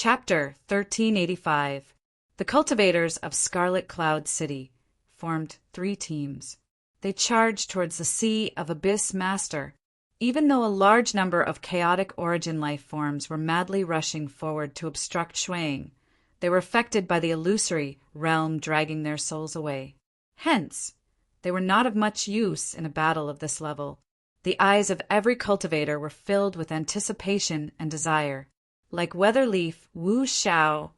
Chapter 1385. The cultivators of Scarlet Cloud City formed 3 teams. They charged towards the Sea of Abyss Master. Even though a large number of chaotic origin life forms were madly rushing forward to obstruct Shuang, they were affected by the illusory realm dragging their souls away. Hence, they were not of much use in a battle of this level. The eyes of every cultivator were filled with anticipation and desire. Like Weatherleaf, Wu Xiao,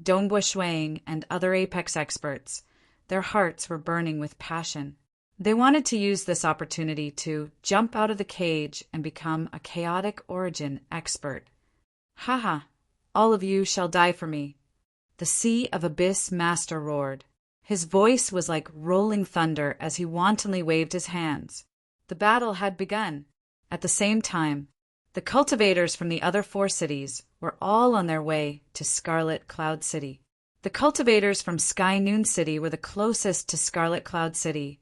Dongbua Shuang, and other apex experts, their hearts were burning with passion. They wanted to use this opportunity to jump out of the cage and become a chaotic origin expert. Haha, all of you shall die for me. The Sea of Abyss Master roared. His voice was like rolling thunder as he wantonly waved his hands. The battle had begun. At the same time, the cultivators from the other 4 cities were all on their way to Scarlet Cloud City. The cultivators from Sky Noon City were the closest to Scarlet Cloud City,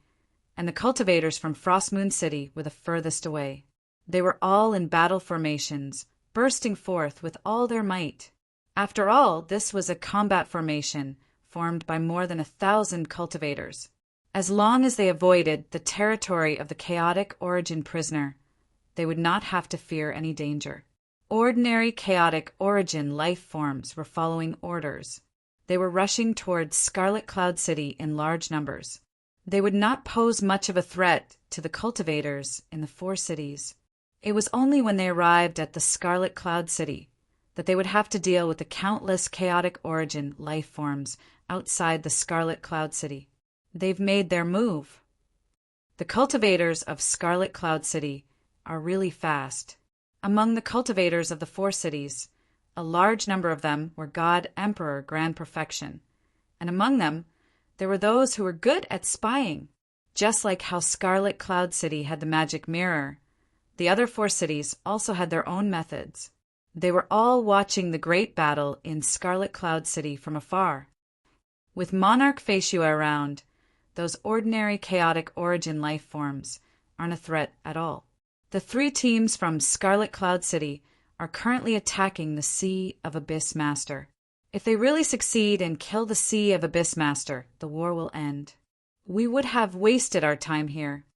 and the cultivators from Frost Moon City were the furthest away. They were all in battle formations, bursting forth with all their might. After all, this was a combat formation formed by more than 1,000 cultivators. As long as they avoided the territory of the chaotic origin prisoner, they would not have to fear any danger. Ordinary chaotic origin life forms were following orders. They were rushing towards Scarlet Cloud City in large numbers. They would not pose much of a threat to the cultivators in the 4 cities. It was only when they arrived at the Scarlet Cloud City that they would have to deal with the countless chaotic origin life forms outside the Scarlet Cloud City. They've made their move. The cultivators of Scarlet Cloud City are really fast. Among the cultivators of the 4 cities, a large number of them were God Emperor Grand Perfection, and among them there were those who were good at spying. Just like how Scarlet Cloud City had the magic mirror, the other 4 cities also had their own methods. They were all watching the great battle in Scarlet Cloud City from afar. With Monarch Faciua around, those ordinary chaotic origin life forms aren't a threat at all. The 3 teams from Scarlet Cloud City are currently attacking the Sea of Abyss Master. If they really succeed and kill the Sea of Abyss Master, the war will end. We would have wasted our time here.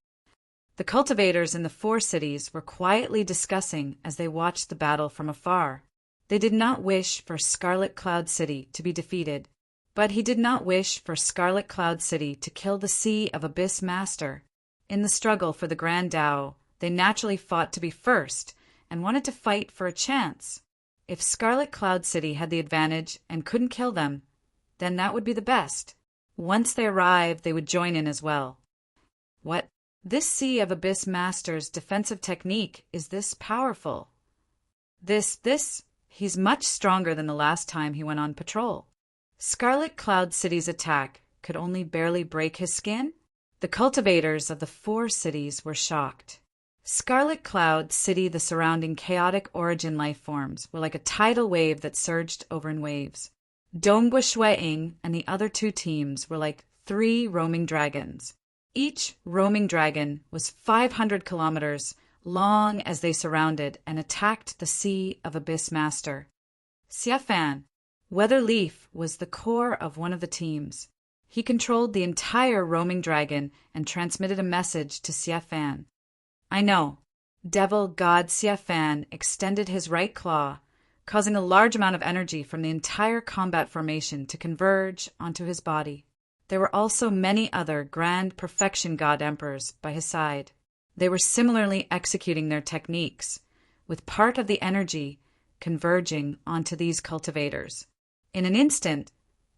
The cultivators in the 4 cities were quietly discussing as they watched the battle from afar. They did not wish for Scarlet Cloud City to be defeated, but he did not wish for Scarlet Cloud City to kill the Sea of Abyss Master. In the struggle for the Grand Dao, they naturally fought to be first and wanted to fight for a chance. If Scarlet Cloud City had the advantage and couldn't kill them, then that would be the best. Once they arrived, they would join in as well. What? This Sea of Abyss Master's defensive technique is this powerful. He's much stronger than the last time he went on patrol. Scarlet Cloud City's attack could only barely break his skin? The cultivators of the 4 cities were shocked. Scarlet Cloud City, the surrounding chaotic origin life forms, were like a tidal wave that surged over in waves. Dongbua Shuang and the other 2 teams were like 3 roaming dragons. Each roaming dragon was 500 kilometers long as they surrounded and attacked the Sea of Abyss Master. Xiafan, Weatherleaf, was the core of one of the teams. He controlled the entire roaming dragon and transmitted a message to Xiafan. I know. Devil God Xiafan extended his right claw, causing a large amount of energy from the entire combat formation to converge onto his body. There were also many other Grand Perfection God Emperors by his side. They were similarly executing their techniques, with part of the energy converging onto these cultivators. In an instant,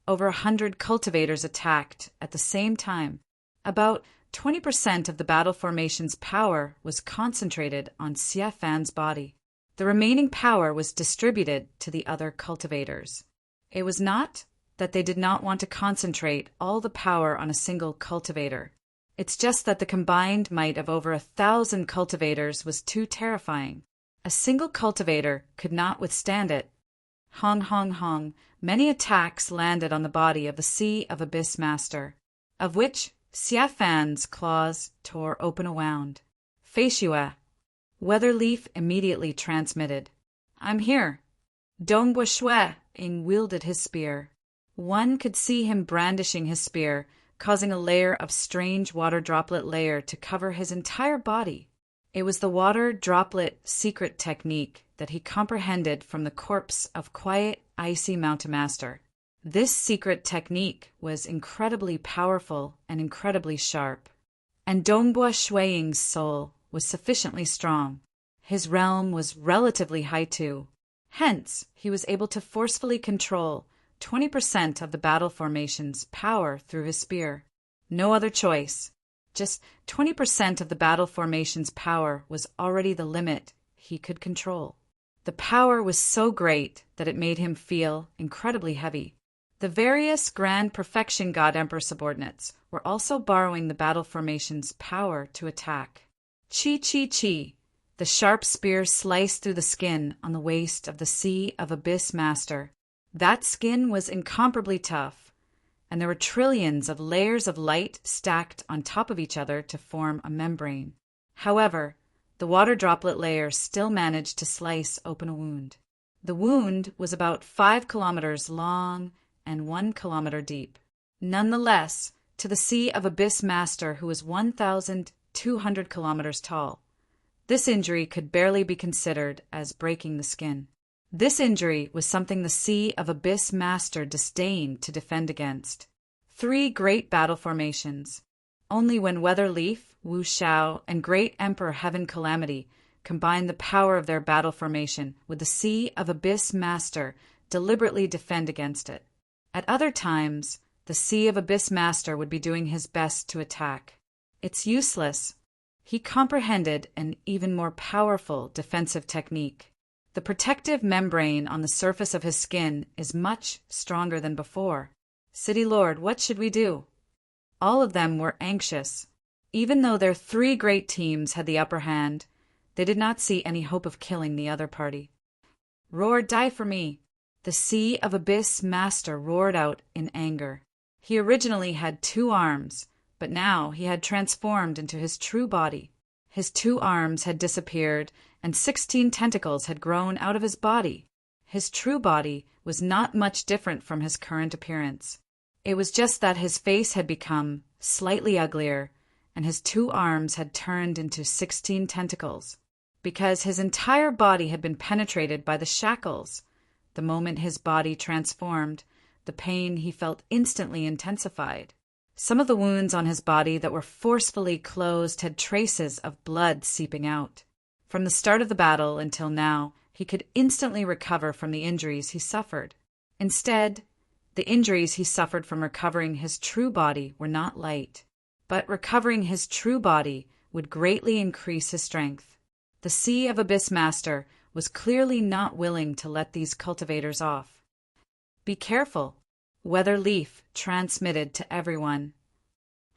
over 100 cultivators attacked at the same time. About 20% of the battle formation's power was concentrated on Xiafan's body. The remaining power was distributed to the other cultivators. It was not that they did not want to concentrate all the power on a single cultivator. It's just that the combined might of over 1,000 cultivators was too terrifying. A single cultivator could not withstand it. Hong, hong, hong, many attacks landed on the body of the Sea of Abyss Master, of which Xiafan's claws tore open a wound. Faciua. Weatherleaf immediately transmitted. I'm here. Dong Shuang wielded his spear. One could see him brandishing his spear, causing a layer of strange water droplet layer to cover his entire body. It was the water droplet secret technique that he comprehended from the corpse of quiet, icy mountain master. This secret technique was incredibly powerful and incredibly sharp. And Dongbua Shuang's soul was sufficiently strong. His realm was relatively high too. Hence, he was able to forcefully control 20% of the battle formation's power through his spear. No other choice. Just 20% of the battle formation's power was already the limit he could control. The power was so great that it made him feel incredibly heavy. The various Grand Perfection God Emperor subordinates were also borrowing the battle formation's power to attack. Chi chi chi! The sharp spear sliced through the skin on the waist of the Sea of Abyss Master. That skin was incomparably tough, and there were trillions of layers of light stacked on top of each other to form a membrane. However, the water droplet layer still managed to slice open a wound. The wound was about 5 kilometers long and 1 kilometer deep. Nonetheless, to the Sea of Abyss Master, who was 1,200 kilometers tall, this injury could barely be considered as breaking the skin. This injury was something the Sea of Abyss Master disdained to defend against. 3 great battle formations. Only when Weatherleaf, Wu Shao, and Great Emperor Heaven Calamity combined the power of their battle formation would the Sea of Abyss Master deliberately defend against it. At other times, the Sea of Abyss Master would be doing his best to attack. It's useless. He comprehended an even more powerful defensive technique. The protective membrane on the surface of his skin is much stronger than before. City Lord, what should we do? All of them were anxious. Even though their 3 great teams had the upper hand, they did not see any hope of killing the other party. Roar, die for me! The Sea of Abyss Master roared out in anger. He originally had 2 arms, but now he had transformed into his true body. His 2 arms had disappeared, and 16 tentacles had grown out of his body. His true body was not much different from his current appearance. It was just that his face had become slightly uglier, and his 2 arms had turned into 16 tentacles. Because his entire body had been penetrated by the shackles. The moment his body transformed, the pain he felt instantly intensified. Some of the wounds on his body that were forcefully closed had traces of blood seeping out. From the start of the battle until now, he could instantly recover from the injuries he suffered. Instead, the injuries he suffered from recovering his true body were not light, but recovering his true body would greatly increase his strength. The Sea of Abyss Master was clearly not willing to let these cultivators off. Be careful, Weatherleaf transmitted to everyone.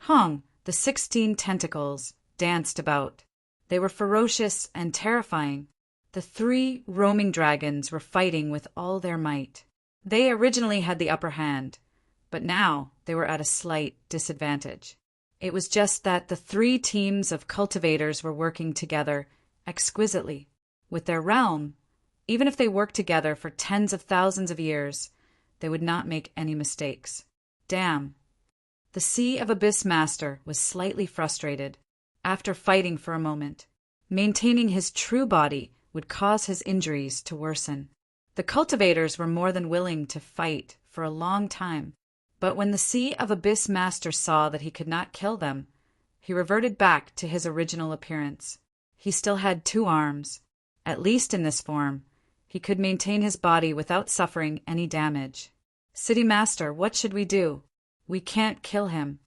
Hong, the 16 tentacles, danced about. They were ferocious and terrifying. The 3 roaming dragons were fighting with all their might. They originally had the upper hand, but now they were at a slight disadvantage. It was just that the 3 teams of cultivators were working together exquisitely. With their realm, even if they worked together for tens of thousands of years, they would not make any mistakes. Damn. The Sea of Abyss Master was slightly frustrated. After fighting for a moment, maintaining his true body would cause his injuries to worsen. The cultivators were more than willing to fight for a long time, but when the Sea of Abyss Master saw that he could not kill them, he reverted back to his original appearance. He still had 2 arms. At least in this form, he could maintain his body without suffering any damage. City Master, what should we do? We can't kill him.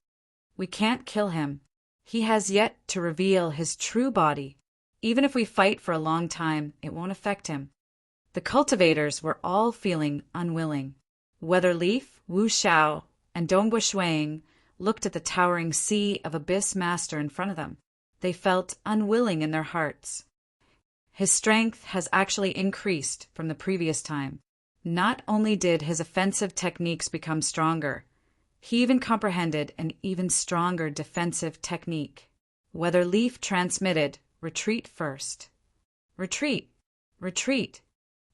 We can't kill him. He has yet to reveal his true body. Even if we fight for a long time, it won't affect him. The cultivators were all feeling unwilling. Weatherleaf, Wu Shao, and Dongbua Shuang looked at the towering Sea of Abyss Master in front of them. They felt unwilling in their hearts. His strength has actually increased from the previous time. Not only did his offensive techniques become stronger, he even comprehended an even stronger defensive technique. Weatherleaf transmitted, retreat first. Retreat, retreat.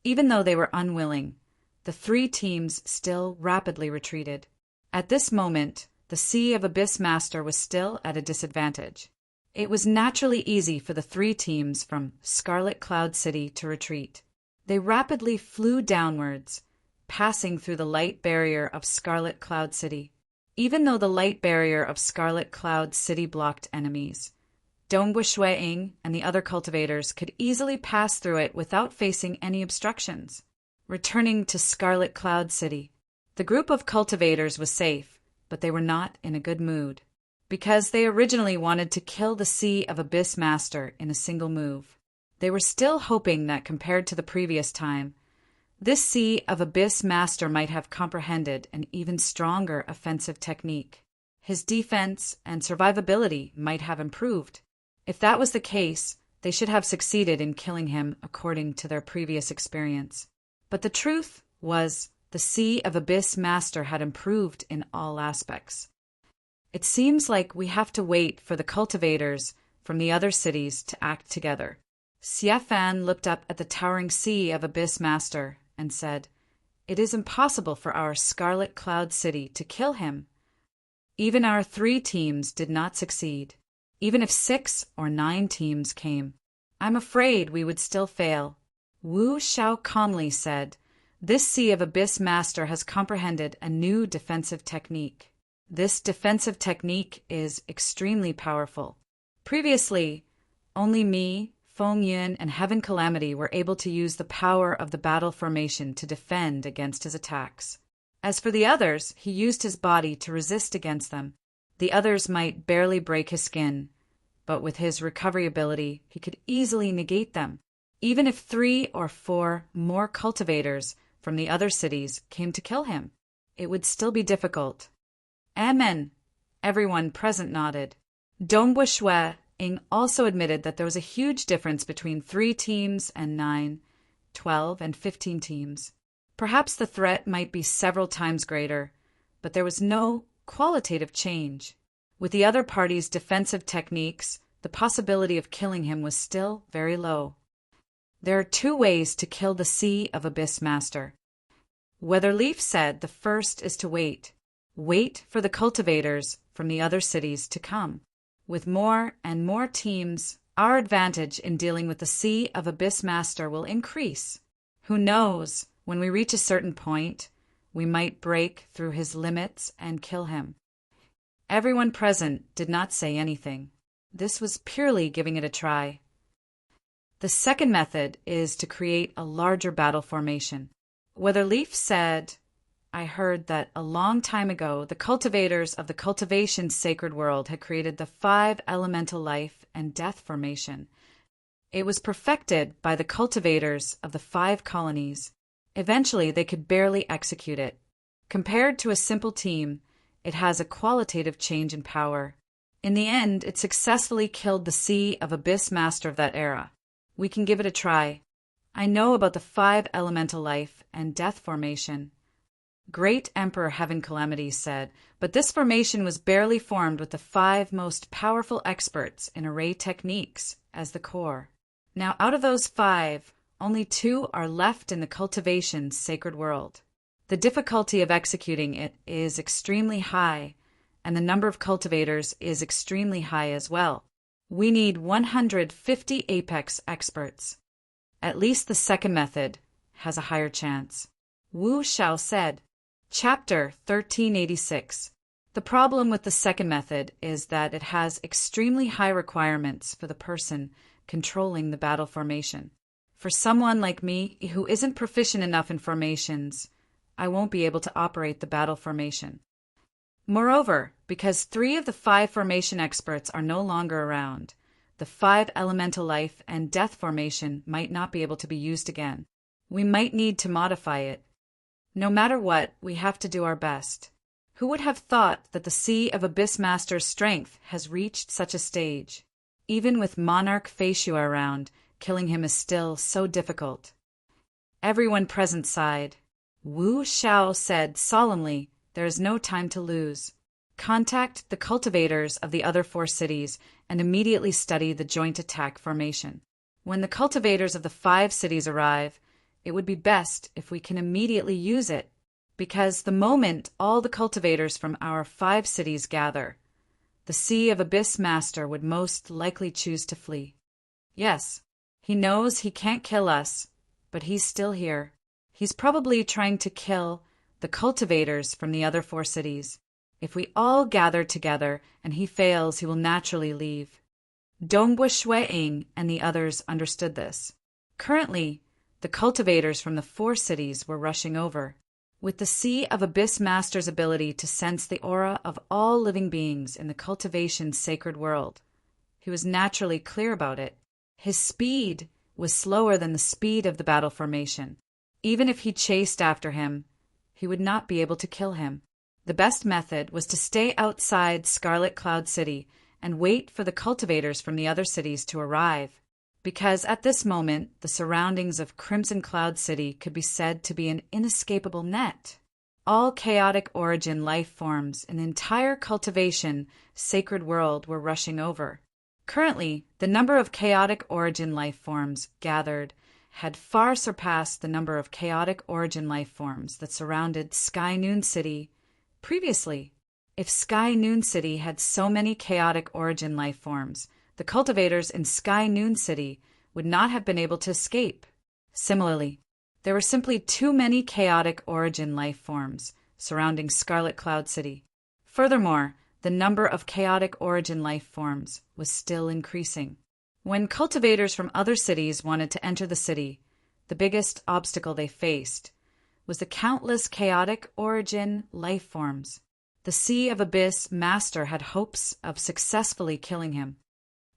Even though they were unwilling, the three teams still rapidly retreated. At this moment, the Sea of Abyss Master was still at a disadvantage. It was naturally easy for the three teams from Scarlet Cloud City to retreat. They rapidly flew downwards, passing through the light barrier of Scarlet Cloud City. Even though the light barrier of Scarlet Cloud City blocked enemies, Dongbu Shuiing and the other cultivators could easily pass through it without facing any obstructions. Returning to Scarlet Cloud City, the group of cultivators was safe, but they were not in a good mood, because they originally wanted to kill the Sea of Abyss Master in a single move. They were still hoping that compared to the previous time, this Sea of Abyss Master might have comprehended an even stronger offensive technique. His defense and survivability might have improved. If that was the case, they should have succeeded in killing him according to their previous experience. But the truth was, the Sea of Abyss Master had improved in all aspects. It seems like we have to wait for the cultivators from the other cities to act together. Xie Fan looked up at the towering Sea of Abyss Master and said, "It is impossible for our Scarlet Cloud City to kill him. Even our 3 teams did not succeed. Even if 6 or 9 teams came, I'm afraid we would still fail." Wu Xiao calmly said, "This Sea of Abyss Master has comprehended a new defensive technique. This defensive technique is extremely powerful. Previously, only me, Feng Yun, and Heaven Calamity were able to use the power of the battle formation to defend against his attacks. As for the others, he used his body to resist against them. The others might barely break his skin, but with his recovery ability, he could easily negate them. Even if 3 or 4 more cultivators from the other cities came to kill him, it would still be difficult." "Amen." Everyone present nodded. Dongbu Shuiing also admitted that there was a huge difference between 3 teams and 9, 12, and 15 teams. Perhaps the threat might be several times greater, but there was no qualitative change. With the other party's defensive techniques, the possibility of killing him was still very low. There are 2 ways to kill the Sea of Abyss Master. Weatherleaf said the first is to wait. Wait for the cultivators from the other cities to come. With more and more teams, our advantage in dealing with the Sea of Abyss Master will increase. Who knows, when we reach a certain point, we might break through his limits and kill him. Everyone present did not say anything. This was purely giving it a try. The second method is to create a larger battle formation. Weatherleaf said, "I heard that a long time ago the cultivators of the cultivation sacred world had created the 5 elemental life and death formation. It was perfected by the cultivators of the 5 colonies. Eventually they could barely execute it. Compared to a simple team, it has a qualitative change in power. In the end, it successfully killed the Sea of Abyss Master of that era. We can give it a try. I know about the 5 elemental life and death formation." Great Emperor Heaven Calamity said, "But this formation was barely formed with the 5 most powerful experts in array techniques as the core. Now out of those 5, only 2 are left in the cultivation sacred world. The difficulty of executing it is extremely high, and the number of cultivators is extremely high as well. We need 150 apex experts. At least the second method has a higher chance." Wu Xiao said. Chapter 1386. The problem with the second method is that it has extremely high requirements for the person controlling the battle formation. For someone like me who isn't proficient enough in formations, I won't be able to operate the battle formation. Moreover, because 3 of the 5 formation experts are no longer around, the 5 elemental life and death formation might not be able to be used again. We might need to modify it. No matter what, we have to do our best. Who would have thought that the Sea of Abyss Master's strength has reached such a stage? Even with Monarch Feishua around, killing him is still so difficult. Everyone present sighed. Wu Xiao said solemnly, "There is no time to lose. Contact the cultivators of the other 4 cities and immediately study the joint attack formation. When the cultivators of the 5 cities arrive, it would be best if we can immediately use it, because the moment all the cultivators from our 5 cities gather, the Sea of Abyss Master would most likely choose to flee. Yes, he knows he can't kill us, but he's still here. He's probably trying to kill the cultivators from the other 4 cities. If we all gather together and he fails, he will naturally leave. Dongbua Shueing and the others understood this. Currently, the cultivators from the 4 cities were rushing over. With the Sea of Abyss Master's ability to sense the aura of all living beings in the cultivation's sacred world, he was naturally clear about it. His speed was slower than the speed of the battle formation. Even if he chased after him, he would not be able to kill him. The best method was to stay outside Scarlet Cloud City and wait for the cultivators from the other cities to arrive, because at this moment the surroundings of Crimson Cloud City could be said to be an inescapable net. All chaotic origin life forms in the entire cultivation sacred world were rushing over. Currently, the number of chaotic origin life forms gathered had far surpassed the number of chaotic origin life forms that surrounded Sky Noon City previously. If Sky Noon City had so many chaotic origin life forms, the cultivators in Sky Noon City would not have been able to escape. Similarly, there were simply too many chaotic origin life forms surrounding Scarlet Cloud City. Furthermore, the number of chaotic origin life forms was still increasing. When cultivators from other cities wanted to enter the city, the biggest obstacle they faced was the countless chaotic origin life forms. The Sea of Abyss Master had hopes of successfully killing him.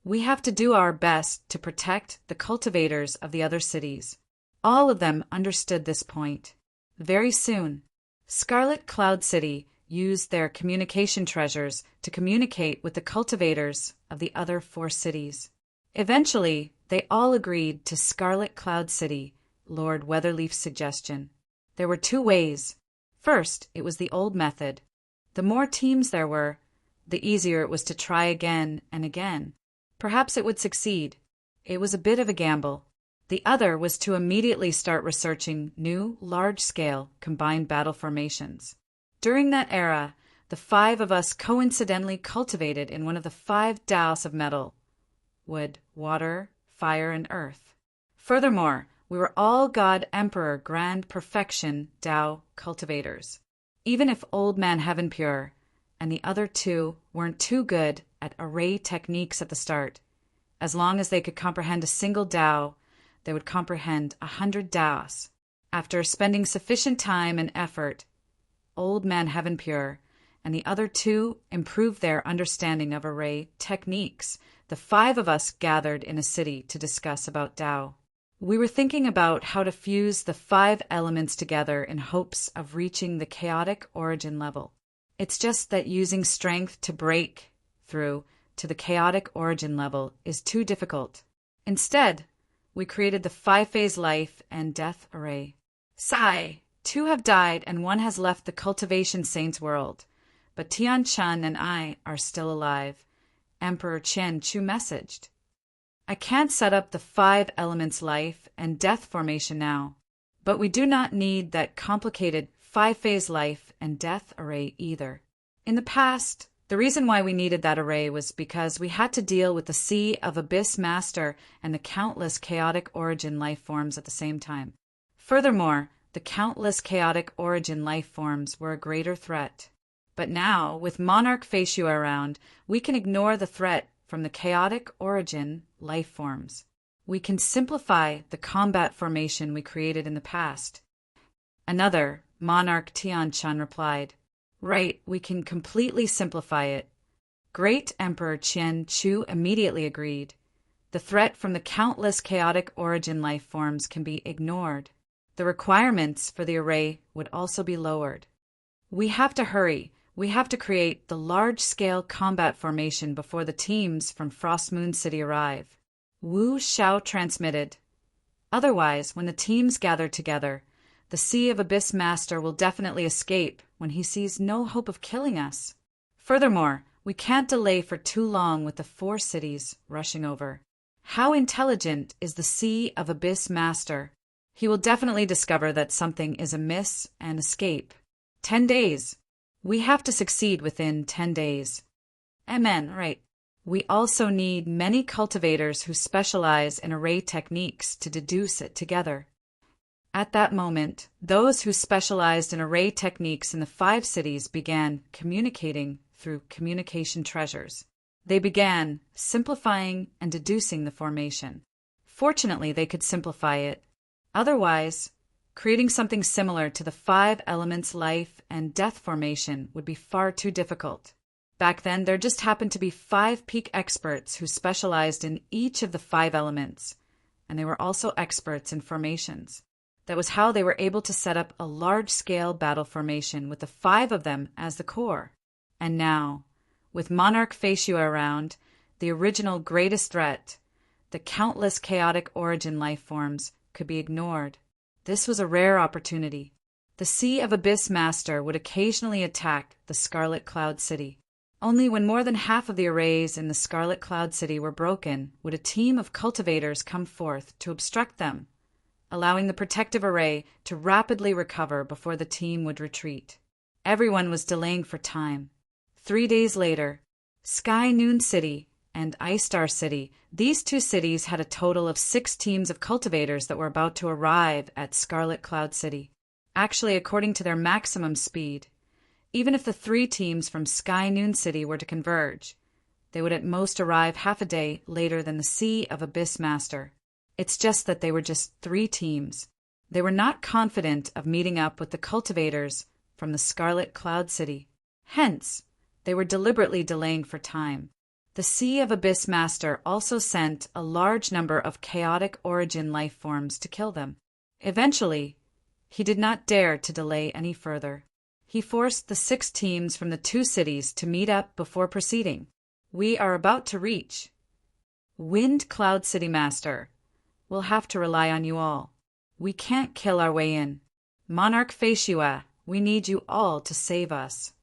We have to do our best to protect the cultivators of the other cities. All of them understood this point. Very soon, Scarlet Cloud City used their communication treasures to communicate with the cultivators of the other 4 cities. Eventually, they all agreed to Scarlet Cloud City, Lord Weatherleaf's suggestion. There were 2 ways. First, it was the old method. The more teams there were, the easier it was to try again and again. Perhaps it would succeed. It was a bit of a gamble. The other was to immediately start researching new, large-scale, combined battle formations. During that era, the 5 of us coincidentally cultivated in one of the 5 Daos of metal: wood, water, fire, and earth. Furthermore, we were all God Emperor Grand Perfection Dao cultivators. Even if Old Man Heaven Pure and the other 2 weren't too good at array techniques at the start, as long as they could comprehend a single Dao, they would comprehend 100 Daos. After spending sufficient time and effort, Old Man Heaven Pure and the other 2 improved their understanding of array techniques. The 5 of us gathered in a city to discuss about Dao. We were thinking about how to fuse the 5 elements together in hopes of reaching the chaotic origin level. It's just that using strength to break through to the chaotic origin level is too difficult. Instead, we created the 5-phase life and death array. Sigh! 2 have died and 1 has left the cultivation saint's world, but Tian Chun and I are still alive, Emperor Chen Chu messaged. I can't set up the 5 elements life and death formation now, but we do not need that complicated 5-phase life and death array either. In the past, the reason why we needed that array was because we had to deal with the Sea of Abyss Master and the countless chaotic origin life forms at the same time. Furthermore, the countless chaotic origin life forms were a greater threat. But now, with Monarch Faciu around, we can ignore the threat from the chaotic origin life forms. We can simplify the combat formation we created in the past. Another, Monarch Tian Chun, replied, Right, we can completely simplify it. Great Emperor Chen Chu immediately agreed. The threat from the countless chaotic origin life forms can be ignored. The requirements for the array would also be lowered. We have to hurry. We have to create the large-scale combat formation before the teams from Frost Moon City arrive. Wu Xiao transmitted. Otherwise, when the teams gather together, the Sea of Abyss Master will definitely escape when he sees no hope of killing us. Furthermore, we can't delay for too long with the 4 cities rushing over. How intelligent is the Sea of Abyss Master? He will definitely discover that something is amiss and escape. 10 days. We have to succeed within 10 days. Amen, right. We also need many cultivators who specialize in array techniques to deduce it together. At that moment, those who specialized in array techniques in the 5 cities began communicating through communication treasures. They began simplifying and deducing the formation. Fortunately, they could simplify it. Otherwise, creating something similar to the 5 elements life and death formation would be far too difficult. Back then, there just happened to be 5 peak experts who specialized in each of the 5 elements, and they were also experts in formations. That was how they were able to set up a large-scale battle formation with the 5 of them as the core. And now, with Monarch Facia around, the original greatest threat, the countless chaotic origin life forms could be ignored. This was a rare opportunity. The Sea of Abyss Master would occasionally attack the Scarlet Cloud City. Only when more than half of the arrays in the Scarlet Cloud City were broken would a team of cultivators come forth to obstruct them, allowing the protective array to rapidly recover before the team would retreat. Everyone was delaying for time. 3 days later, Sky Noon City and Ice Star City, these 2 cities had a total of 6 teams of cultivators that were about to arrive at Scarlet Cloud City. Actually, according to their maximum speed, even if the 3 teams from Sky Noon City were to converge, they would at most arrive half a day later than the Sea of Abyss Master. It's just that they were just 3 teams. They were not confident of meeting up with the cultivators from the Scarlet Cloud City. Hence, they were deliberately delaying for time. The Sea of Abyss Master also sent a large number of chaotic origin life forms to kill them. Eventually, he did not dare to delay any further. He forced the 6 teams from the 2 cities to meet up before proceeding. We are about to reach Wind Cloud City Master. We'll have to rely on you all. We can't kill our way in. Monarch Facia, we need you all to save us.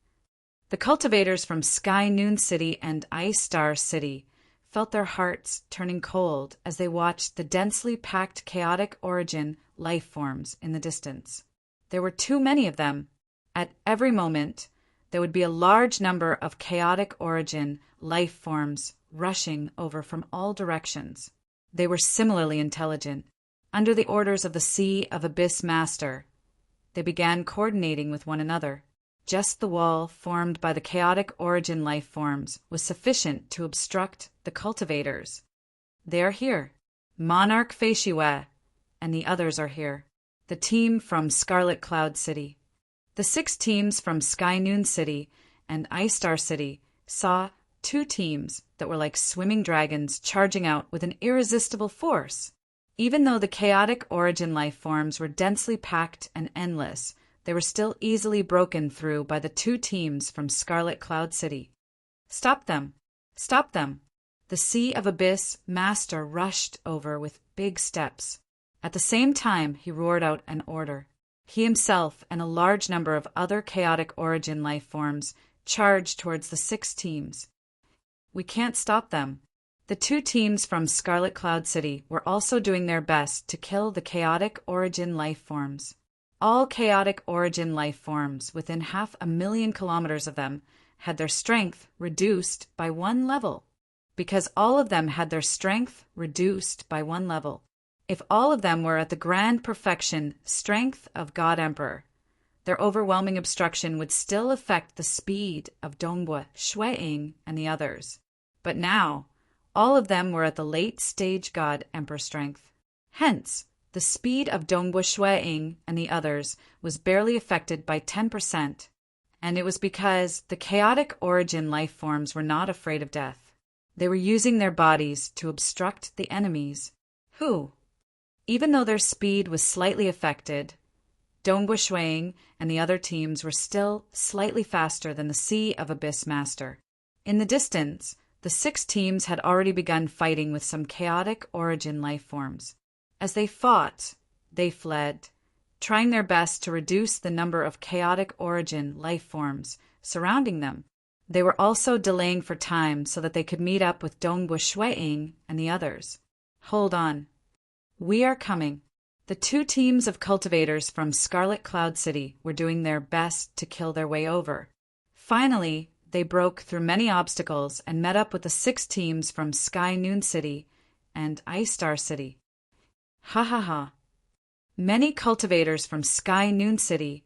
The cultivators from Sky Noon City and Ice Star City felt their hearts turning cold as they watched the densely packed chaotic origin life forms in the distance. There were too many of them. At every moment, there would be a large number of chaotic origin life forms rushing over from all directions. They were similarly intelligent. Under the orders of the Sea of Abyss Master, they began coordinating with one another. Just the wall formed by the chaotic origin life forms was sufficient to obstruct the cultivators. They are here. Monarch Facia and the others are here. The team from Scarlet Cloud City. The 6 teams from Sky Noon City and Ice Star City saw 2 teams that were like swimming dragons charging out with an irresistible force. Even though the chaotic origin life forms were densely packed and endless, they were still easily broken through by the 2 teams from Scarlet Cloud City. Stop them! Stop them! The Sea of Abyss Master rushed over with big steps. At the same time, he roared out an order. He himself and a large number of other chaotic origin life forms charged towards the 6 teams. We can't stop them. The 2 teams from Scarlet Cloud City were also doing their best to kill the chaotic origin life forms. All chaotic origin life forms within 500,000 kilometers of them had their strength reduced by 1 level. Because all of them had their strength reduced by 1 level. If all of them were at the grand perfection strength of God Emperor, their overwhelming obstruction would still affect the speed of Dongbua, Shueying, and the others. But now, all of them were at the late stage God Emperor strength. Hence, the speed of Dongbua, Shueying, and the others was barely affected by 10%, and it was because the chaotic origin life forms were not afraid of death. They were using their bodies to obstruct the enemies, who, even though their speed was slightly affected, Dongbua, Shueying, and the other teams were still slightly faster than the Sea of Abyss Master. In the distance, the 6 teams had already begun fighting with some chaotic origin life forms. As they fought, they fled, trying their best to reduce the number of chaotic origin life forms surrounding them. They were also delaying for time so that they could meet up with Dongbua, Shueying, and the others. Hold on. We are coming. The two teams of cultivators from Scarlet Cloud City were doing their best to kill their way over. Finally, they broke through many obstacles and met up with the 6 teams from Sky Noon City and Ice Star City. Ha ha ha. Many cultivators from Sky Noon City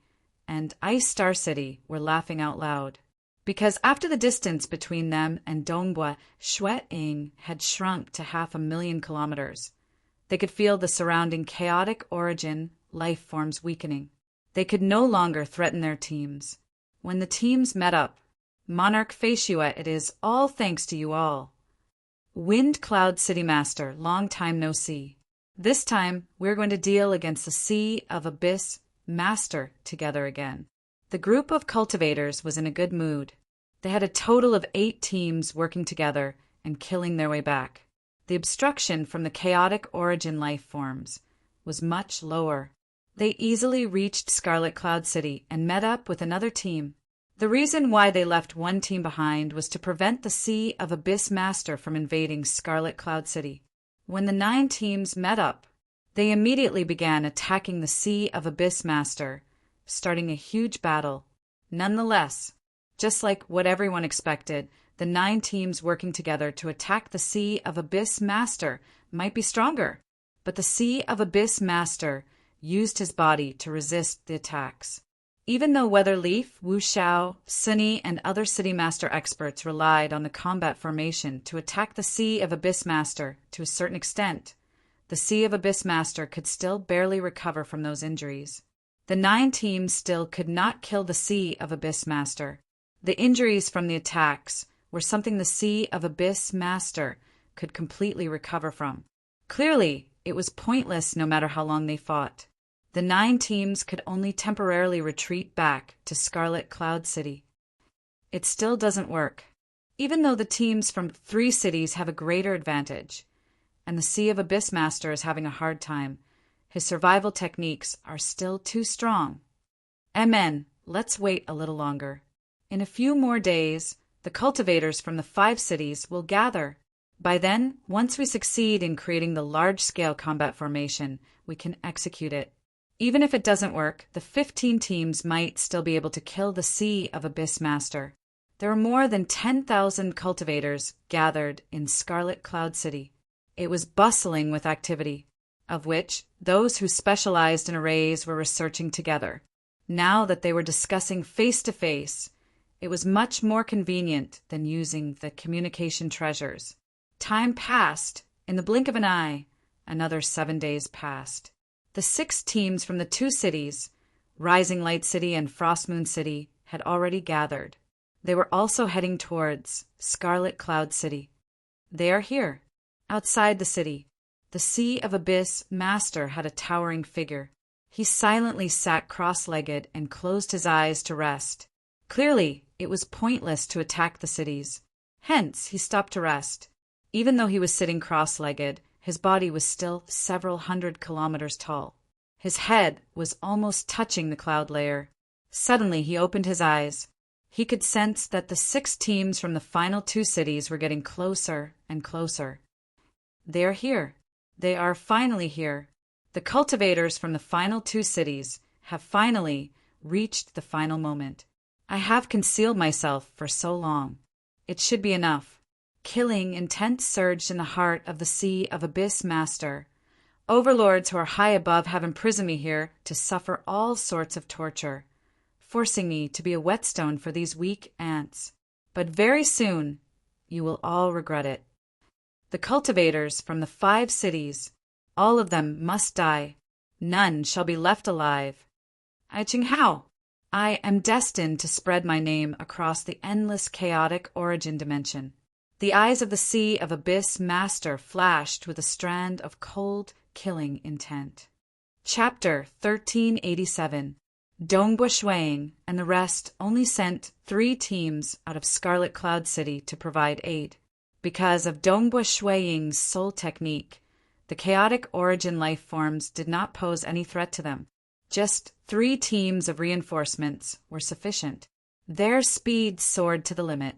and Ice Star City were laughing out loud, because after the distance between them and Dongbua Shueing had shrunk to 500,000 kilometers, they could feel the surrounding chaotic origin life forms weakening. They could no longer threaten their teams. When the teams met up, Monarch Faciua, it is all thanks to you all. Wind Cloud City Master, long time no see. This time, we're going to deal against the Sea of Abyss Master together again. The group of cultivators was in a good mood. They had a total of 8 teams working together and killing their way back. The obstruction from the chaotic origin life forms was much lower. They easily reached Scarlet Cloud City and met up with another team. The reason why they left one team behind was to prevent the Sea of Abyss Master from invading Scarlet Cloud City. When the 9 teams met up, they immediately began attacking the Sea of Abyss Master, starting a huge battle. Nonetheless, just like what everyone expected, the 9 teams working together to attack the Sea of Abyss Master might be stronger, but the Sea of Abyss Master used his body to resist the attacks. Even though Weatherleaf, Wu Xiao, Sunny, and other City Master experts relied on the combat formation to attack the Sea of Abyss Master to a certain extent, the Sea of Abyss Master could still barely recover from those injuries. The 9 teams still could not kill the Sea of Abyss Master. The injuries from the attacks were something the Sea of Abyss Master could completely recover from. Clearly, it was pointless no matter how long they fought. The 9 teams could only temporarily retreat back to Scarlet Cloud City. It still doesn't work. Even though the teams from 3 cities have a greater advantage, and the Sea of Abyss Master is having a hard time, his survival techniques are still too strong. Amen. Let's wait a little longer. In a few more days, the cultivators from the 5 cities will gather. By then, once we succeed in creating the large-scale combat formation, we can execute it. Even if it doesn't work, the 15 teams might still be able to kill the Sea of Abyss Master. There are more than 10,000 cultivators gathered in Scarlet Cloud City. It was bustling with activity, of which those who specialized in arrays were researching together. Now that they were discussing face-to-face, it was much more convenient than using the communication treasures. Time passed. In the blink of an eye, another 7 days passed. The 6 teams from the 2 cities, Rising Light City and Frost Moon City, had already gathered. They were also heading towards Scarlet Cloud City. They are here. Outside the city, the Sea of Abyss Master had a towering figure. He silently sat cross-legged and closed his eyes to rest. Clearly, it was pointless to attack the cities. Hence, he stopped to rest. Even though he was sitting cross-legged, his body was still several hundred kilometers tall. His head was almost touching the cloud layer. Suddenly, he opened his eyes. He could sense that the 6 teams from the final 2 cities were getting closer and closer. They are here. They are finally here. The cultivators from the final 2 cities have finally reached the final moment. I have concealed myself for so long. It should be enough. Killing intense surged in the heart of the Sea of Abyss Master. Overlords who are high above have imprisoned me here to suffer all sorts of torture, forcing me to be a whetstone for these weak ants. But very soon, you will all regret it. The cultivators from the 5 cities, all of them must die. None shall be left alive. I Ching Hao, I am destined to spread my name across the endless chaotic origin dimension. The eyes of the Sea of Abyss Master flashed with a strand of cold, killing intent. Chapter 1387. Dongbua Shuang and the rest only sent 3 teams out of Scarlet Cloud City to provide aid. Because of Dongbua Shuang's soul technique, the chaotic origin life forms did not pose any threat to them. Just 3 teams of reinforcements were sufficient. Their speed soared to the limit.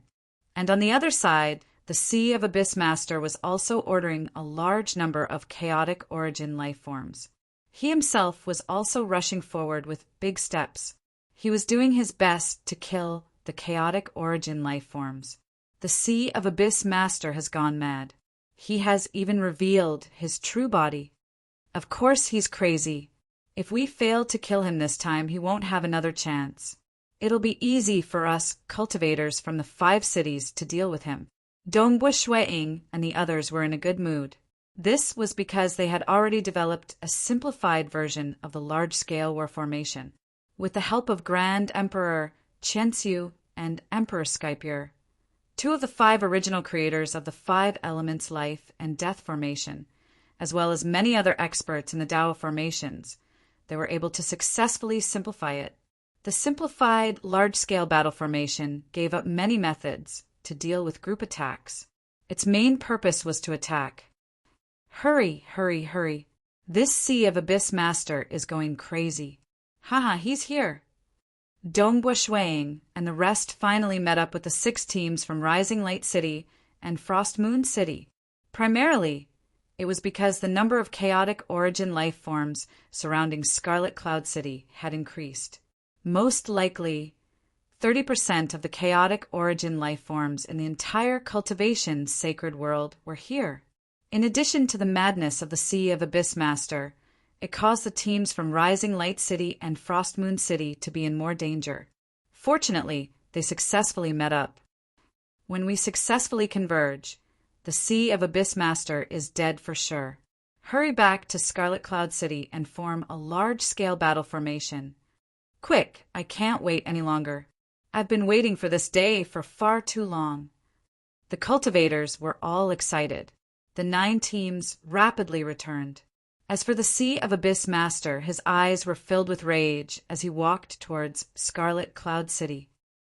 And on the other side, the Sea of Abyss Master was also ordering a large number of chaotic origin life forms. He himself was also rushing forward with big steps. He was doing his best to kill the chaotic origin life forms. The Sea of Abyss Master has gone mad. He has even revealed his true body. Of course he's crazy. If we fail to kill him this time, he won't have another chance. It'll be easy for us cultivators from the 5 cities to deal with him. Dongbu Shuiying and the others were in a good mood. This was because they had already developed a simplified version of the large-scale war formation. With the help of Grand Emperor Qianxiu and Emperor Skypier, 2 of the 5 original creators of the 5 elements life and death formation, as well as many other experts in the Dao formations, they were able to successfully simplify it. The simplified large-scale battle formation gave up many methods to deal with group attacks. Its main purpose was to attack. Hurry, hurry, hurry. This Sea of Abyss Master is going crazy. Haha, he's here. Dongbu Shuiying and the rest finally met up with the 6 teams from Rising Light City and Frost Moon City. Primarily, it was because the number of chaotic origin life forms surrounding Scarlet Cloud City had increased. Most likely, 30% of the chaotic origin life forms in the entire cultivation sacred world were here. In addition to the madness of the Sea of Abyss Master, it caused the teams from Rising Light City and Frost Moon City to be in more danger. Fortunately, they successfully met up. When we successfully converge, the Sea of Abyss Master is dead for sure. Hurry back to Scarlet Cloud City and form a large-scale battle formation. Quick, I can't wait any longer. I've been waiting for this day for far too long. The cultivators were all excited. The 9 teams rapidly returned. As for the Sea of Abyss Master, his eyes were filled with rage as he walked towards Scarlet Cloud City.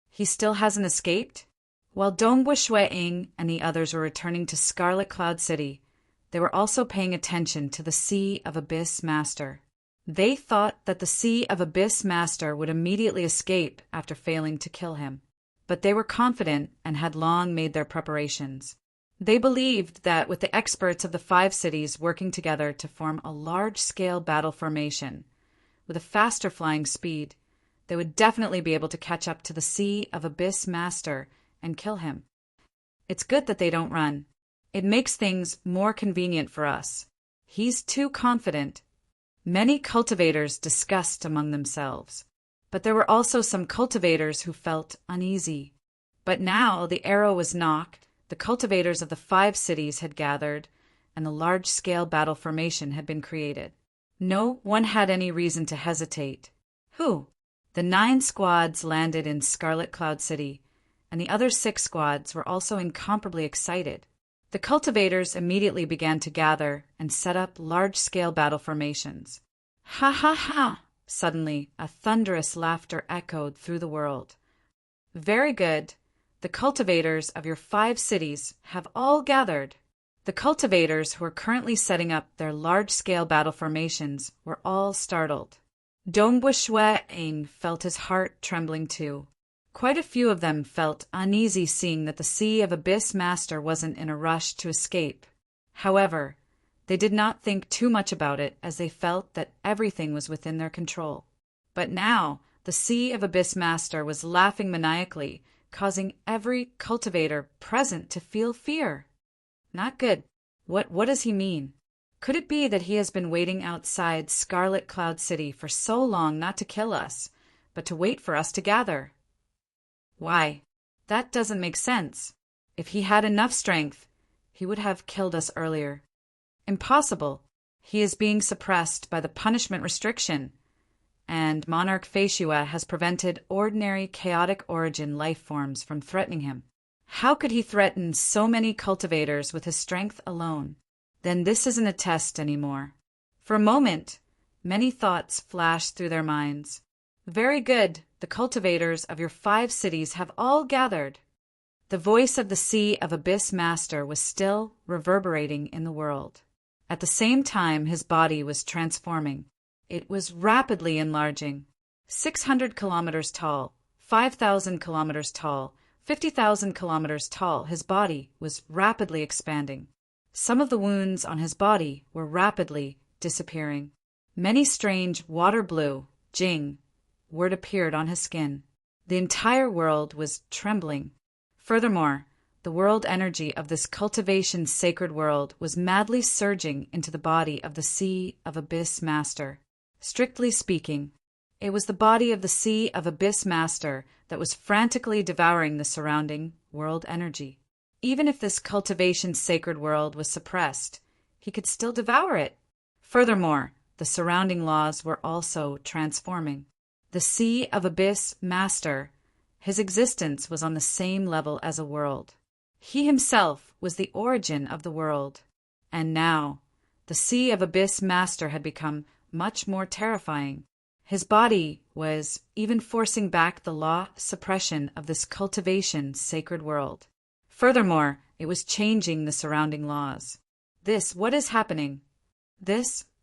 He still hasn't escaped? While Dongbu Shuiying and the others were returning to Scarlet Cloud City, they were also paying attention to the Sea of Abyss Master. They thought that the Sea of Abyss Master would immediately escape after failing to kill him, but they were confident and had long made their preparations. They believed that with the experts of the 5 cities working together to form a large-scale battle formation, with a faster flying speed, they would definitely be able to catch up to the Sea of Abyss Master and kill him. It's good that they don't run. It makes things more convenient for us. He's too confident. Many cultivators discussed among themselves, but there were also some cultivators who felt uneasy. But now the arrow was knocked, the cultivators of the 5 cities had gathered, and the large-scale battle formation had been created. No one had any reason to hesitate. Who? The 9 squads landed in Scarlet Cloud City, and the other 6 squads were also incomparably excited. The cultivators immediately began to gather and set up large-scale battle formations. Ha ha ha! Suddenly, a thunderous laughter echoed through the world. Very good. The cultivators of your 5 cities have all gathered. The cultivators who are currently setting up their large-scale battle formations were all startled. Dongbu Shuiying felt his heart trembling too. Quite a few of them felt uneasy seeing that the Sea of Abyss Master wasn't in a rush to escape. However, they did not think too much about it as they felt that everything was within their control. But now, the Sea of Abyss Master was laughing maniacally, causing every cultivator present to feel fear. Not good. What does he mean? Could it be that he has been waiting outside Scarlet Cloud City for so long not to kill us, but to wait for us to gather? Why? That doesn't make sense. If he had enough strength, he would have killed us earlier. Impossible. He is being suppressed by the punishment restriction, and Monarch Feishua has prevented ordinary chaotic origin life forms from threatening him. How could he threaten so many cultivators with his strength alone? Then this isn't a test anymore. For a moment, many thoughts flashed through their minds. Very good, the cultivators of your 5 cities have all gathered. The voice of the Sea of Abyss Master was still reverberating in the world. At the same time, his body was transforming. It was rapidly enlarging. 600 kilometers tall, 5,000 kilometers tall, 50,000 kilometers tall, his body was rapidly expanding. Some of the wounds on his body were rapidly disappearing. Many strange water blue, Jing, word appeared on his skin. The entire world was trembling. Furthermore, the world energy of this cultivation's sacred world was madly surging into the body of the Sea of Abyss Master. Strictly speaking, it was the body of the Sea of Abyss Master that was frantically devouring the surrounding world energy. Even if this cultivation's sacred world was suppressed, he could still devour it. Furthermore, the surrounding laws were also transforming. The Sea of Abyss Master, his existence was on the same level as a world. He himself was the origin of the world. And now, the Sea of Abyss Master had become much more terrifying. His body was even forcing back the law suppression of this cultivation's sacred world. Furthermore, it was changing the surrounding laws. What is happening?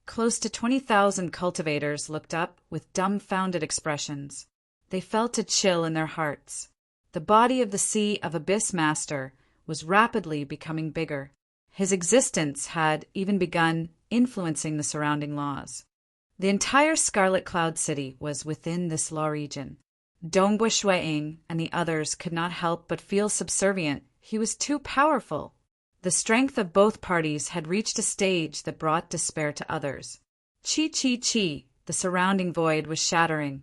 Close to 20,000 cultivators looked up with dumbfounded expressions. They felt a chill in their hearts. The body of the Sea of Abyss Master was rapidly becoming bigger. His existence had even begun influencing the surrounding laws. The entire Scarlet Cloud City was within this law region. Dongbui Shuiying and the others could not help but feel subservient. He was too powerful. The strength of both parties had reached a stage that brought despair to others. Chi, the surrounding void was shattering,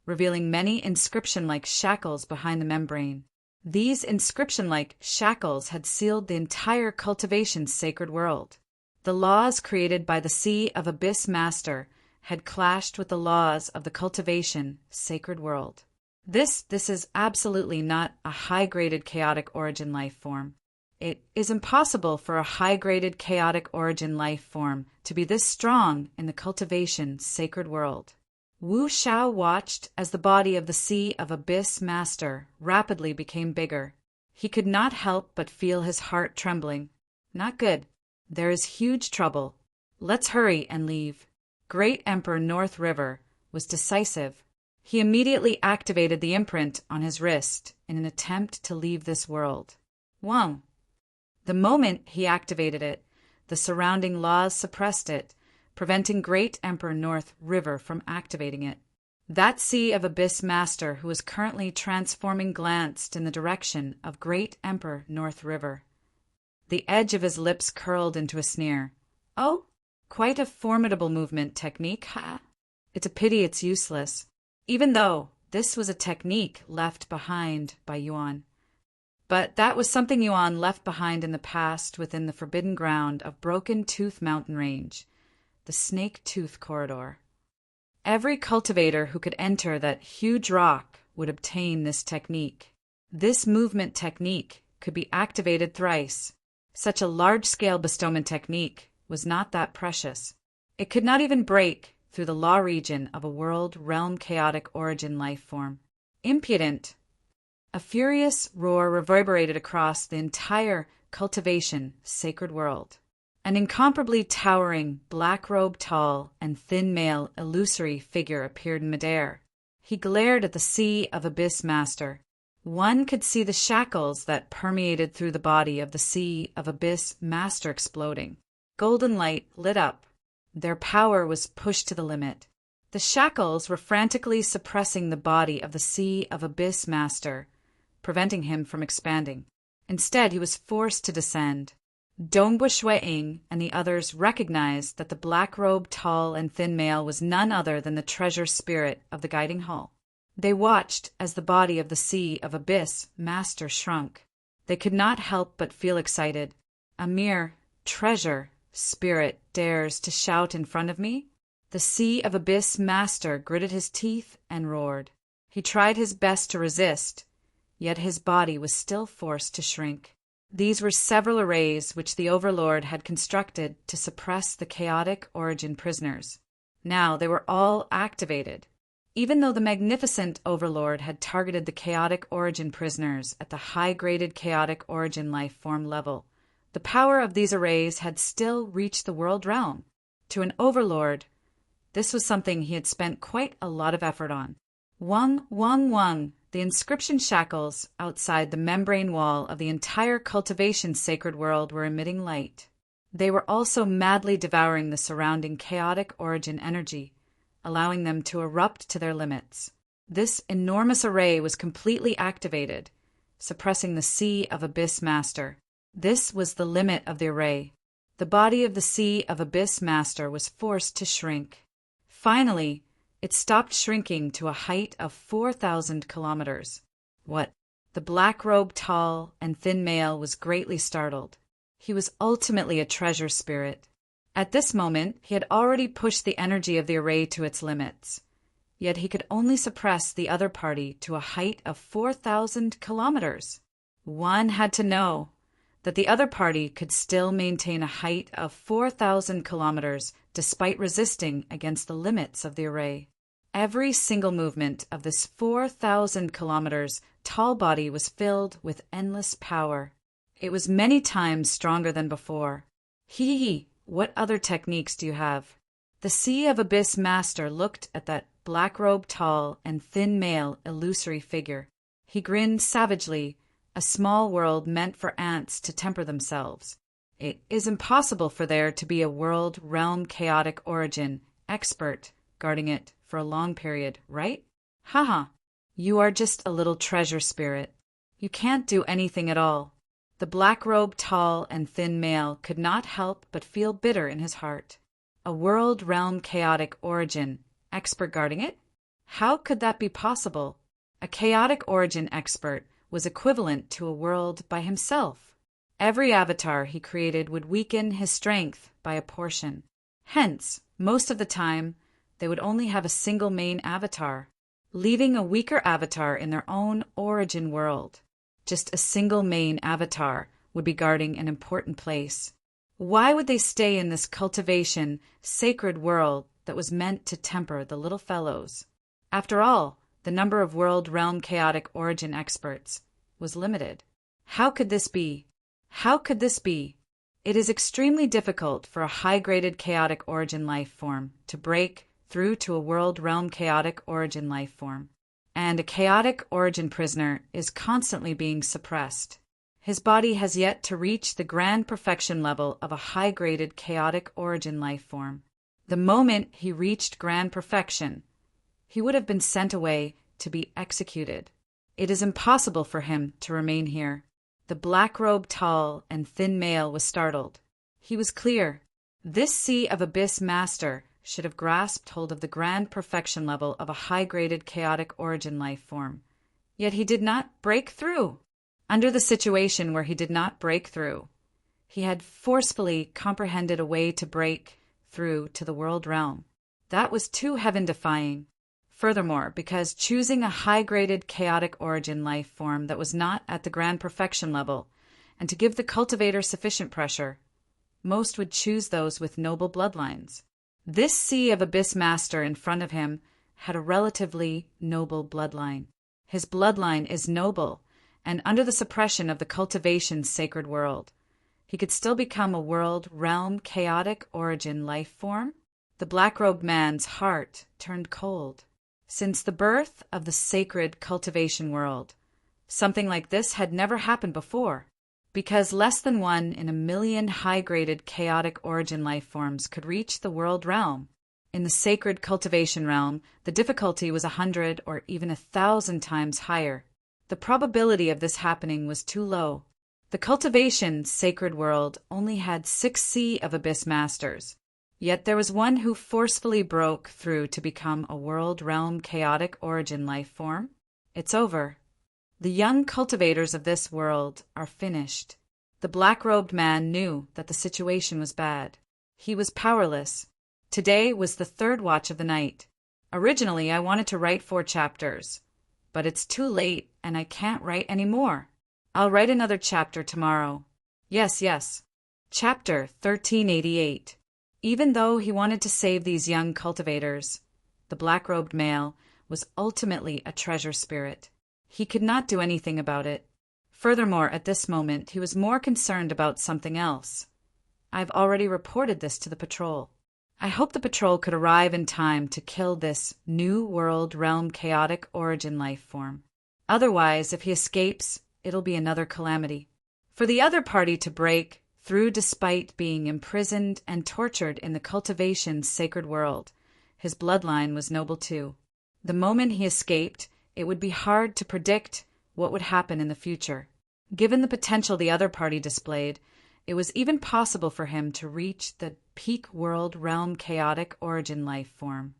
revealing many inscription-like shackles behind the membrane. These inscription-like shackles had sealed the entire cultivation's sacred world. The laws created by the Sea of Abyss Master had clashed with the laws of the cultivation sacred world. This is absolutely not a high-graded chaotic origin life form. It is impossible for a high-graded chaotic origin life form to be this strong in the cultivation sacred world. Wu Xiao watched as the body of the Sea of Abyss Master rapidly became bigger. He could not help but feel his heart trembling. Not good. There is huge trouble. Let's hurry and leave. Great Emperor North River was decisive. He immediately activated the imprint on his wrist in an attempt to leave this world. Wang. The moment he activated it, the surrounding laws suppressed it, preventing Great Emperor North River from activating it. That Sea of Abyss Master who was currently transforming glanced in the direction of Great Emperor North River. The edge of his lips curled into a sneer. Oh, quite a formidable movement technique, ha? It's a pity it's useless. Even though this was a technique left behind by Yuan. But that was something Yuan left behind in the past within the forbidden ground of Broken Tooth Mountain Range, the Snake Tooth Corridor. Every cultivator who could enter that huge rock would obtain this technique. This movement technique could be activated thrice. Such a large-scale bestowment technique was not that precious. It could not even break through the law region of a world realm chaotic origin life form. Impudent! A furious roar reverberated across the entire cultivation sacred world. An incomparably towering, black-robed, tall, and thin male illusory figure appeared in midair. He glared at the Sea of Abyss Master. One could see the shackles that permeated through the body of the Sea of Abyss Master exploding. Golden light lit up. Their power was pushed to the limit. The shackles were frantically suppressing the body of the Sea of Abyss Master, preventing him from expanding. Instead, he was forced to descend. Dongbui Shuiying and the others recognized that the black-robed, tall, and thin male was none other than the treasure spirit of the guiding hall. They watched as the body of the Sea of Abyss Master shrunk. They could not help but feel excited. A mere treasure spirit dares to shout in front of me? The Sea of Abyss Master gritted his teeth and roared. He tried his best to resist, yet his body was still forced to shrink. These were several arrays which the Overlord had constructed to suppress the chaotic origin prisoners. Now they were all activated. Even though the magnificent Overlord had targeted the chaotic origin prisoners at the high-graded chaotic origin life form level, the power of these arrays had still reached the world realm. To an Overlord, this was something he had spent quite a lot of effort on. Wang, Wang, Wang, the inscription shackles outside the membrane wall of the entire cultivation sacred world were emitting light. They were also madly devouring the surrounding chaotic origin energy, allowing them to erupt to their limits. This enormous array was completely activated, suppressing the Sea of Abyss Master. This was the limit of the array. The body of the Sea of Abyss Master was forced to shrink. Finally, it stopped shrinking to a height of 4,000 kilometers. What? The black-robed, tall, and thin male was greatly startled. He was ultimately a treasure spirit. At this moment, he had already pushed the energy of the array to its limits. Yet he could only suppress the other party to a height of 4,000 kilometers. One had to know that the other party could still maintain a height of 4,000 kilometers despite resisting against the limits of the array. Every single movement of this 4,000 kilometers tall body was filled with endless power. It was many times stronger than before. What other techniques do you have? The Sea of Abyss Master looked at that black-robed, tall, and thin male illusory figure. He grinned savagely, a small world meant for ants to temper themselves. It is impossible for there to be a world realm chaotic origin expert guarding it for a long period, right? Haha, you are just a little treasure spirit. You can't do anything at all. The black-robed, tall, and thin male could not help but feel bitter in his heart. A world realm chaotic origin expert guarding it? How could that be possible? A chaotic origin expert was equivalent to a world by himself. Every avatar he created would weaken his strength by a portion. Hence, most of the time, they would only have a single main avatar, leaving a weaker avatar in their own origin world. Just a single main avatar would be guarding an important place. Why would they stay in this cultivation, sacred world that was meant to temper the little fellows? After all, the number of world realm chaotic origin experts was limited. How could this be? How could this be? It is extremely difficult for a high-graded chaotic origin life form to break through to a world realm chaotic origin life form. And a chaotic origin prisoner is constantly being suppressed. His body has yet to reach the grand perfection level of a high-graded chaotic origin life form. The moment he reached grand perfection, he would have been sent away to be executed. It is impossible for him to remain here. The black-robed, tall, and thin male was startled. He was clear. This Sea of Abyss Master should have grasped hold of the grand perfection level of a high-graded chaotic origin life form. Yet he did not break through. Under the situation where he did not break through, he had forcefully comprehended a way to break through to the world realm. That was too heaven-defying. Furthermore, because choosing a high-graded chaotic origin life form that was not at the grand perfection level, and to give the cultivator sufficient pressure, most would choose those with noble bloodlines. This Sea of Abyss Master in front of him had a relatively noble bloodline. His bloodline is noble, and under the suppression of the cultivation's sacred world, he could still become a world realm chaotic origin life form? The black-robed man's heart turned cold. Since the birth of the sacred cultivation world, something like this had never happened before, because less than 1 in a million high-graded chaotic origin life forms could reach the world realm. In the sacred cultivation realm, the difficulty was 100 or even 1,000 times higher. The probability of this happening was too low. The cultivation sacred world only had 6 Sea of Abyss Masters. Yet there was one who forcefully broke through to become a world realm chaotic origin life form. It's over. The young cultivators of this world are finished. The black-robed man knew that the situation was bad. He was powerless. Today was the 3rd watch of the night. Originally, I wanted to write 4 chapters, but it's too late and I can't write any more. I'll write another chapter tomorrow. Yes. Chapter 1388. Even though he wanted to save these young cultivators, the black-robed male was ultimately a treasure spirit. He could not do anything about it. Furthermore, at this moment, he was more concerned about something else. I've already reported this to the patrol. I hope the patrol could arrive in time to kill this new world realm chaotic origin life form. Otherwise, if he escapes, it'll be another calamity. For the other party to break through despite being imprisoned and tortured in the cultivation's sacred world. His bloodline was noble too. The moment he escaped, it would be hard to predict what would happen in the future. Given the potential the other party displayed, it was even possible for him to reach the peak world realm chaotic origin life form.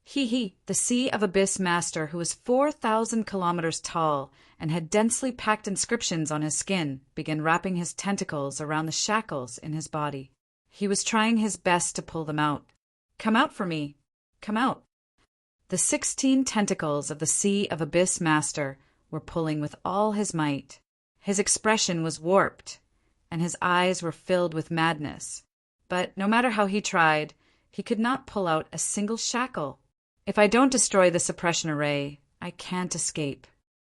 The Sea of Abyss Master, who was 4,000 kilometers tall and had densely packed inscriptions on his skin, began wrapping his tentacles around the shackles in his body. He was trying his best to pull them out. "Come out for me! Come out!" The 16 tentacles of the Sea of Abyss Master were pulling with all his might. His expression was warped, and his eyes were filled with madness. But no matter how he tried, he could not pull out a single shackle. "If I don't destroy the suppression array, I can't escape."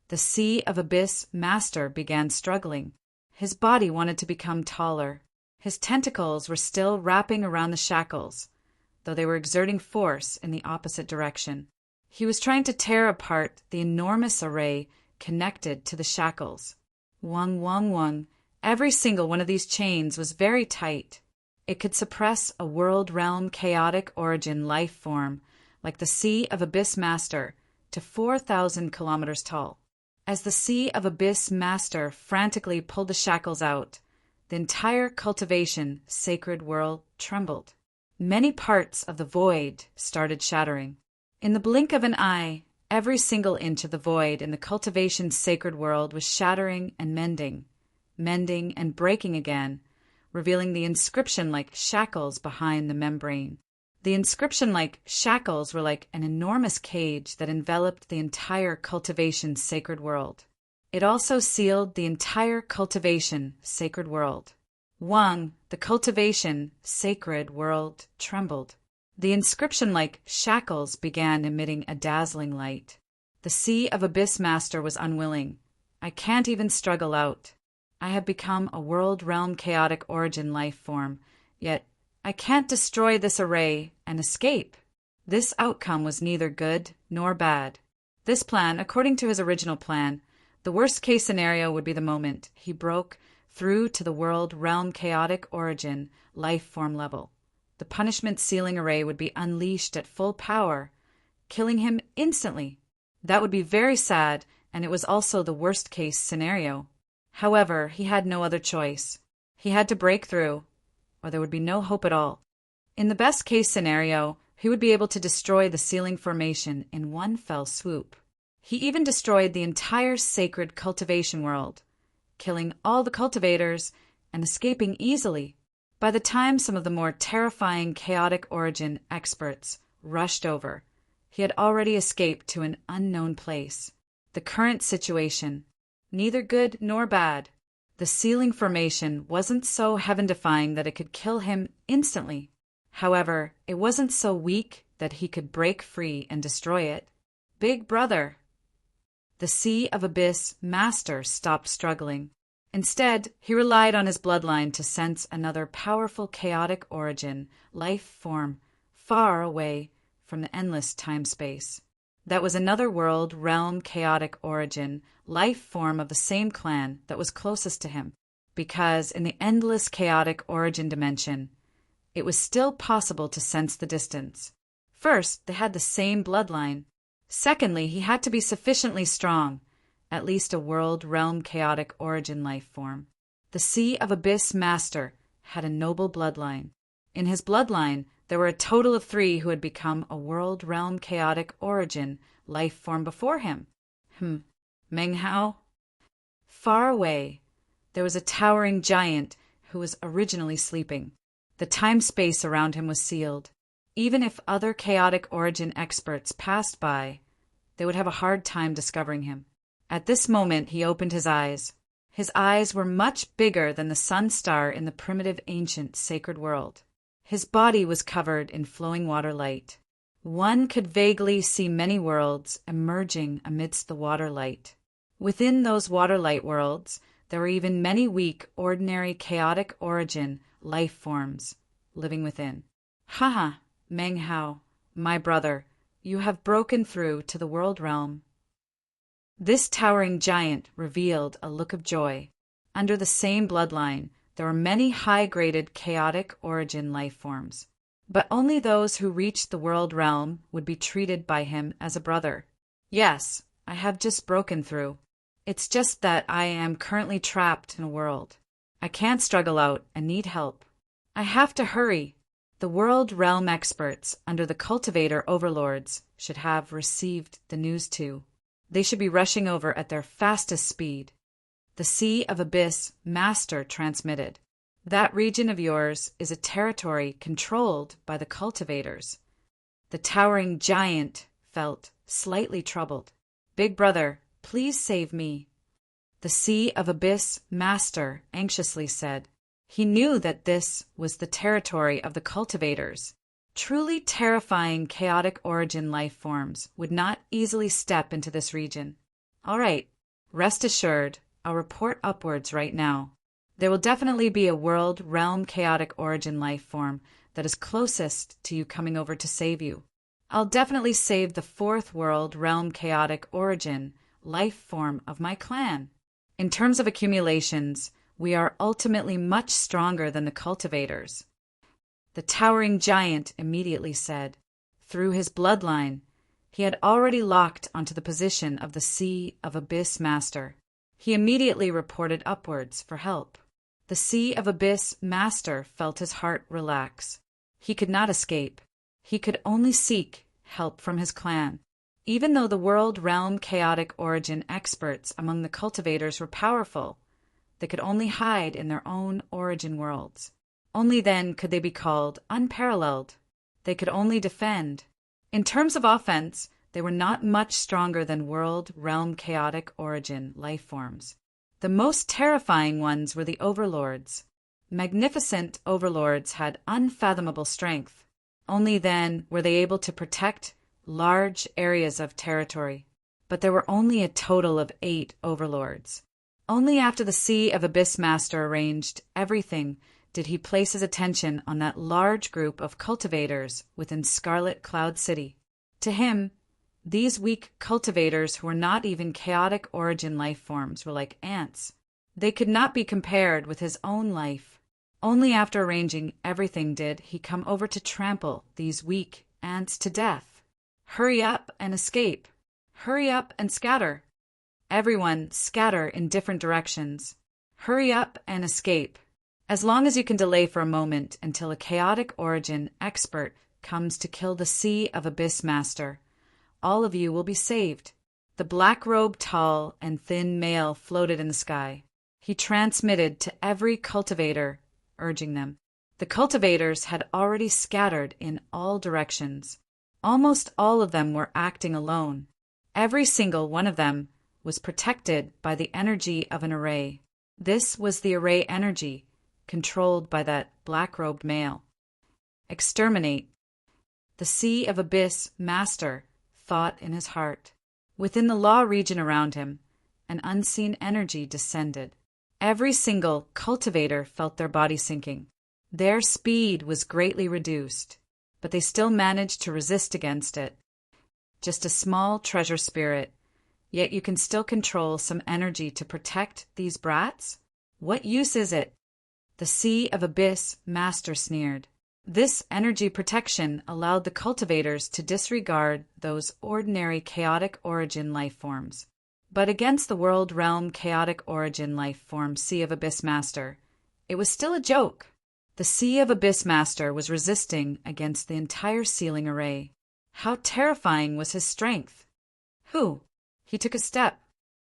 The Sea of Abyss Master began struggling. His body wanted to become taller. His tentacles were still wrapping around the shackles, though they were exerting force in the opposite direction. He was trying to tear apart the enormous array connected to the shackles. Wung. Every single one of these chains was very tight. It could suppress a world realm chaotic origin life form like the Sea of Abyss Master to 4,000 kilometers tall. As the Sea of Abyss Master frantically pulled the shackles out, the entire cultivation sacred world trembled. Many parts of the void started shattering. In the blink of an eye, every single inch of the void in the cultivation sacred world was shattering and mending and breaking again, revealing the inscription-like shackles behind the membrane. The inscription-like shackles were like an enormous cage that enveloped the entire cultivation sacred world. It also sealed the entire cultivation sacred world. The cultivation sacred world trembled. The inscription-like shackles began emitting a dazzling light. The Sea of Abyss Master was unwilling. "I can't even struggle out. I have become a world realm chaotic origin life form, yet I can't destroy this array and escape." This outcome was neither good nor bad. This plan, according to his original plan, the worst-case scenario would be the moment he broke through to the world realm chaotic origin life form level. The punishment sealing array would be unleashed at full power, killing him instantly. That would be very sad, and it was also the worst-case scenario. However, he had no other choice. He had to break through, or there would be no hope at all. In the best-case scenario, he would be able to destroy the sealing formation in one fell swoop. He even destroyed the entire sacred cultivation world, killing all the cultivators and escaping easily. By the time some of the more terrifying chaotic origin experts rushed over, he had already escaped to an unknown place. The current situation, neither good nor bad. The sealing formation wasn't so heaven-defying that it could kill him instantly. However, it wasn't so weak that he could break free and destroy it. Big brother. The Sea of Abyss Master stopped struggling. Instead, he relied on his bloodline to sense another powerful chaotic origin, life form, far away from the endless time-space. That was another world, realm, chaotic origin, life form of the same clan that was closest to him, because in the endless chaotic origin dimension, it was still possible to sense the distance. First, they had the same bloodline. Secondly, he had to be sufficiently strong, at least a world, realm, chaotic origin life form. The Sea of Abyss Master had a noble bloodline. In his bloodline, there were a total of 3 who had become a world, realm, chaotic origin life form before him. Meng Hao? Far away, there was a towering giant who was originally sleeping. The time-space around him was sealed. Even if other chaotic origin experts passed by, they would have a hard time discovering him. At this moment, he opened his eyes. His eyes were much bigger than the sun star in the primitive ancient sacred world. His body was covered in flowing water light. One could vaguely see many worlds emerging amidst the water light. Within those water light worlds, there were even many weak, ordinary, chaotic origin life forms living within. Meng Hao, my brother, you have broken through to the world realm. This towering giant revealed a look of joy. Under the same bloodline, there were many high-graded chaotic origin life forms, but only those who reached the world realm would be treated by him as a brother. Yes, I have just broken through. It's just that I am currently trapped in a world. I can't struggle out and need help. I have to hurry. The world realm experts under the cultivator overlords should have received the news too. They should be rushing over at their fastest speed. The Sea of Abyss Master transmitted. That region of yours is a territory controlled by the cultivators. The towering giant felt slightly troubled. Big brother, please save me. The Sea of Abyss Master anxiously said. He knew that this was the territory of the cultivators. Truly terrifying chaotic origin life forms would not easily step into this region. All right, rest assured, I'll report upwards right now. There will definitely be a world realm chaotic origin life form that is closest to you coming over to save you. I'll definitely save the fourth world realm chaotic origin life form of my clan. In terms of accumulations, we are ultimately much stronger than the cultivators. The towering giant immediately said. Through his bloodline, he had already locked onto the position of the Sea of Abyss Master. He immediately reported upwards for help. The Sea of Abyss Master felt his heart relax. He could not escape. He could only seek help from his clan. Even though the world realm chaotic origin experts among the cultivators were powerful, they could only hide in their own origin worlds. Only then could they be called unparalleled. They could only defend. In terms of offense, they were not much stronger than world realm chaotic origin life forms. The most terrifying ones were the overlords. Magnificent overlords had unfathomable strength. Only then were they able to protect large areas of territory. But there were only a total of 8 overlords. Only after the Sea of Abyss Master arranged everything did he place his attention on that large group of cultivators within Scarlet Cloud City. To him, these weak cultivators who were not even chaotic origin life forms were like ants. They could not be compared with his own life. Only after arranging everything did he come over to trample these weak ants to death. Hurry up and escape. Hurry up and scatter. Everyone scatter in different directions. Hurry up and escape. As long as you can delay for a moment until a chaotic origin expert comes to kill the Sea of Abyss Master, all of you will be saved. The black-robed tall and thin male floated in the sky. He transmitted to every cultivator, urging them. The cultivators had already scattered in all directions. Almost all of them were acting alone. Every single one of them was protected by the energy of an array. This was the array energy, controlled by that black-robed male. Exterminate. The Sea of Abyss Master thought in his heart. Within the law region around him, an unseen energy descended. Every single cultivator felt their body sinking. Their speed was greatly reduced, but they still managed to resist against it. Just a small treasure spirit, yet you can still control some energy to protect these brats? What use is it? The Sea of Abyss Master sneered. This energy protection allowed the cultivators to disregard those ordinary chaotic origin life forms. But against the world realm chaotic origin life form Sea of Abyss Master, it was still a joke. The Sea of Abyss Master was resisting against the entire sealing array. How terrifying was his strength! Whew! He took a step.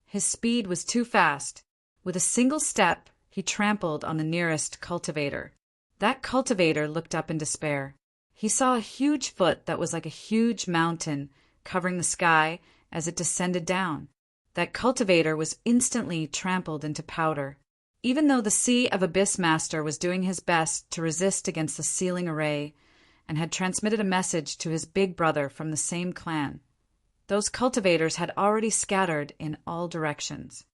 His speed was too fast. With a single step, he trampled on the nearest cultivator. That cultivator looked up in despair. He saw a huge foot that was like a huge mountain covering the sky as it descended down. That cultivator was instantly trampled into powder. Even though the Sea of Abyss Master was doing his best to resist against the sealing array and had transmitted a message to his big brother from the same clan, those cultivators had already scattered in all directions.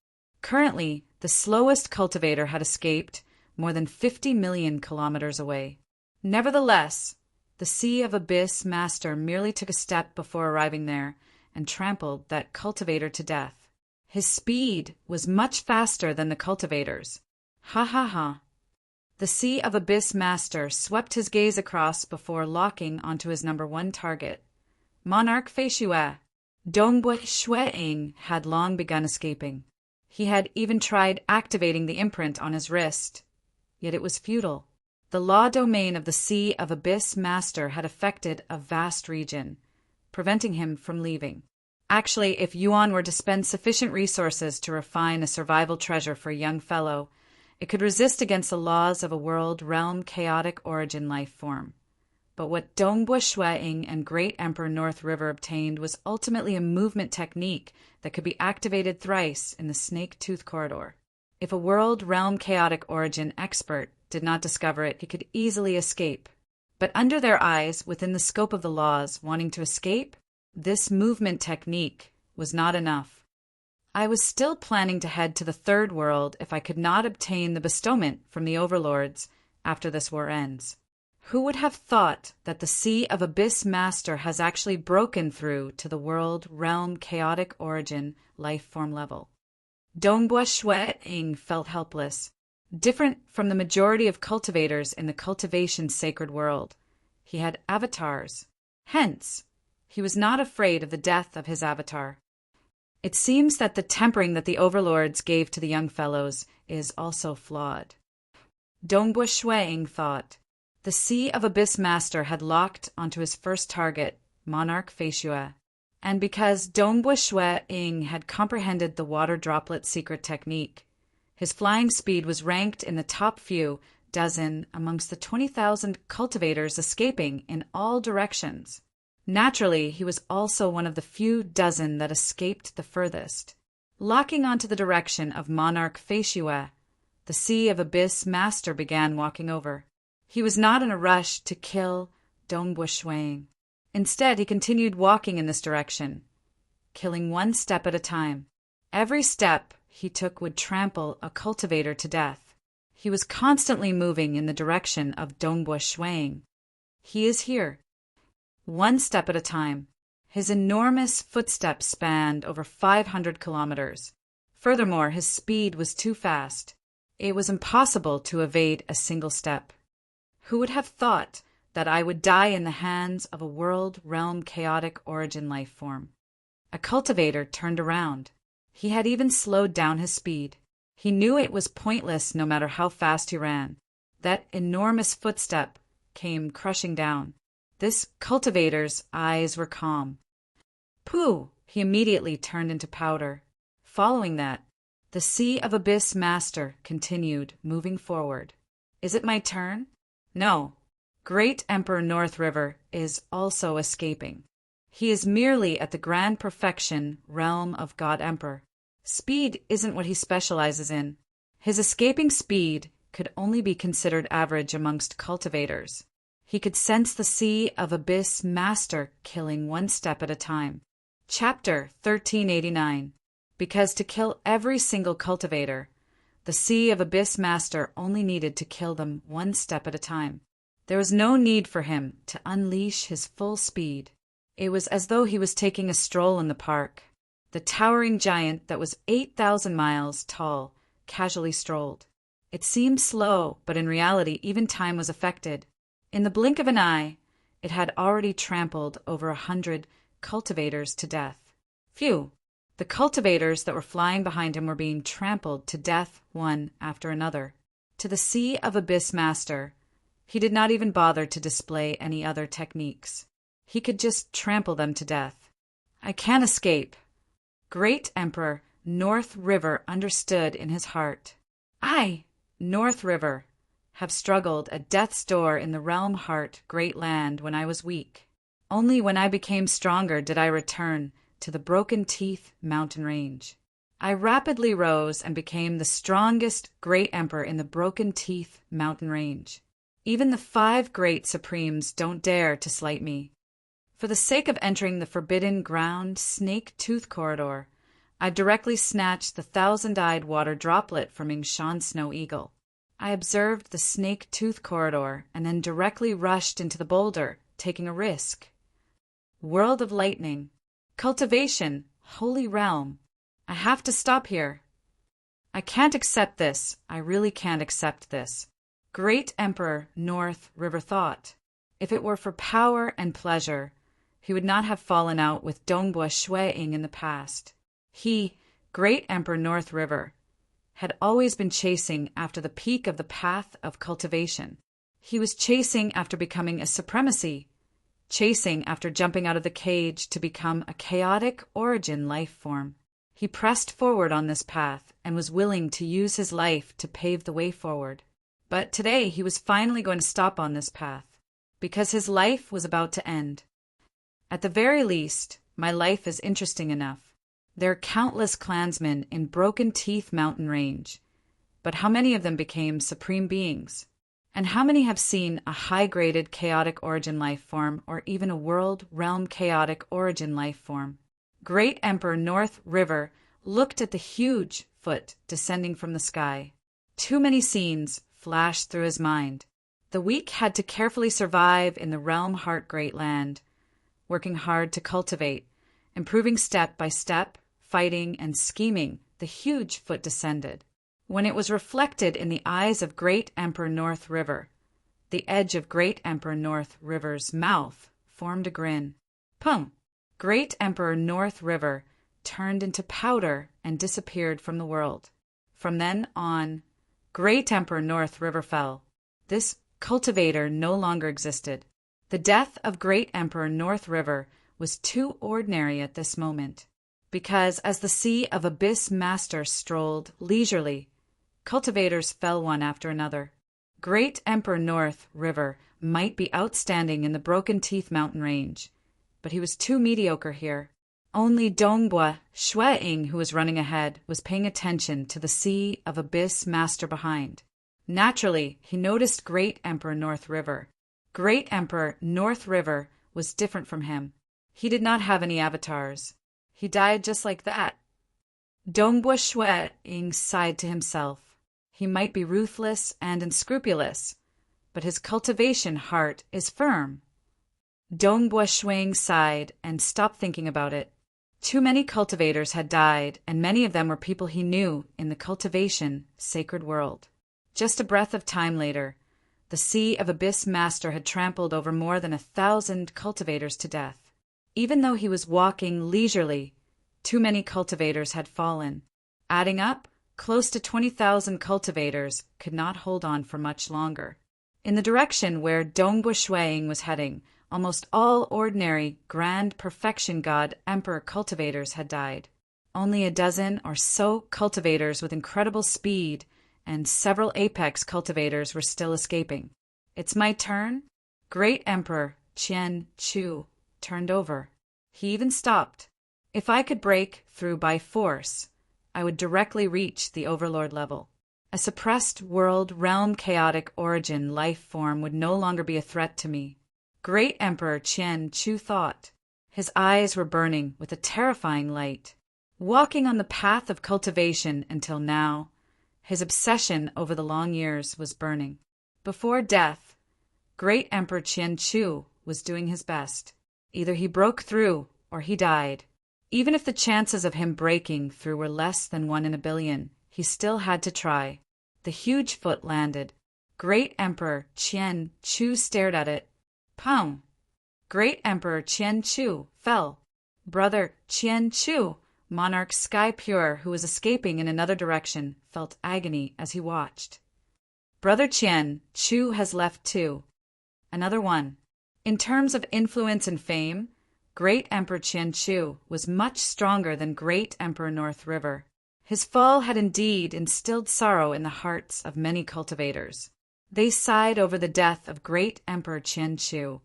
Currently, the slowest cultivator had escaped more than 50 million kilometers away. Nevertheless, the Sea of Abyss Master merely took a step before arriving there and trampled that cultivator to death. His speed was much faster than the cultivators. Ha ha ha. The Sea of Abyss Master swept his gaze across before locking onto his number one target. Monarch Feishue. Dongbui Shueing had long begun escaping. He had even tried activating the imprint on his wrist. Yet it was futile. The law domain of the Sea of Abyss Master had affected a vast region, preventing him from leaving. Actually, if Yuan were to spend sufficient resources to refine a survival treasure for a young fellow, it could resist against the laws of a world realm chaotic origin life form. But what Dongbui Shueing and Great Emperor North River obtained was ultimately a movement technique that could be activated thrice in the Snake Tooth Corridor. If a world realm chaotic origin expert did not discover it, he could easily escape. But under their eyes, within the scope of the laws, wanting to escape, this movement technique was not enough. I was still planning to head to the third world if I could not obtain the bestowment from the overlords after this war ends. Who would have thought that the Sea of Abyss Master has actually broken through to the world realm chaotic origin life form level? Dongbui Shueing felt helpless. Different from the majority of cultivators in the cultivation sacred world, he had avatars. Hence, he was not afraid of the death of his avatar. It seems that the tempering that the overlords gave to the young fellows is also flawed. Dongbui Shueing thought. The Sea of Abyss Master had locked onto his first target, Monarch Feishue. And because Dongbui Shueing had comprehended the water droplet secret technique, his flying speed was ranked in the top few dozen amongst the 20,000 cultivators escaping in all directions. Naturally, he was also one of the few dozen that escaped the furthest. Locking onto the direction of Monarch Feishue, the Sea of Abyss Master began walking over. He was not in a rush to kill Dongbui Shueing. Instead, he continued walking in this direction, killing one step at a time. Every step he took would trample a cultivator to death. He was constantly moving in the direction of Dongbui Shueing. He is here. One step at a time. His enormous footsteps spanned over 500 kilometers. Furthermore, his speed was too fast. It was impossible to evade a single step. Who would have thought that I would die in the hands of a world realm chaotic origin life form? A cultivator turned around. He had even slowed down his speed. He knew it was pointless no matter how fast he ran. That enormous footstep came crushing down. This cultivator's eyes were calm. Pooh! He immediately turned into powder. Following that, the Sea of Abyss Master continued, moving forward. Is it my turn? No. Great Emperor North River is also escaping. He is merely at the grand perfection realm of God Emperor. Speed isn't what he specializes in. His escaping speed could only be considered average amongst cultivators. He could sense the Sea of Abyss Master killing one step at a time. Chapter 1389. Because to kill every single cultivator, the Sea of Abyss Master only needed to kill them one step at a time. There was no need for him to unleash his full speed. It was as though he was taking a stroll in the park. The towering giant that was 8,000 miles tall casually strolled. It seemed slow, but in reality even time was affected. In the blink of an eye, it had already trampled over 100 cultivators to death. Phew! The cultivators that were flying behind him were being trampled to death one after another. To the Sea of Abyss Master, he did not even bother to display any other techniques. He could just trample them to death. I can't escape. Great Emperor North River understood in his heart. I, North River, have struggled at death's door in the realm heart great land when I was weak. Only when I became stronger did I return to the Broken Teeth mountain range. I rapidly rose and became the strongest great emperor in the Broken Teeth mountain range. Even the 5 great supremes don't dare to slight me. For the sake of entering the forbidden ground Snake Tooth Corridor, I've directly snatched the 1,000-eyed water droplet from Yingshan Snow Eagle. I observed the Snake Tooth Corridor and then directly rushed into the boulder, taking a risk. World of Lightning. Cultivation. Holy Realm. I have to stop here. I can't accept this. I really can't accept this. Great Emperor North River thought. If it were for power and pleasure, he would not have fallen out with Dongbua Shuiing in the past. He, Great Emperor North River, had always been chasing after the peak of the path of cultivation. He was chasing after becoming a supremacy, chasing after jumping out of the cage to become a chaotic origin life form. He pressed forward on this path and was willing to use his life to pave the way forward. But today he was finally going to stop on this path, because his life was about to end. At the very least, my life is interesting enough. There are countless clansmen in Broken Teeth Mountain Range, but how many of them became supreme beings? And how many have seen a high-graded chaotic origin life form or even a world realm chaotic origin life form? Great Emperor North River looked at the huge foot descending from the sky. Too many scenes flashed through his mind. The weak had to carefully survive in the realm heart great land, working hard to cultivate, improving step by step, fighting and scheming. The huge foot descended. When it was reflected in the eyes of Great Emperor North River, the edge of Great Emperor North River's mouth formed a grin. Pum! Great Emperor North River turned into powder and disappeared from the world. From then on, Great Emperor North River fell. This cultivator no longer existed. The death of Great Emperor North River was too ordinary at this moment, because as the Sea of Abyss Master strolled leisurely, cultivators fell one after another. Great Emperor North River might be outstanding in the Broken Teeth Mountain Range, but he was too mediocre here. Only Dongbua Shuiing, who was running ahead, was paying attention to the Sea of Abyss Master behind. Naturally, he noticed Great Emperor North River. Great Emperor North River was different from him. He did not have any avatars. He died just like that. Dongbua Shuiing sighed to himself. He might be ruthless and unscrupulous, but his cultivation heart is firm. Dongbua Shuiing sighed and stopped thinking about it. Too many cultivators had died, and many of them were people he knew in the cultivation sacred world. Just a breath of time later, the Sea of Abyss Master had trampled over more than 1,000 cultivators to death. Even though he was walking leisurely, too many cultivators had fallen. Adding up, close to 20,000 cultivators could not hold on for much longer. In the direction where Dongbua Shuiing was heading, almost all ordinary Grand Perfection God Emperor cultivators had died. Only a dozen or so cultivators with incredible speed and several apex cultivators were still escaping. It's my turn? Great Emperor Qian Chu turned over. He even stopped. If I could break through by force, I would directly reach the Overlord level. A suppressed world realm chaotic origin life form would no longer be a threat to me. Great Emperor Qian Chu thought. His eyes were burning with a terrifying light. Walking on the path of cultivation until now, his obsession over the long years was burning. Before death, Great Emperor Qian Chu was doing his best. Either he broke through or he died. Even if the chances of him breaking through were less than 1 in a billion, he still had to try. The huge foot landed. Great Emperor Qian Chu stared at it. Pow! Great Emperor Qian Chu fell. Brother Qian Chu, Monarch Sky Pure, who was escaping in another direction, felt agony as he watched. Brother Qian Chu has left too. Another one. In terms of influence and fame, Great Emperor Qian Chu was much stronger than Great Emperor North River. His fall had indeed instilled sorrow in the hearts of many cultivators. They sighed over the death of Great Emperor Qian Chu,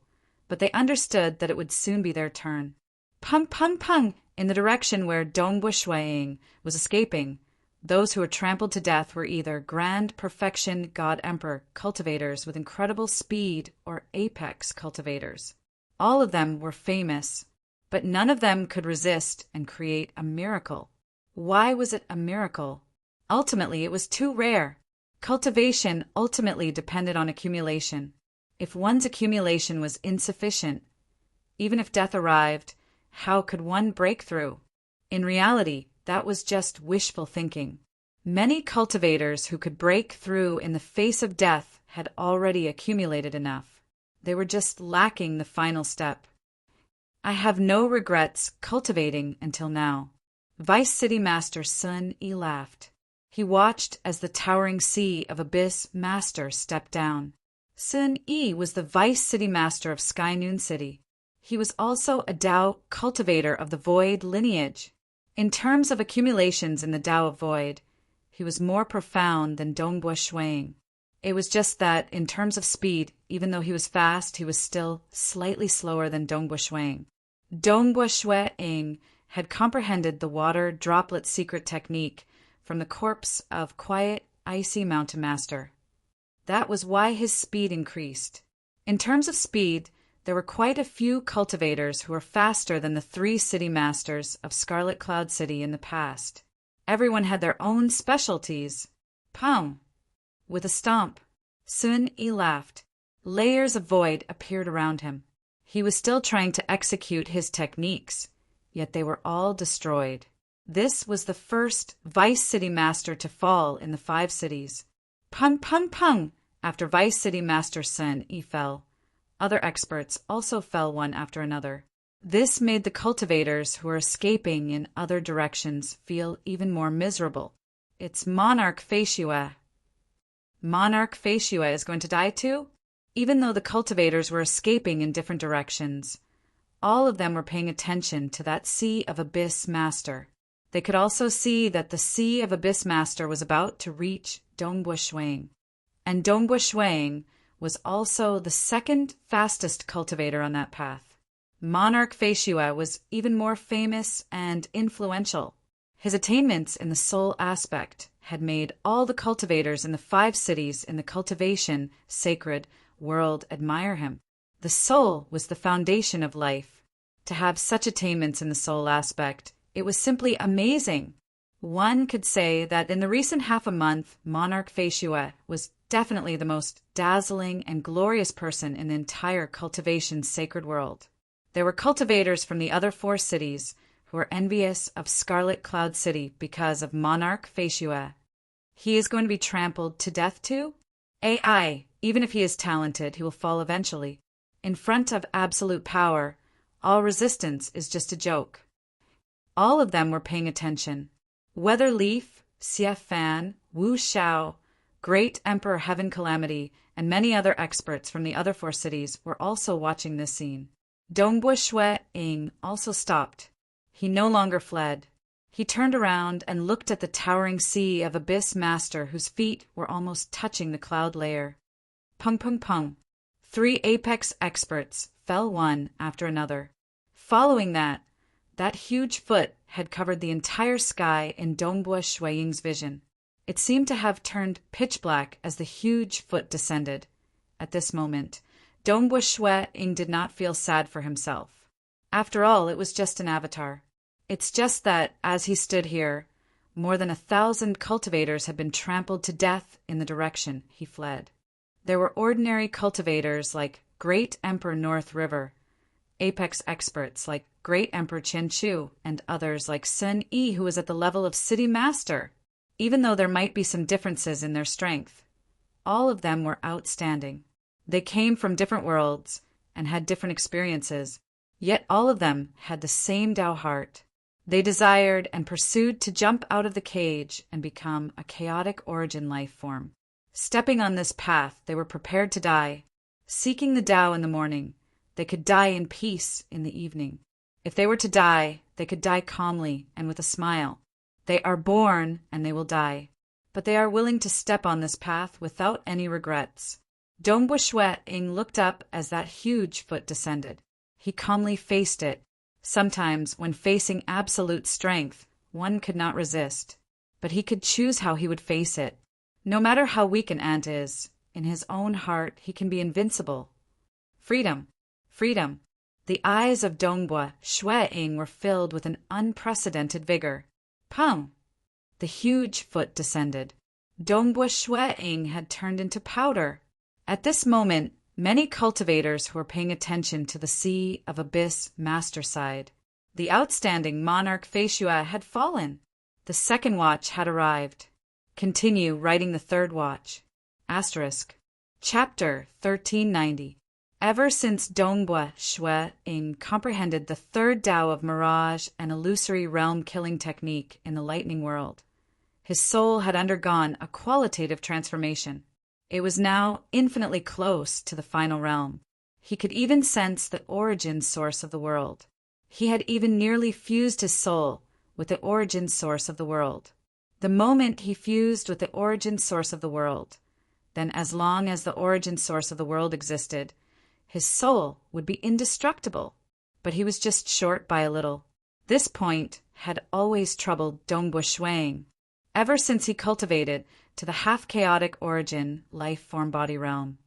but they understood that it would soon be their turn. Pung, pung, pung! In the direction where Dongbua Shuiing was escaping, those who were trampled to death were either Grand Perfection God Emperor cultivators with incredible speed or apex cultivators. All of them were famous, but none of them could resist and create a miracle. Why was it a miracle? Ultimately, it was too rare. Cultivation ultimately depended on accumulation. If one's accumulation was insufficient, even if death arrived, how could one break through? In reality, that was just wishful thinking. Many cultivators who could break through in the face of death had already accumulated enough. They were just lacking the final step. I have no regrets cultivating until now. Vice City Master Sun Yi laughed. He watched as the towering sea of Abyss Master stepped down. Sun Yi was the Vice City Master of Sky Noon City. He was also a Dao cultivator of the Void lineage. In terms of accumulations in the Dao of Void, he was more profound than Dongbua Shuang. It was just that, in terms of speed, even though he was fast, he was still slightly slower than Dongbua Shuang. Dongbua Shuang had comprehended the water droplet secret technique from the corpse of Quiet Icy Mountain Master. That was why his speed increased. In terms of speed, there were quite a few cultivators who were faster than the 3 city masters of Scarlet Cloud City in the past. Everyone had their own specialties. Pow! With a stomp, Sun Yi laughed. Layers of void appeared around him. He was still trying to execute his techniques, yet they were all destroyed. This was the first Vice City Master to fall in the 5 cities. Pung, pung, pung! After Vice City Master Sun Yi fell, other experts also fell one after another. This made the cultivators who were escaping in other directions feel even more miserable. It's Monarch Feishue. Monarch Feishue is going to die too? Even though the cultivators were escaping in different directions, all of them were paying attention to that Sea of Abyss Master. They could also see that the Sea of Abyss Master was about to reach Dongbua Shuang. And Dongbua Shuang was also the second fastest cultivator on that path. Monarch Feishue was even more famous and influential. His attainments in the soul aspect had made all the cultivators in the 5 cities in the cultivation sacred world admire him. The soul was the foundation of life. To have such attainments in the soul aspect, it was simply amazing. One could say that in the recent half a month, Monarch Feishue was definitely the most dazzling and glorious person in the entire cultivation sacred world. There were cultivators from the other 4 cities who were envious of Scarlet Cloud City because of Monarch Feishue. He is going to be trampled to death too? AI, even if he is talented, he will fall eventually. In front of absolute power, all resistance is just a joke. All of them were paying attention. Weather Leaf, Xie Fan, Wu Xiao, Great Emperor Heaven Calamity, and many other experts from the other 4 cities were also watching this scene. Dongbua Shuang also stopped. He no longer fled. He turned around and looked at the towering sea of Abyss Master whose feet were almost touching the cloud layer. Pung, pung, pung. 3 apex experts fell one after another. Following that huge foot had covered the entire sky in Dongbua Shuang's vision. It seemed to have turned pitch black as the huge foot descended. At this moment, Dongbua Shuang did not feel sad for himself. After all, it was just an avatar. It's just that, as he stood here, more than 1,000 cultivators had been trampled to death in the direction he fled. There were ordinary cultivators like Great Emperor North River, apex experts like Great Emperor Chen Chu, and others like Sun Yi, who was at the level of City Master. Even though there might be some differences in their strength, all of them were outstanding. They came from different worlds and had different experiences, yet all of them had the same Tao heart. They desired and pursued to jump out of the cage and become a chaotic origin life form. Stepping on this path, they were prepared to die. Seeking the Tao in the morning, they could die in peace in the evening. If they were to die, they could die calmly and with a smile. They are born and they will die, but they are willing to step on this path without any regrets. Dongbua Shuang looked up as that huge foot descended. He calmly faced it. Sometimes, when facing absolute strength, one could not resist, but he could choose how he would face it. No matter how weak an ant is, in his own heart he can be invincible. Freedom! Freedom! The eyes of Dongbua Shuang were filled with an unprecedented vigor. Pum! The huge foot descended. Dongbua Shuang had turned into powder. At this moment, many cultivators who were paying attention to the Sea of Abyss Master side. The outstanding Monarch Feishue had fallen. The second watch had arrived. Continue writing the third watch. Asterisk. Chapter 1390. Ever since Dongbua Shui-ing comprehended the third Tao of mirage and illusory realm-killing technique in the lightning world, his soul had undergone a qualitative transformation. It was now infinitely close to the final realm. He could even sense the origin source of the world. He had even nearly fused his soul with the origin source of the world. The moment he fused with the origin source of the world, then as long as the origin source of the world existed, his soul would be indestructible. But he was just short by a little. This point had always troubled Dongbua Shui-ing, ever since he cultivated to the half-chaotic origin life-form-body realm.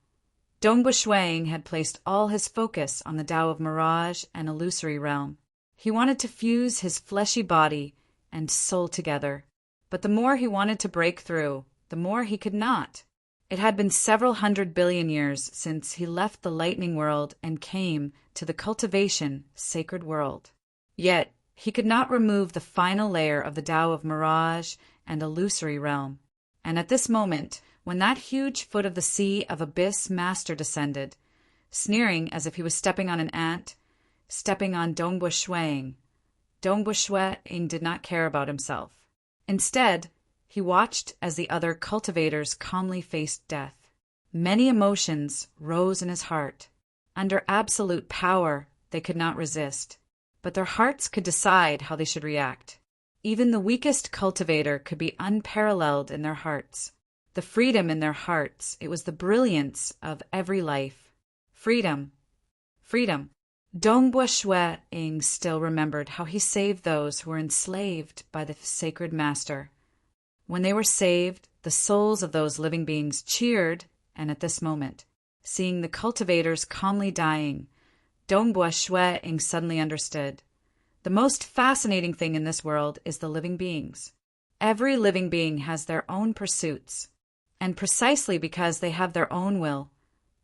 Dongbua Shui-ing had placed all his focus on the Tao of mirage and illusory realm. He wanted to fuse his fleshy body and soul together, but the more he wanted to break through, the more he could not. It had been several 100 billion years since he left the lightning world and came to the cultivation sacred world. Yet he could not remove the final layer of the Tao of mirage and illusory realm. And at this moment, when that huge foot of the sea of abyss master descended, sneering as if he was stepping on an ant, stepping on Dongbua Shui-ing, Dongbua Shui-ing did not care about himself. Instead, he watched as the other cultivators calmly faced death. Many emotions rose in his heart. Under absolute power, they could not resist, but their hearts could decide how they should react. Even the weakest cultivator could be unparalleled in their hearts. The freedom in their hearts, it was the brilliance of every life. Freedom. Freedom. Dongbua Shui-ing still remembered how he saved those who were enslaved by the sacred master. When they were saved, the souls of those living beings cheered, and at this moment, seeing the cultivators calmly dying, Dongbua Shui-ing suddenly understood. The most fascinating thing in this world is the living beings. Every living being has their own pursuits, and precisely because they have their own will,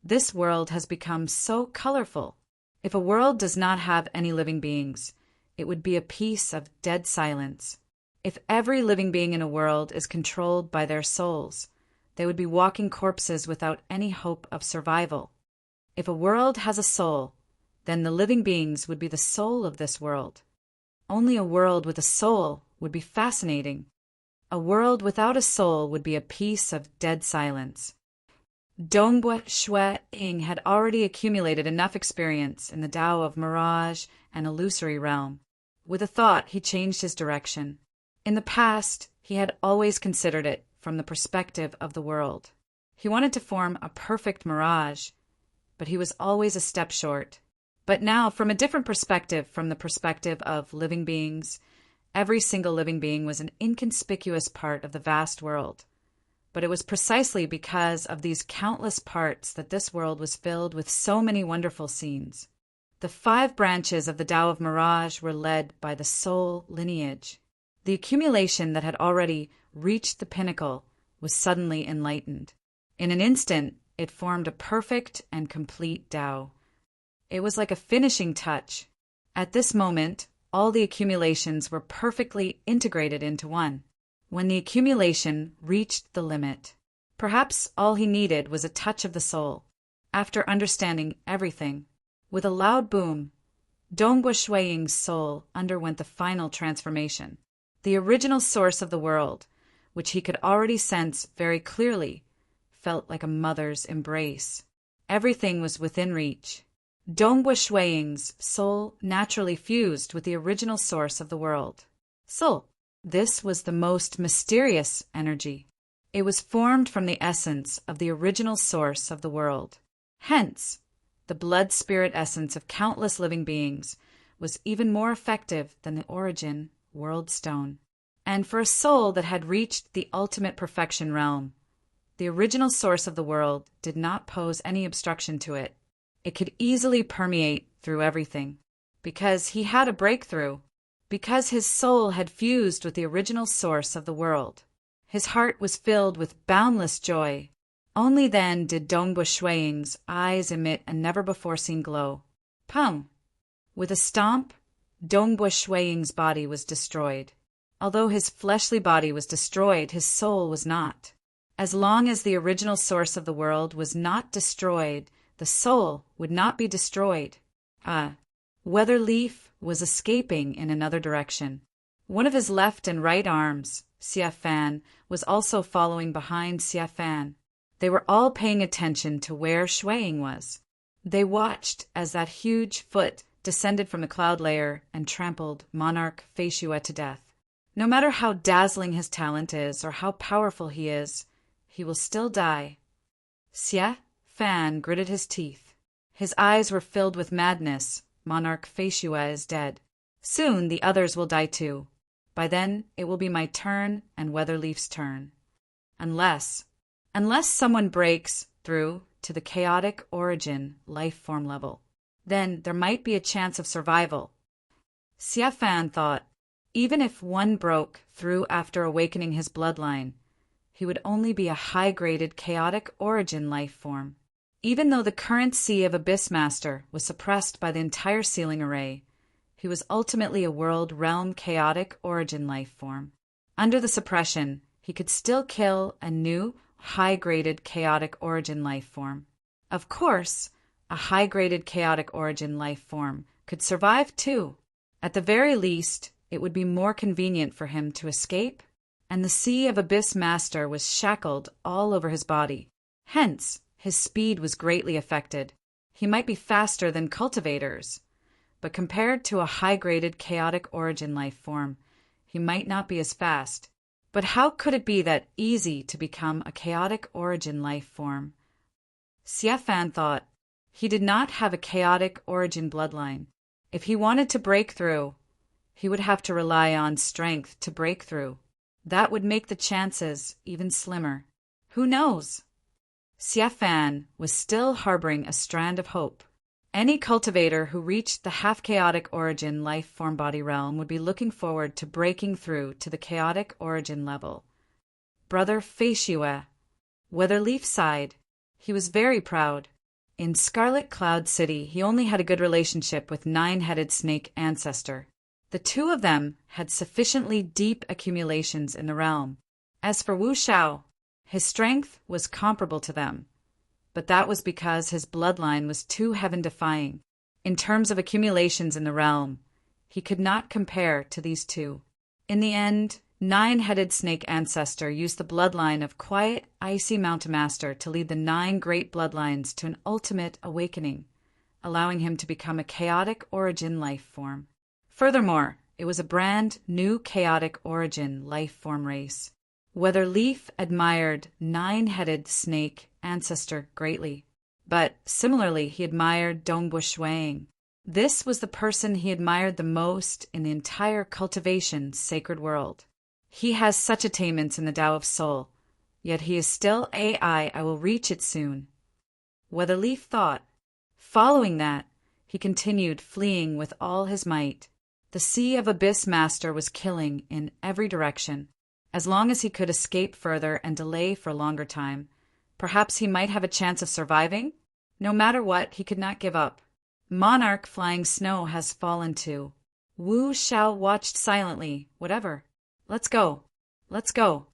this world has become so colorful. If a world does not have any living beings, it would be a piece of dead silence. If every living being in a world is controlled by their souls, they would be walking corpses without any hope of survival. If a world has a soul, then the living beings would be the soul of this world. Only a world with a soul would be fascinating. A world without a soul would be a piece of dead silence. Dongbua Shui-ing had already accumulated enough experience in the Tao of mirage and illusory realm. With a thought, he changed his direction. In the past, he had always considered it from the perspective of the world. He wanted to form a perfect mirage, but he was always a step short. But now, from a different perspective, from the perspective of living beings, every single living being was an inconspicuous part of the vast world. But it was precisely because of these countless parts that this world was filled with so many wonderful scenes. The 5 branches of the Tao of mirage were led by the soul lineage. The accumulation that had already reached the pinnacle was suddenly enlightened. In an instant, it formed a perfect and complete Tao. It was like a finishing touch. At this moment, all the accumulations were perfectly integrated into one. When the accumulation reached the limit, perhaps all he needed was a touch of the soul. After understanding everything, with a loud boom, Dongbua Shui-ing's soul underwent the final transformation. The original source of the world, which he could already sense very clearly, felt like a mother's embrace. Everything was within reach. Dongbua Shui-ing's soul naturally fused with the original source of the world. Soul. This was the most mysterious energy. It was formed from the essence of the original source of the world. Hence, the blood-spirit essence of countless living beings was even more effective than the origin world stone. And for a soul that had reached the ultimate perfection realm, the original source of the world did not pose any obstruction to it. It could easily permeate through everything, because he had a breakthrough. Because his soul had fused with the original source of the world, his heart was filled with boundless joy. Only then did Dongbua Shui-ing's eyes emit a never-before-seen glow. Pum! With a stomp, Dongbua Shui-ing's body was destroyed. Although his fleshly body was destroyed, his soul was not. As long as the original source of the world was not destroyed, the soul would not be destroyed. Weatherleaf was escaping in another direction. One of his left and right arms, Siafan, was also following behind Siafan. They were all paying attention to where Shuang was. They watched as that huge foot descended from the cloud layer and trampled monarch Feishue to death. No matter how dazzling his talent is or how powerful he is, he will still die. Xie Fan gritted his teeth. His eyes were filled with madness. Monarch Feishue is dead. Soon the others will die too. By then it will be my turn and Weatherleaf's turn. Unless someone breaks through to the chaotic origin life form level, then there might be a chance of survival. Xie Fan thought, even if one broke through after awakening his bloodline, he would only be a high-graded chaotic origin life form. Even though the current Sea of Abyss Master was suppressed by the entire sealing array, he was ultimately a world realm chaotic origin life form. Under the suppression, he could still kill a new, high-graded chaotic origin life form. Of course, a high-graded chaotic origin life form could survive too. At the very least, it would be more convenient for him to escape, and the Sea of Abyss Master was shackled all over his body. Hence, his speed was greatly affected. He might be faster than cultivators, but compared to a high-graded chaotic origin life form, he might not be as fast. But how could it be that easy to become a chaotic origin life form? Xie Fan thought, he did not have a chaotic origin bloodline. If he wanted to break through, he would have to rely on strength to break through. That would make the chances even slimmer. Who knows? Xie Fan was still harboring a strand of hope. Any cultivator who reached the half-chaotic origin life form body realm would be looking forward to breaking through to the chaotic origin level. Brother Feishue, Weatherleaf sighed. He was very proud. In Scarlet Cloud City, he only had a good relationship with Nine-Headed Snake Ancestor. The two of them had sufficiently deep accumulations in the realm. As for Wu Shao, his strength was comparable to them, but that was because his bloodline was too heaven-defying. In terms of accumulations in the realm, he could not compare to these two. In the end, Nine-Headed Snake Ancestor used the bloodline of Quiet Icy Mountain Master to lead the 9 great bloodlines to an ultimate awakening, allowing him to become a chaotic origin life form. Furthermore, it was a brand new chaotic origin life form race. Weatherleaf admired Nine-Headed Snake Ancestor greatly, but similarly he admired Dongbu Shuang. This was the person he admired the most in the entire cultivation sacred world. He has such attainments in the Tao of Soul, yet he is still AI. I will reach it soon. Weatherleaf thought. Following that, he continued fleeing with all his might. The Sea of Abyss Master was killing in every direction. As long as he could escape further and delay for a longer time, perhaps he might have a chance of surviving? No matter what, he could not give up. Monarch Flying Snow has fallen too. Wu Shao watched silently. Whatever. Let's go. Let's go.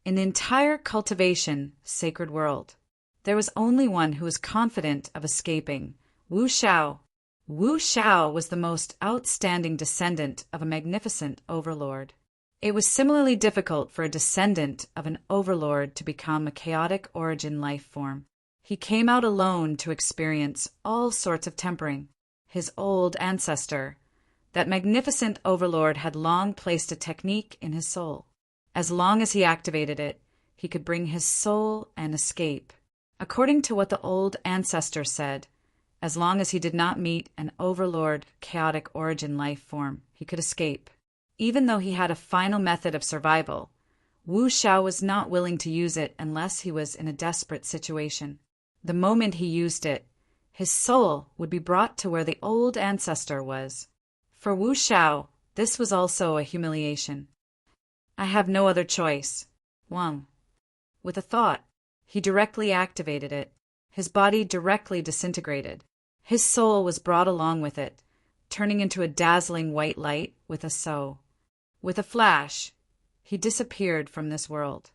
In the entire cultivation sacred world, there was only one who was confident of escaping. Wu Shao. Wu Shao was the most outstanding descendant of a magnificent overlord. It was similarly difficult for a descendant of an overlord to become a chaotic origin life form. He came out alone to experience all sorts of tempering. His old ancestor, that magnificent overlord, had long placed a technique in his soul. As long as he activated it, he could bring his soul and escape. According to what the old ancestor said, as long as he did not meet an overlord chaotic origin life form, he could escape. Even though he had a final method of survival, Wu Shao was not willing to use it unless he was in a desperate situation. The moment he used it, his soul would be brought to where the old ancestor was. For Wu Shao, this was also a humiliation. I have no other choice. Wang. With a thought, he directly activated it. His body directly disintegrated. His soul was brought along with it, turning into a dazzling white light with a so. With a flash, he disappeared from this world.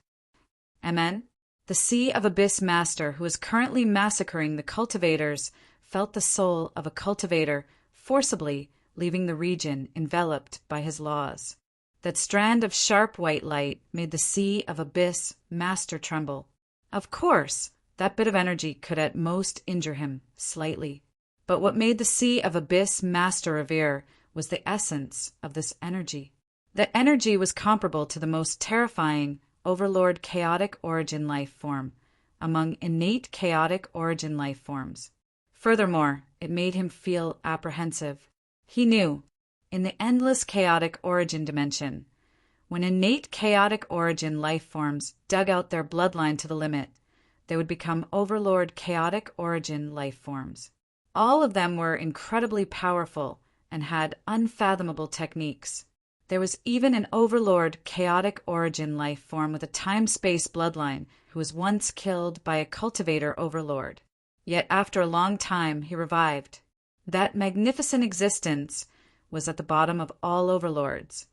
Amen. The Sea of Abyss Master, who is currently massacring the cultivators, felt the soul of a cultivator forcibly leaving the region enveloped by his laws. That strand of sharp white light made the Sea of Abyss Master tremble. Of course, that bit of energy could at most injure him slightly. But what made the Sea of Abyss Master revere was the essence of this energy. The energy was comparable to the most terrifying Overlord chaotic origin life form among innate chaotic origin life forms. Furthermore, it made him feel apprehensive. He knew, in the endless chaotic origin dimension, when innate chaotic origin life forms dug out their bloodline to the limit, they would become Overlord chaotic origin life forms. All of them were incredibly powerful and had unfathomable techniques. There was even an Overlord chaotic origin life form with a time-space bloodline who was once killed by a cultivator Overlord. Yet after a long time he revived. That magnificent existence was at the bottom of all Overlords.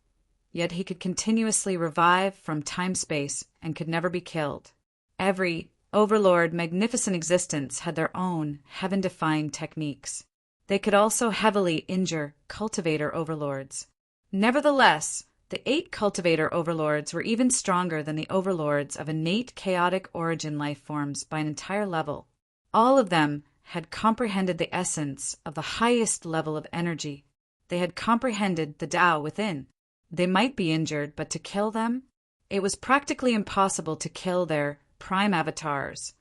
Yet he could continuously revive from time-space and could never be killed. Every Overlord magnificent existence had their own heaven-defying techniques. They could also heavily injure cultivator Overlords. Nevertheless, the 8 cultivator Overlords were even stronger than the Overlords of innate chaotic origin life forms by an entire level. All of them had comprehended the essence of the highest level of energy. They had comprehended the Tao within. They might be injured, but to kill them? It was practically impossible to kill their prime avatars,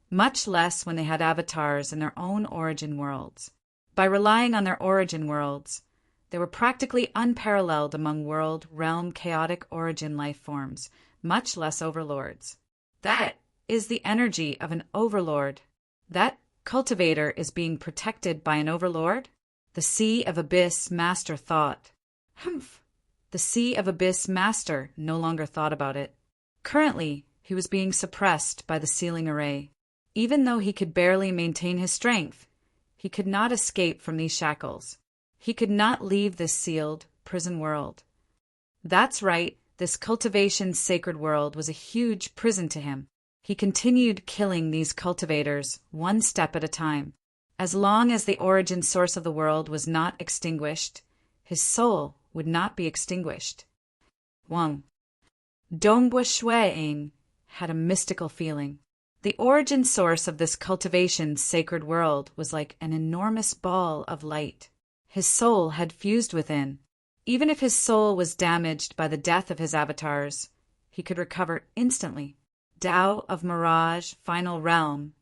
much less when they had avatars in their own origin worlds. By relying on their origin worlds, they were practically unparalleled among world, realm, chaotic origin life forms, much less overlords. That is the energy of an overlord. That cultivator is being protected by an overlord? The Sea of Abyss Master thought. Humph! The Sea of Abyss Master no longer thought about it. Currently, he was being suppressed by the sealing array. Even though he could barely maintain his strength, he could not escape from these shackles. He could not leave this sealed prison world. That's right, this cultivation sacred world was a huge prison to him. He continued killing these cultivators one step at a time. As long as the origin source of the world was not extinguished, his soul would not be extinguished. Wang Dongbua Shuiing had a mystical feeling. The origin source of this cultivation sacred world was like an enormous ball of light. His soul had fused within. Even if his soul was damaged by the death of his avatars, he could recover instantly. Tao of Mirage, Final Realm.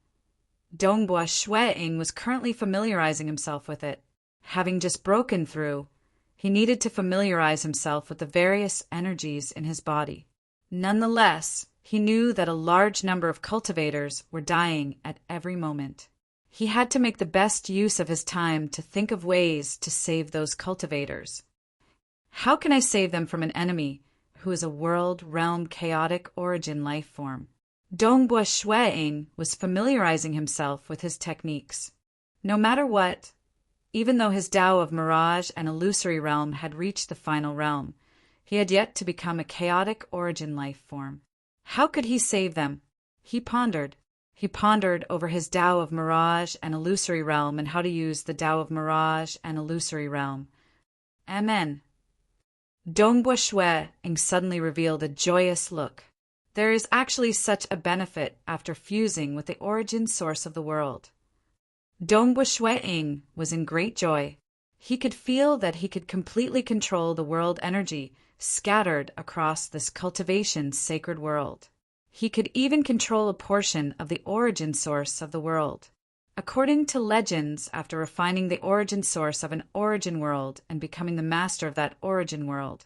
Dongbua Shuiing was currently familiarizing himself with it. Having just broken through, he needed to familiarize himself with the various energies in his body. Nonetheless, he knew that a large number of cultivators were dying at every moment. He had to make the best use of his time to think of ways to save those cultivators. How can I save them from an enemy who is a world, realm, chaotic origin life form? Dongbua Shuiing was familiarizing himself with his techniques. No matter what, even though his Tao of Mirage and Illusory Realm had reached the final realm, he had yet to become a chaotic origin life form. How could he save them? He pondered. He pondered over his Tao of Mirage and Illusory Realm and how to use the Tao of Mirage and Illusory Realm. Amen. Dongbua Shuiing suddenly revealed a joyous look. There is actually such a benefit after fusing with the origin source of the world. Dongbua Shuiing was in great joy. He could feel that he could completely control the world energy scattered across this cultivation sacred world. He could even control a portion of the origin source of the world. According to legends, after refining the origin source of an origin world and becoming the master of that origin world,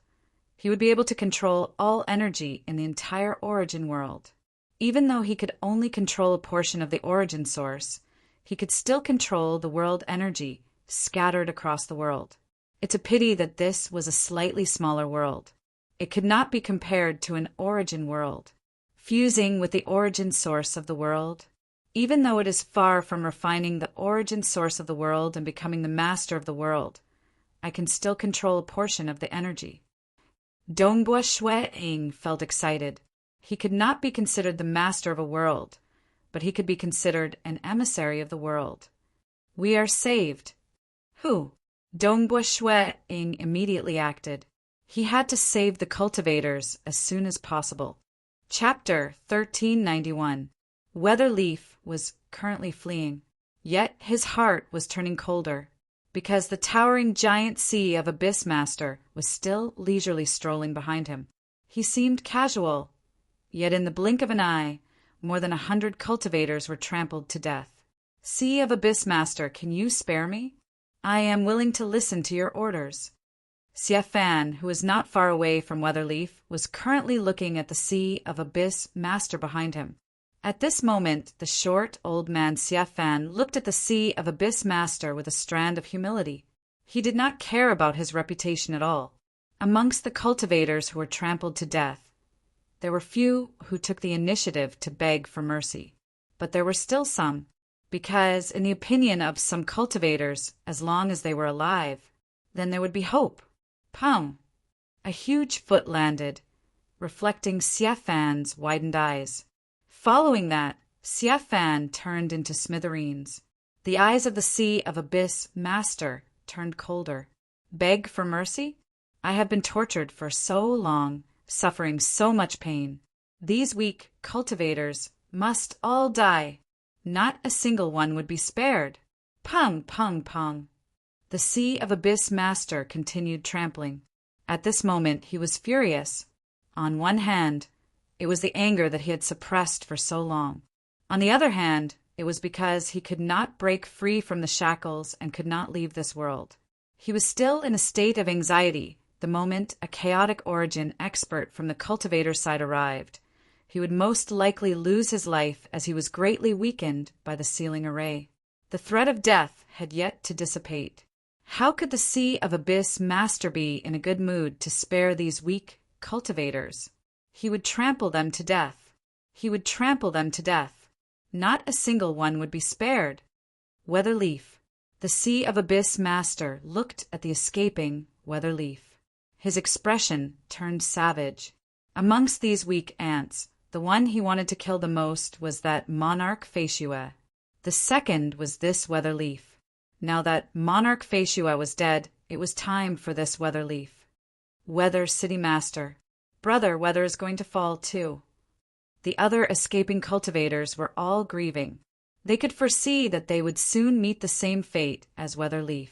he would be able to control all energy in the entire origin world. Even though he could only control a portion of the origin source, he could still control the world energy scattered across the world. It's a pity that this was a slightly smaller world. It could not be compared to an origin world. Fusing with the origin source of the world, even though it is far from refining the origin source of the world and becoming the master of the world, I can still control a portion of the energy. Dongbua Shueing felt excited. He could not be considered the master of a world, but he could be considered an emissary of the world. We are saved. Who? Dongbua Shueing immediately acted. He had to save the cultivators as soon as possible. Chapter 1391. Weatherleaf was currently fleeing, yet his heart was turning colder, because the towering giant sea of Abyss Master was still leisurely strolling behind him. He seemed casual, yet in the blink of an eye, more than 100 cultivators were trampled to death. Sea of Abyss Master, can you spare me? I am willing to listen to your orders. Siafan, who was not far away from Weatherleaf, was currently looking at the Sea of Abyss Master behind him. At this moment, the short, old man Siafan looked at the Sea of Abyss Master with a strand of humility. He did not care about his reputation at all. Amongst the cultivators who were trampled to death, there were few who took the initiative to beg for mercy. But there were still some, because, in the opinion of some cultivators, as long as they were alive, then there would be hope. Pow! A huge foot landed, reflecting Siafan's widened eyes. Following that, Siafan turned into smithereens. The eyes of the Sea of Abyss Master turned colder. Beg for mercy? I have been tortured for so long, suffering so much pain. These weak cultivators must all die. Not a single one would be spared. Pung, pung, pung. The Sea of Abyss Master continued trampling. At this moment he was furious. On one hand, it was the anger that he had suppressed for so long. On the other hand, it was because he could not break free from the shackles and could not leave this world. He was still in a state of anxiety the moment a chaotic origin expert from the cultivator side arrived. He would most likely lose his life as he was greatly weakened by the sealing array. The threat of death had yet to dissipate. How could the Sea of Abyss Master be in a good mood to spare these weak cultivators? He would trample them to death. He would trample them to death. Not a single one would be spared. Weatherleaf. The Sea of Abyss Master looked at the escaping Weatherleaf. His expression turned savage. Amongst these weak ants, the one he wanted to kill the most was that Monarch Faciua. The second was this Weatherleaf. Now that Monarch Faciua was dead, it was time for this Weatherleaf. Weather City Master. Brother, Weather is going to fall too. The other escaping cultivators were all grieving. They could foresee that they would soon meet the same fate as Weatherleaf.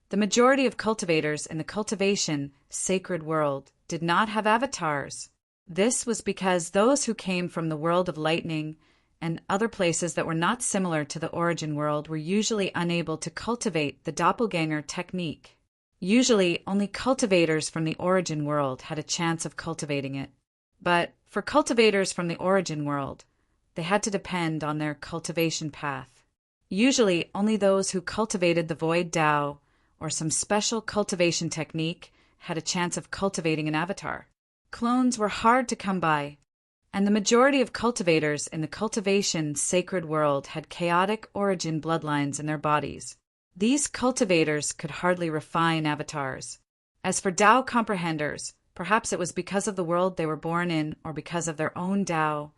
The majority of cultivators in the cultivation sacred world did not have avatars. This was because those who came from the world of lightning and other places that were not similar to the origin world were usually unable to cultivate the doppelganger technique. Usually, only cultivators from the origin world had a chance of cultivating it. But for cultivators from the origin world, they had to depend on their cultivation path. Usually, only those who cultivated the Void Tao or some special cultivation technique had a chance of cultivating an avatar. Clones were hard to come by, and the majority of cultivators in the cultivation sacred world had chaotic origin bloodlines in their bodies. These cultivators could hardly refine avatars. As for Tao comprehenders, perhaps it was because of the world they were born in or because of their own Tao,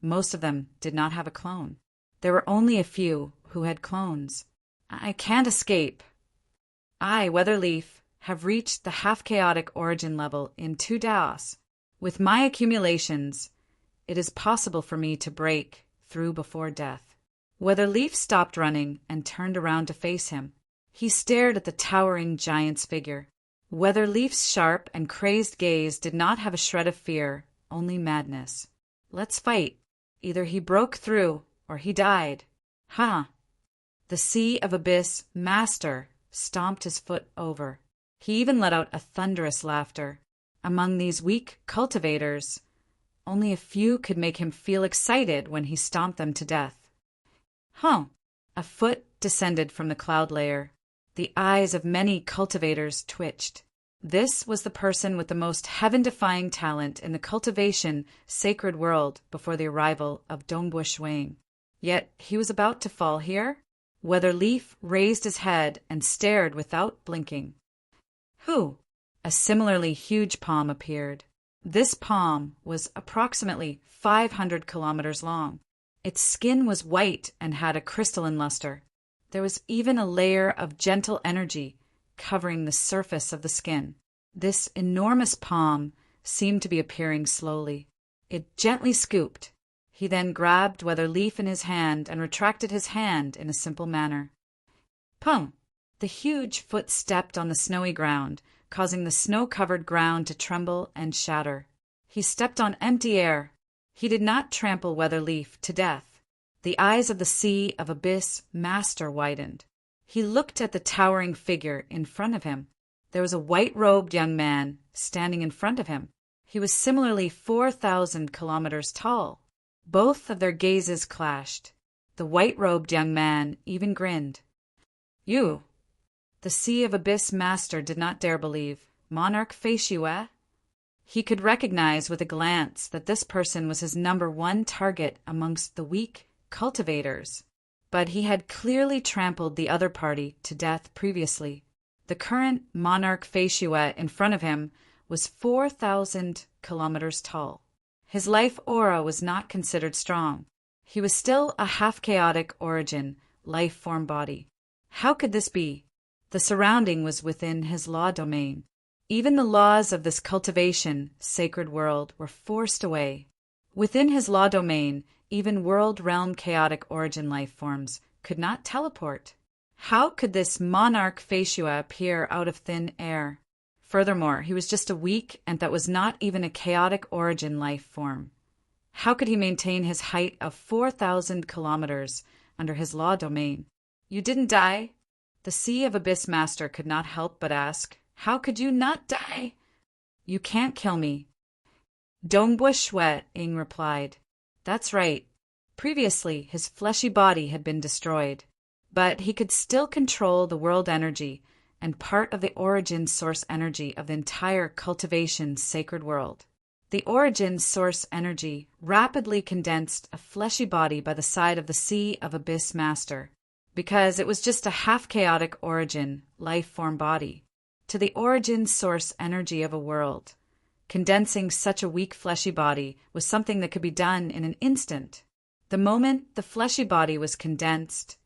most of them did not have a clone. There were only a few who had clones. I can't escape. I, Weatherleaf, have reached the half-chaotic origin level in 2 Taos. With my accumulations, it is possible for me to break through before death. Weatherleaf stopped running and turned around to face him. He stared at the towering giant's figure. Weatherleaf's sharp and crazed gaze did not have a shred of fear, only madness. Let's fight. Either he broke through or he died. Ha! The Sea of Abyss Master stomped his foot over. He even let out a thunderous laughter. Among these weak cultivators, only a few could make him feel excited when he stomped them to death. Huh! A foot descended from the cloud layer. The eyes of many cultivators twitched. This was the person with the most heaven-defying talent in the cultivation sacred world before the arrival of Dongbua Shuang. Yet he was about to fall here? Weatherleaf raised his head and stared without blinking. Who? a similarly huge palm appeared. This palm was approximately 500 kilometers long. Its skin was white and had a crystalline luster. There was even a layer of gentle energy covering the surface of the skin. This enormous palm seemed to be appearing slowly. It gently scooped. He then grabbed Weatherleaf in his hand and retracted his hand in a simple manner. Pum! The huge foot stepped on the snowy ground, causing the snow-covered ground to tremble and shatter. He stepped on empty air. He did not trample Weatherleaf to death. The eyes of the Sea of Abyss Master widened. He looked at the towering figure in front of him. There was a white-robed young man standing in front of him. He was similarly 4,000 kilometers tall. Both of their gazes clashed. The white-robed young man even grinned. You! The Sea of Abyss Master did not dare believe. Monarch face you, eh? He could recognize with a glance that this person was his number one target amongst the weak cultivators. But he had clearly trampled the other party to death previously. The current Monarch Faciuet in front of him was 4,000 kilometers tall. His life aura was not considered strong. He was still a half-chaotic origin, life-form body. How could this be? The surrounding was within his law domain. Even the laws of this cultivation, sacred world, were forced away. Within his law domain, even world-realm chaotic origin life forms could not teleport. How could this monarch Faciua appear out of thin air? Furthermore, he was just a weak and that was not even a chaotic origin life form. How could he maintain his height of 4,000 kilometers under his law domain? You didn't die? The Sea of Abyss Master could not help but ask, how could you not die? You can't kill me. Dongbua Shwe, Ing replied. That's right. Previously, his fleshy body had been destroyed, but he could still control the world energy and part of the origin source energy of the entire cultivation sacred world. The origin source energy rapidly condensed a fleshy body by the side of the Sea of Abyss Master, because it was just a half-chaotic origin, life-form body, to the origin source energy of a world. Condensing such a weak fleshy body was something that could be done in an instant. The moment the fleshy body was condensed,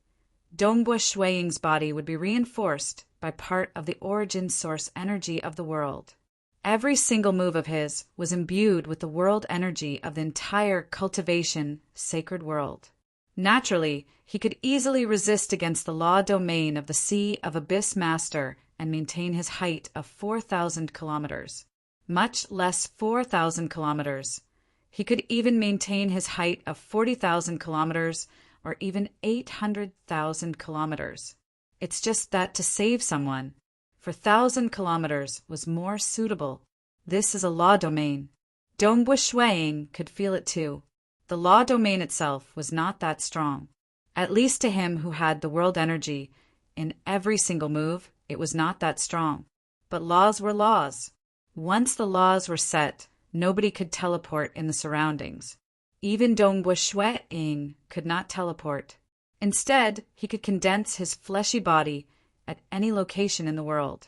Dongbua Shuiying's body would be reinforced by part of the origin source energy of the world. Every single move of his was imbued with the world energy of the entire cultivation sacred world. Naturally, he could easily resist against the law domain of the Sea of Abyss Master and maintain his height of 4,000 kilometers. Much less 4,000 kilometers. He could even maintain his height of 40,000 kilometers or even 800,000 kilometers. It's just that to save someone, for 1,000 kilometers was more suitable. This is a law domain. Dongbua Shuiying could feel it too. The law domain itself was not that strong. At least to him who had the world energy, in every single move, it was not that strong. But laws were laws. Once the laws were set, nobody could teleport in the surroundings. Even Dongbua Shuiying could not teleport. Instead, he could condense his fleshy body at any location in the world.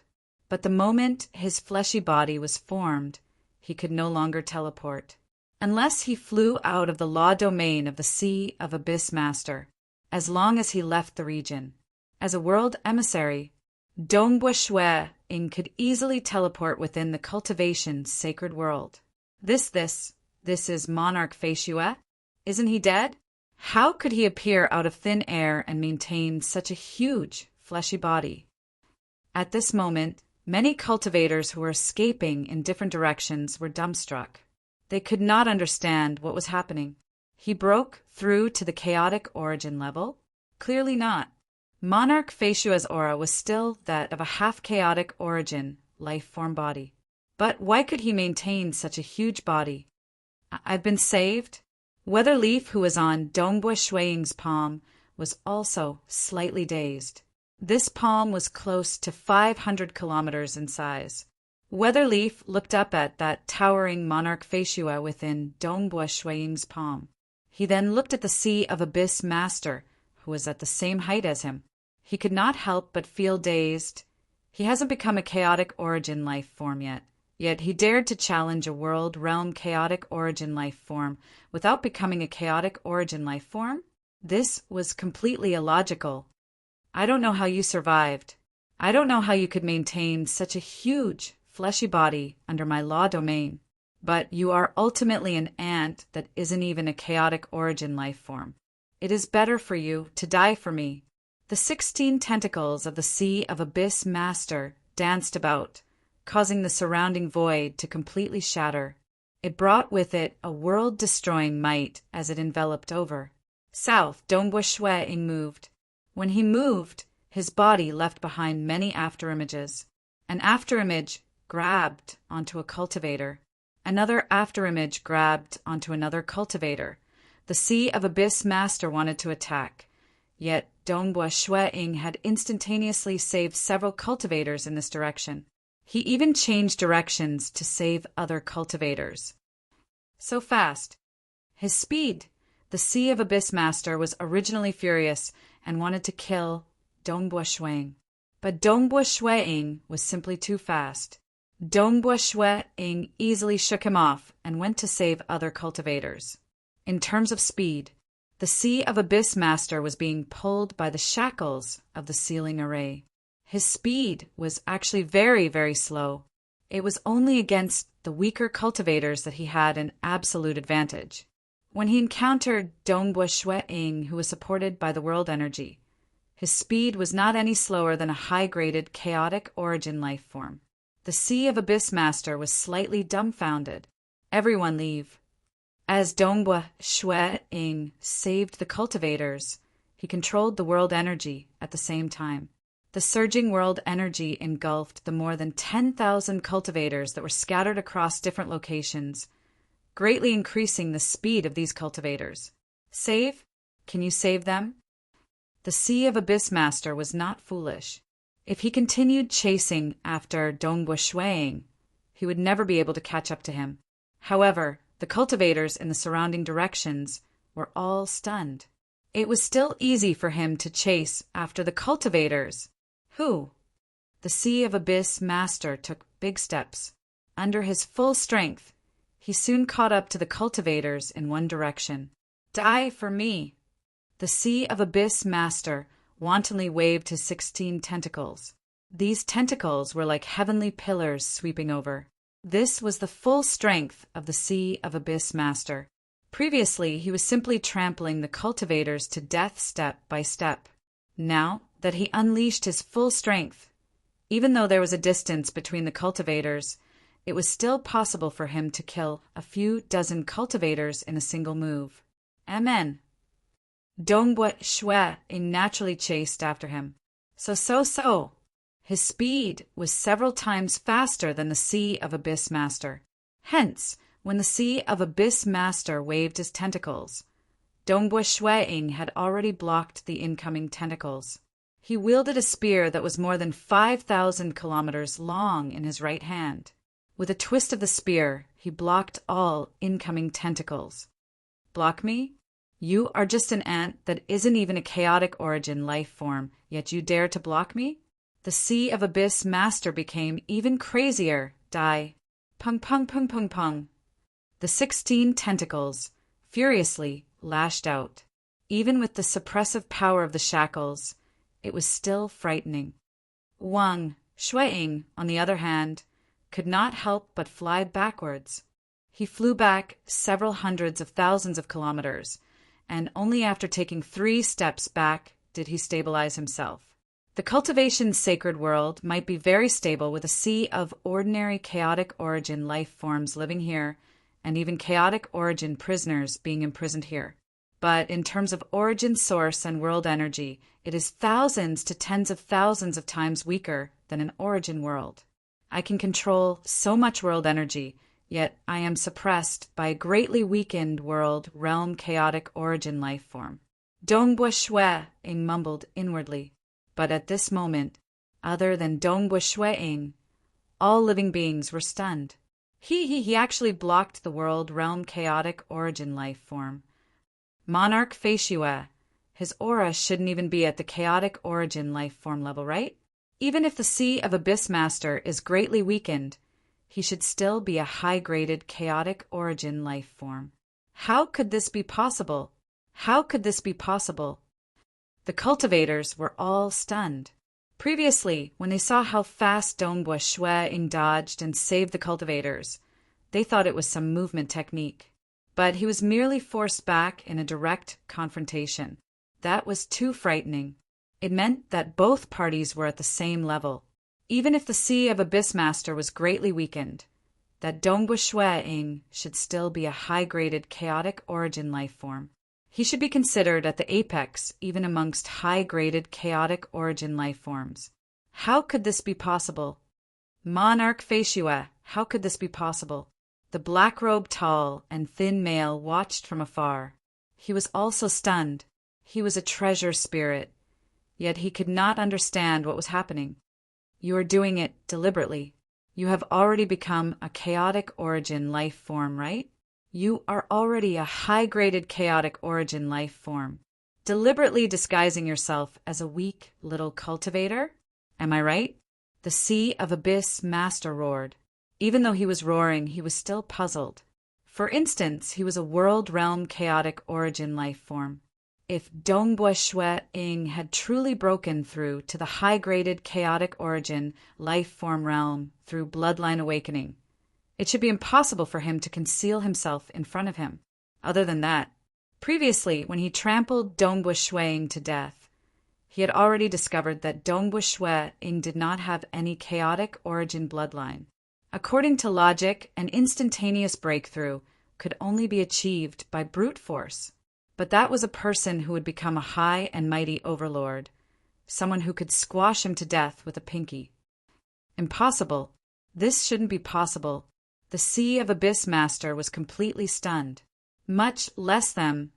But the moment his fleshy body was formed, he could no longer teleport. Unless he flew out of the law domain of the Sea of Abyss Master, as long as he left the region. As a world emissary, Dongbua Shuiying could easily teleport within the cultivation sacred world. This is Monarch Faciua. Isn't he dead? How could he appear out of thin air and maintain such a huge fleshy body? At this moment, many cultivators who were escaping in different directions were dumbstruck. They could not understand what was happening. He broke through to the chaotic origin level? Clearly not. Monarch Faciua's aura was still that of a half-chaotic origin, life-form body. But why could he maintain such a huge body? I've been saved? Weatherleaf, who was on Dongbua Shuiying's palm, was also slightly dazed. This palm was close to 500 kilometers in size. Weatherleaf looked up at that towering Monarch Faciua within Dongbua Shuiying's palm. He then looked at the Sea of Abyss Master, who was at the same height as him. He could not help but feel dazed He hasn't become a chaotic origin life form yet he dared to challenge a world realm chaotic origin life form without becoming a chaotic origin life form? This was completely illogical. I don't know how you survived. I don't know how you could maintain such a huge, fleshy body under my law domain. But you are ultimately an ant that isn't even a chaotic origin life form. It is better for you to die for me. The 16 tentacles of the Sea of Abyss Master danced about, causing the surrounding void to completely shatter. It brought with it a world-destroying might as it enveloped over. South, Dongbua Shui-ing moved. When he moved, his body left behind many afterimages. An afterimage grabbed onto a cultivator. Another afterimage grabbed onto another cultivator. The Sea of Abyss Master wanted to attack, yet Dongbua Shui-ing had instantaneously saved several cultivators in this direction. He even changed directions to save other cultivators. So fast. His speed. The Sea of Abyss Master was originally furious and wanted to kill Dongbua Shui-ing. But Dongbua Shui-ing was simply too fast. Dongbua Shui-ing easily shook him off and went to save other cultivators. In terms of speed, the Sea of Abyss Master was being pulled by the shackles of the sealing array. His speed was actually very, very slow. It was only against the weaker cultivators that he had an absolute advantage. When he encountered Dongbua Shui-ing, who was supported by the world energy, his speed was not any slower than a high-graded chaotic origin life form. The Sea of Abyss Master was slightly dumbfounded. Everyone leave. As Dongbua Shui-ing saved the cultivators, he controlled the world energy at the same time. The surging world energy engulfed the more than 10,000 cultivators that were scattered across different locations, greatly increasing the speed of these cultivators. Save? Can you save them? The Sea of Abyss Master was not foolish. If he continued chasing after Dongbua Shui-ing, he would never be able to catch up to him. However, the cultivators in the surrounding directions were all stunned. It was still easy for him to chase after the cultivators. Who? The Sea of Abyss Master took big steps. Under his full strength, he soon caught up to the cultivators in one direction. Die for me! The Sea of Abyss Master wantonly waved his 16 tentacles. These tentacles were like heavenly pillars sweeping over. This was the full strength of the Sea of Abyss Master. Previously, he was simply trampling the cultivators to death step by step. Now that he unleashed his full strength, even though there was a distance between the cultivators, it was still possible for him to kill a few dozen cultivators in a single move. Amen. Dongbua Shui-ing naturally chased after him. So. His speed was several times faster than the Sea of Abyss Master. Hence, when the Sea of Abyss Master waved his tentacles, Dongbua Shui-ing had already blocked the incoming tentacles. He wielded a spear that was more than 5,000 kilometers long in his right hand. With a twist of the spear, he blocked all incoming tentacles. Block me? You are just an ant that isn't even a chaotic origin life form, yet you dare to block me? The Sea of Abyss Master became even crazier. Die. Pung pung pung pung pung. The 16 tentacles furiously lashed out. Even with the suppressive power of the shackles, it was still frightening. Wang Shui-ing, on the other hand, could not help but fly backwards. He flew back several hundreds of thousands of kilometers, and only after taking 3 steps back did he stabilize himself. The cultivation sacred world might be very stable with a sea of ordinary chaotic origin life forms living here, and even chaotic origin prisoners being imprisoned here. But in terms of origin source and world energy, it is thousands to tens of thousands of times weaker than an origin world. I can control so much world energy, yet I am suppressed by a greatly weakened world realm chaotic origin life form. Dongbua Shui-ing mumbled inwardly. But at this moment, other than Dongbua Shui-ing, all living beings were stunned. He actually blocked the world realm chaotic origin life form. Monarch Feishue, his aura shouldn't even be at the chaotic origin life form level, right? Even if the Sea of Abyss Master is greatly weakened, he should still be a high-graded chaotic origin life form. How could this be possible? How could this be possible? The cultivators were all stunned. Previously, when they saw how fast Dongbua Shueing dodged and saved the cultivators, they thought it was some movement technique. But he was merely forced back in a direct confrontation. That was too frightening. It meant that both parties were at the same level. Even if the Sea of Abyss Master was greatly weakened, that Dongbua Shueing should still be a high-graded chaotic origin life form. He should be considered at the apex even amongst high-graded chaotic origin life forms. How could this be possible? Monarch Feishue, how could this be possible? The black-robed tall and thin male watched from afar. He was also stunned. He was a treasure spirit, yet he could not understand what was happening. You are doing it deliberately. You have already become a chaotic origin life form, right? You are already a high-graded chaotic origin life form, deliberately disguising yourself as a weak little cultivator? Am I right? The Sea of Abyss Master roared. Even though he was roaring, he was still puzzled. For instance, he was a world-realm chaotic origin life form. If Dongbua Shueing had truly broken through to the high-graded chaotic origin life form realm through bloodline awakening, it should be impossible for him to conceal himself in front of him. Other than that, previously, when he trampled Dongbua Shueing to death, he had already discovered that Dongbua Shueing did not have any chaotic origin bloodline. According to logic, an instantaneous breakthrough could only be achieved by brute force. But that was a person who would become a high and mighty overlord, someone who could squash him to death with a pinky. Impossible. This shouldn't be possible. The Sea of Abyss Master was completely stunned. Much less them.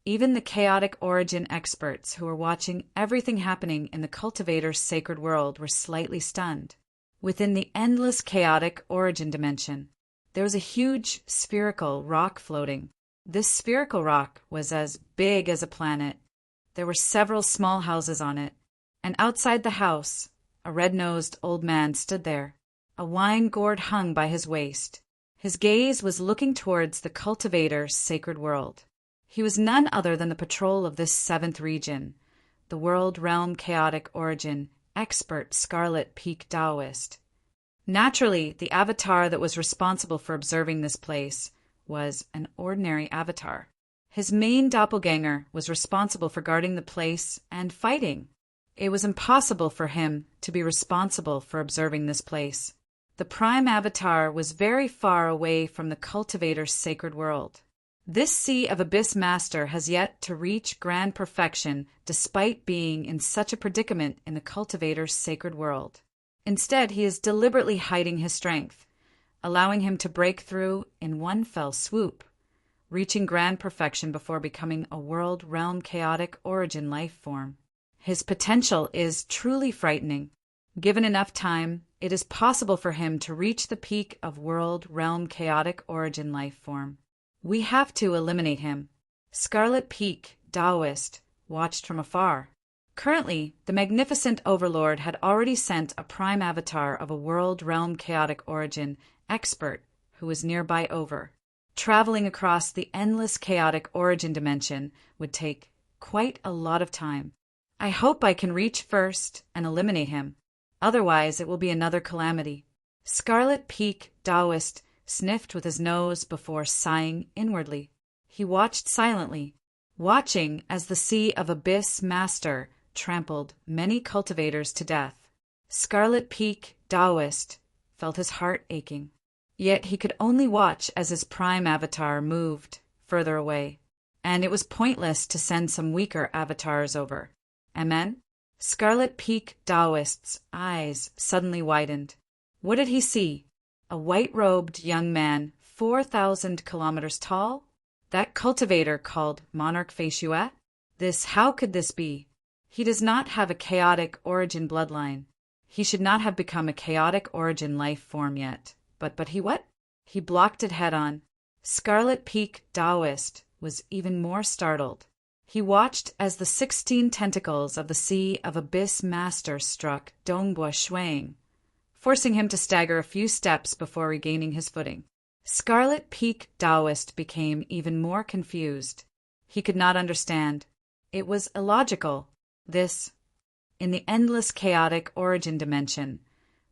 Even the chaotic origin experts who were watching everything happening in the cultivator's sacred world were slightly stunned. Within the endless chaotic origin dimension, there was a huge spherical rock floating. This spherical rock was as big as a planet. There were several small houses on it, and outside the house, a red-nosed old man stood there. A wine gourd hung by his waist. His gaze was looking towards the cultivator's sacred world. He was none other than the patrol of this seventh region, the world realm chaotic origin expert Scarlet Peak Taoist. Naturally, the avatar that was responsible for observing this place was an ordinary avatar. His main doppelganger was responsible for guarding the place and fighting. It was impossible for him to be responsible for observing this place. The prime avatar was very far away from the cultivator's sacred world. This Sea of Abyss Master has yet to reach grand perfection despite being in such a predicament in the cultivator's sacred world. Instead, he is deliberately hiding his strength, allowing him to break through in one fell swoop, reaching grand perfection before becoming a world realm chaotic origin life form. His potential is truly frightening. Given enough time, it is possible for him to reach the peak of world realm chaotic origin life form. We have to eliminate him. Scarlet Peak, Taoist, watched from afar. Currently, the magnificent overlord had already sent a prime avatar of a world realm chaotic origin expert who was nearby over. Traveling across the endless chaotic origin dimension would take quite a lot of time. I hope I can reach first and eliminate him. Otherwise, it will be another calamity. Scarlet Peak Taoist sniffed with his nose before sighing inwardly. He watched silently, watching as the Sea of Abyss Master trampled many cultivators to death. Scarlet Peak Taoist felt his heart aching. Yet he could only watch as his prime avatar moved further away, and it was pointless to send some weaker avatars over. Amen? Scarlet Peak Taoist's eyes suddenly widened. What did he see? A white-robed young man, 4,000 kilometers tall? That cultivator called Monarch Feishue? How could this be? He does not have a chaotic origin bloodline. He should not have become a chaotic origin life form yet. But he what? He blocked it head on. Scarlet Peak Taoist was even more startled. He watched as the 16 tentacles of the Sea of Abyss Master struck Dongbua Shuang, forcing him to stagger a few steps before regaining his footing. Scarlet Peak Taoist became even more confused. He could not understand. It was illogical. This, in the endless chaotic origin dimension,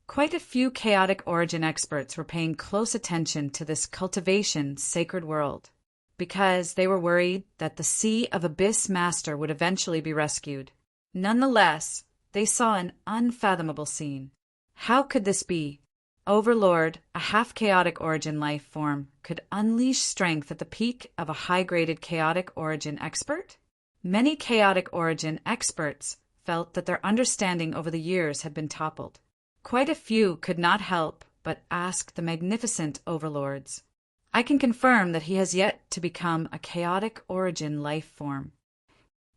quite a few chaotic origin experts were paying close attention to this cultivation sacred world, because they were worried that the Sea of Abyss Master would eventually be rescued. Nonetheless, they saw an unfathomable scene. How could this be? Overlord, a half-chaotic origin life form, could unleash strength at the peak of a high-graded chaotic origin expert? Many chaotic origin experts felt that their understanding over the years had been toppled. Quite a few could not help but ask the magnificent overlords. I can confirm that he has yet to become a chaotic origin life form.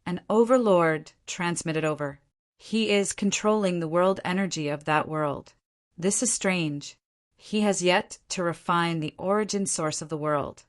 An overlord transmitted over. He is controlling the world energy of that world. This is strange. He has yet to refine the origin source of the world.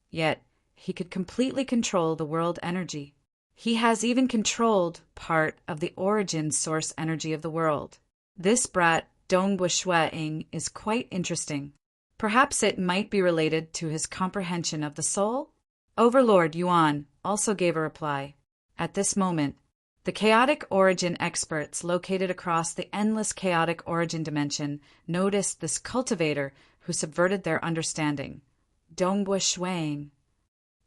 Yet, he could completely control the world energy. He has even controlled part of the origin source energy of the world. This brat Dongbua Shuang is quite interesting. Perhaps it might be related to his comprehension of the soul? Overlord Yuan also gave a reply. At this moment, the chaotic origin experts located across the endless chaotic origin dimension noticed this cultivator who subverted their understanding. Dongbua Shuang.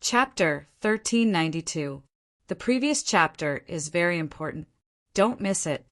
Chapter 1392. The previous chapter is very important. Don't miss it.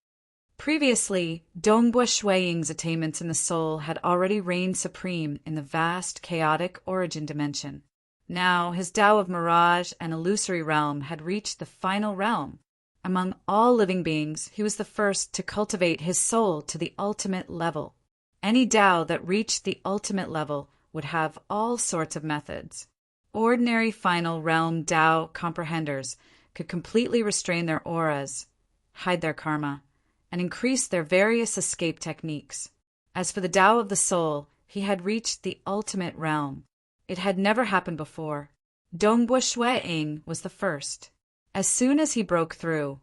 Previously, Dongbua Shuang's attainments in the soul had already reigned supreme in the vast chaotic origin dimension. Now his Tao of mirage and illusory realm had reached the final realm. Among all living beings, he was the first to cultivate his soul to the ultimate level. Any Tao that reached the ultimate level would have all sorts of methods. Ordinary final realm Tao comprehenders could completely restrain their auras, hide their karma, and increase their various escape techniques. As for the Tao of the soul, he had reached the ultimate realm. It had never happened before. Dongbua Shuang was the first. As soon as he broke through,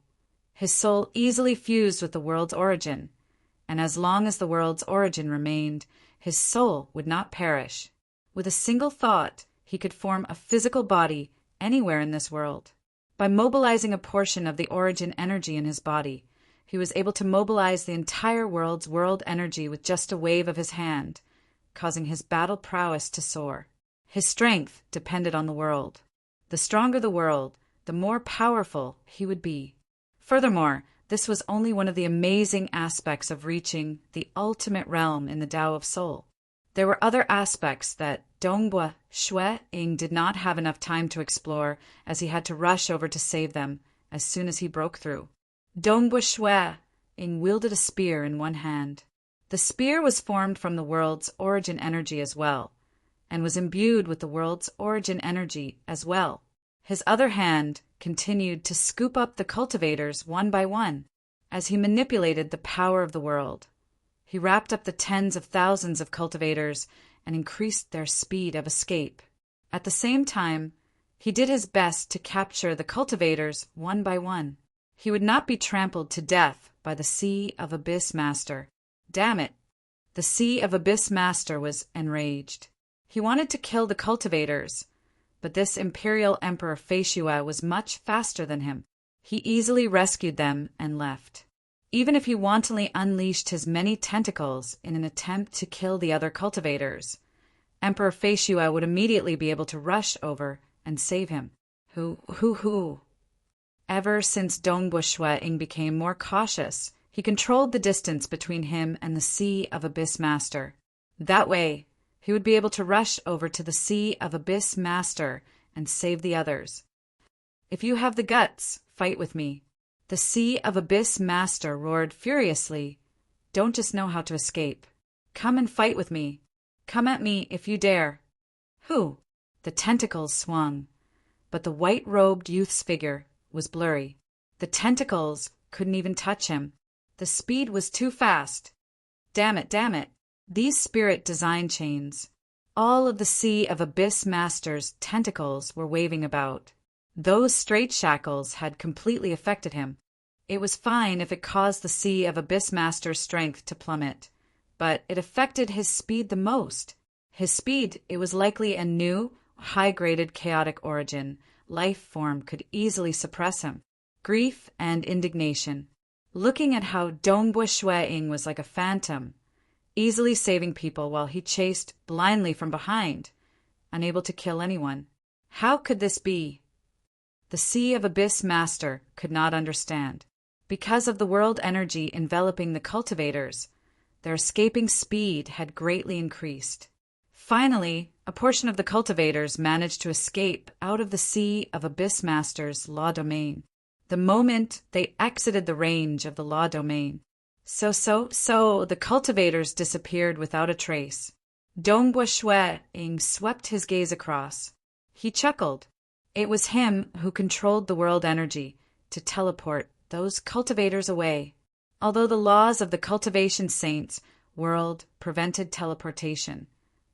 his soul easily fused with the world's origin, and as long as the world's origin remained, his soul would not perish. With a single thought, he could form a physical body anywhere in this world. By mobilizing a portion of the origin energy in his body, he was able to mobilize the entire world's world energy with just a wave of his hand, causing his battle prowess to soar. His strength depended on the world. The stronger the world, the more powerful he would be. Furthermore, this was only one of the amazing aspects of reaching the ultimate realm in the Tao of Soul. There were other aspects that Dongbua Shuang did not have enough time to explore, as he had to rush over to save them as soon as he broke through. Dongbua Shuang wielded a spear in one hand. The spear was formed from the world's origin energy as well, and was imbued with the world's origin energy as well. His other hand continued to scoop up the cultivators one by one, as he manipulated the power of the world. He wrapped up the tens of thousands of cultivators and increased their speed of escape. At the same time, he did his best to capture the cultivators one by one. He would not be trampled to death by the Sea of Abyss Master. Damn it! The Sea of Abyss Master was enraged. He wanted to kill the cultivators, but this Imperial Emperor Feishua was much faster than him. He easily rescued them and left. Even if he wantonly unleashed his many tentacles in an attempt to kill the other cultivators, Emperor Feishua would immediately be able to rush over and save him. Ever since Dongbua Shuang became more cautious, he controlled the distance between him and the Sea of Abyss Master. That way, he would be able to rush over to the Sea of Abyss Master and save the others. If you have the guts, fight with me. The Sea of Abyss Master roared furiously. Don't just know how to escape. Come and fight with me. Come at me if you dare. Who? The tentacles swung, but the white-robed youth's figure was blurry. The tentacles couldn't even touch him. The speed was too fast. Damn it. These spirit design chains. All of the Sea of Abyss Master's tentacles were waving about. Those straitjackets had completely affected him. It was fine if it caused the Sea of Abyss Master's strength to plummet, but it affected his speed the most. His speed, it was likely a new, high-graded chaotic origin. Life form could easily suppress him. Grief and indignation. Looking at how Dongbua Shueing was like a phantom, easily saving people while he chased blindly from behind, unable to kill anyone. How could this be? The Sea of Abyss Master could not understand. Because of the world energy enveloping the cultivators, their escaping speed had greatly increased. Finally, a portion of the cultivators managed to escape out of the Sea of Abyss Master's law domain. The moment they exited the range of the law domain. So the cultivators disappeared without a trace. Dongbua Shueing swept his gaze across. He chuckled. It was him who controlled the world energy to teleport those cultivators away. Although the laws of the cultivation saints world prevented teleportation,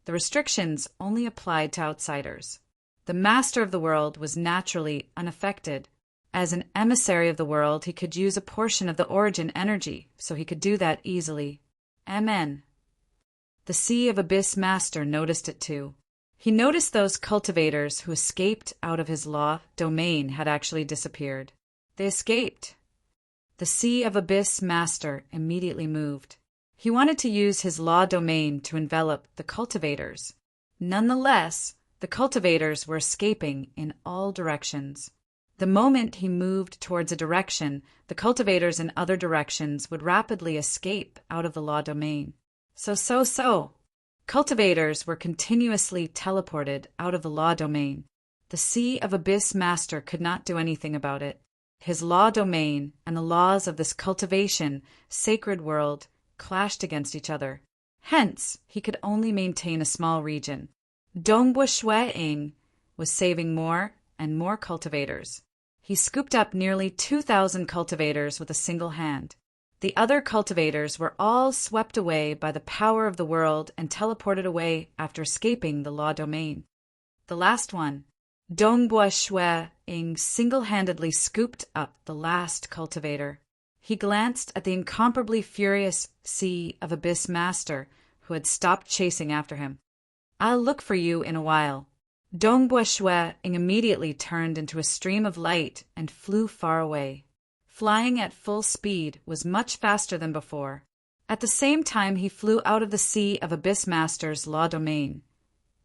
the restrictions only applied to outsiders. The master of the world was naturally unaffected. As an emissary of the world, he could use a portion of the origin energy, so he could do that easily. Amen. The Sea of Abyss Master noticed it too. He noticed those cultivators who escaped out of his law domain had actually disappeared. They escaped. The Sea of Abyss Master immediately moved. He wanted to use his law domain to envelop the cultivators. Nonetheless, the cultivators were escaping in all directions. The moment he moved towards a direction, the cultivators in other directions would rapidly escape out of the law domain. So. Cultivators were continuously teleported out of the law domain. The Sea of Abyss Master could not do anything about it. His law domain and the laws of this cultivation, sacred world, clashed against each other. Hence, he could only maintain a small region. Dongbua Shueing was saving more and more cultivators. He scooped up nearly 2,000 cultivators with a single hand. The other cultivators were all swept away by the power of the world and teleported away after escaping the law domain. The last one, Dongbua Shueing, single-handedly scooped up the last cultivator. He glanced at the incomparably furious Sea of Abyss Master, who had stopped chasing after him. "I'll look for you in a while." Dongbua Shueing immediately turned into a stream of light and flew far away. Flying at full speed was much faster than before. At the same time he flew out of the Sea of Abyss Master's law domain.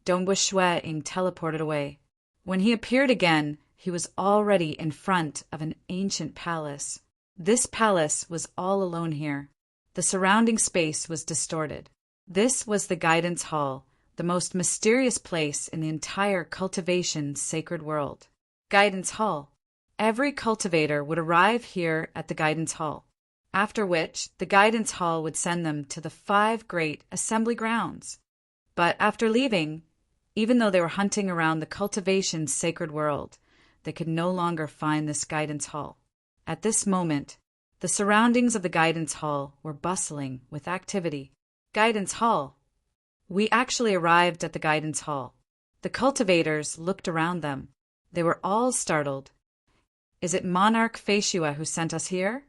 Dongbua Shueing teleported away. When he appeared again, he was already in front of an ancient palace. This palace was all alone here. The surrounding space was distorted. This was the Guidance Hall, the most mysterious place in the entire cultivation sacred world. Guidance Hall. Every cultivator would arrive here at the Guidance Hall, after which the Guidance Hall would send them to the 5 great assembly grounds. But after leaving, even though they were hunting around the cultivation sacred world, they could no longer find this Guidance Hall. At this moment, the surroundings of the Guidance Hall were bustling with activity. Guidance Hall. We actually arrived at the Guidance Hall. The cultivators looked around them. They were all startled. Is it Monarch Faciua who sent us here?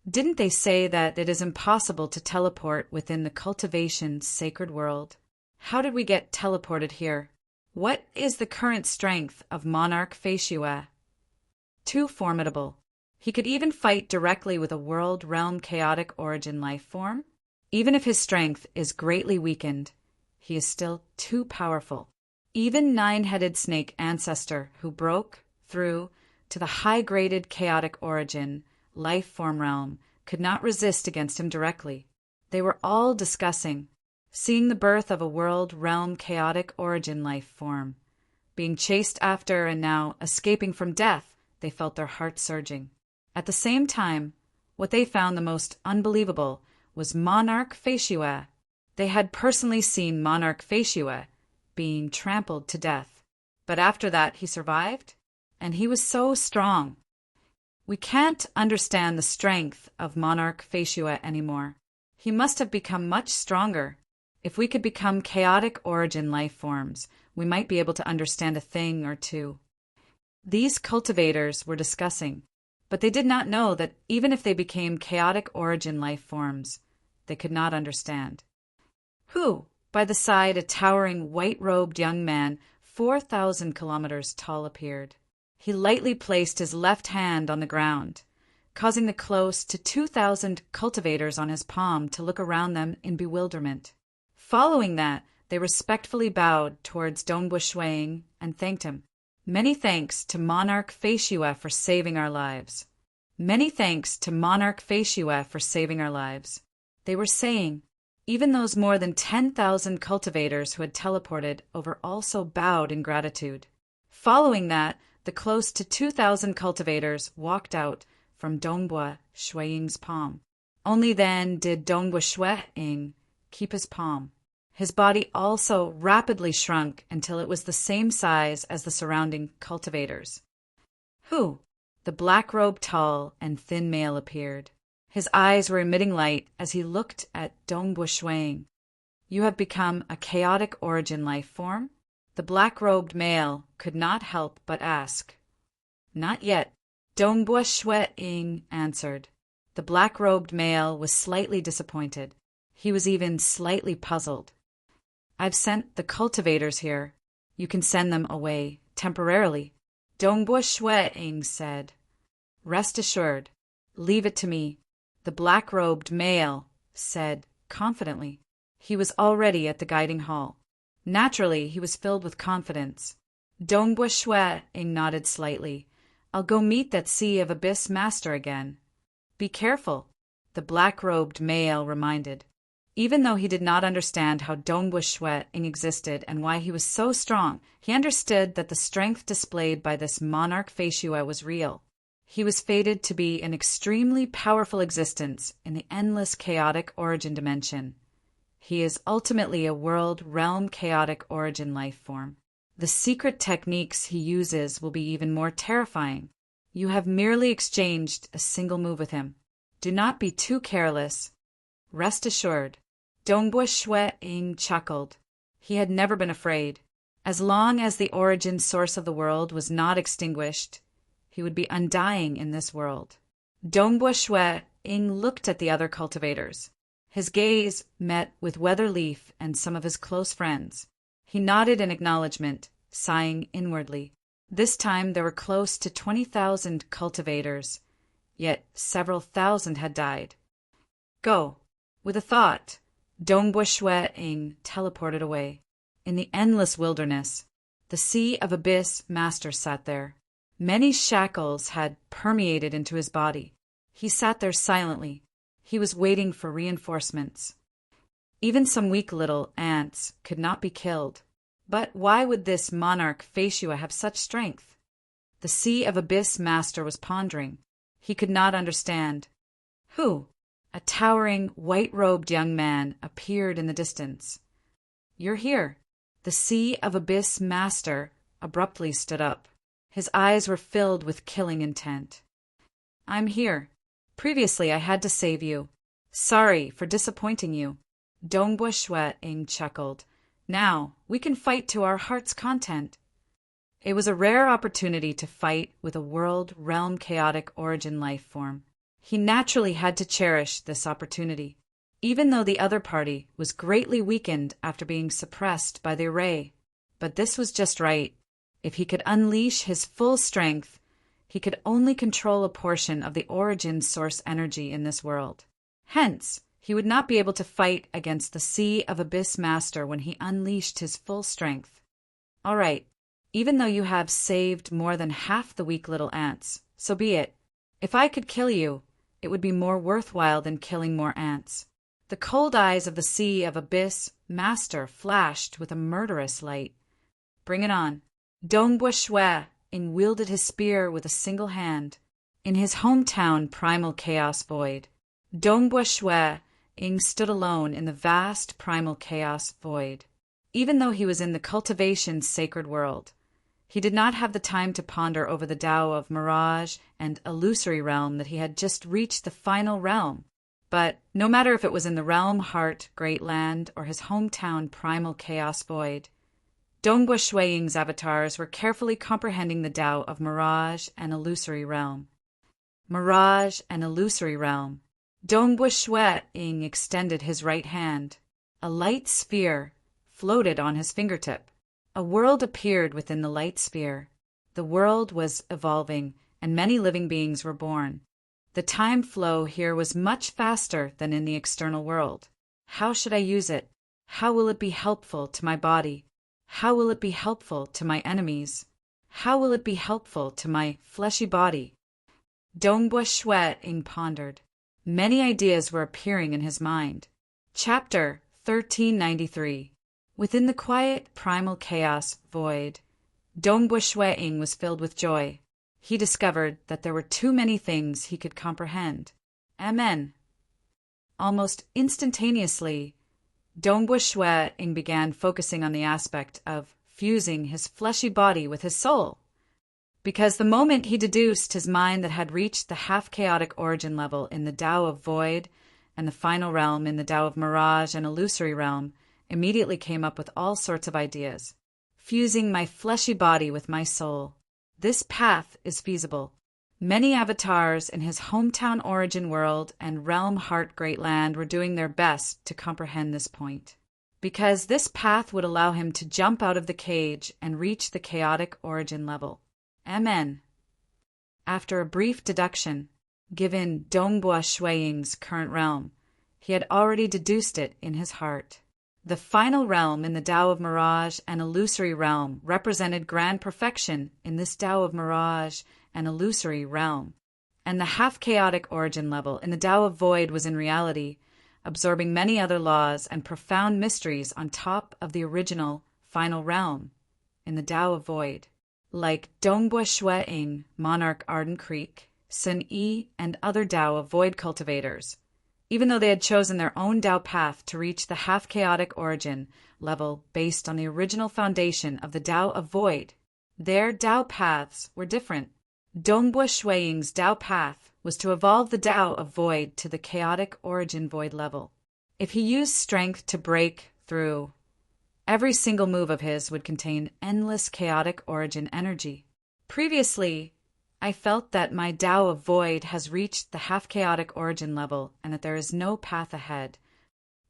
Didn't they say that it is impossible to teleport within the cultivation sacred world? How did we get teleported here? What is the current strength of Monarch Faciua? Too formidable. He could even fight directly with a world realm chaotic origin life form. Even if his strength is greatly weakened, he is still too powerful. Even 9-headed snake ancestor who broke through to the high-graded chaotic origin life form realm could not resist against him directly. They were all discussing, seeing the birth of a world realm chaotic origin life form. Being chased after and now escaping from death, they felt their hearts surging. At the same time, what they found the most unbelievable was Monarch Faciua. They had personally seen Monarch Faciua being trampled to death. But after that he survived, and he was so strong. We can't understand the strength of Monarch Faciua anymore. He must have become much stronger. If we could become chaotic origin life forms, we might be able to understand a thing or two. These cultivators were discussing, but they did not know that even if they became chaotic origin life forms, they could not understand. Who? By the side, a towering, white-robed young man, 4,000 kilometers tall, appeared. He lightly placed his left hand on the ground, causing the close to 2,000 cultivators on his palm to look around them in bewilderment. Following that, they respectfully bowed towards Dongbu Shuang and thanked him. Many thanks to Monarch Feishue for saving our lives. Many thanks to Monarch Feishue for saving our lives. They were saying. Even those more than 10,000 cultivators who had teleported over also bowed in gratitude. Following that, the close to 2,000 cultivators walked out from Dongbu Shuang's palm. Only then did Dongbu Shuang keep his palm. His body also rapidly shrunk until it was the same size as the surrounding cultivators. Who? The black-robed, tall, and thin male appeared. His eyes were emitting light as he looked at Dongbu Shuang. You have become a chaotic origin life form? The black-robed male could not help but ask. Not yet, Dongbu Shuang answered. The black-robed male was slightly disappointed. He was even slightly puzzled. I've sent the cultivators here. You can send them away, temporarily. Dongbu Shuang said. Rest assured. Leave it to me. The black-robed male said confidently. He was already at the guiding hall. Naturally, he was filled with confidence. Dongbu Shuang nodded slightly. I'll go meet that Sea of Abyss master again. Be careful, the black-robed male reminded. Even though he did not understand how Dongbu Shuang existed and why he was so strong, he understood that the strength displayed by this monarch Feishue was real. He was fated to be an extremely powerful existence in the endless chaotic origin dimension. He is ultimately a world-realm chaotic origin life form. The secret techniques he uses will be even more terrifying. You have merely exchanged a single move with him. Do not be too careless. Rest assured. Dongbu Shuang chuckled. He had never been afraid. As long as the origin source of the world was not extinguished, he would be undying in this world. Dongbu Shuang looked at the other cultivators. His gaze met with Weatherleaf and some of his close friends. He nodded in acknowledgement, sighing inwardly. This time there were close to 20,000 cultivators, yet several thousand had died. Go. With a thought, Dongbu Shuang teleported away. In the endless wilderness, the Sea of Abyss master sat there. Many shackles had permeated into his body. He sat there silently. He was waiting for reinforcements. Even some weak little ants could not be killed. But why would this monarch Feishue have such strength? The Sea of Abyss master was pondering. He could not understand. Who? A towering, white-robed young man appeared in the distance. You're here. The Sea of Abyss master abruptly stood up. His eyes were filled with killing intent. I'm here. Previously I had to save you. Sorry for disappointing you. Dongbu Shuang chuckled. Now we can fight to our heart's content. It was a rare opportunity to fight with a world-realm chaotic origin life form. He naturally had to cherish this opportunity, even though the other party was greatly weakened after being suppressed by the array. But this was just right. If he could unleash his full strength, he could only control a portion of the origin source energy in this world. Hence, he would not be able to fight against the Sea of Abyss Master when he unleashed his full strength. All right, even though you have saved more than half the weak little ants, so be it. If I could kill you, it would be more worthwhile than killing more ants. The cold eyes of the Sea of Abyss Master flashed with a murderous light. Bring it on. Dongbu Shuang wielded his spear with a single hand. In his hometown primal chaos void, Dongbu Shuang stood alone in the vast primal chaos void. Even though he was in the cultivation sacred world, he did not have the time to ponder over the Tao of mirage and illusory realm that he had just reached the final realm. But no matter if it was in the realm heart great land or his hometown primal chaos void, Dongbua Shuiying's avatars were carefully comprehending the Tao of mirage and illusory realm. Mirage and illusory realm. Dongbua Shuiying extended his right hand. A light sphere floated on his fingertip. A world appeared within the light sphere. The world was evolving, and many living beings were born. The time flow here was much faster than in the external world. How should I use it? How will it be helpful to my body? How will it be helpful to my enemies? How will it be helpful to my fleshy body? Dongbua Shuiying pondered. Many ideas were appearing in his mind. Chapter 1393. Within the quiet, primal chaos void, Dongbua Shuiying was filled with joy. He discovered that there were too many things he could comprehend. Amen. Almost instantaneously, Dongbua Shuiying began focusing on the aspect of fusing his fleshy body with his soul. Because the moment he deduced his mind that had reached the half-chaotic origin level in the Tao of Void and the final realm in the Tao of Mirage and illusory realm, immediately came up with all sorts of ideas. Fusing my fleshy body with my soul. This path is feasible. Many avatars in his hometown origin world and realm heart great land were doing their best to comprehend this point. Because this path would allow him to jump out of the cage and reach the chaotic origin level. Amen. After a brief deduction, given Dongbua Shuiying's current realm, he had already deduced it in his heart. The final realm in the Tao of Mirage and illusory realm represented grand perfection in this Tao of Mirage and illusory realm, and the half-chaotic origin level in the Tao of Void was in reality absorbing many other laws and profound mysteries on top of the original final realm in the Tao of Void. Like Dongbua Shuiying, Monarch Arden Creek, Sun Yi, and other Tao of Void cultivators, even though they had chosen their own Tao path to reach the half-chaotic origin level based on the original foundation of the Tao of Void, their Tao paths were different. Dongbua Shuiying's Tao path was to evolve the Tao of Void to the chaotic origin Void level. If he used strength to break through, every single move of his would contain endless chaotic origin energy. Previously, I felt that my Tao of Void has reached the half-chaotic origin level and that there is no path ahead.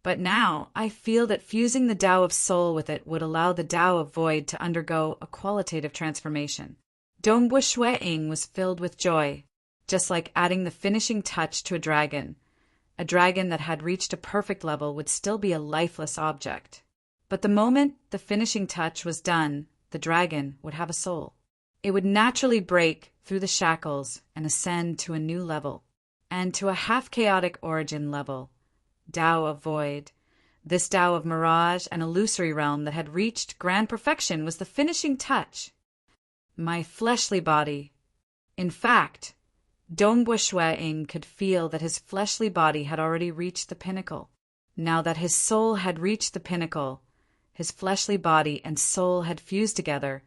But now I feel that fusing the Tao of Soul with it would allow the Tao of Void to undergo a qualitative transformation. Dongbua Shuiying was filled with joy, just like adding the finishing touch to a dragon. A dragon that had reached a perfect level would still be a lifeless object. But the moment the finishing touch was done, the dragon would have a soul. It would naturally break through the shackles and ascend to a new level, and to a half-chaotic origin level, Tao of Void. This Tao of Mirage and illusory realm that had reached grand perfection was the finishing touch. My fleshly body. In fact, Dongbua Shuiying could feel that his fleshly body had already reached the pinnacle. Now that his soul had reached the pinnacle, his fleshly body and soul had fused together,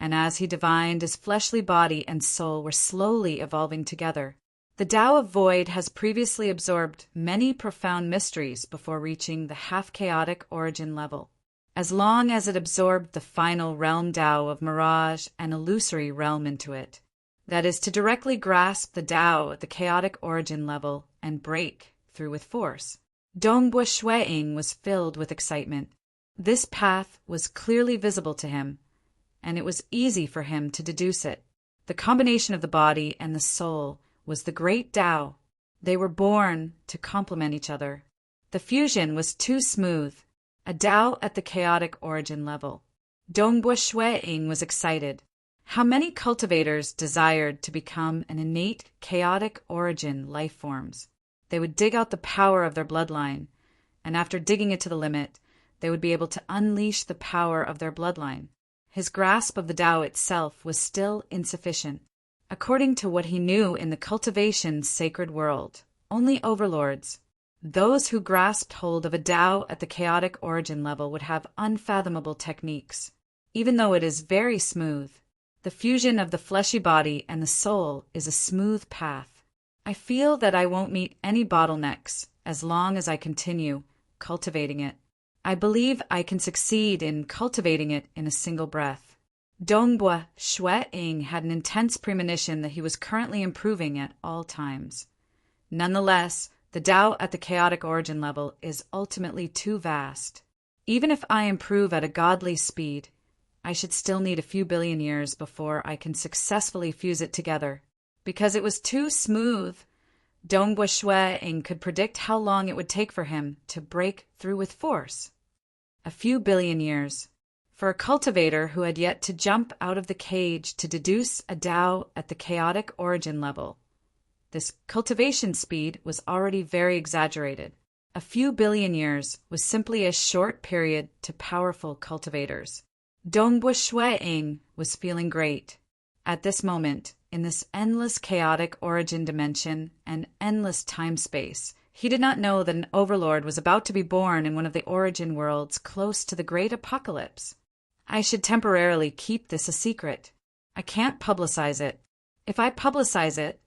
and as he divined, his fleshly body and soul were slowly evolving together. The Tao of Void has previously absorbed many profound mysteries before reaching the half-chaotic origin level. As long as it absorbed the final realm Tao of Mirage and illusory realm into it, that is, to directly grasp the Tao at the chaotic origin level and break through with force. Dongbua Shuiying was filled with excitement. This path was clearly visible to him, and it was easy for him to deduce it. The combination of the body and the soul was the great Tao. They were born to complement each other. The fusion was too smooth, a Tao at the chaotic origin level. Dongbua Shuiying was excited. How many cultivators desired to become an innate chaotic origin life forms? They would dig out the power of their bloodline, and after digging it to the limit, they would be able to unleash the power of their bloodline. His grasp of the Tao itself was still insufficient. According to what he knew in the cultivation's sacred world, only overlords, those who grasped hold of a Tao at the chaotic origin level, would have unfathomable techniques. Even though it is very smooth, the fusion of the fleshy body and the soul is a smooth path. I feel that I won't meet any bottlenecks as long as I continue cultivating it. I believe I can succeed in cultivating it in a single breath. Dongbua Shui-ing had an intense premonition that he was currently improving at all times. Nonetheless, the Tao at the chaotic origin level is ultimately too vast. Even if I improve at a godly speed, I should still need a few billion years before I can successfully fuse it together. Because it was too smooth, Dongbua Shui-ing could predict how long it would take for him to break through with force. A few billion years. For a cultivator who had yet to jump out of the cage to deduce a Tao at the chaotic origin level, this cultivation speed was already very exaggerated. A few billion years was simply a short period to powerful cultivators. Dongbua Shui-ing was feeling great. At this moment, in this endless chaotic origin dimension and endless time-space, he did not know that an overlord was about to be born in one of the origin worlds close to the great apocalypse. I should temporarily keep this a secret. I can't publicize it. If I publicize it,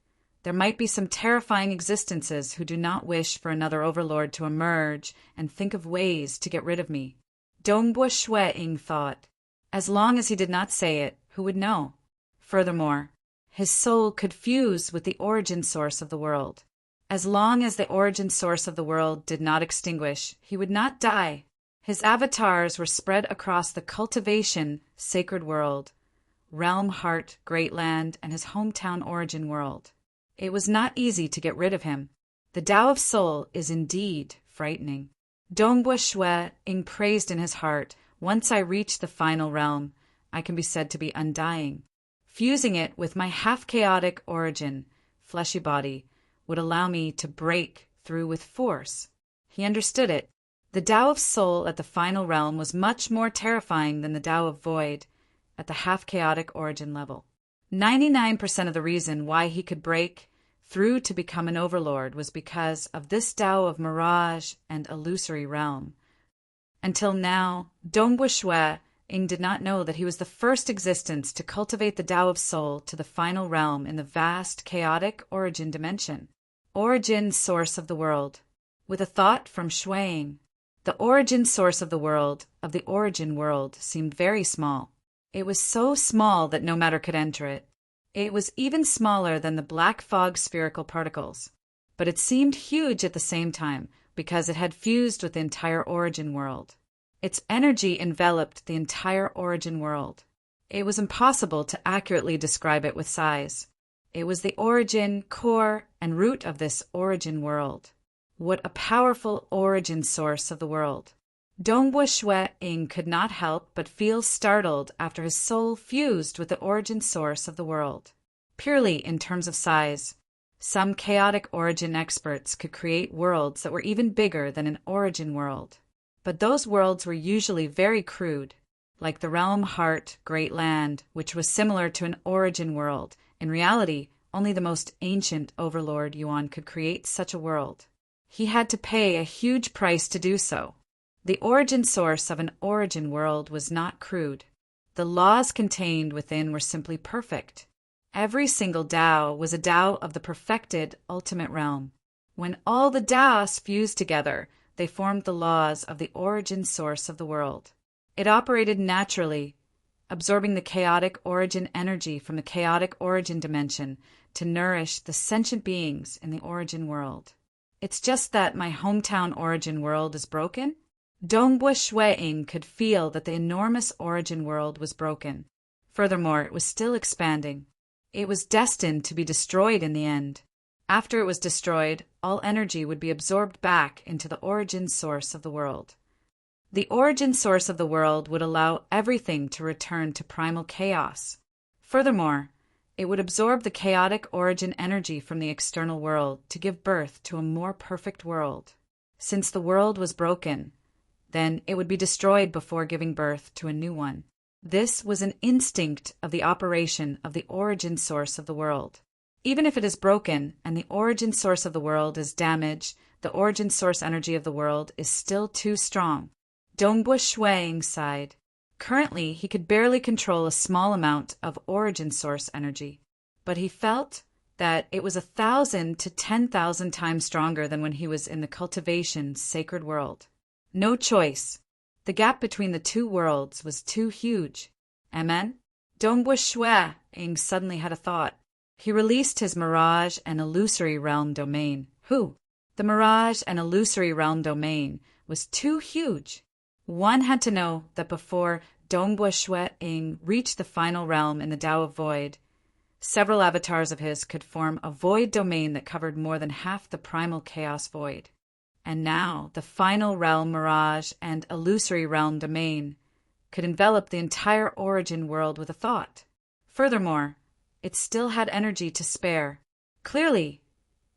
there might be some terrifying existences who do not wish for another overlord to emerge and think of ways to get rid of me. Dongbua Shui-ing thought. As long as he did not say it, who would know? Furthermore, his soul could fuse with the origin source of the world. As long as the origin source of the world did not extinguish, he would not die. His avatars were spread across the cultivation sacred world, realm heart, great land, and his hometown origin world. It was not easy to get rid of him. The Tao of Soul is indeed frightening. Dongbua Shui-ing praised in his heart, once I reach the final realm, I can be said to be undying. Fusing it with my half-chaotic origin, fleshy body, would allow me to break through with force. He understood it. The Tao of Soul at the final realm was much more terrifying than the Tao of Void at the half-chaotic origin level. 99% of the reason why he could break through to become an overlord was because of this Tao of mirage and illusory realm. Until now, Dongbua Shui-ing did not know that he was the first existence to cultivate the Tao of Soul to the final realm in the vast, chaotic origin dimension. Origin source of the world. With a thought from Shui-ing, the origin source of the origin world, seemed very small. It was so small that no matter could enter it. It was even smaller than the black fog spherical particles. But it seemed huge at the same time, because it had fused with the entire origin world. Its energy enveloped the entire origin world. It was impossible to accurately describe it with size. It was the origin, core, and root of this origin world. What a powerful origin source of the world. Dongbua Shui-ing could not help but feel startled after his soul fused with the origin source of the world. Purely in terms of size, some chaotic origin experts could create worlds that were even bigger than an origin world. But those worlds were usually very crude, like the realm heart, great land, which was similar to an origin world. In reality, only the most ancient overlord Yuan could create such a world. He had to pay a huge price to do so. The origin source of an origin world was not crude. The laws contained within were simply perfect. Every single Tao was a Tao of the perfected ultimate realm. When all the Taos fused together, they formed the laws of the origin source of the world. It operated naturally, absorbing the chaotic origin energy from the chaotic origin dimension to nourish the sentient beings in the origin world. It's just that my hometown origin world is broken? Dongbua Shui-ing could feel that the enormous origin world was broken. Furthermore, it was still expanding. It was destined to be destroyed in the end. After it was destroyed, all energy would be absorbed back into the origin source of the world. The origin source of the world would allow everything to return to primal chaos. Furthermore, it would absorb the chaotic origin energy from the external world to give birth to a more perfect world. Since the world was broken, then it would be destroyed before giving birth to a new one. This was an instinct of the operation of the origin source of the world. Even if it is broken and the origin source of the world is damaged, the origin source energy of the world is still too strong. Dongbua Shui-ing sighed. Currently, he could barely control a small amount of origin source energy, but he felt that it was 1,000 to 10,000 times stronger than when he was in the cultivation sacred world. No choice. The gap between the two worlds was too huge. Amen? Dongbua Shue Ing suddenly had a thought. He released his mirage and illusory realm domain. The mirage and illusory realm domain was too huge. One had to know that before Dongbua Shue Ing reached the final realm in the Tao of Void, several avatars of his could form a void domain that covered more than half the primal chaos void. And now the final realm mirage and illusory realm domain could envelop the entire origin world with a thought. Furthermore, it still had energy to spare. Clearly,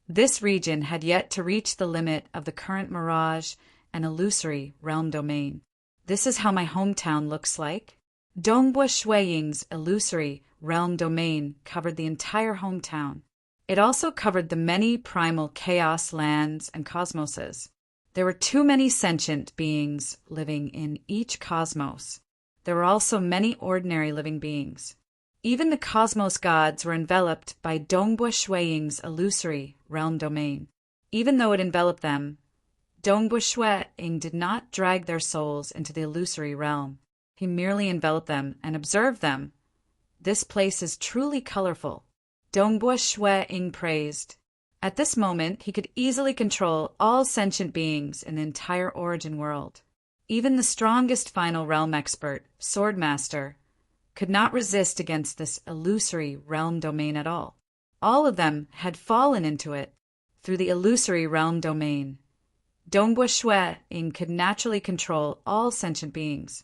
this region had yet to reach the limit of the current mirage and illusory realm domain. This is how my hometown looks like. Dongbua Shuiying's illusory realm domain covered the entire hometown. It also covered the many primal chaos lands and cosmoses. There were too many sentient beings living in each cosmos. There were also many ordinary living beings. Even the cosmos gods were enveloped by Dongbua Shuiying's illusory realm domain. Even though it enveloped them, Dongbua Shuiying did not drag their souls into the illusory realm. He merely enveloped them and observed them. This place is truly colorful. Dongbua Shuiying praised. At this moment, he could easily control all sentient beings in the entire origin world. Even the strongest final realm expert, Swordmaster, could not resist against this illusory realm domain at all. All of them had fallen into it through the illusory realm domain. Dongbua Shuiying could naturally control all sentient beings.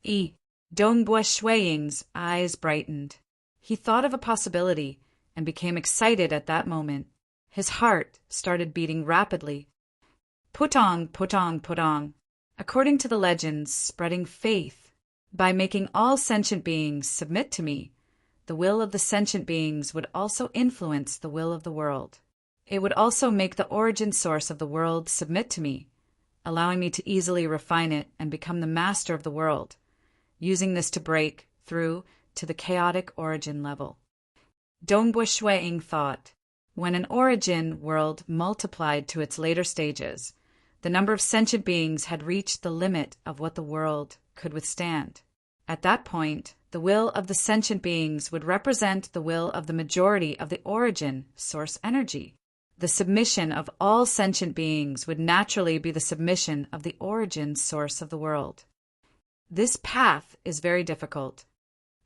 Dongbua Shuiying's eyes brightened. He thought of a possibility and became excited at that moment. His heart started beating rapidly. Putong, putong, putong. According to the legends, spreading faith. By making all sentient beings submit to me, the will of the sentient beings would also influence the will of the world. It would also make the origin source of the world submit to me, allowing me to easily refine it and become the master of the world, using this to break through to the chaotic origin level. Dongbua Shuiying thought, when an origin world multiplied to its later stages, the number of sentient beings had reached the limit of what the world could withstand. At that point, the will of the sentient beings would represent the will of the majority of the origin source energy. The submission of all sentient beings would naturally be the submission of the origin source of the world. This path is very difficult.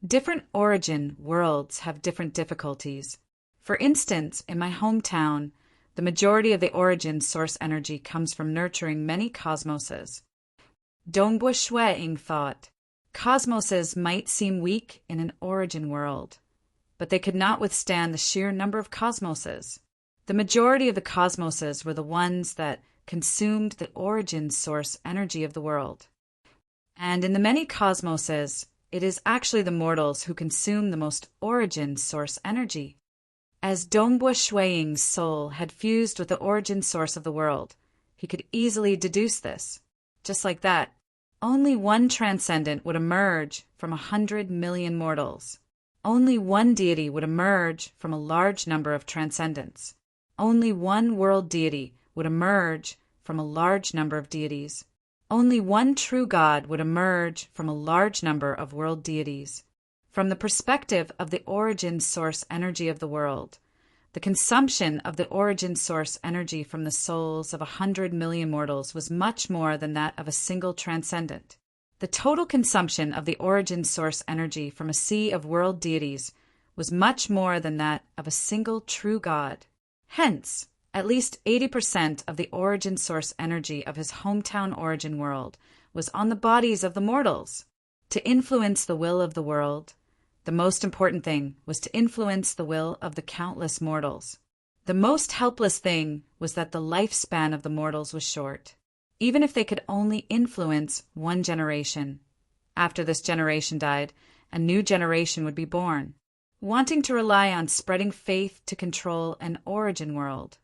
Different origin worlds have different difficulties. For instance, in my hometown, the majority of the origin source energy comes from nurturing many cosmoses. Dongbua Shuiying thought, cosmoses might seem weak in an origin world, but they could not withstand the sheer number of cosmoses. The majority of the cosmoses were the ones that consumed the origin source energy of the world. And in the many cosmoses, it is actually the mortals who consume the most origin source energy. As Dongbua Shuiying's soul had fused with the origin source of the world, he could easily deduce this. Just like that, only one transcendent would emerge from 100 million mortals. Only one deity would emerge from a large number of transcendents. Only one world deity would emerge from a large number of deities. Only one true God would emerge from a large number of world deities. From the perspective of the origin source energy of the world, the consumption of the origin source energy from the souls of 100 million mortals was much more than that of a single transcendent. The total consumption of the origin source energy from a sea of world deities was much more than that of a single true God. Hence, at least 80% of the origin source energy of his hometown origin world was on the bodies of the mortals. To influence the will of the world, the most important thing was to influence the will of the countless mortals. The most helpless thing was that the lifespan of the mortals was short. Even if they could only influence one generation, after this generation died, a new generation would be born. Wanting to rely on spreading faith to control an origin world,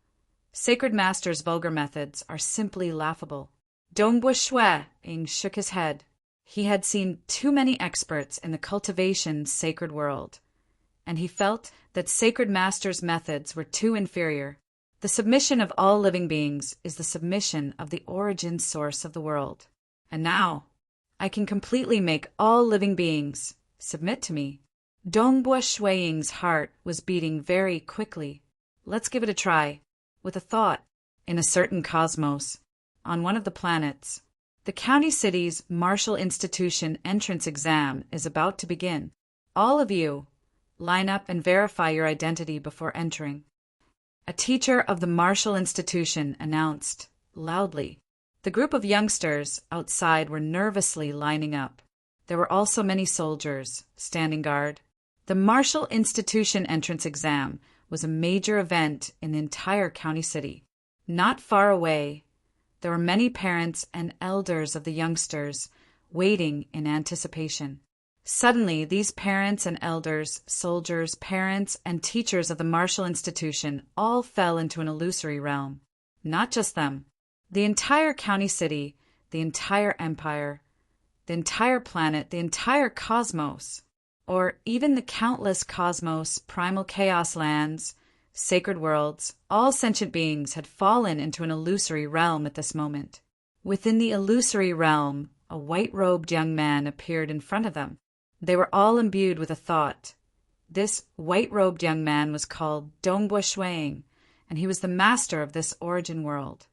Sacred Master's vulgar methods are simply laughable. Dongbua Shuiying shook his head. He had seen too many experts in the cultivation's sacred world, and he felt that Sacred Master's methods were too inferior. The submission of all living beings is the submission of the origin source of the world. And now, I can completely make all living beings submit to me. Dongbua Shuiying's heart was beating very quickly. Let's give it a try. With a thought, in a certain cosmos, on one of the planets, the county city's martial institution entrance exam is about to begin. All of you, line up and verify your identity before entering. A teacher of the martial institution announced, loudly. The group of youngsters outside were nervously lining up. There were also many soldiers, standing guard. The martial institution entrance exam was a major event in the entire county city. Not far away, there were many parents and elders of the youngsters waiting in anticipation. Suddenly, these parents and elders, soldiers, parents, and teachers of the martial institution all fell into an illusory realm. Not just them. The entire county city, the entire empire, the entire planet, the entire cosmos, or even the countless cosmos, primal chaos lands, sacred worlds, all sentient beings had fallen into an illusory realm at this moment. Within the illusory realm, a white-robed young man appeared in front of them. They were all imbued with a thought. This white-robed young man was called Dongbua Shuiying, and he was the master of this origin world.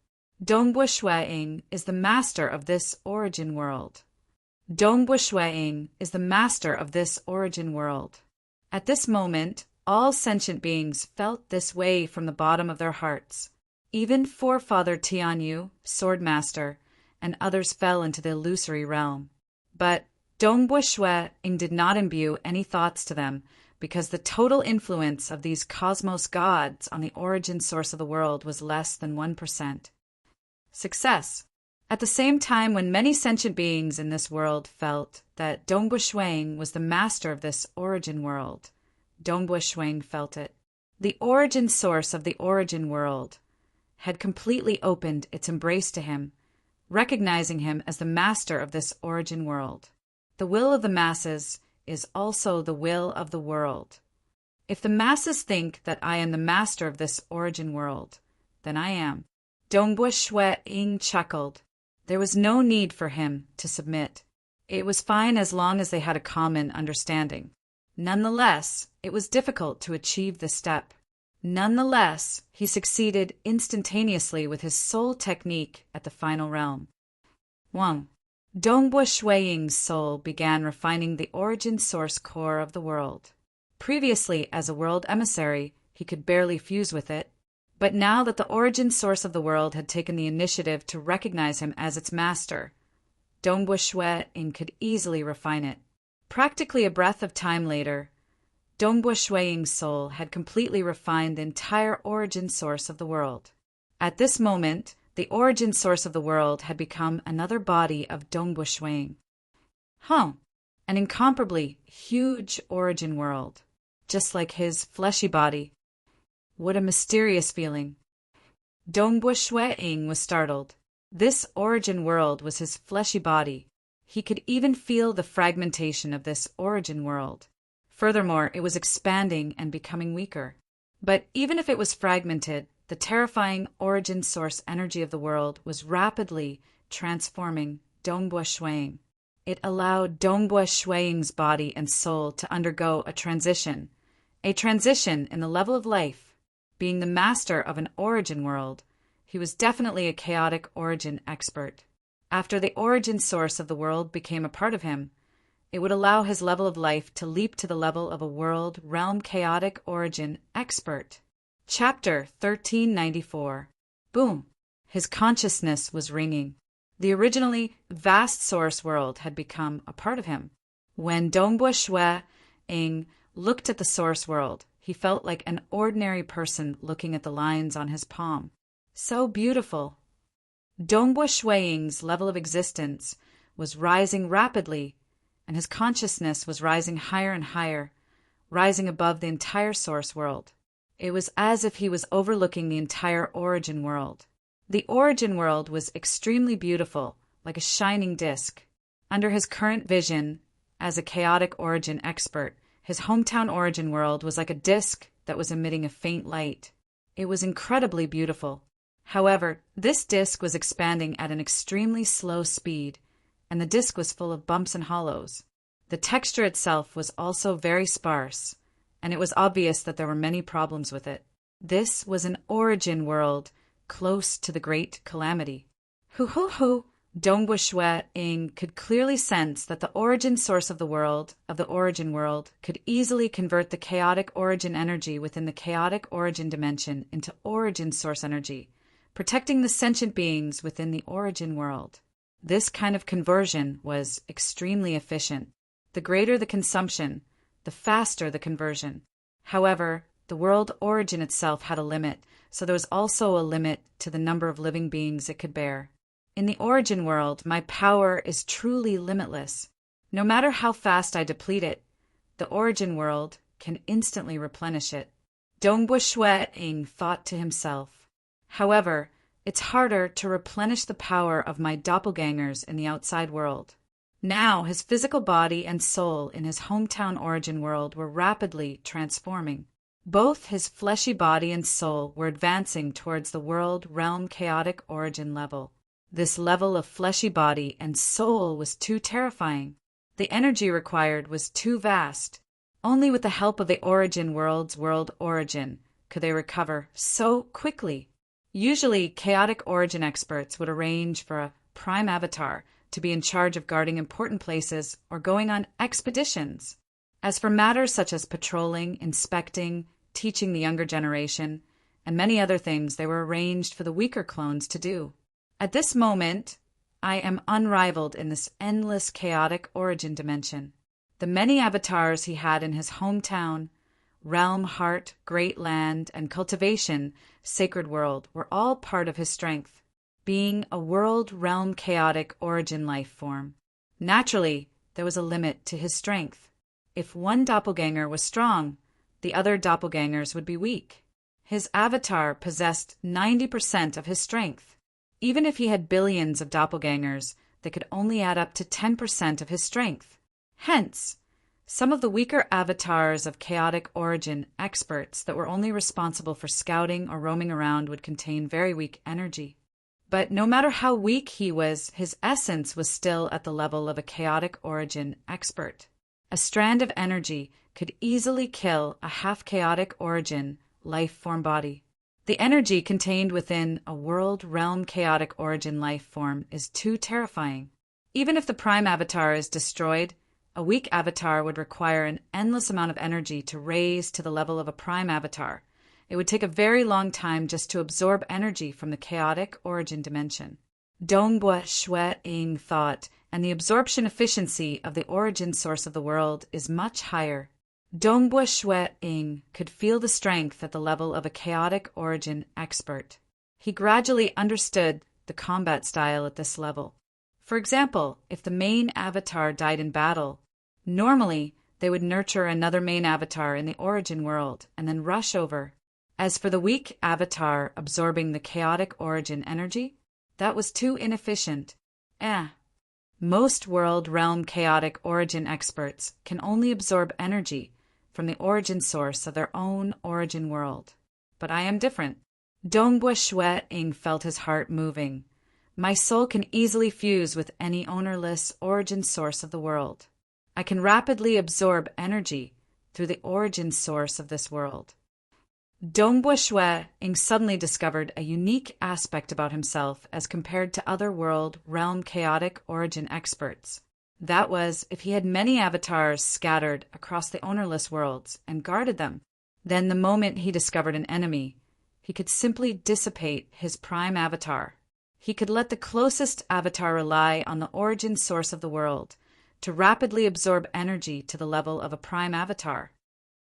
Dongbua Shuiying is the master of this origin world. Dongbua Shuiying is the master of this origin world. At this moment, all sentient beings felt this way from the bottom of their hearts. Even Forefather Tianyu, Swordmaster, and others fell into the illusory realm. But Dongbua Shuiying did not imbue any thoughts to them, because the total influence of these cosmos gods on the origin source of the world was less than 1%. Success. At the same time when many sentient beings in this world felt that Dongbua Shuiying was the master of this origin world, Dongbua Shuiying felt it. The origin source of the origin world had completely opened its embrace to him, recognizing him as the master of this origin world. The will of the masses is also the will of the world. If the masses think that I am the master of this origin world, then I am. Dongbua Shuiying chuckled. There was no need for him to submit. It was fine as long as they had a common understanding. Nonetheless, it was difficult to achieve this step. Nonetheless, he succeeded instantaneously with his soul technique at the final realm. 1. Dongbua Shuiying's soul began refining the origin source core of the world. Previously, as a world emissary, he could barely fuse with it, but now that the origin source of the world had taken the initiative to recognize him as its master, Dongbua Shuiying could easily refine it. Practically a breath of time later, Dongbua Shuiying's soul had completely refined the entire origin source of the world. At this moment, the origin source of the world had become another body of Dongbua Shuiying. An incomparably huge origin world, just like his fleshy body. What a mysterious feeling. Dongbua Shuiying was startled. This origin world was his fleshy body. He could even feel the fragmentation of this origin world. Furthermore, it was expanding and becoming weaker. But even if it was fragmented, the terrifying origin source energy of the world was rapidly transforming Dongbua Shuiying. It allowed Dongbua Shuiying's body and soul to undergo a transition in the level of life. Being the master of an origin world, he was definitely a chaotic origin expert. After the origin source of the world became a part of him, it would allow his level of life to leap to the level of a world realm chaotic origin expert. Chapter 1394. Boom! His consciousness was ringing. The originally vast source world had become a part of him. When Dongbua Shuiying looked at the source world, he felt like an ordinary person looking at the lines on his palm. So beautiful. Dongbua Shuiying's level of existence was rising rapidly, and his consciousness was rising higher and higher, rising above the entire source world. It was as if he was overlooking the entire origin world. The origin world was extremely beautiful, like a shining disk. Under his current vision, as a chaotic origin expert, his hometown origin world was like a disk that was emitting a faint light. It was incredibly beautiful. However, this disk was expanding at an extremely slow speed, and the disc was full of bumps and hollows. The texture itself was also very sparse, and it was obvious that there were many problems with it. This was an origin world, close to the Great Calamity. Hu. Dongbu Shui-ing could clearly sense that the origin source of the origin world, could easily convert the chaotic origin energy within the chaotic origin dimension into origin source energy, protecting the sentient beings within the origin world. This kind of conversion was extremely efficient. The greater the consumption, the faster the conversion. However, the world origin itself had a limit, so there was also a limit to the number of living beings it could bear. In the origin world, my power is truly limitless. No matter how fast I deplete it, the origin world can instantly replenish it. Dongbu Shui-ing thought to himself. However, it's harder to replenish the power of my doppelgangers in the outside world. Now, his physical body and soul in his hometown origin world were rapidly transforming. Both his fleshy body and soul were advancing towards the world realm chaotic origin level. This level of fleshy body and soul was too terrifying. The energy required was too vast. Only with the help of the origin world's world origin could they recover so quickly. Usually, chaotic origin experts would arrange for a prime avatar to be in charge of guarding important places or going on expeditions. As for matters such as patrolling, inspecting, teaching the younger generation, and many other things, they were arranged for the weaker clones to do. At this moment, I am unrivaled in this endless chaotic origin dimension. The many avatars he had in his hometown, realm, heart, great land, and cultivation, sacred world, were all part of his strength, being a world realm chaotic origin life form. Naturally, there was a limit to his strength. If one doppelganger was strong, the other doppelgangers would be weak. His avatar possessed 90% of his strength. Even if he had billions of doppelgangers, they could only add up to 10% of his strength. Hence, some of the weaker avatars of chaotic origin experts that were only responsible for scouting or roaming around would contain very weak energy. But no matter how weak he was, his essence was still at the level of a chaotic origin expert. A strand of energy could easily kill a half-chaotic origin life form body. The energy contained within a world realm chaotic origin life form is too terrifying. Even if the prime avatar is destroyed, a weak avatar would require an endless amount of energy to raise to the level of a prime avatar. It would take a very long time just to absorb energy from the chaotic origin dimension. Dongbu Shui-ing thought, and the absorption efficiency of the origin source of the world is much higher. Dongbu Shui-ing could feel the strength at the level of a chaotic origin expert. He gradually understood the combat style at this level. For example, if the main avatar died in battle, normally they would nurture another main avatar in the origin world and then rush over. As for the weak avatar absorbing the chaotic origin energy, that was too inefficient. Most world realm chaotic origin experts can only absorb energy from the origin source of their own origin world. But I am different. Dongbu Shui-ing felt his heart moving. My soul can easily fuse with any ownerless origin source of the world. I can rapidly absorb energy through the origin source of this world. Dongbu Shui-ing suddenly discovered a unique aspect about himself as compared to other world realm chaotic origin experts. That was, if he had many avatars scattered across the ownerless worlds and guarded them, then the moment he discovered an enemy, he could simply dissipate his prime avatar. He could let the closest avatar rely on the origin source of the world to rapidly absorb energy to the level of a prime avatar.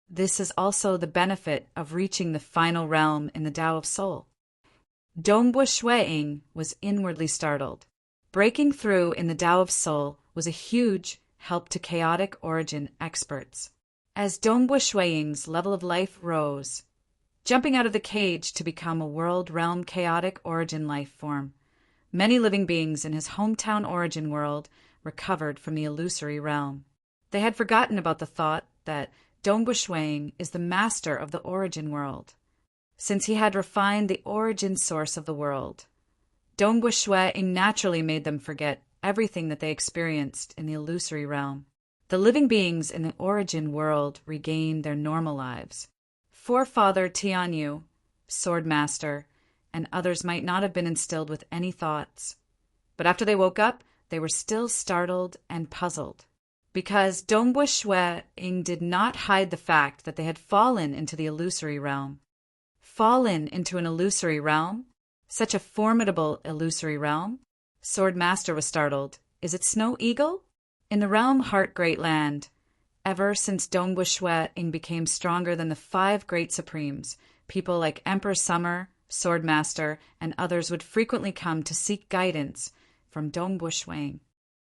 This is also the benefit of reaching the final realm in the Tao of Soul. Dongbu Shui-ing was inwardly startled. Breaking through in the Tao of Soul was a huge help to chaotic origin experts. As Dongbu Shui-ing's level of life rose, jumping out of the cage to become a world realm chaotic origin life form, many living beings in his hometown origin world recovered from the illusory realm. They had forgotten about the thought that Dongbu Shui-ing is the master of the origin world. Since he had refined the origin source of the world, Dongbu Shui-ing naturally made them forget everything that they experienced in the illusory realm. The living beings in the origin world regained their normal lives. Forefather Tianyu, sword master, and others might not have been instilled with any thoughts. But after they woke up, they were still startled and puzzled. Because Dongbua Shui Ying did not hide the fact that they had fallen into the illusory realm. Fallen into an illusory realm? Such a formidable illusory realm? Sword Master was startled. Is it Snow Eagle? In the realm Heart Great Land, ever since Dongbua Shui Ying became stronger than the 5 great supremes, people like Emperor Summer, Sword Master, and others would frequently come to seek guidance from Dongbua Shui Ying.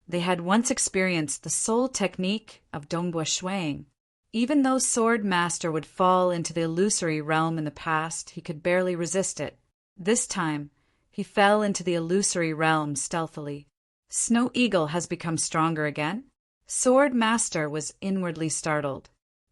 They had once experienced the soul technique of Dongbua Shui Ying. Even though Sword Master would fall into the illusory realm in the past, he could barely resist it. This time, he fell into the illusory realm stealthily. Snow Eagle has become stronger again? Sword Master was inwardly startled.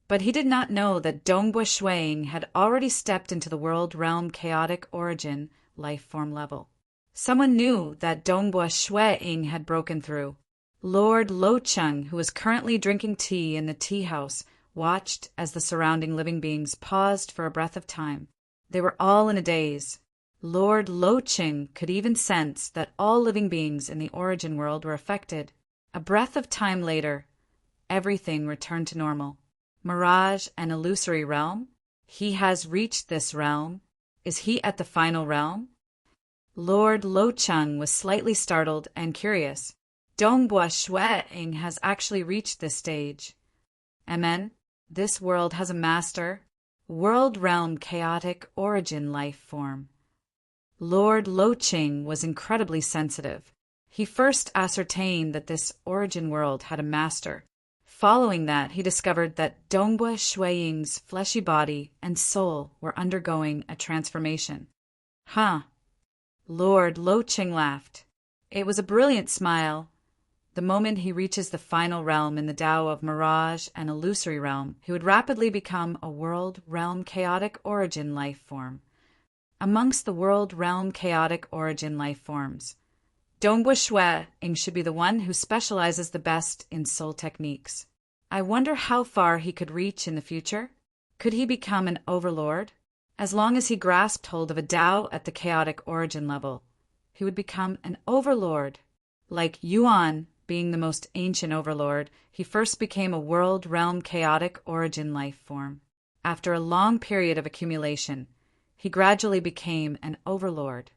But he did not know that Dongbua Shui Ying had already stepped into the world realm chaotic origin life form level. Someone knew that Dongbua Shui Ying had broken through. Lord Lo Cheng, who was currently drinking tea in the tea house, watched as the surrounding living beings paused for a breath of time. They were all in a daze. Lord Lo Cheng could even sense that all living beings in the origin world were affected. A breath of time later, everything returned to normal. Mirage and illusory realm? He has reached this realm. Is he at the final realm? Lord Lo Cheng was slightly startled and curious. Dongbua Shui Ying has actually reached this stage. Amen. This world has a master. World realm chaotic origin life form. Lord Lo Cheng was incredibly sensitive. He first ascertained that this origin world had a master. Following that, he discovered that Dongbua Shui Ying's fleshy body and soul were undergoing a transformation. Huh. Lord Lo Cheng laughed. It was a brilliant smile. The moment he reaches the final realm in the Tao of Mirage and Illusory Realm, he would rapidly become a world realm chaotic origin life form. Amongst the world realm chaotic origin life forms, Dongbua Shui Ying should be the one who specializes the best in soul techniques. I wonder how far he could reach in the future. Could he become an overlord? As long as he grasped hold of a Tao at the chaotic origin level, he would become an overlord. Like Yuan being the most ancient overlord, he first became a world realm chaotic origin life form. After a long period of accumulation, he gradually became an overlord.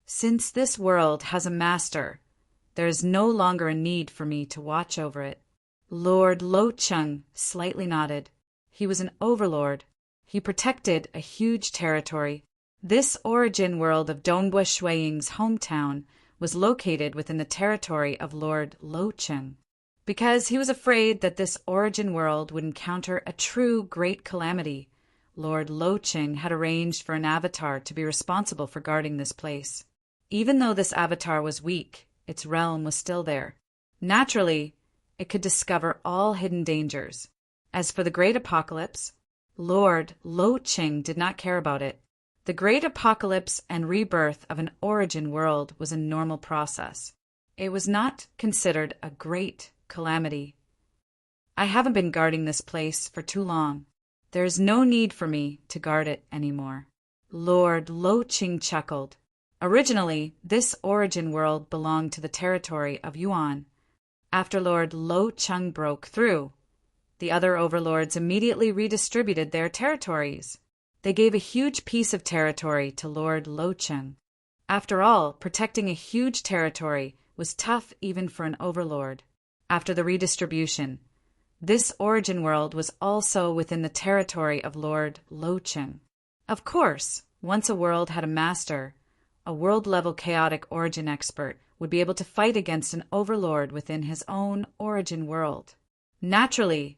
Since this world has a master, there is no longer a need for me to watch over it. Lord Lo Cheng slightly nodded. He was an overlord. He protected a huge territory. This origin world of Dongbua Shui Ying's hometown was located within the territory of Lord Lo Cheng. Because he was afraid that this origin world would encounter a true great calamity, Lord Lo Cheng had arranged for an avatar to be responsible for guarding this place. Even though this avatar was weak, its realm was still there. Naturally, it could discover all hidden dangers. As for the Great Apocalypse, Lord Lo Cheng did not care about it. The Great Apocalypse and rebirth of an origin world was a normal process. It was not considered a great calamity. I haven't been guarding this place for too long. There is no need for me to guard it anymore. Lord Lo Cheng chuckled. Originally, this origin world belonged to the territory of Yuan. After Lord Lo Cheng broke through, the other overlords immediately redistributed their territories. They gave a huge piece of territory to Lord Lo Cheng. After all, protecting a huge territory was tough even for an overlord. After the redistribution, this origin world was also within the territory of Lord Lo Cheng. Of course, once a world had a master, a world-level chaotic origin expert would be able to fight against an overlord within his own origin world. Naturally,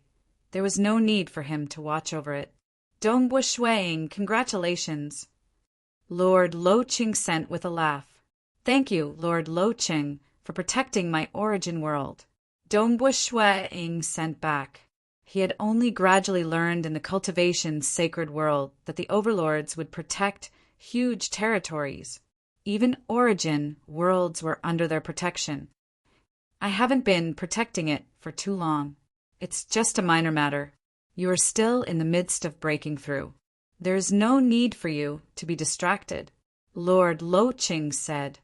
there was no need for him to watch over it. Dongbua Shui Ying, congratulations. Lord Lo Cheng sent with a laugh. Thank you, Lord Lo Cheng, for protecting my origin world. Dongbua Shui Ying sent back. He had only gradually learned in the cultivation's sacred world that the overlords would protect huge territories. Even origin worlds were under their protection. I haven't been protecting it for too long. It's just a minor matter. You are still in the midst of breaking through. There is no need for you to be distracted. Lord Loching said.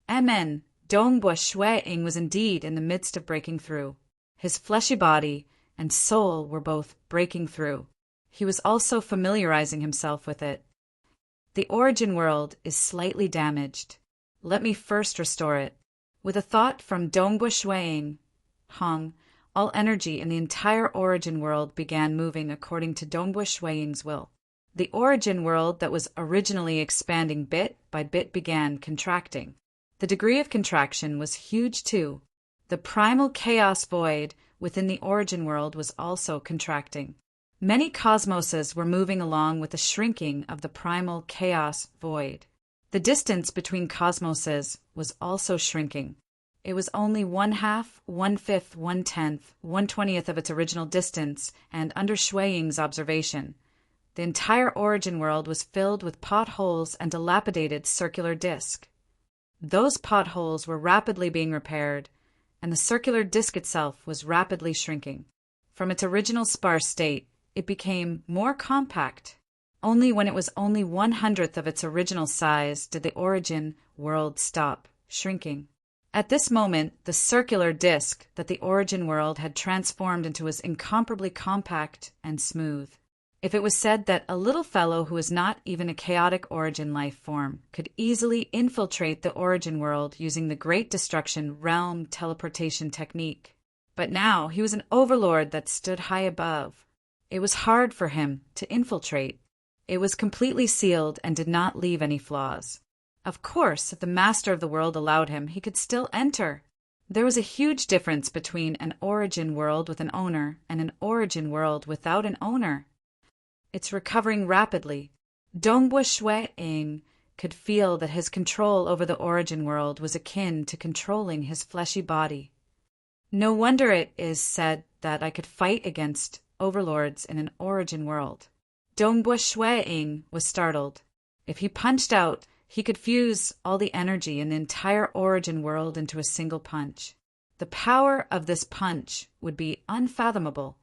Amen. Dongbua Shueing was indeed in the midst of breaking through. His fleshy body and soul were both breaking through. He was also familiarizing himself with it. The origin world is slightly damaged. Let me first restore it. With a thought from Dongbua Shueing, Hong, all energy in the entire origin world began moving according to Dongbua Shueing's will. The origin world that was originally expanding bit by bit began contracting. The degree of contraction was huge too. The primal chaos void within the origin world was also contracting. Many cosmoses were moving along with the shrinking of the primal chaos void. The distance between cosmoses was also shrinking. It was only 1/2, 1/5, 1/10, 1/20th of its original distance, and under Shueing's observation, the entire origin world was filled with potholes and dilapidated circular disk. Those potholes were rapidly being repaired, and the circular disk itself was rapidly shrinking. From its original sparse state, it became more compact. Only when it was only 1/100th of its original size did the origin world stop shrinking. At this moment, the circular disk that the origin world had transformed into was incomparably compact and smooth. If it was said that a little fellow who was not even a chaotic origin life form could easily infiltrate the origin world using the Great Destruction realm teleportation technique. But now he was an overlord that stood high above. It was hard for him to infiltrate. It was completely sealed and did not leave any flaws. Of course, if the master of the world allowed him, he could still enter. There was a huge difference between an origin world with an owner and an origin world without an owner. It's recovering rapidly. Dongbua Shueing could feel that his control over the origin world was akin to controlling his fleshy body. No wonder it is said that I could fight against overlords in an origin world. Dongbua Shueing was startled. If he punched out, he could fuse all the energy in the entire origin world into a single punch. The power of this punch would be unfathomable,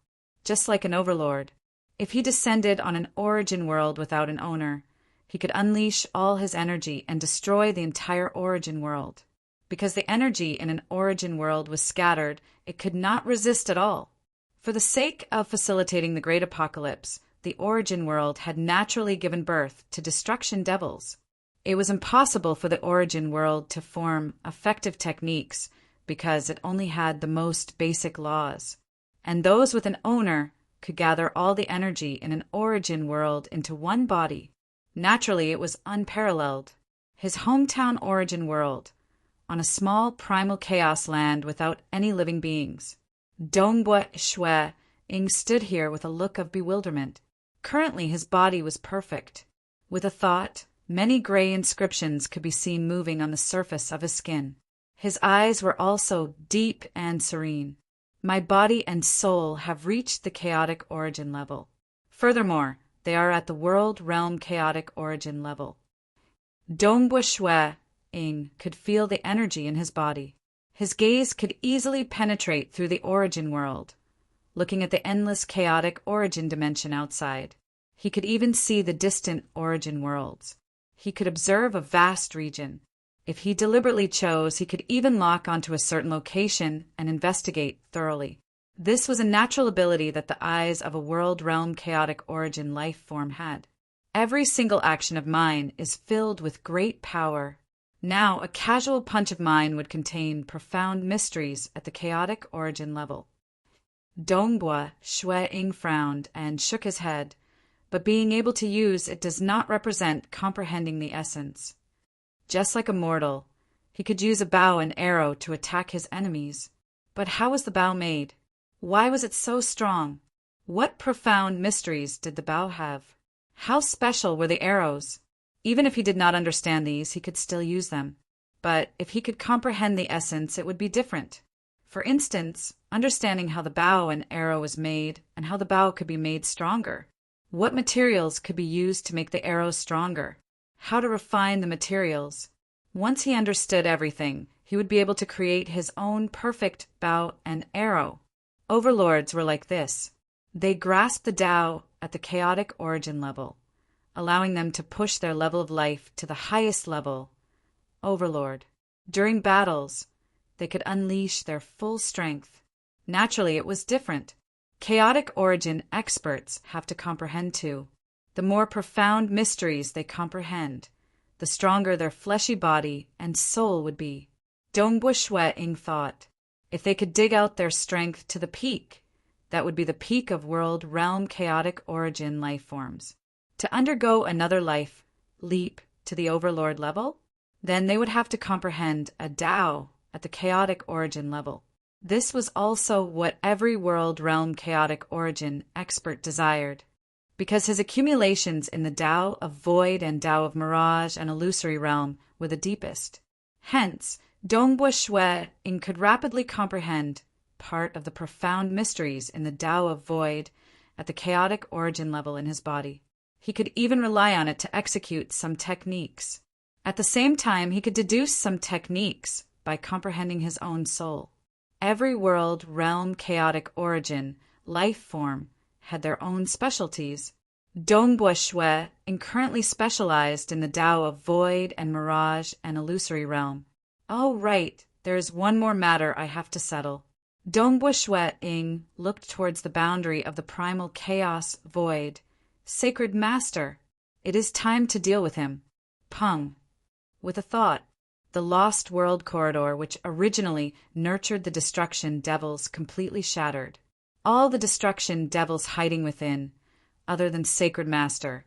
just like an overlord. If he descended on an origin world without an owner, he could unleash all his energy and destroy the entire origin world. Because the energy in an origin world was scattered, it could not resist at all. For the sake of facilitating the great apocalypse, the origin world had naturally given birth to destruction devils. It was impossible for the origin world to form effective techniques because it only had the most basic laws. And those with an owner could gather all the energy in an origin world into one body. Naturally, it was unparalleled. His hometown origin world, on a small primal chaos land without any living beings. Dongbua Shueing stood here with a look of bewilderment. Currently, his body was perfect. With a thought, many gray inscriptions could be seen moving on the surface of his skin. His eyes were also deep and serene. My body and soul have reached the chaotic origin level. Furthermore, they are at the world realm chaotic origin level. Dongbua Shueing could feel the energy in his body. His gaze could easily penetrate through the origin world, looking at the endless chaotic origin dimension outside. He could even see the distant origin worlds. He could observe a vast region. If he deliberately chose, he could even lock onto a certain location and investigate thoroughly. This was a natural ability that the eyes of a world realm chaotic origin life form had. Every single action of mine is filled with great power. Now, a casual punch of mine would contain profound mysteries at the chaotic origin level. Dongbua Shueing frowned and shook his head, but being able to use it does not represent comprehending the essence. Just like a mortal, he could use a bow and arrow to attack his enemies. But how was the bow made? Why was it so strong? What profound mysteries did the bow have? How special were the arrows? Even if he did not understand these, he could still use them. But if he could comprehend the essence, it would be different. For instance, understanding how the bow and arrow was made and how the bow could be made stronger. What materials could be used to make the arrows stronger? How to refine the materials. Once he understood everything, He would be able to create his own perfect bow and arrow. Overlords were like this. They grasped the Tao at the chaotic origin level, allowing them to push their level of life to the highest level, Overlord. During battles, they could unleash their full strength. Naturally, it was different. Chaotic origin experts have to comprehend too. The more profound mysteries they comprehend, the stronger their fleshy body and soul would be. Dongbo Shui-ing thought, if they could dig out their strength to the peak, that would be the peak of world realm chaotic origin life forms. To undergo another life leap to the overlord level, then they would have to comprehend a Tao at the chaotic origin level. This was also what every world realm chaotic origin expert desired, because his accumulations in the Tao of void and Tao of mirage and illusory realm were the deepest. Hence, Dongbo Shui-ing could rapidly comprehend part of the profound mysteries in the Tao of void at the chaotic origin level in his body. He could even rely on it to execute some techniques. At the same time, he could deduce some techniques by comprehending his own soul. Every world, realm, chaotic origin, life form had their own specialties. Dongbo Shui-ing currently specialized in the Tao of void and mirage and illusory realm. Oh, right, there is one more matter I have to settle. Dongbo Shui-ing looked towards the boundary of the primal chaos void. Sacred Master, it is time to deal with him. Pung. With a thought, the lost world corridor which originally nurtured the destruction devils completely shattered. All the destruction devils hiding within, other than Sacred Master,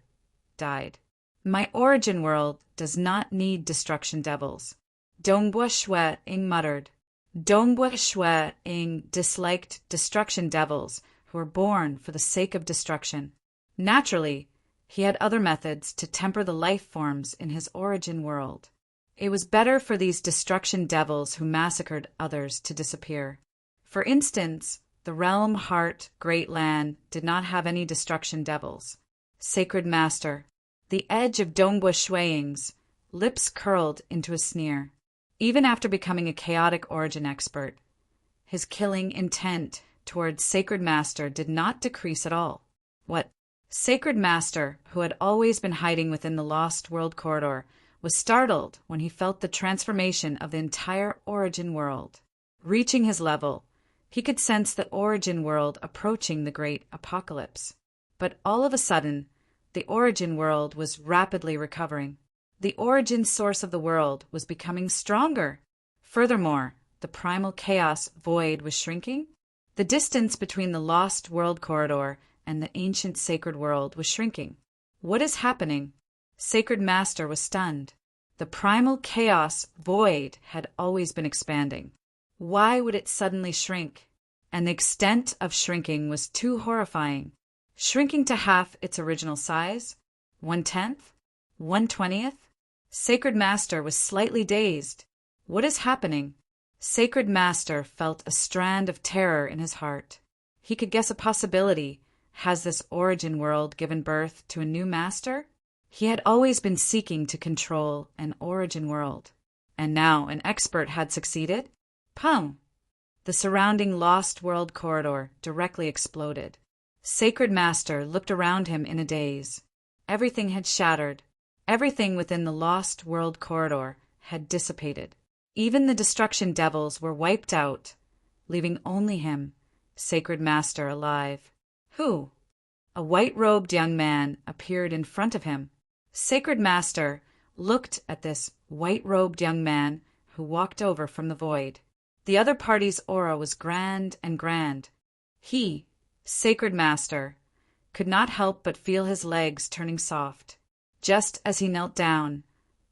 died. My origin world does not need destruction devils. Dongbo Shui-ing muttered. Dongbo Shui-ing disliked destruction devils who were born for the sake of destruction. Naturally, he had other methods to temper the life forms in his origin world. It was better for these destruction devils who massacred others to disappear. For instance, the realm heart Great Land did not have any destruction devils. Sacred Master, the edge of Dongbo Shui-ing's lips curled into a sneer. Even after becoming a chaotic origin expert, his killing intent towards Sacred Master did not decrease at all. What? Sacred Master, who had always been hiding within the lost world corridor, was startled when he felt the transformation of the entire origin world. Reaching his level, he could sense the origin world approaching the great apocalypse. But all of a sudden, the origin world was rapidly recovering. The origin source of the world was becoming stronger. Furthermore, the primal chaos void was shrinking. The distance between the lost world corridor and the ancient sacred world was shrinking. What is happening? Sacred Master was stunned. The primal chaos void had always been expanding. Why would it suddenly shrink? And the extent of shrinking was too horrifying. Shrinking to half its original size? 1/10? 1/20th? Sacred Master was slightly dazed. What is happening? Sacred Master felt a strand of terror in his heart. He could guess a possibility. Has this origin world given birth to a new master? He had always been seeking to control an origin world, and now an expert had succeeded? Pum! The surrounding lost world corridor directly exploded. Sacred Master looked around him in a daze. Everything had shattered. Everything within the lost world corridor had dissipated. Even the destruction devils were wiped out, leaving only him, Sacred Master, alive. Who? A white-robed young man appeared in front of him. Sacred Master looked at this white-robed young man who walked over from the void. The other party's aura was grand and grand. He, Sacred Master, could not help but feel his legs turning soft. Just as he knelt down,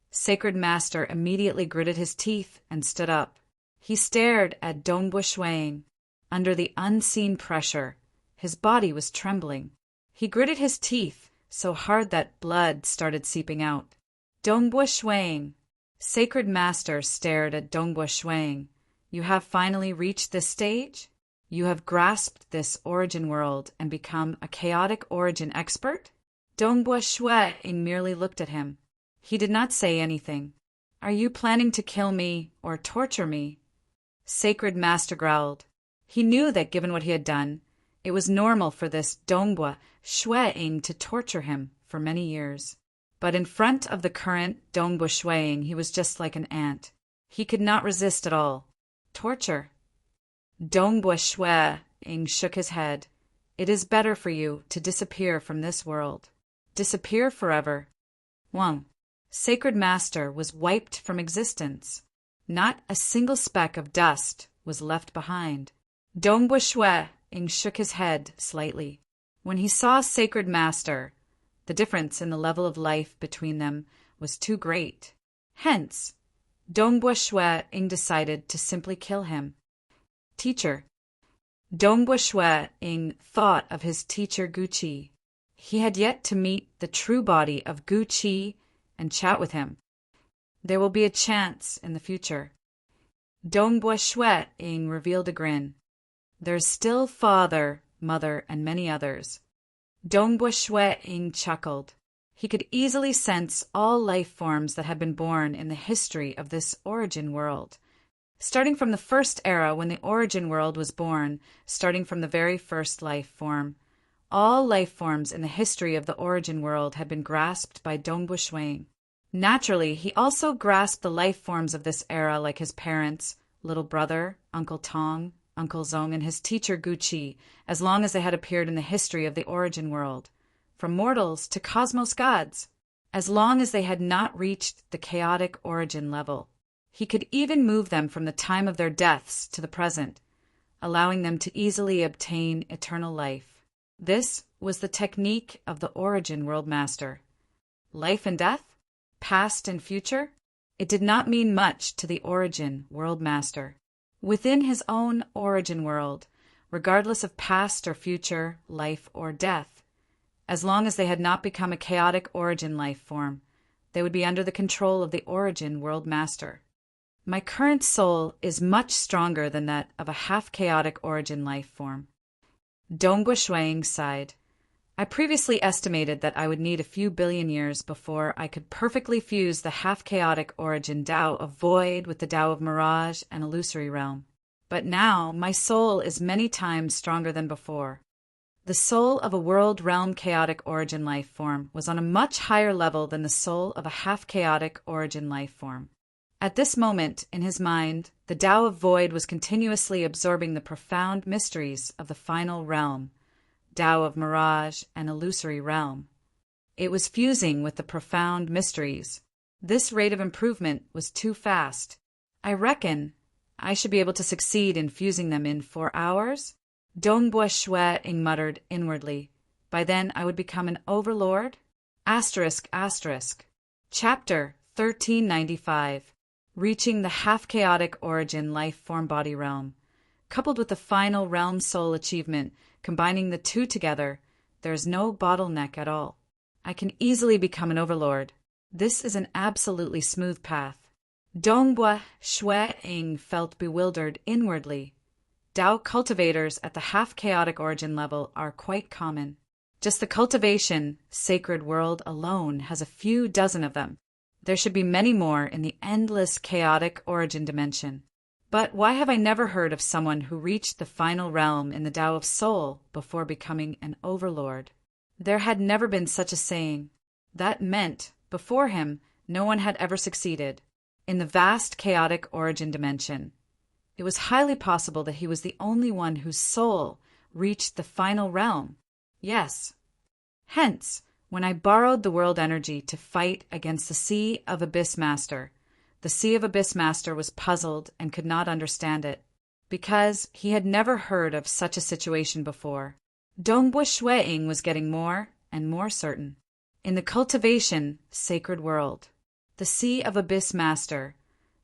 Sacred Master immediately gritted his teeth and stood up. He stared at Dongbo Shui-ing. Under the unseen pressure, his body was trembling. He gritted his teeth so hard that blood started seeping out. Dongbo Shui-ing. Sacred Master stared at Dongbo Shui-ing. You have finally reached this stage? You have grasped this origin world and become a chaotic origin expert? Dongbo Shui-ing merely looked at him. He did not say anything. Are you planning to kill me or torture me? Sacred Master growled. He knew that given what he had done, it was normal for this Dongbua Shueing to torture him for many years. But in front of the current Dongbua Shueing, he was just like an ant. He could not resist at all. Torture. Dongbua Shueing shook his head. It is better for you to disappear from this world. Disappear forever. Wang. Sacred Master was wiped from existence. Not a single speck of dust was left behind. Dongbua Shueing shook his head slightly. When he saw Sacred Master, the difference in the level of life between them was too great. Hence, Dongbua Shueing decided to simply kill him. Teacher. Dongbua Shueing thought of his teacher Guqi. He had yet to meet the true body of Guqi and chat with him. There will be a chance in the future. Dongbua Shueing revealed a grin. There's still father, mother, and many others. Dongbua Shueing chuckled. He could easily sense all life forms that had been born in the history of this origin world. Starting from the first era when the origin world was born, starting from the very first life form, all life forms in the history of the origin world had been grasped by Dongbua Shueing. Naturally, he also grasped the life forms of this era like his parents, little brother, Uncle Tong, Uncle Zong, and his teacher Guqi, as long as they had appeared in the history of the origin world, from mortals to cosmos gods, as long as they had not reached the chaotic origin level. He could even move them from the time of their deaths to the present, allowing them to easily obtain eternal life. This was the technique of the origin world master. Life and death? Past and future? It did not mean much to the origin world master. Within his own origin world, regardless of past or future, life or death, as long as they had not become a chaotic origin life form, they would be under the control of the origin world master. My current soul is much stronger than that of a half-chaotic origin life form. Dongbua Shueing sighed. I previously estimated that I would need a few billion years before I could perfectly fuse the half-chaotic origin Tao of void with the Tao of mirage and illusory realm. But now my soul is many times stronger than before. The soul of a world-realm chaotic origin life form was on a much higher level than the soul of a half-chaotic origin life form. At this moment, in his mind, the Tao of void was continuously absorbing the profound mysteries of the final realm, Tao of mirage and illusory realm. It was fusing with the profound mysteries. This rate of improvement was too fast. I reckon I should be able to succeed in fusing them in 4 hours? Dongbua Shueing muttered inwardly. By then I would become an overlord? Chapter 1395. Reaching the half-chaotic origin life form body realm. Coupled with the final realm soul achievement, combining the two together, there is no bottleneck at all. I can easily become an overlord. This is an absolutely smooth path. Dongbua Shueing felt bewildered inwardly. Tao cultivators at the half-chaotic origin level are quite common. Just the cultivation sacred world alone has a few dozen of them. There should be many more in the endless chaotic origin dimension. But why have I never heard of someone who reached the final realm in the Tao of Soul before becoming an overlord? There had never been such a saying. That meant, before him, no one had ever succeeded. In the vast chaotic origin dimension, it was highly possible that he was the only one whose soul reached the final realm. Yes. Hence, when I borrowed the world energy to fight against the Sea of Abyss Master, the Sea of Abyss Master was puzzled and could not understand it, because he had never heard of such a situation before. Dongbua Shueing was getting more and more certain. In the cultivation sacred world, the Sea of Abyss Master,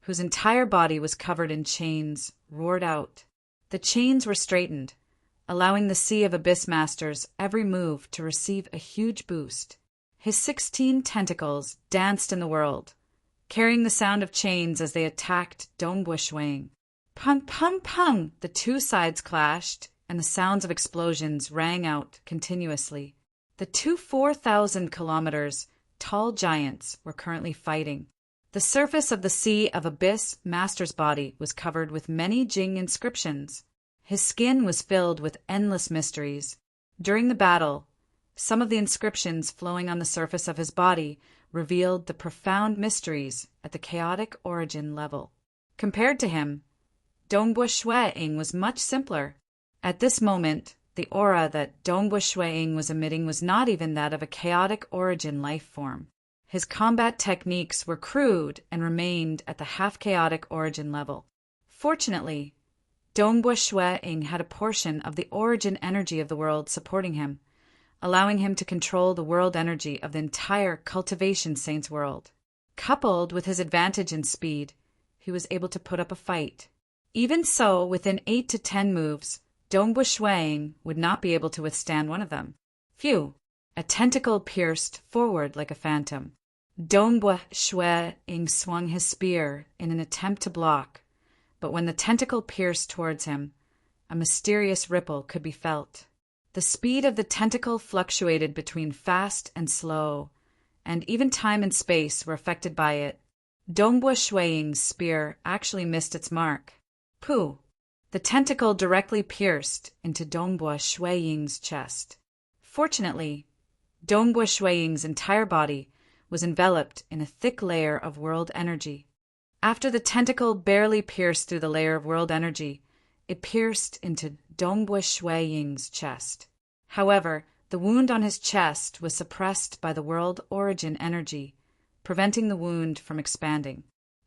whose entire body was covered in chains, roared out. The chains were straightened, allowing the Sea of Abyss Master's every move to receive a huge boost. His 16 tentacles danced in the world, carrying the sound of chains as they attacked Dongbua Shueing. Pung, pung, pung! The two sides clashed, and the sounds of explosions rang out continuously. The two 4,000 kilometers tall giants were currently fighting. The surface of the Sea of Abyss Master's body was covered with many Jing inscriptions. His skin was filled with endless mysteries. During the battle, some of the inscriptions flowing on the surface of his body revealed the profound mysteries at the chaotic origin level. Compared to him, Dongbua Shueing was much simpler. At this moment, the aura that Dongbua Shueing was emitting was not even that of a chaotic origin life form. His combat techniques were crude and remained at the half-chaotic origin level. Fortunately, Dongbua Shueing had a portion of the origin energy of the world supporting him, allowing him to control the world energy of the entire Cultivation Saints world. Coupled with his advantage in speed, he was able to put up a fight. Even so, within 8 to 10 moves, Dongbua Shueing would not be able to withstand one of them. Phew! A tentacle pierced forward like a phantom. Dongbua Shueing swung his spear in an attempt to block, but when the tentacle pierced towards him, a mysterious ripple could be felt. The speed of the tentacle fluctuated between fast and slow, and even time and space were affected by it. Dongbua Shueing's spear actually missed its mark. Pooh! The tentacle directly pierced into Dongbua Shueing's chest. Fortunately, Dongbua Shueing's entire body was enveloped in a thick layer of world energy. After the tentacle barely pierced through the layer of world energy, it pierced into Dongbua Shueing's chest. However, the wound on his chest was suppressed by the world origin energy, preventing the wound from expanding.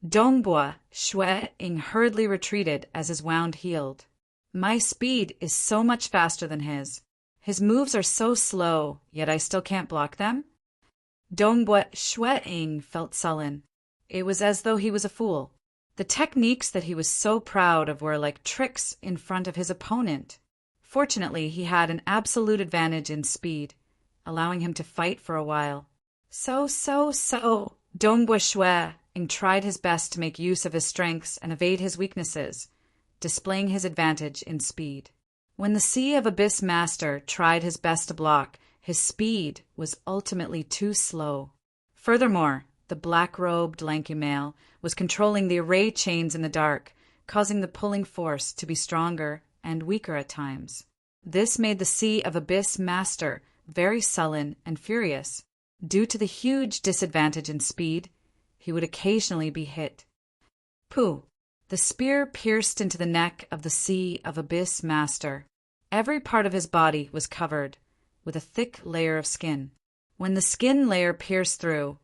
Dongbua Shueing hurriedly retreated as his wound healed. My speed is so much faster than his. His moves are so slow, yet I still can't block them? Dongbua Shueing felt sullen. It was as though he was a fool. The techniques that he was so proud of were like tricks in front of his opponent. Fortunately, he had an absolute advantage in speed, allowing him to fight for a while. Dongbua Shueing tried his best to make use of his strengths and evade his weaknesses, displaying his advantage in speed. When the Sea of Abyss Master tried his best to block, his speed was ultimately too slow. Furthermore, the black-robed lanky male was controlling the array chains in the dark, causing the pulling force to be stronger and weaker at times. This made the Sea of Abyss Master very sullen and furious. Due to the huge disadvantage in speed, he would occasionally be hit. Pooh! The spear pierced into the neck of the Sea of Abyss Master. Every part of his body was covered with a thick layer of skin. When the skin layer pierced through,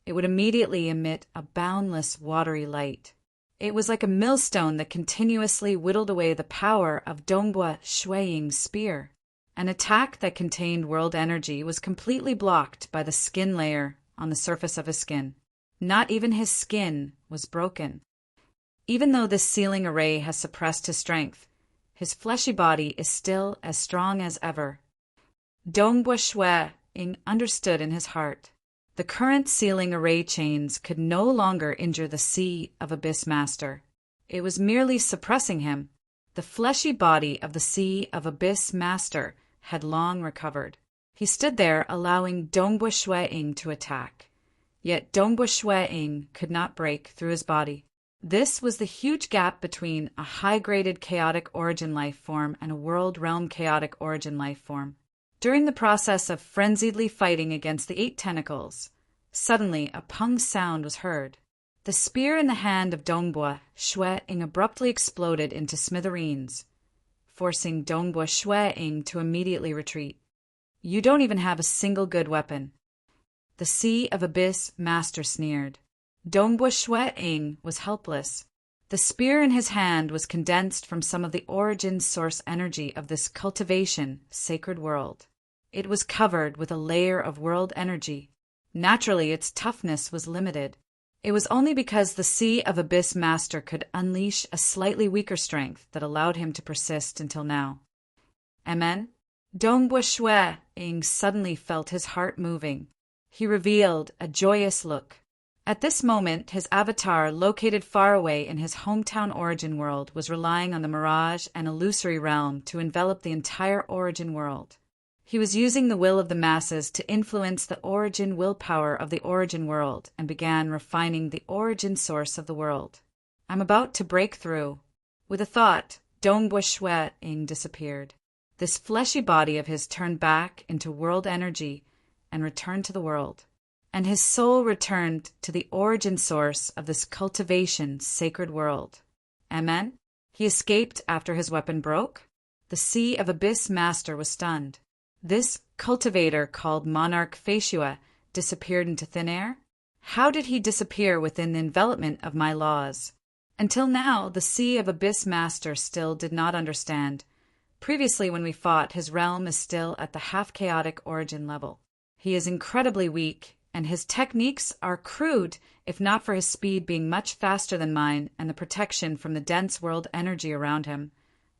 it would immediately emit a boundless watery light. It was like a millstone that continuously whittled away the power of Dongbua Shueing's spear. An attack that contained world energy was completely blocked by the skin layer on the surface of his skin. Not even his skin was broken. Even though this sealing array has suppressed his strength, his fleshy body is still as strong as ever. Dongbua Shueing understood in his heart. The current sealing array chains could no longer injure the Sea of Abyss Master. It was merely suppressing him. The fleshy body of the Sea of Abyss Master had long recovered. He stood there allowing Dongbua Shueing to attack. Yet Dongbua Shueing could not break through his body. This was the huge gap between a high-graded chaotic origin life form and a world realm chaotic origin life form. During the process of frenziedly fighting against the 8 tentacles, suddenly a pung sound was heard. The spear in the hand of Dongbua Shueing abruptly exploded into smithereens, forcing Dongbua Shueing to immediately retreat. You don't even have a single good weapon. The Sea of Abyss Master sneered. Dongbua Shueing was helpless. The spear in his hand was condensed from some of the origin source energy of this cultivation sacred world. It was covered with a layer of world energy. Naturally, its toughness was limited. It was only because the Sea of Abyss Master could unleash a slightly weaker strength that allowed him to persist until now. Amen? Dongbua Shueing suddenly felt his heart moving. He revealed a joyous look. At this moment, his avatar, located far away in his hometown origin world, was relying on the mirage and illusory realm to envelop the entire origin world. He was using the will of the masses to influence the origin willpower of the origin world and began refining the origin source of the world. I'm about to break through. With a thought, Dongbo Shui Ing disappeared. This fleshy body of his turned back into world energy and returned to the world. And his soul returned to the origin source of this cultivation sacred world. Amen? He escaped after his weapon broke? The Sea of Abyss Master was stunned. This cultivator called Monarch Faishua disappeared into thin air? How did he disappear within the envelopment of my laws? Until now, the Sea of Abyss Master still did not understand. Previously, when we fought, his realm is still at the half-chaotic origin level. He is incredibly weak, and his techniques are crude, if not for his speed being much faster than mine and the protection from the dense world energy around him.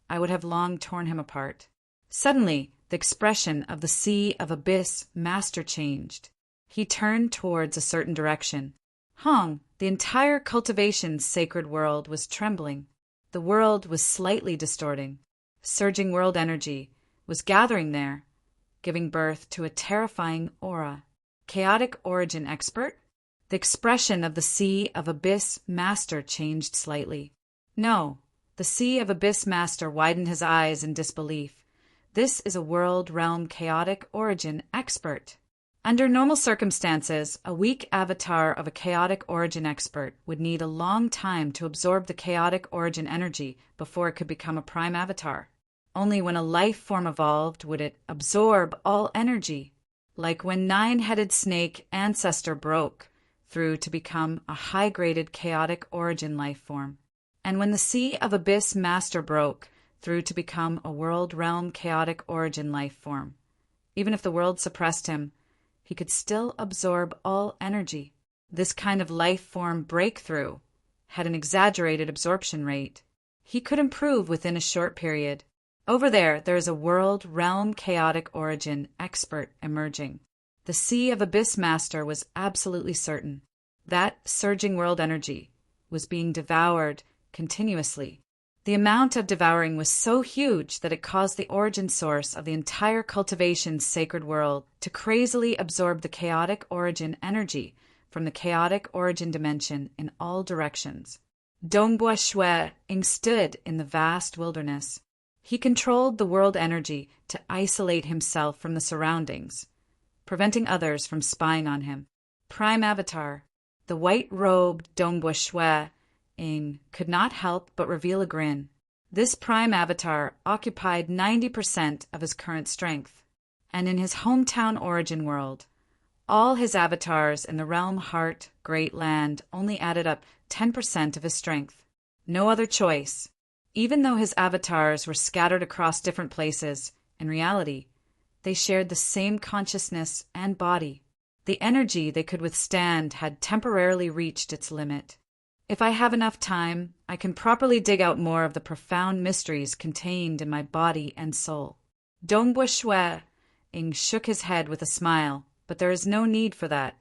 I would have long torn him apart. Suddenly, the expression of the Sea of Abyss Master changed. He turned towards a certain direction. Hong, the entire cultivation's sacred world was trembling. The world was slightly distorting. Surging world energy was gathering there, giving birth to a terrifying aura. Chaotic origin expert? The expression of the Sea of Abyss Master changed slightly. No, the Sea of Abyss Master widened his eyes in disbelief. This is a world realm chaotic origin expert. Under normal circumstances, a weak avatar of a chaotic origin expert would need a long time to absorb the chaotic origin energy before it could become a prime avatar. Only when a life form evolved would it absorb all energy, like when nine-headed snake ancestor broke through to become a high-graded chaotic origin life form. And when the Sea of Abyss Master broke through to become a world realm chaotic origin life form. Even if the world suppressed him, he could still absorb all energy. This kind of life form breakthrough had an exaggerated absorption rate. He could improve within a short period. Over there is a world realm chaotic origin expert emerging. The Sea of Abyss Master was absolutely certain. That surging world energy was being devoured continuously. The amount of devouring was so huge that it caused the origin source of the entire cultivation's sacred world to crazily absorb the chaotic origin energy from the chaotic origin dimension in all directions. Dongbo Shui Ing stood in the vast wilderness. He controlled the world energy to isolate himself from the surroundings, preventing others from spying on him. Prime Avatar, the white-robed Dongbo Shui Ing could not help but reveal a grin. This prime avatar occupied 90% of his current strength, and in his hometown origin world, all his avatars in the realm heart great land only added up 10% of his strength. No other choice. Even though his avatars were scattered across different places, in reality, they shared the same consciousness and body. The energy they could withstand had temporarily reached its limit. If I have enough time, I can properly dig out more of the profound mysteries contained in my body and soul. Dongbo Shui Ing shook his head with a smile, but there is no need for that.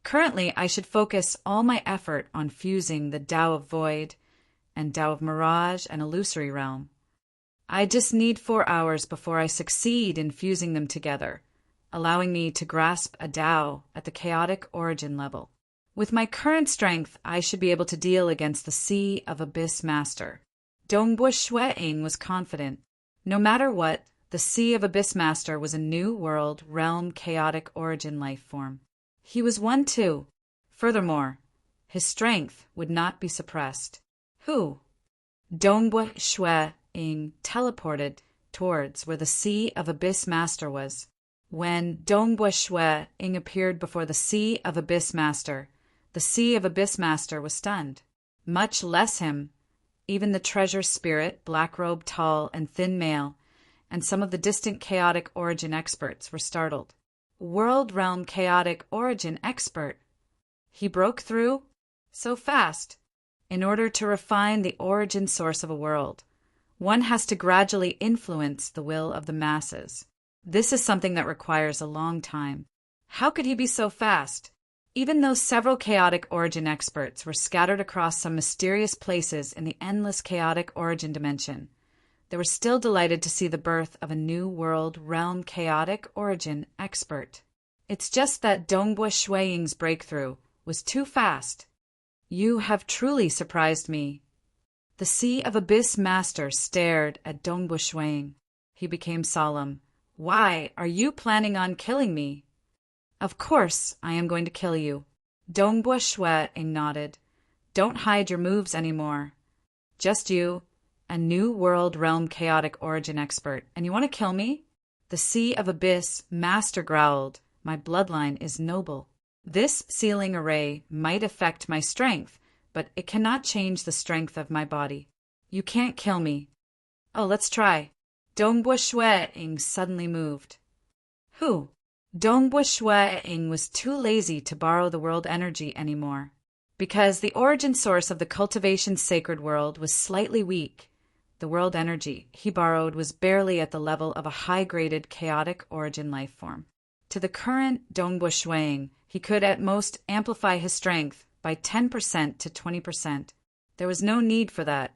Currently, I should focus all my effort on fusing the Tao of Void and Tao of Mirage and Illusory Realm. I just need 4 hours before I succeed in fusing them together, allowing me to grasp a Tao at the chaotic origin level. With my current strength, I should be able to deal against the Sea of Abyss Master. Dongbo Shui Ing was confident. No matter what, the Sea of Abyss Master was a new world, realm, chaotic origin life form. He was one too. Furthermore, his strength would not be suppressed. Who? Dongbo Shui Ing teleported towards where the Sea of Abyss Master was. When Dongbo Shui Ing appeared before the Sea of Abyss Master, the Sea of Abyss Master was stunned. Much less him. Even the treasure spirit, black-robed, tall, and thin male, and some of the distant chaotic origin experts were startled. World realm chaotic origin expert. He broke through? So fast. In order to refine the origin source of a world, one has to gradually influence the will of the masses. This is something that requires a long time. How could he be so fast? Even though several chaotic origin experts were scattered across some mysterious places in the endless chaotic origin dimension, they were still delighted to see the birth of a new world realm chaotic origin expert. It's just that Dongbua Shuiying's breakthrough was too fast. You have truly surprised me. The Sea of Abyss Master stared at Dongbua Shuiying. He became solemn. Why, are you planning on killing me? Of course I am going to kill you. Dongbua Shuiying nodded. Don't hide your moves anymore. Just you, a new world realm chaotic origin expert, and you want to kill me? The Sea of Abyss Master growled. My bloodline is noble. This sealing array might affect my strength, but it cannot change the strength of my body. You can't kill me. Oh, let's try. Dongbua Shuiying suddenly moved. Who? Dongbua Shuiying was too lazy to borrow the world energy anymore. Because the origin source of the cultivation sacred world was slightly weak, the world energy he borrowed was barely at the level of a high-graded chaotic origin life form. To the current Dongbua Shuiying, he could at most amplify his strength by 10% to 20%. There was no need for that.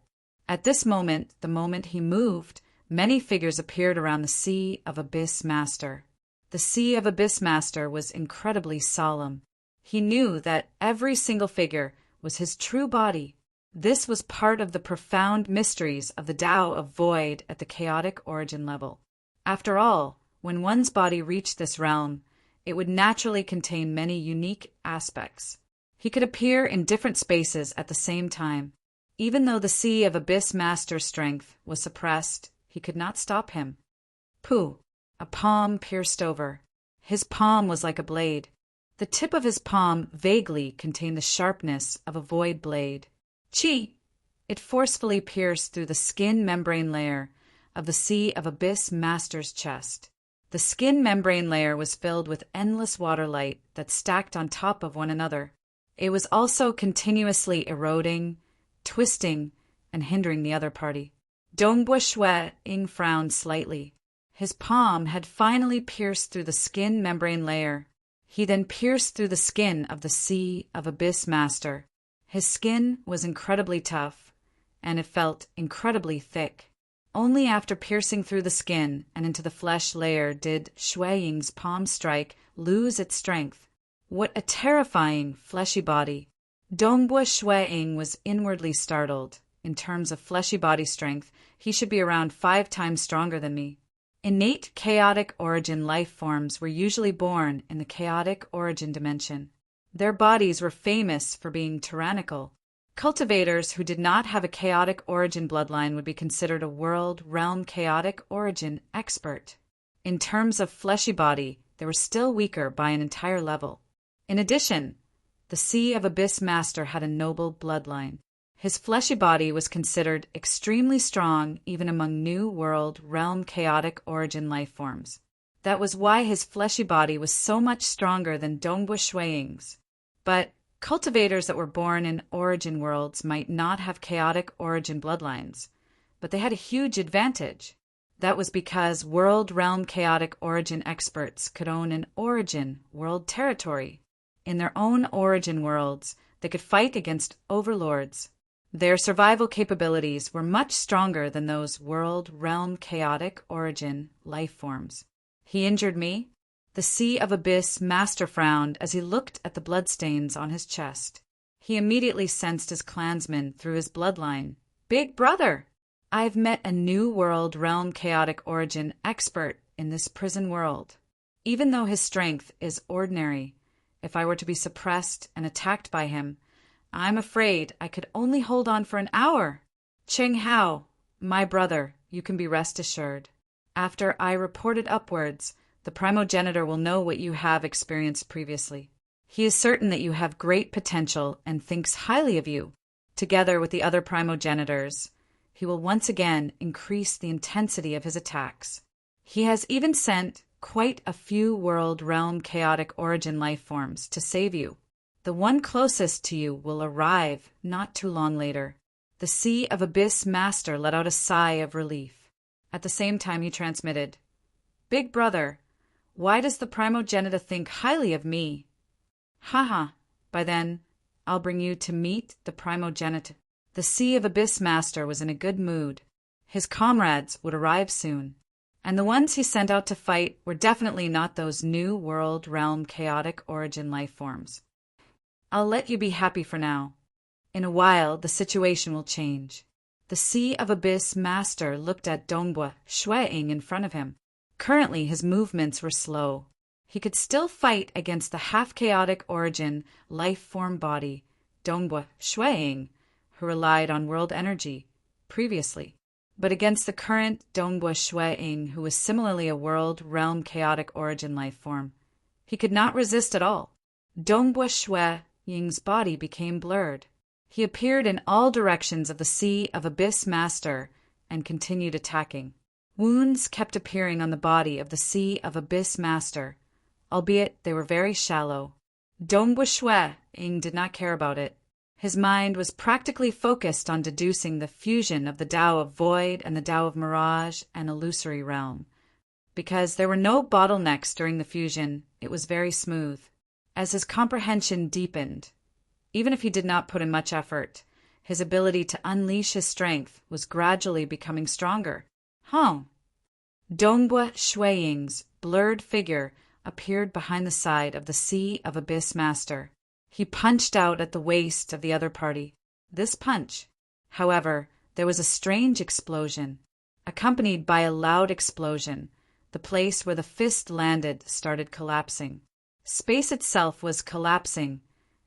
At this moment, the moment he moved, many figures appeared around the Sea of Abyss Master. The Sea of Abyss Master was incredibly solemn. He knew that every single figure was his true body. This was part of the profound mysteries of the Tao of Void at the chaotic origin level. After all, when one's body reached this realm, it would naturally contain many unique aspects. He could appear in different spaces at the same time. Even though the Sea of Abyss Master's strength was suppressed, he could not stop him. Pooh! A palm pierced over. His palm was like a blade. The tip of his palm vaguely contained the sharpness of a void blade. Chi! It forcefully pierced through the skin membrane layer of the Sea of Abyss Master's chest. The skin membrane layer was filled with endless water light that stacked on top of one another. It was also continuously eroding, twisting, and hindering the other party. Dongbua Shuiying frowned slightly. His palm had finally pierced through the skin membrane layer. He then pierced through the skin of the Sea of Abyss Master. His skin was incredibly tough, and it felt incredibly thick. Only after piercing through the skin and into the flesh layer did Shuiying's palm strike lose its strength. What a terrifying, fleshy body! Dongbua Shuiying was inwardly startled. In terms of fleshy body strength, he should be around 5 times stronger than me. Innate chaotic origin life forms were usually born in the chaotic origin dimension. Their bodies were famous for being tyrannical. Cultivators who did not have a chaotic origin bloodline would be considered a world realm chaotic origin expert. In terms of fleshy body, they were still weaker by an entire level. In addition, the Sea of Abyss Master had a noble bloodline. His fleshy body was considered extremely strong even among New World realm chaotic origin life forms. That was why his fleshy body was so much stronger than Dongbua Shuiying's. But cultivators that were born in origin worlds might not have chaotic origin bloodlines, but they had a huge advantage. That was because world realm chaotic origin experts could own an origin world territory. In their own origin worlds, they could fight against overlords. Their survival capabilities were much stronger than those world realm chaotic origin life forms. He injured me? The Sea of Abyss Master frowned as he looked at the bloodstains on his chest. He immediately sensed his clansman through his bloodline. Big brother! I've met a new world realm chaotic origin expert in this prison world. Even though his strength is ordinary, if I were to be suppressed and attacked by him, I'm afraid I could only hold on for an hour. Cheng Hao, my brother, you can be rest assured. After I report it upwards, the primogenitor will know what you have experienced previously. He is certain that you have great potential and thinks highly of you. Together with the other primogenitors, he will once again increase the intensity of his attacks. He has even sent quite a few world realm chaotic origin life forms to save you. The one closest to you will arrive not too long later. The Sea of Abyss Master let out a sigh of relief. At the same time he transmitted, Big brother, why does the primogenitor think highly of me? Haha, by then, I'll bring you to meet the primogenitor. The Sea of Abyss Master was in a good mood. His comrades would arrive soon, and the ones he sent out to fight were definitely not those new world realm chaotic origin life forms. I'll let you be happy for now. In a while, the situation will change. The Sea of Abyss Master looked at Dongbua Shueing in front of him. Currently, his movements were slow. He could still fight against the half-chaotic origin life form body, Dongbua Shueing, who relied on world energy previously, but against the current Dongbua Shueing, who was similarly a world realm chaotic origin life form, he could not resist at all. Dongbua Shueing's body became blurred. He appeared in all directions of the Sea of Abyss Master and continued attacking. Wounds kept appearing on the body of the Sea of Abyss Master, albeit they were very shallow. Dongbua Shueing did not care about it. His mind was practically focused on deducing the fusion of the Tao of Void and the Tao of Mirage and Illusory Realm. Because there were no bottlenecks during the fusion, it was very smooth. As his comprehension deepened, even if he did not put in much effort, his ability to unleash his strength was gradually becoming stronger. Dongbua Shueing's blurred figure appeared behind the side of the Sea of Abyss Master. He punched out at the waist of the other party. This punch, however, there was a strange explosion. Accompanied by a loud explosion, the place where the fist landed started collapsing. Space itself was collapsing,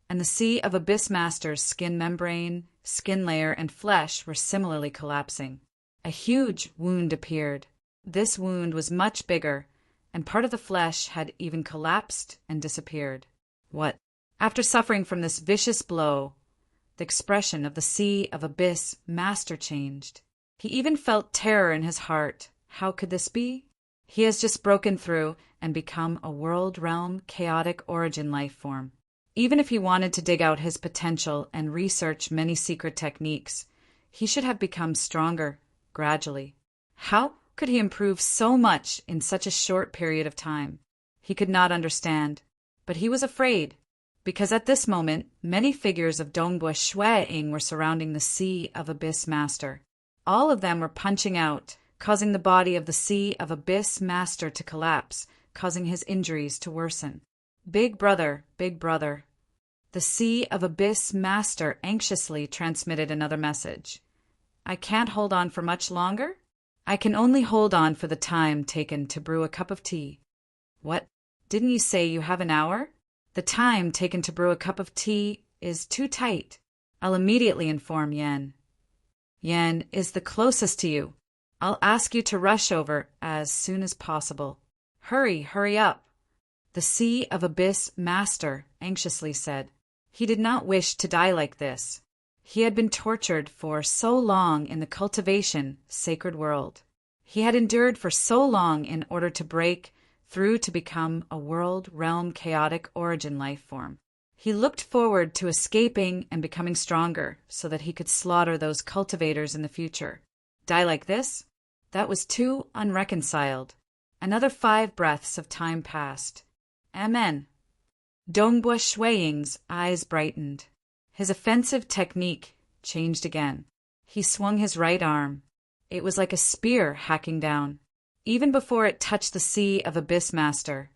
and the Sea of Abyss Master's skin membrane, skin layer, and flesh were similarly collapsing. A huge wound appeared. This wound was much bigger, and part of the flesh had even collapsed and disappeared. What? After suffering from this vicious blow, the expression of the Sea of Abyss Master changed. He even felt terror in his heart. How could this be? He has just broken through and become a world realm chaotic origin life form. Even if he wanted to dig out his potential and research many secret techniques, he should have become stronger gradually. How could he improve so much in such a short period of time? He could not understand, but he was afraid, because at this moment many figures of Dongbua Shueing were surrounding the Sea of Abyss Master. All of them were punching out, causing the body of the Sea of Abyss Master to collapse, causing his injuries to worsen. Big brother, big brother. The Sea of Abyss Master anxiously transmitted another message. I can't hold on for much longer? I can only hold on for the time taken to brew a cup of tea. What? Didn't you say you have an hour? The time taken to brew a cup of tea is too tight. I'll immediately inform Yen. Yen is the closest to you. I'll ask you to rush over as soon as possible. Hurry up. The Sea of Abyss Master anxiously said. He did not wish to die like this. He had been tortured for so long in the cultivation sacred world. He had endured for so long in order to break through to become a world realm chaotic origin life form. He looked forward to escaping and becoming stronger so that he could slaughter those cultivators in the future. Die like this? That was too unreconciled. Another 5 breaths of time passed. Amen. Dongbua Shueing's eyes brightened. His offensive technique changed again. He swung his right arm. It was like a spear hacking down. Even before it touched the Sea of Abyss Master,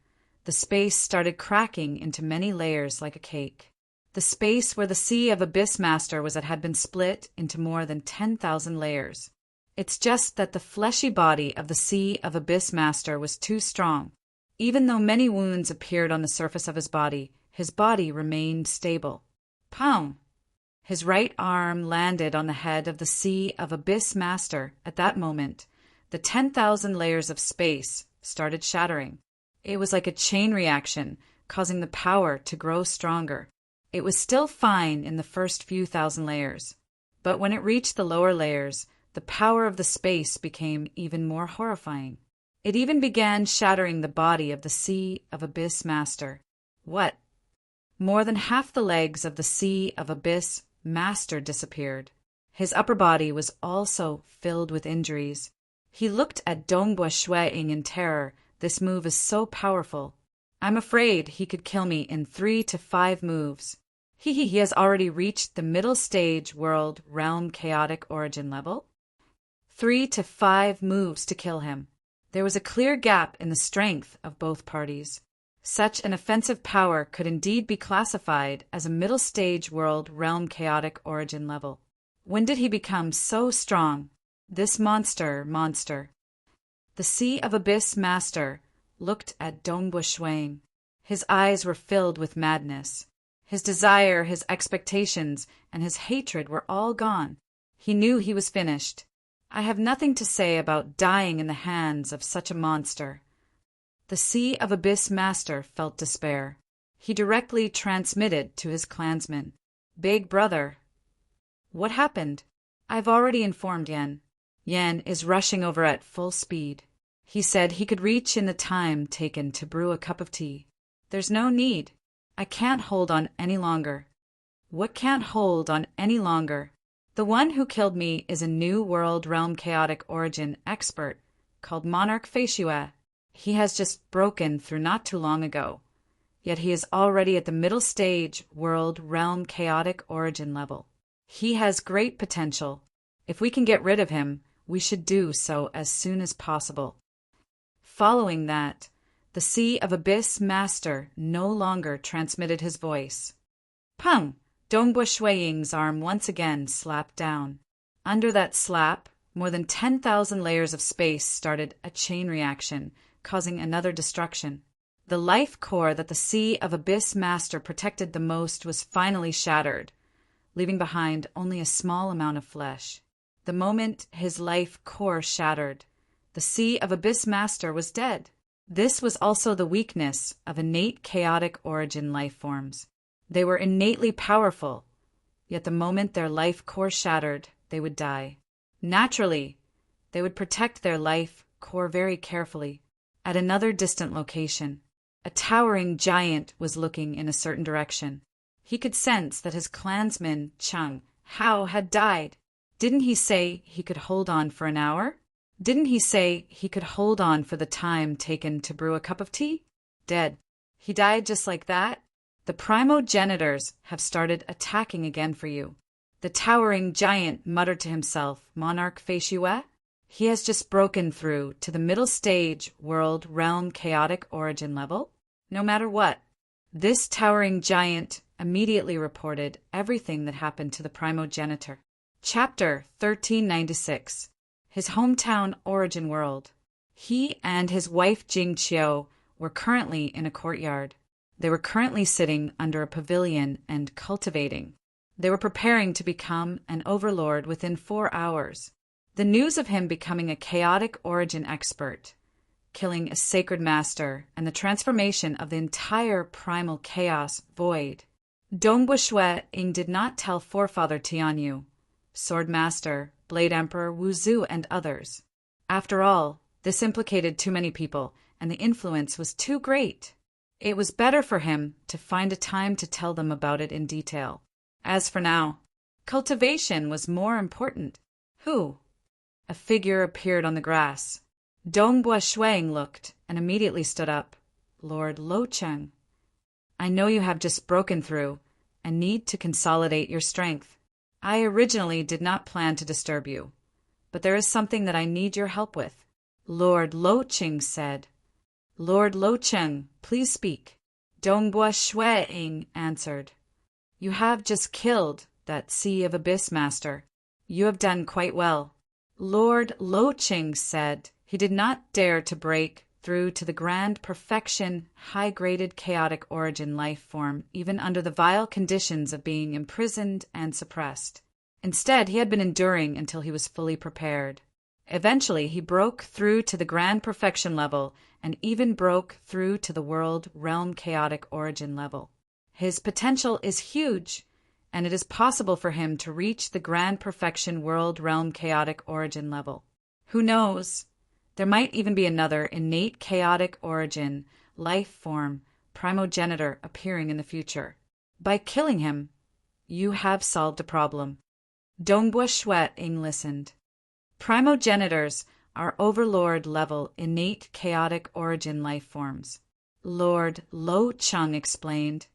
the space started cracking into many layers like a cake. The space where the Sea of Abyss Master was had been split into more than 10,000 layers. It's just that the fleshy body of the Sea of Abyss Master was too strong. Even though many wounds appeared on the surface of his body remained stable. Pow! His right arm landed on the head of the Sea of Abyss Master. At that moment, the 10,000 layers of space started shattering. It was like a chain reaction, causing the power to grow stronger. It was still fine in the first few thousand layers, but when it reached the lower layers, the power of the space became even more horrifying. It even began shattering the body of the Sea of Abyss Master. What? More than half the legs of the Sea of Abyss Master disappeared. His upper body was also filled with injuries. He looked at Dongbua Shueing in terror. This move is so powerful. I'm afraid he could kill me in 3 to 5 moves. He has already reached the middle stage world realm chaotic origin level. 3 to 5 moves to kill him. There was a clear gap in the strength of both parties. Such an offensive power could indeed be classified as a middle-stage world realm chaotic origin level. When did he become so strong? This monster. The Sea of Abyss Master looked at Dongbu Shuang. His eyes were filled with madness. His desire, his expectations, and his hatred were all gone. He knew he was finished. I have nothing to say about dying in the hands of such a monster. The Sea of Abyss Master felt despair. He directly transmitted to his clansmen. Big brother. What happened? I've already informed Yen. Yen is rushing over at full speed. He said he could reach in the time taken to brew a cup of tea. There's no need. I can't hold on any longer. What can't hold on any longer? The one who killed me is a new world realm chaotic origin expert called Monarch Feishue. He has just broken through not too long ago. Yet he is already at the middle stage world realm chaotic origin level. He has great potential. If we can get rid of him, we should do so as soon as possible. Following that, the Sea of Abyss Master no longer transmitted his voice. Pung! Dongbu Shuiying's arm once again slapped down. Under that slap, more than 10,000 layers of space started a chain reaction, causing another destruction. The life core that the Sea of Abyss Master protected the most was finally shattered, leaving behind only a small amount of flesh. The moment his life core shattered, the Sea of Abyss Master was dead. This was also the weakness of innate chaotic origin life forms. They were innately powerful, yet the moment their life core shattered, they would die. Naturally, they would protect their life core very carefully. At another distant location, a towering giant was looking in a certain direction. He could sense that his clansman, Chung Hao, had died. Didn't he say he could hold on for an hour? Didn't he say he could hold on for the time taken to brew a cup of tea? Dead. He died just like that? The primogenitors have started attacking again for you. The towering giant muttered to himself, Monarch Feishue? He has just broken through to the middle stage world realm chaotic origin level? No matter what. This towering giant immediately reported everything that happened to the primogenitor. Chapter 1396. His hometown origin world. He and his wife Jingqiu were currently in a courtyard. They were currently sitting under a pavilion and cultivating. They were preparing to become an overlord within 4 hours. The news of him becoming a chaotic origin expert, killing a sacred master, and the transformation of the entire primal chaos void. Dongbu Shuiying did not tell forefather Tianyu, Sword Master, Blade Emperor Wu Zu, and others. After all, this implicated too many people, and the influence was too great. It was better for him to find a time to tell them about it in detail. As for now, cultivation was more important. Who? A figure appeared on the grass. Dongbu Shuiying looked and immediately stood up. Lord Lo Cheng. I know you have just broken through and need to consolidate your strength. I originally did not plan to disturb you, but there is something that I need your help with. Lord Lo Cheng said. Lord Lo Cheng, please speak. Dongbu Shuiying answered. You have just killed that Sea of Abyss Master. You have done quite well. Lord Lo Cheng said he did not dare to break through to the grand perfection, high-graded chaotic origin life form, even under the vile conditions of being imprisoned and suppressed. Instead, he had been enduring until he was fully prepared. Eventually, he broke through to the grand perfection level and even broke through to the world realm chaotic origin level. His potential is huge, and it is possible for him to reach the grand perfection world realm chaotic origin level. Who knows? There might even be another innate chaotic origin, life form, primogenitor appearing in the future. By killing him, you have solved a problem. Dongbu Shuiying listened. Primogenitors are overlord-level innate chaotic origin life forms. Lord Lo Cheng explained.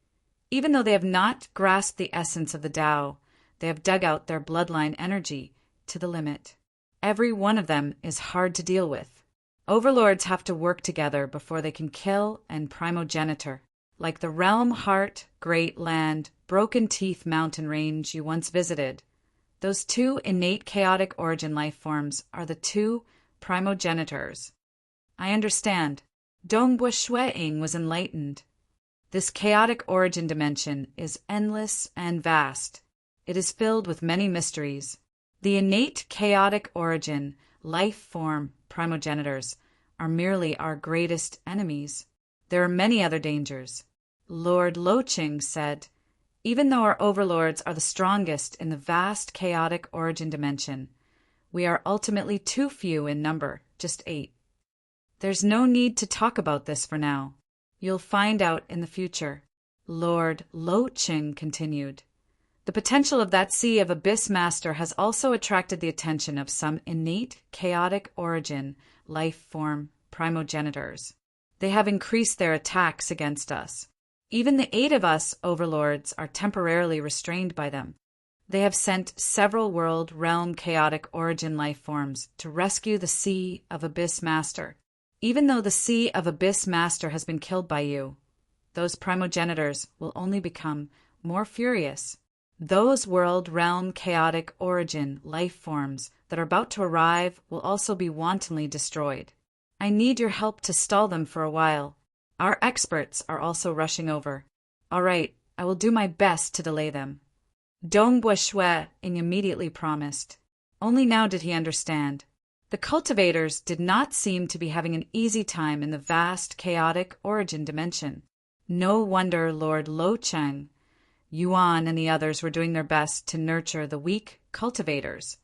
Even though they have not grasped the essence of the Tao, they have dug out their bloodline energy to the limit. Every one of them is hard to deal with. Overlords have to work together before they can kill and primogenitor, like the Realm Heart, Great Land, Broken Teeth mountain range you once visited. Those two innate chaotic origin life forms are the two primogenitors. I understand. Dongbua Shueing was enlightened. This chaotic origin dimension is endless and vast. It is filled with many mysteries. The innate chaotic origin, life form, primogenitors are merely our greatest enemies. There are many other dangers. Lord Loching said, even though our overlords are the strongest in the vast chaotic origin dimension, we are ultimately too few in number, just 8. There's no need to talk about this for now. You'll find out in the future. Lord Loching continued. The potential of that sea of Abyss Master has also attracted the attention of some innate chaotic origin life form primogenitors. They have increased their attacks against us. Even the 8 of us overlords are temporarily restrained by them. They have sent several world realm chaotic origin life forms to rescue the Sea of Abyss Master. Even though the Sea of Abyss Master has been killed by you, those primogenitors will only become more furious. Those world realm chaotic origin life forms that are about to arrive will also be wantonly destroyed. I need your help to stall them for a while. Our experts are also rushing over. All right, I will do my best to delay them. Dongbua Shueing immediately promised. Only now did he understand. The cultivators did not seem to be having an easy time in the vast chaotic origin dimension. No wonder Lord Locheng, Yuan, and the others were doing their best to nurture the weak cultivators,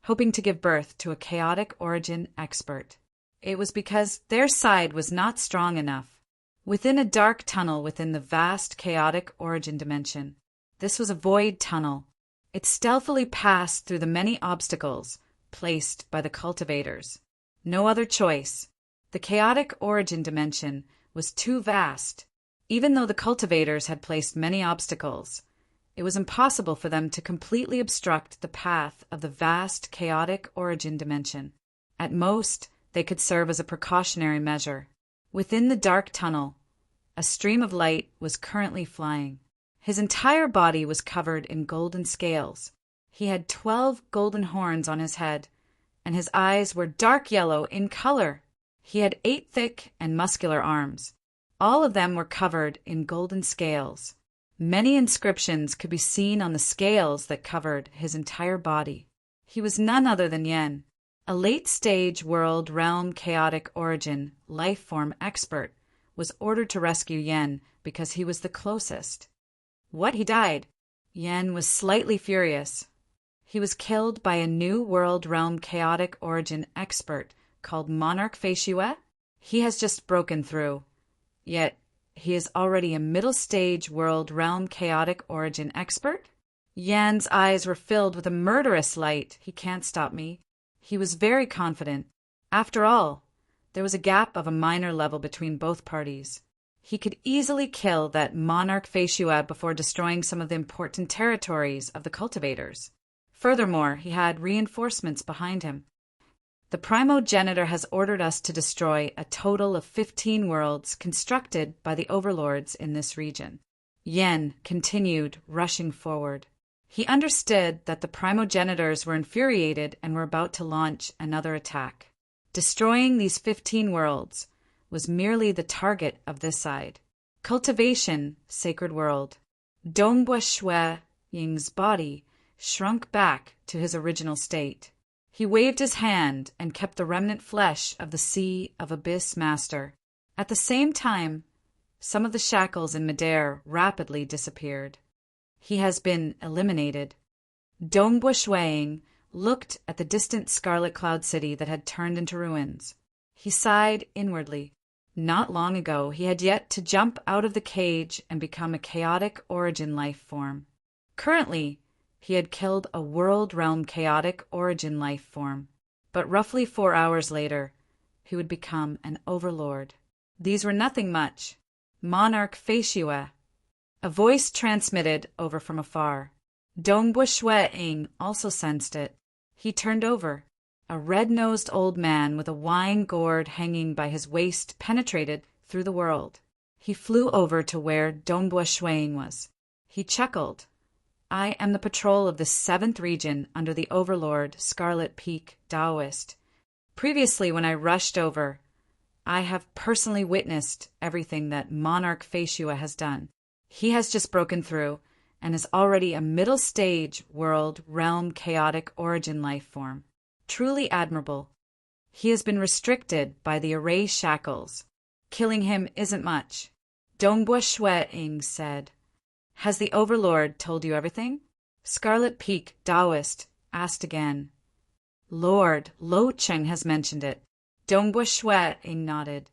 hoping to give birth to a chaotic origin expert. It was because their side was not strong enough. Within a dark tunnel within the vast chaotic origin dimension, this was a void tunnel. It stealthily passed through the many obstacles placed by the cultivators. No other choice. The chaotic origin dimension was too vast. Even though the cultivators had placed many obstacles, it was impossible for them to completely obstruct the path of the vast chaotic origin dimension. At most, they could serve as a precautionary measure. Within the dark tunnel, a stream of light was currently flying. His entire body was covered in golden scales. He had 12 golden horns on his head, and his eyes were dark yellow in color. He had 8 thick and muscular arms. All of them were covered in golden scales. Many inscriptions could be seen on the scales that covered his entire body. He was none other than Yen, a late-stage world realm chaotic origin life form expert, was ordered to rescue Yen because he was the closest. What, he died? Yen was slightly furious. He was killed by a new world realm chaotic origin expert called Monarch Feishue. He has just broken through. Yet, he is already a middle-stage world realm chaotic origin expert? Yan's eyes were filled with a murderous light. He can't stop me. He was very confident. After all, there was a gap of a minor level between both parties. He could easily kill that Monarch Feishue before destroying some of the important territories of the cultivators. Furthermore, he had reinforcements behind him. The primogenitor has ordered us to destroy a total of 15 worlds constructed by the overlords in this region. Yen continued, rushing forward. He understood that the primogenitors were infuriated and were about to launch another attack. Destroying these 15 worlds was merely the target of this side. Cultivation, sacred world. Dongbua Shueing's body shrunk back to his original state. He waved his hand and kept the remnant flesh of the Sea of Abyss Master. At the same time, some of the shackles in midair rapidly disappeared. He has been eliminated. Dongbua Shueing looked at the distant Scarlet Cloud City that had turned into ruins. He sighed inwardly. Not long ago, he had yet to jump out of the cage and become a chaotic origin life form. Currently, he had killed a world realm chaotic origin life form. But roughly 4 hours later, he would become an overlord. These were nothing much. Monarch Feishue. A voice transmitted over from afar. Dongbua Shueing also sensed it. He turned over. A red-nosed old man with a wine gourd hanging by his waist penetrated through the world. He flew over to where Dongbua Shuang was. He chuckled. I am the patrol of the 7th region under the overlord Scarlet Peak Taoist. Previously, when I rushed over, I have personally witnessed everything that Monarch Feishua has done. He has just broken through and is already a middle stage world realm chaotic origin life form. Truly admirable. He has been restricted by the array shackles. Killing him isn't much. Dongbua Shuang said. Has the Overlord told you everything? Scarlet Peak Taoist asked again. Lord Lo Cheng has mentioned it. Dongbua Shuang nodded.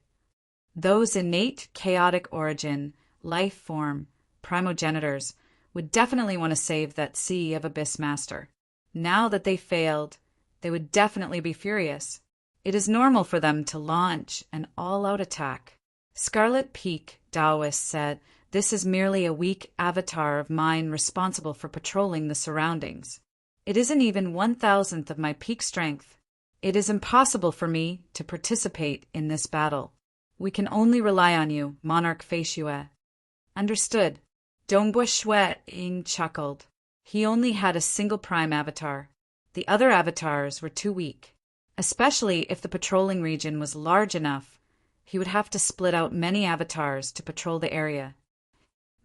Those innate chaotic origin, life form, primogenitors would definitely want to save that Sea of Abyss Master. Now that they failed, they would definitely be furious. It is normal for them to launch an all-out attack. Scarlet Peak Taoist said, this is merely a weak avatar of mine responsible for patrolling the surroundings. It isn't even 1,000th of my peak strength. It is impossible for me to participate in this battle. We can only rely on you, Monarch Feishua. Understood. Dongbua Shuang chuckled. He only had a single prime avatar. The other avatars were too weak. Especially if the patrolling region was large enough, he would have to split out many avatars to patrol the area.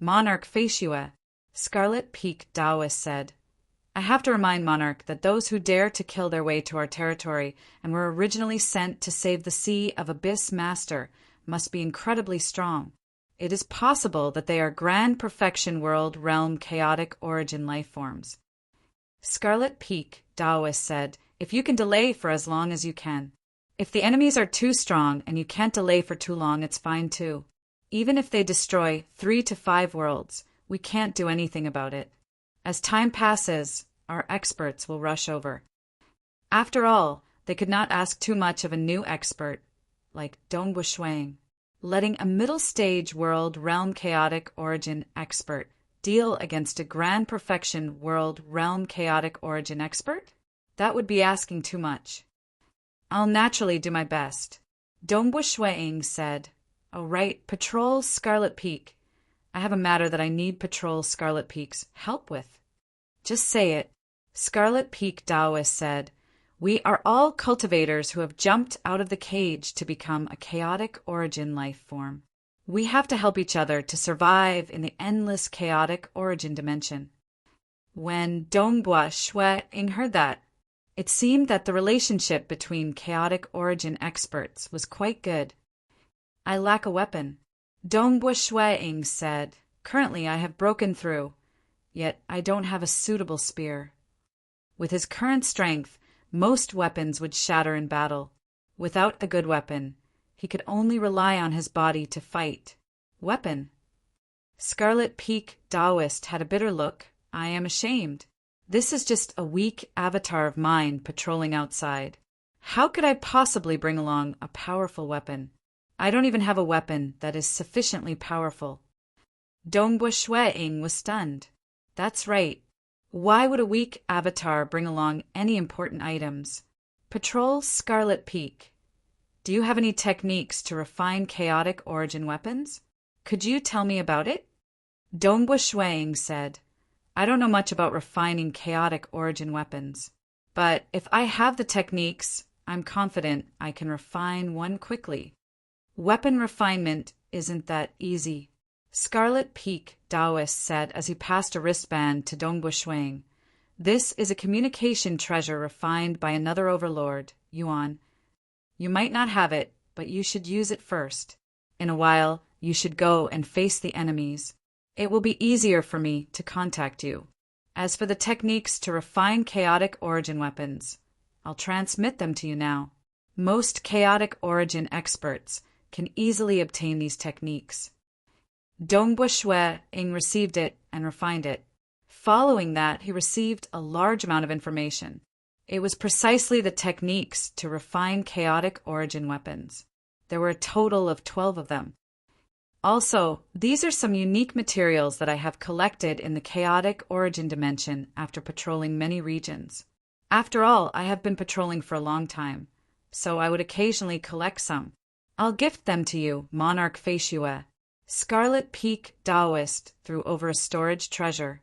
Monarch Feishua, Scarlet Peak Taoist said, I have to remind Monarch that those who dare to kill their way to our territory and were originally sent to save the Sea of Abyss Master must be incredibly strong. It is possible that they are grand perfection world realm chaotic origin life forms. Scarlet Peak Taoist said, if you can delay for as long as you can. If the enemies are too strong and you can't delay for too long, it's fine too. Even if they destroy 3 to 5 worlds, we can't do anything about it. As time passes, our experts will rush over. After all, they could not ask too much of a new expert, like Dongbua Shuang. Letting a middle-stage world realm chaotic origin expert deal against a grand perfection world realm chaotic origin expert? That would be asking too much. I'll naturally do my best. Dongbua Shuang said, oh right, patrol Scarlet Peak. I have a matter that I need patrol Scarlet Peak's help with. Just say it. Scarlet Peak Taoist said, we are all cultivators who have jumped out of the cage to become a chaotic origin life form. We have to help each other to survive in the endless chaotic origin dimension. When Dongbua Shuang heard that, it seemed that the relationship between chaotic origin experts was quite good. I lack a weapon. Dongbua Shuang said, currently I have broken through, yet I don't have a suitable spear. With his current strength, most weapons would shatter in battle. Without a good weapon, he could only rely on his body to fight. Weapon. Scarlet Peak Taoist had a bitter look. I am ashamed. This is just a weak avatar of mine patrolling outside. How could I possibly bring along a powerful weapon? I don't even have a weapon that is sufficiently powerful. Dongbua Shuang was stunned. That's right. Why would a weak avatar bring along any important items? Patrol Scarlet Peak. Do you have any techniques to refine chaotic origin weapons? Could you tell me about it? Dongbua Shuang said, I don't know much about refining chaotic origin weapons, but if I have the techniques, I'm confident I can refine one quickly. Weapon refinement isn't that easy. Scarlet Peak Taoist said as he passed a wristband to Dongbua Shuang. This is a communication treasure refined by another overlord, Yuan. You might not have it, but you should use it first. In a while, you should go and face the enemies. It will be easier for me to contact you. As for the techniques to refine chaotic origin weapons, I'll transmit them to you now. Most chaotic origin experts can easily obtain these techniques. Dongbua Shuang received it and refined it. Following that, he received a large amount of information. It was precisely the techniques to refine chaotic origin weapons. There were a total of 12 of them. Also, these are some unique materials that I have collected in the chaotic origin dimension after patrolling many regions. After all, I have been patrolling for a long time, so I would occasionally collect some. I'll gift them to you, Monarch Feishue. Scarlet Peak Taoist threw over a storage treasure.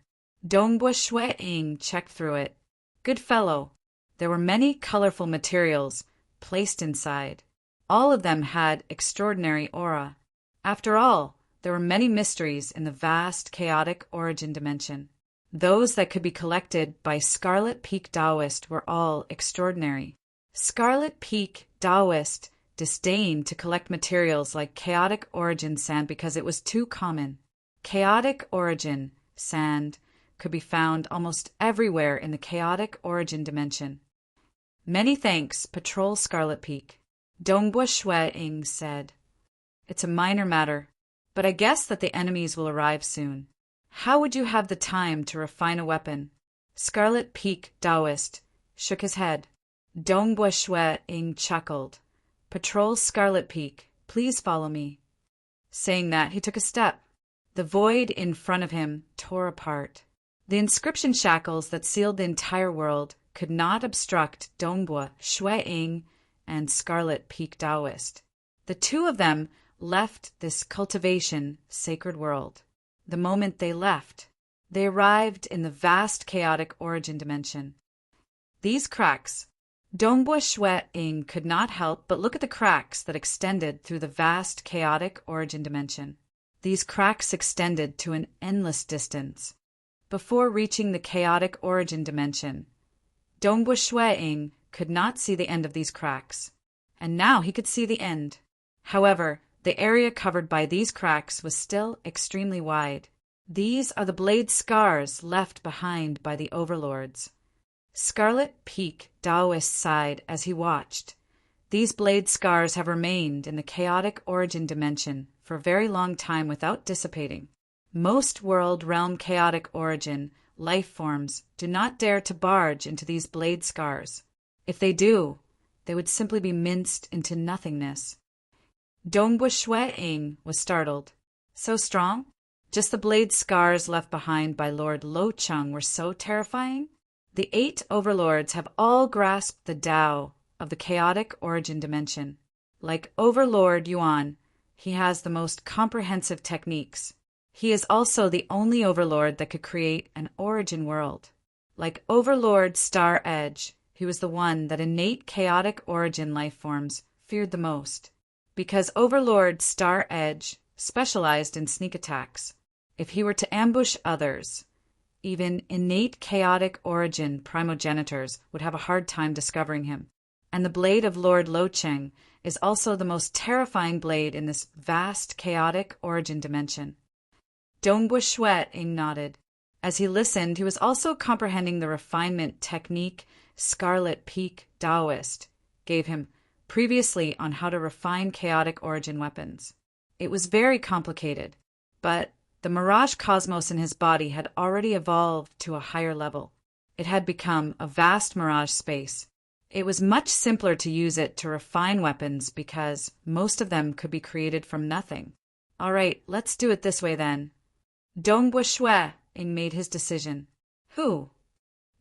Dongbua Shui-ing checked through it. Good fellow. There were many colorful materials placed inside. All of them had extraordinary aura. After all, there were many mysteries in the vast chaotic origin dimension. Those that could be collected by Scarlet Peak Taoist were all extraordinary. Scarlet Peak Taoist disdained to collect materials like chaotic origin sand because it was too common. Chaotic origin sand could be found almost everywhere in the chaotic origin dimension. Many thanks, Patrol Scarlet Peak. Dongbua Shui-ing said. It's a minor matter, but I guess that the enemies will arrive soon. How would you have the time to refine a weapon? Scarlet Peak Taoist shook his head. Dongbua Shui-ing chuckled. Patrol Scarlet Peak, please follow me. Saying that, he took a step. The void in front of him tore apart. The inscription shackles that sealed the entire world could not obstruct Dongbua Shui-ing and Scarlet Peak Taoist. The two of them left this cultivation sacred world. The moment they left, they arrived in the vast chaotic origin dimension. These cracks, Dongbua Shui-ing could not help but look at the cracks that extended through the vast chaotic origin dimension. These cracks extended to an endless distance. Before reaching the chaotic origin dimension, Dongbua Shui-ing could not see the end of these cracks, and now he could see the end. However, the area covered by these cracks was still extremely wide. These are the blade scars left behind by the overlords. Scarlet Peak Taoist sighed as he watched. These blade scars have remained in the chaotic origin dimension for a very long time without dissipating. Most world realm chaotic origin life forms do not dare to barge into these blade scars. If they do, they would simply be minced into nothingness. Dongbua Shui-ing was startled. So strong? Just the blade scars left behind by Lord Lo Chung were so terrifying? The 8 overlords have all grasped the Tao of the chaotic origin dimension. Like Overlord Yuan, he has the most comprehensive techniques. He is also the only overlord that could create an origin world. Like Overlord Star Edge, he was the one that innate chaotic origin life forms feared the most, because Overlord Star Edge specialized in sneak attacks. If he were to ambush others, even innate chaotic origin primogenitors would have a hard time discovering him. And the blade of Lord Lo Cheng is also the most terrifying blade in this vast chaotic origin dimension. Dongbua Shui-ing nodded. As he listened, he was also comprehending the refinement technique Scarlet Peak Taoist gave him previously on how to refine chaotic origin weapons. It was very complicated, but the Mirage Cosmos in his body had already evolved to a higher level. It had become a vast Mirage space. It was much simpler to use it to refine weapons because most of them could be created from nothing. All right, let's do it this way then. Dongbua Shui-ing made his decision. Who?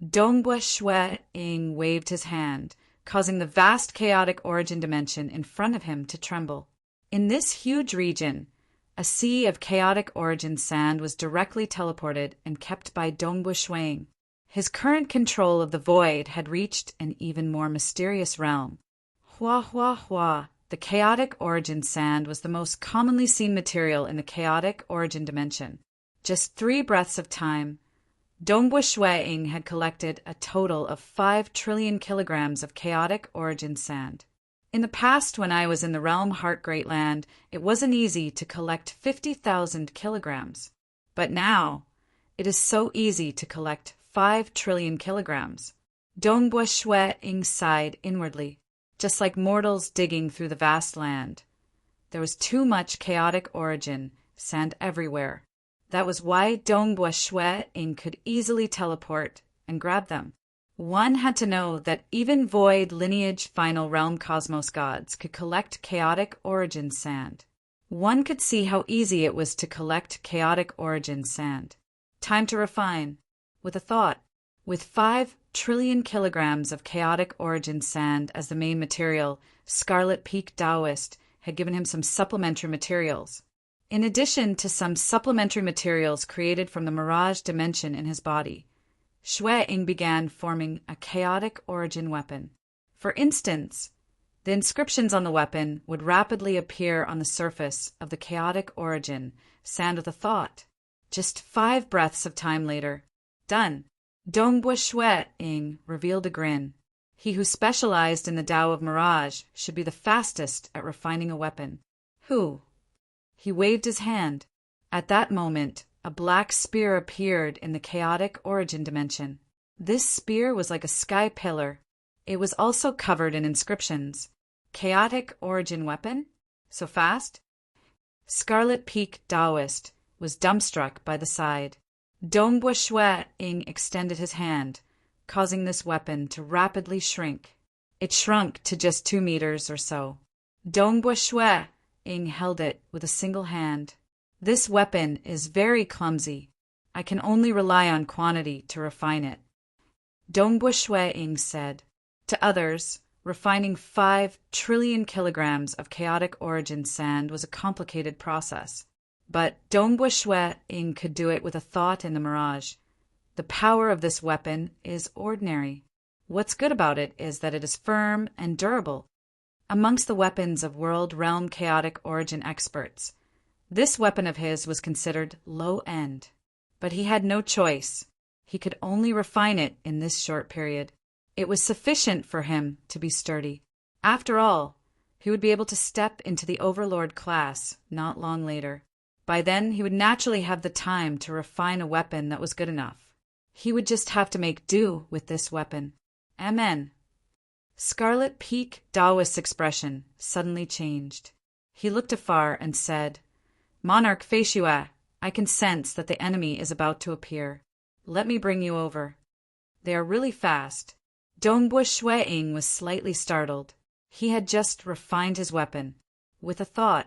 Dongbua Shui-ing waved his hand, causing the vast chaotic origin dimension in front of him to tremble. In this huge region, a sea of chaotic origin sand was directly teleported and kept by Dongbua Shui-ing. His current control of the void had reached an even more mysterious realm. Hua Hua Hua. The chaotic origin sand was the most commonly seen material in the chaotic origin dimension. Just 3 breaths of time, Dongbua Shui-ing had collected a total of 5 trillion kilograms of chaotic origin sand. In the past, when I was in the realm Heart Great Land, it wasn't easy to collect 50,000 kilograms. But now, it is so easy to collect 5 trillion kilograms. Dongbua Shui-ing sighed inwardly, just like mortals digging through the vast land. There was too much chaotic origin, sand everywhere. That was why Dongbua Shui-ing could easily teleport and grab them. One had to know that even void lineage final realm cosmos gods could collect chaotic origin sand. One could see how easy it was to collect chaotic origin sand. Time to refine. With a thought, With 5 trillion kilograms of chaotic origin sand as the main material, Scarlet Peak Taoist had given him some supplementary materials. In addition to some supplementary materials created from the mirage dimension in his body, Shui Ying began forming a chaotic origin weapon. For instance, the inscriptions on the weapon would rapidly appear on the surface of the chaotic origin sand with a thought. Just 5 breaths of time later, done. Dongbua Shui Ying revealed a grin. He who specialized in the Tao of Mirage should be the fastest at refining a weapon. Who? He waved his hand. At that moment, a black spear appeared in the chaotic origin dimension. This spear was like a sky pillar. It was also covered in inscriptions. Chaotic origin weapon? So fast? Scarlet Peak Taoist was dumbstruck by the sight. Dongbua Shui Ying extended his hand, causing this weapon to rapidly shrink. It shrunk to just 2 meters or so. Dongbua Shui Ying held it with a single hand. This weapon is very clumsy. I can only rely on quantity to refine it. Dongbua Shui Ying said. To others, refining 5 trillion kilograms of chaotic origin sand was a complicated process. But Dongbua Shui Ying could do it with a thought in the mirage. The power of this weapon is ordinary. What's good about it is that it is firm and durable. Amongst the weapons of world-realm chaotic origin experts, this weapon of his was considered low-end. But he had no choice. He could only refine it in this short period. It was sufficient for him to be sturdy. After all, he would be able to step into the overlord class not long later. By then, he would naturally have the time to refine a weapon that was good enough. He would just have to make do with this weapon. Amen. Scarlet Peak Taoist's expression suddenly changed. He looked afar and said, Monarch Feishue, I can sense that the enemy is about to appear. Let me bring you over. They are really fast. Dongbua Shui Ying was slightly startled. He had just refined his weapon. With a thought,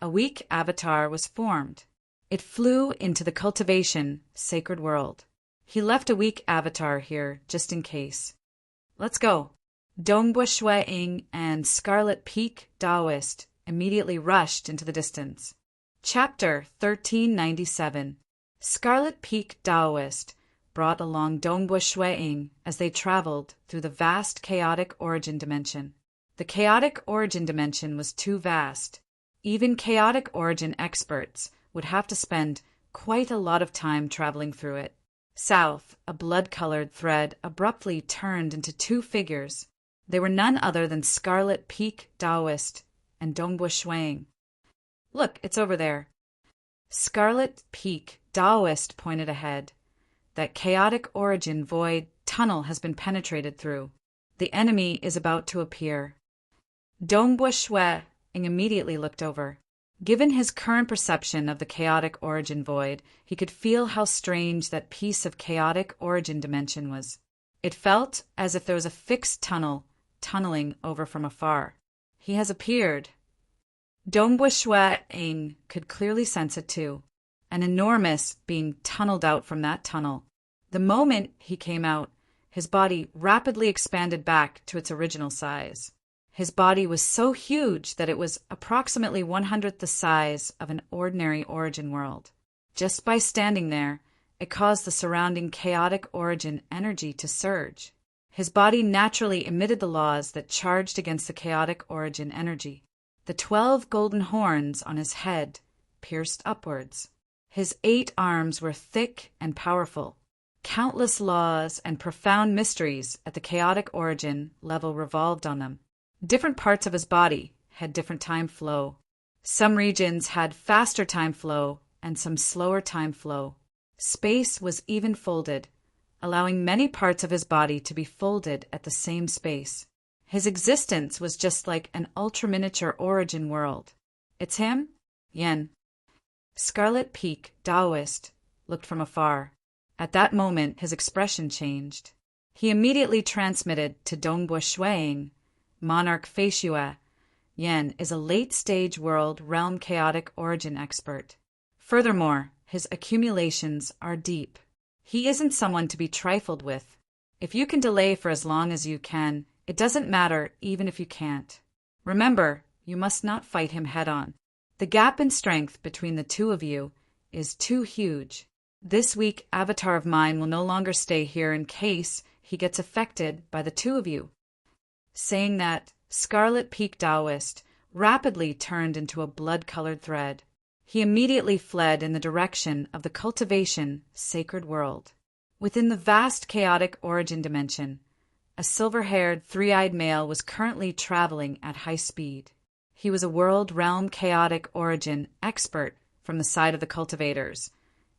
a weak avatar was formed. It flew into the cultivation sacred world. He left a weak avatar here just in case. Let's go. Dongbua Shui Ying and Scarlet Peak Taoist immediately rushed into the distance. Chapter 1397. Scarlet Peak Taoist brought along Dongbua Shui Ying as they traveled through the vast chaotic origin dimension. The chaotic origin dimension was too vast. Even chaotic origin experts would have to spend quite a lot of time traveling through it. South, a blood-colored thread abruptly turned into 2 figures. They were none other than Scarlet Peak Taoist and Dongbua Shui Ying. Look, it's over there. Scarlet Peak Taoist pointed ahead. That chaotic origin void tunnel has been penetrated through. The enemy is about to appear. Dongbua Shui Ying immediately looked over. Given his current perception of the chaotic origin void, he could feel how strange that piece of chaotic origin dimension was. It felt as if there was a fixed tunnel tunneling over from afar. He has appeared. Dongbua Shui Ying could clearly sense it too. An enormous being tunneled out from that tunnel. The moment he came out, his body rapidly expanded back to its original size. His body was so huge that it was approximately 1/100th the size of an ordinary origin world. Just by standing there, it caused the surrounding chaotic origin energy to surge. His body naturally emitted the laws that charged against the chaotic origin energy. The 12 golden horns on his head pierced upwards. His 8 arms were thick and powerful. Countless laws and profound mysteries at the chaotic origin level revolved on them. Different parts of his body had different time flow. Some regions had faster time flow and some slower time flow. Space was even folded, allowing many parts of his body to be folded at the same space. His existence was just like an ultra-miniature origin world. It's him? Yen. Scarlet Peak Taoist looked from afar. At that moment, his expression changed. He immediately transmitted to Dongbua Shui Ying, Monarch Feishue, Yen is a late-stage world realm chaotic origin expert. Furthermore, his accumulations are deep. He isn't someone to be trifled with. If you can delay for as long as you can, it doesn't matter even if you can't. Remember, you must not fight him head-on. The gap in strength between the two of you is too huge. This weak avatar of mine will no longer stay here in case he gets affected by the two of you. Saying that, Scarlet Peak Taoist rapidly turned into a blood-colored thread. He immediately fled in the direction of the cultivation sacred world. Within the vast chaotic origin dimension, a silver-haired, three-eyed male was currently traveling at high speed. He was a world realm chaotic origin expert from the side of the cultivators,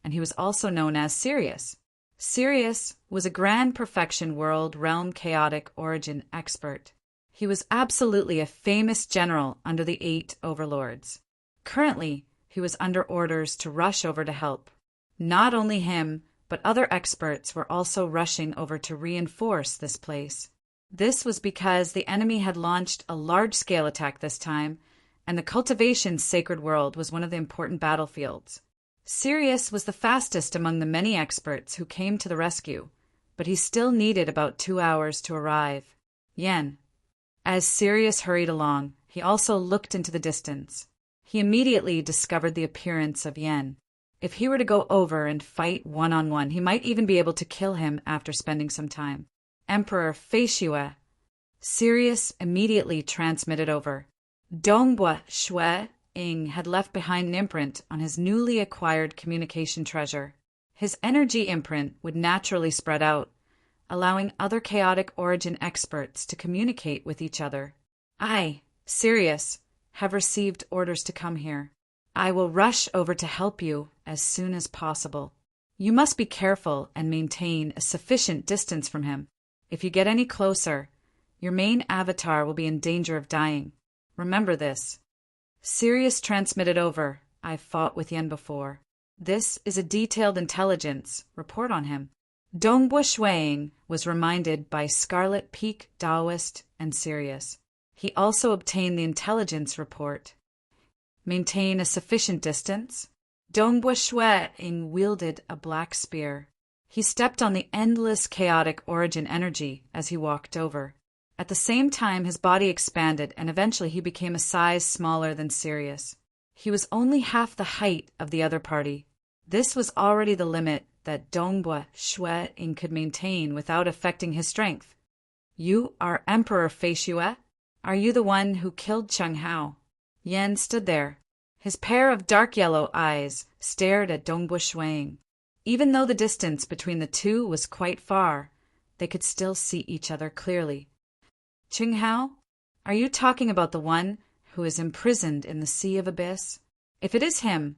and he was also known as Sirius. Sirius was a grand perfection world realm chaotic origin expert. He was absolutely a famous general under the 8 overlords. Currently, he was under orders to rush over to help. Not only him, but other experts were also rushing over to reinforce this place. This was because the enemy had launched a large-scale attack this time, and the cultivation sacred world was one of the important battlefields. Sirius was the fastest among the many experts who came to the rescue, but he still needed about 2 hours to arrive. Yen. As Sirius hurried along, he also looked into the distance. He immediately discovered the appearance of Yen. If he were to go over and fight one-on-one, he might even be able to kill him after spending some time. Emperor Feishue. Sirius immediately transmitted over. Dongbua Shui Ing had left behind an imprint on his newly acquired communication treasure. His energy imprint would naturally spread out, allowing other chaotic origin experts to communicate with each other. I, Sirius, have received orders to come here. I will rush over to help you as soon as possible. You must be careful and maintain a sufficient distance from him. If you get any closer, your main avatar will be in danger of dying. Remember this. Sirius transmitted over. I've fought with Yen before. This is a detailed intelligence. Report on him. Dongbua Shuang was reminded by Scarlet Peak Taoist and Sirius. He also obtained the intelligence report. Maintain a sufficient distance. Dongbua Shuang wielded a black spear. He stepped on the endless chaotic origin energy as he walked over. At the same time, his body expanded, and eventually he became a size smaller than Sirius. He was only half the height of the other party. This was already the limit that Dongbua Shuang could maintain without affecting his strength. You are Emperor Feishue? Are you the one who killed Cheng Hao? Yen stood there. His pair of dark yellow eyes stared at Dongbua Shuang. Even though the distance between the two was quite far, they could still see each other clearly. Cheng Hao? Are you talking about the one who is imprisoned in the Sea of Abyss? If it is him,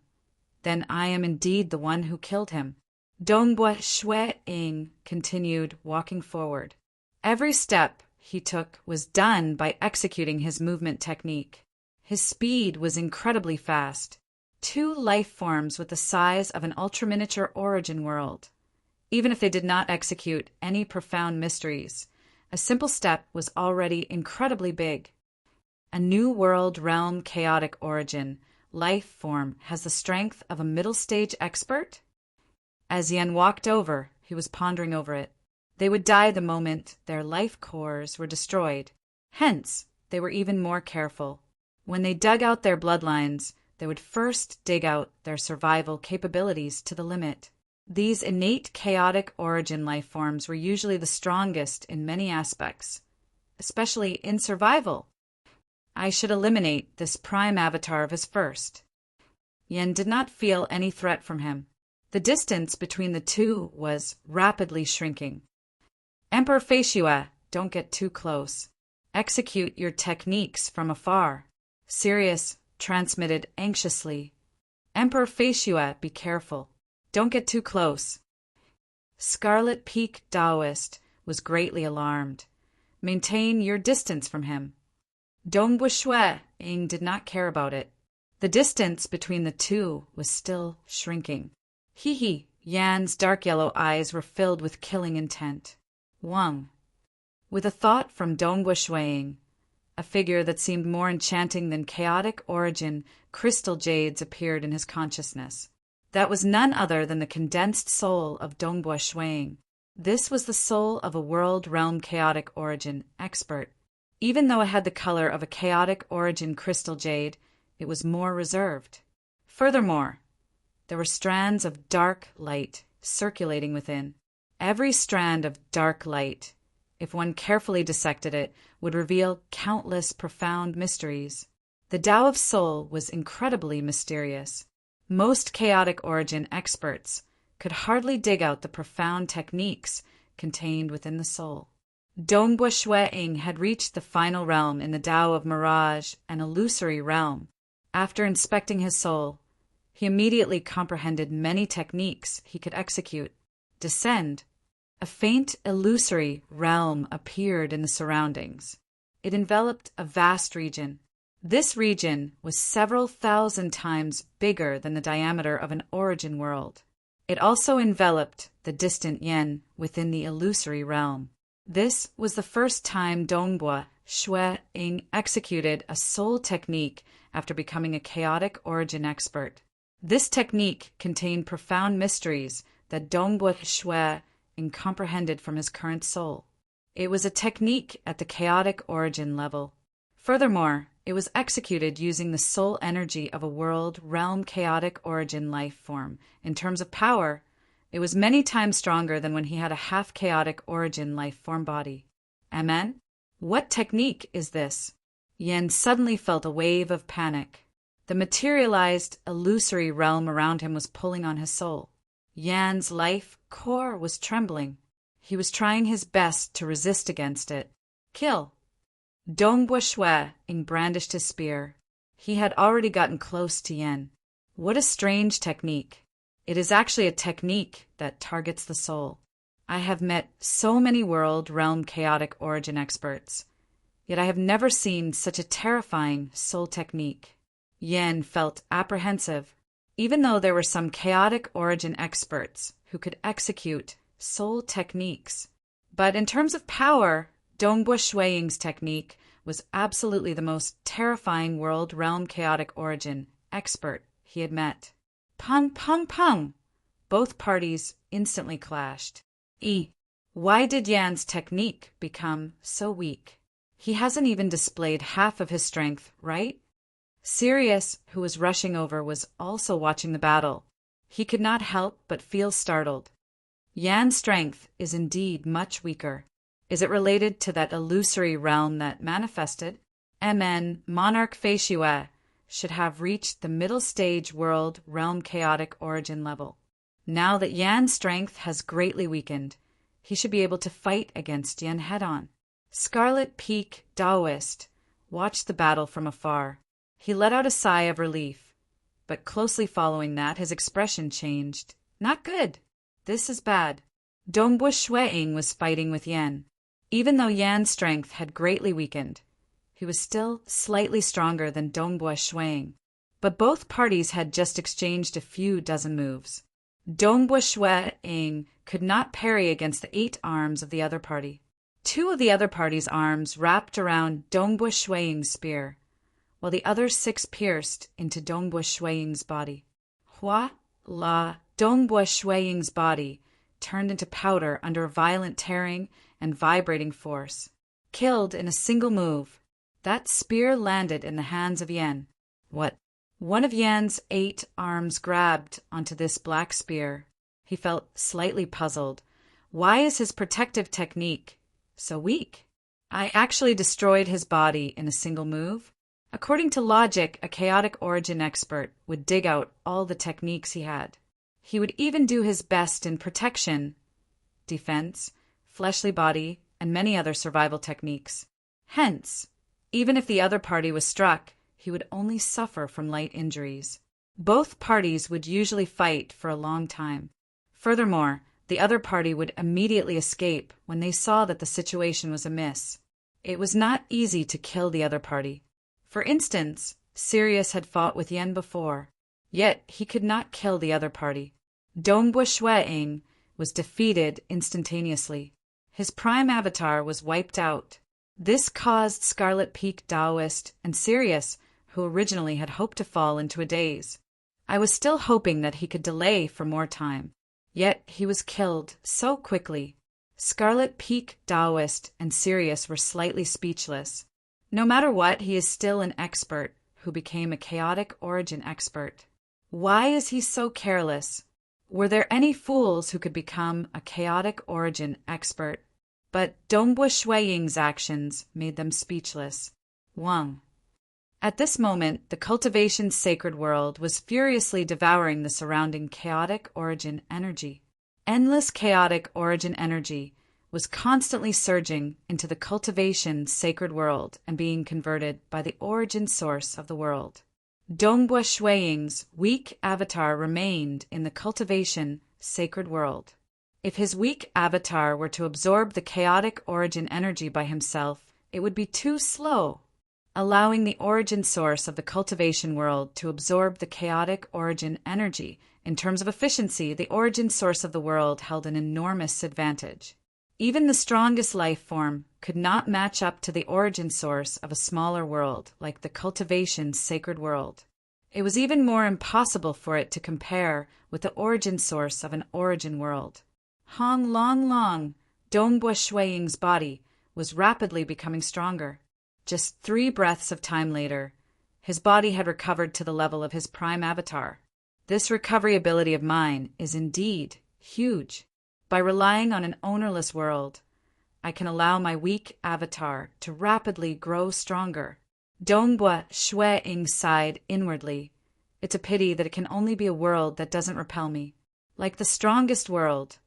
then I am indeed the one who killed him. Dongbua Shuang continued walking forward. Every step he took was done by executing his movement technique. His speed was incredibly fast. 2 life forms with the size of an ultra-miniature origin world. Even if they did not execute any profound mysteries, a simple step was already incredibly big. A new world realm chaotic origin life form has the strength of a middle-stage expert? As Yen walked over, he was pondering over it. They would die the moment their life cores were destroyed. Hence, they were even more careful. When they dug out their bloodlines, they would first dig out their survival capabilities to the limit. These innate chaotic origin life forms were usually the strongest in many aspects, especially in survival. I should eliminate this prime avatar of his first. Yen did not feel any threat from him. The distance between the two was rapidly shrinking. Emperor Feishue, don't get too close. Execute your techniques from afar. Sirius transmitted anxiously. Emperor Feishue, be careful. Don't get too close. Scarlet Peak Taoist was greatly alarmed. Maintain your distance from him. Dongbua Shuang did not care about it. The distance between the two was still shrinking. Hee. Yan's dark yellow eyes were filled with killing intent. Wang. With a thought from Dongbua Shuang, a figure that seemed more enchanting than chaotic origin crystal jades appeared in his consciousness. That was none other than the condensed soul of Dongbua Shuang. This was the soul of a world realm chaotic origin expert. Even though it had the color of a chaotic origin crystal jade, it was more reserved. Furthermore, there were strands of dark light circulating within. Every strand of dark light, if one carefully dissected it, would reveal countless profound mysteries. The Tao of Soul was incredibly mysterious. Most chaotic origin experts could hardly dig out the profound techniques contained within the soul. Dongbua Shueing had reached the final realm in the Tao of Mirage, an illusory realm. After inspecting his soul, he immediately comprehended many techniques he could execute. Descend. A faint illusory realm appeared in the surroundings. It enveloped a vast region. This region was several thousand times bigger than the diameter of an origin world. It also enveloped the distant Yen within the illusory realm. This was the first time Dongbua Shueing executed a soul technique after becoming a chaotic origin expert. This technique contained profound mysteries that Dongbua Shueing comprehended from his current soul. It was a technique at the chaotic origin level. Furthermore, it was executed using the soul energy of a world realm chaotic origin life form. In terms of power, it was many times stronger than when he had a half-chaotic origin life form body. Amen? What technique is this? Yen suddenly felt a wave of panic. The materialized, illusory realm around him was pulling on his soul. Yan's life core was trembling. He was trying his best to resist against it. Kill! Dongbua Shueing brandished his spear. He had already gotten close to Yen. What a strange technique. It is actually a technique that targets the soul. I have met so many world realm chaotic origin experts, yet I have never seen such a terrifying soul technique. Yen felt apprehensive, even though there were some chaotic origin experts who could execute soul techniques. But in terms of power, Dongbua Shueing's technique was absolutely the most terrifying world realm chaotic origin expert he had met. Pung, pung, pung! Both parties instantly clashed. Why did Yan's technique become so weak? He hasn't even displayed half of his strength, right? Sirius, who was rushing over, was also watching the battle. He could not help but feel startled. Yan's strength is indeed much weaker. Is it related to that illusory realm that manifested? MN Monarch Feishue should have reached the middle stage world realm chaotic origin level. Now that Yan's strength has greatly weakened, he should be able to fight against Yan head-on. Scarlet Peak Taoist watched the battle from afar. He let out a sigh of relief, but closely following that, his expression changed. Not good. This is bad. Dongbua Shueing was fighting with Yan. Even though Yan's strength had greatly weakened, he was still slightly stronger than Dongbua Shueing. But both parties had just exchanged a few dozen moves. Dongbua Shueing could not parry against the 8 arms of the other party. 2 of the other party's arms wrapped around Dongbua Shueing's spear, while the other 6 pierced into Dongbua Shueing's body. Hua la Dongbua Shueing's body turned into powder under a violent tearing and vibrating force. Killed in a single move, that spear landed in the hands of Yan. What? One of Yan's 8 arms grabbed onto this black spear. He felt slightly puzzled. Why is his protective technique so weak? I actually destroyed his body in a single move. According to logic, a chaotic origin expert would dig out all the techniques he had. He would even do his best in protection, defense, fleshly body, and many other survival techniques. Hence, even if the other party was struck, he would only suffer from light injuries. Both parties would usually fight for a long time. Furthermore, the other party would immediately escape when they saw that the situation was amiss. It was not easy to kill the other party. For instance, Sirius had fought with Yen before, yet he could not kill the other party. Dongbua Shueing was defeated instantaneously. His prime avatar was wiped out. This caused Scarlet Peak Taoist and Sirius, who originally had hoped to fall into a daze. I was still hoping that he could delay for more time, yet he was killed so quickly. Scarlet Peak, Taoist, and Sirius were slightly speechless. No matter what, he is still an expert who became a chaotic origin expert. Why is he so careless? Were there any fools who could become a chaotic origin expert? But Dongbua Shuiying's actions made them speechless. 1. At this moment, the cultivation's sacred world was furiously devouring the surrounding chaotic origin energy. Endless chaotic origin energy was constantly surging into the cultivation's sacred world and being converted by the origin source of the world. Dongbua Shuiying's weak avatar remained in the cultivation sacred world. If his weak avatar were to absorb the chaotic origin energy by himself, it would be too slow. Allowing the origin source of the cultivation world to absorb the chaotic origin energy, in terms of efficiency, the origin source of the world held an enormous advantage. Even the strongest life form could not match up to the origin source of a smaller world like the cultivation's sacred world. It was even more impossible for it to compare with the origin source of an origin world. Hong Long, Dongbua Shuiying's body was rapidly becoming stronger. Just 3 breaths of time later, his body had recovered to the level of his prime avatar. This recovery ability of mine is indeed huge. By relying on an ownerless world, I can allow my weak avatar to rapidly grow stronger. Dongbua Shuiying sighed inwardly. It's a pity that it can only be a world that doesn't repel me. Like the strongest world,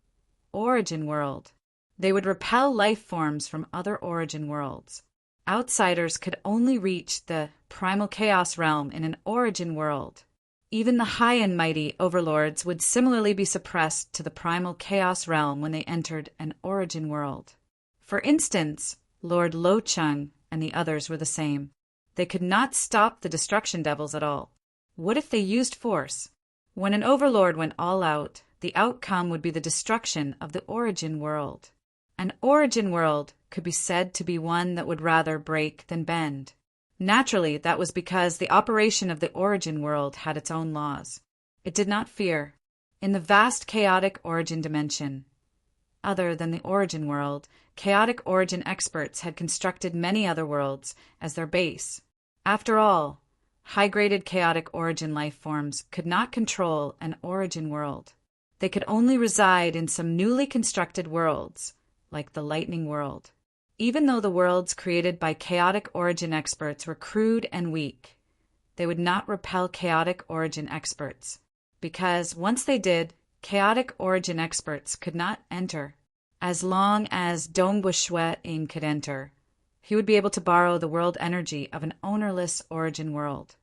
origin world, they would repel life forms from other origin worlds. Outsiders could only reach the primal chaos realm in an origin world. Even the high and mighty overlords would similarly be suppressed to the primal chaos realm when they entered an origin world. For instance, Lord Lo Chung and the others were the same. They could not stop the destruction devils at all. What if they used force? When an overlord went all out, the outcome would be the destruction of the origin world. An origin world could be said to be one that would rather break than bend. Naturally, that was because the operation of the origin world had its own laws. It did not fear. In the vast chaotic origin dimension, other than the origin world, chaotic origin experts had constructed many other worlds as their base. After all, high-graded chaotic origin life forms could not control an origin world. They could only reside in some newly constructed worlds, like the lightning world. Even though the worlds created by chaotic origin experts were crude and weak, they would not repel chaotic origin experts, because once they did, chaotic origin experts could not enter. As long as Dongbua Shuiying could enter, he would be able to borrow the world energy of an ownerless origin world.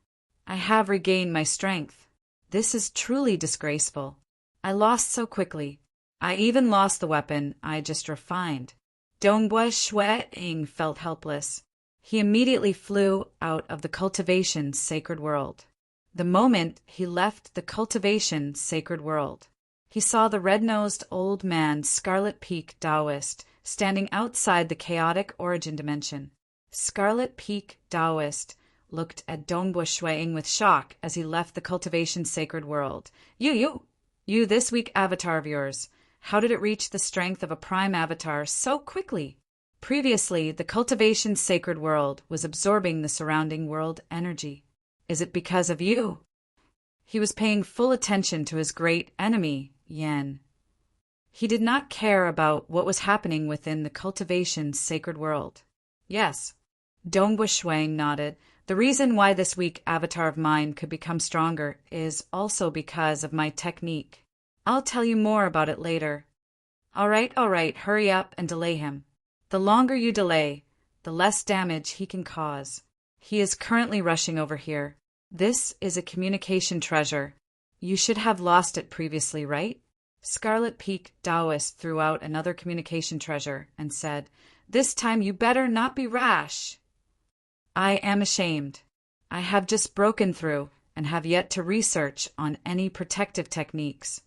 I have regained my strength. This is truly disgraceful. I lost so quickly. I even lost the weapon I just refined. Dongbua Shuiying felt helpless. He immediately flew out of the cultivation sacred world. The moment he left the cultivation sacred world, he saw the red-nosed old man Scarlet Peak Taoist standing outside the chaotic origin dimension. Scarlet Peak Taoist looked at Dongbua Shuiying with shock as he left the cultivation sacred world. You, this weak avatar of yours. How did it reach the strength of a prime avatar so quickly? Previously, the cultivation sacred world was absorbing the surrounding world energy. Is it because of you? He was paying full attention to his great enemy, Yen. He did not care about what was happening within the cultivation sacred world. Yes. Dongbua Shuiying nodded. The reason why this weak avatar of mine could become stronger is also because of my technique. I'll tell you more about it later. All right, hurry up and delay him. The longer you delay, the less damage he can cause. He is currently rushing over here. This is a communication treasure. You should have lost it previously, right? Scarlet Peak Taoist threw out another communication treasure and said, This time you better not be rash. I am ashamed. I have just broken through and have yet to research on any protective techniques.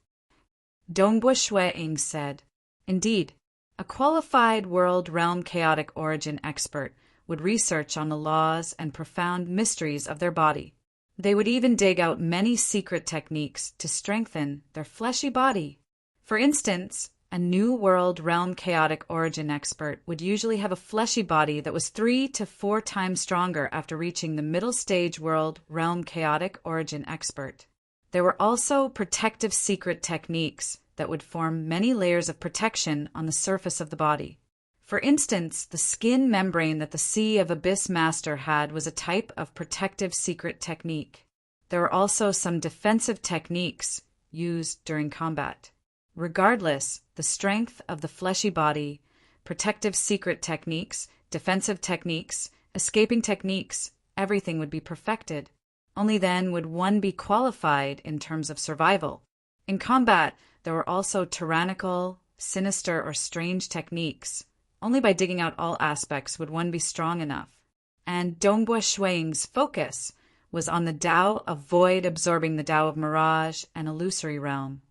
Dongbua Shuiying said, Indeed, a qualified world realm chaotic origin expert would research on the laws and profound mysteries of their body. They would even dig out many secret techniques to strengthen their fleshy body. For instance, A new world realm chaotic origin expert would usually have a fleshy body that was 3 to 4 times stronger after reaching the middle stage world realm chaotic origin expert. There were also protective secret techniques that would form many layers of protection on the surface of the body. For instance, the skin membrane that the Sea of Abyss Master had was a type of protective secret technique. There were also some defensive techniques used during combat. Regardless, the strength of the fleshy body, protective secret techniques, defensive techniques, escaping techniques, everything would be perfected. Only then would one be qualified in terms of survival. In combat, there were also tyrannical, sinister, or strange techniques. Only by digging out all aspects would one be strong enough. And Dongbua Shuang's focus was on the Tao of Void absorbing the Tao of Mirage and Illusory Realm.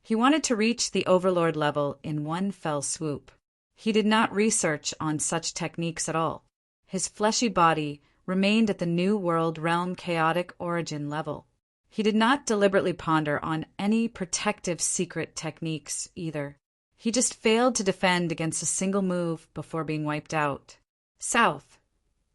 He wanted to reach the Overlord level in one fell swoop. He did not research on such techniques at all. His fleshy body remained at the New World Realm chaotic origin level. He did not deliberately ponder on any protective secret techniques either. He just failed to defend against a single move before being wiped out. South.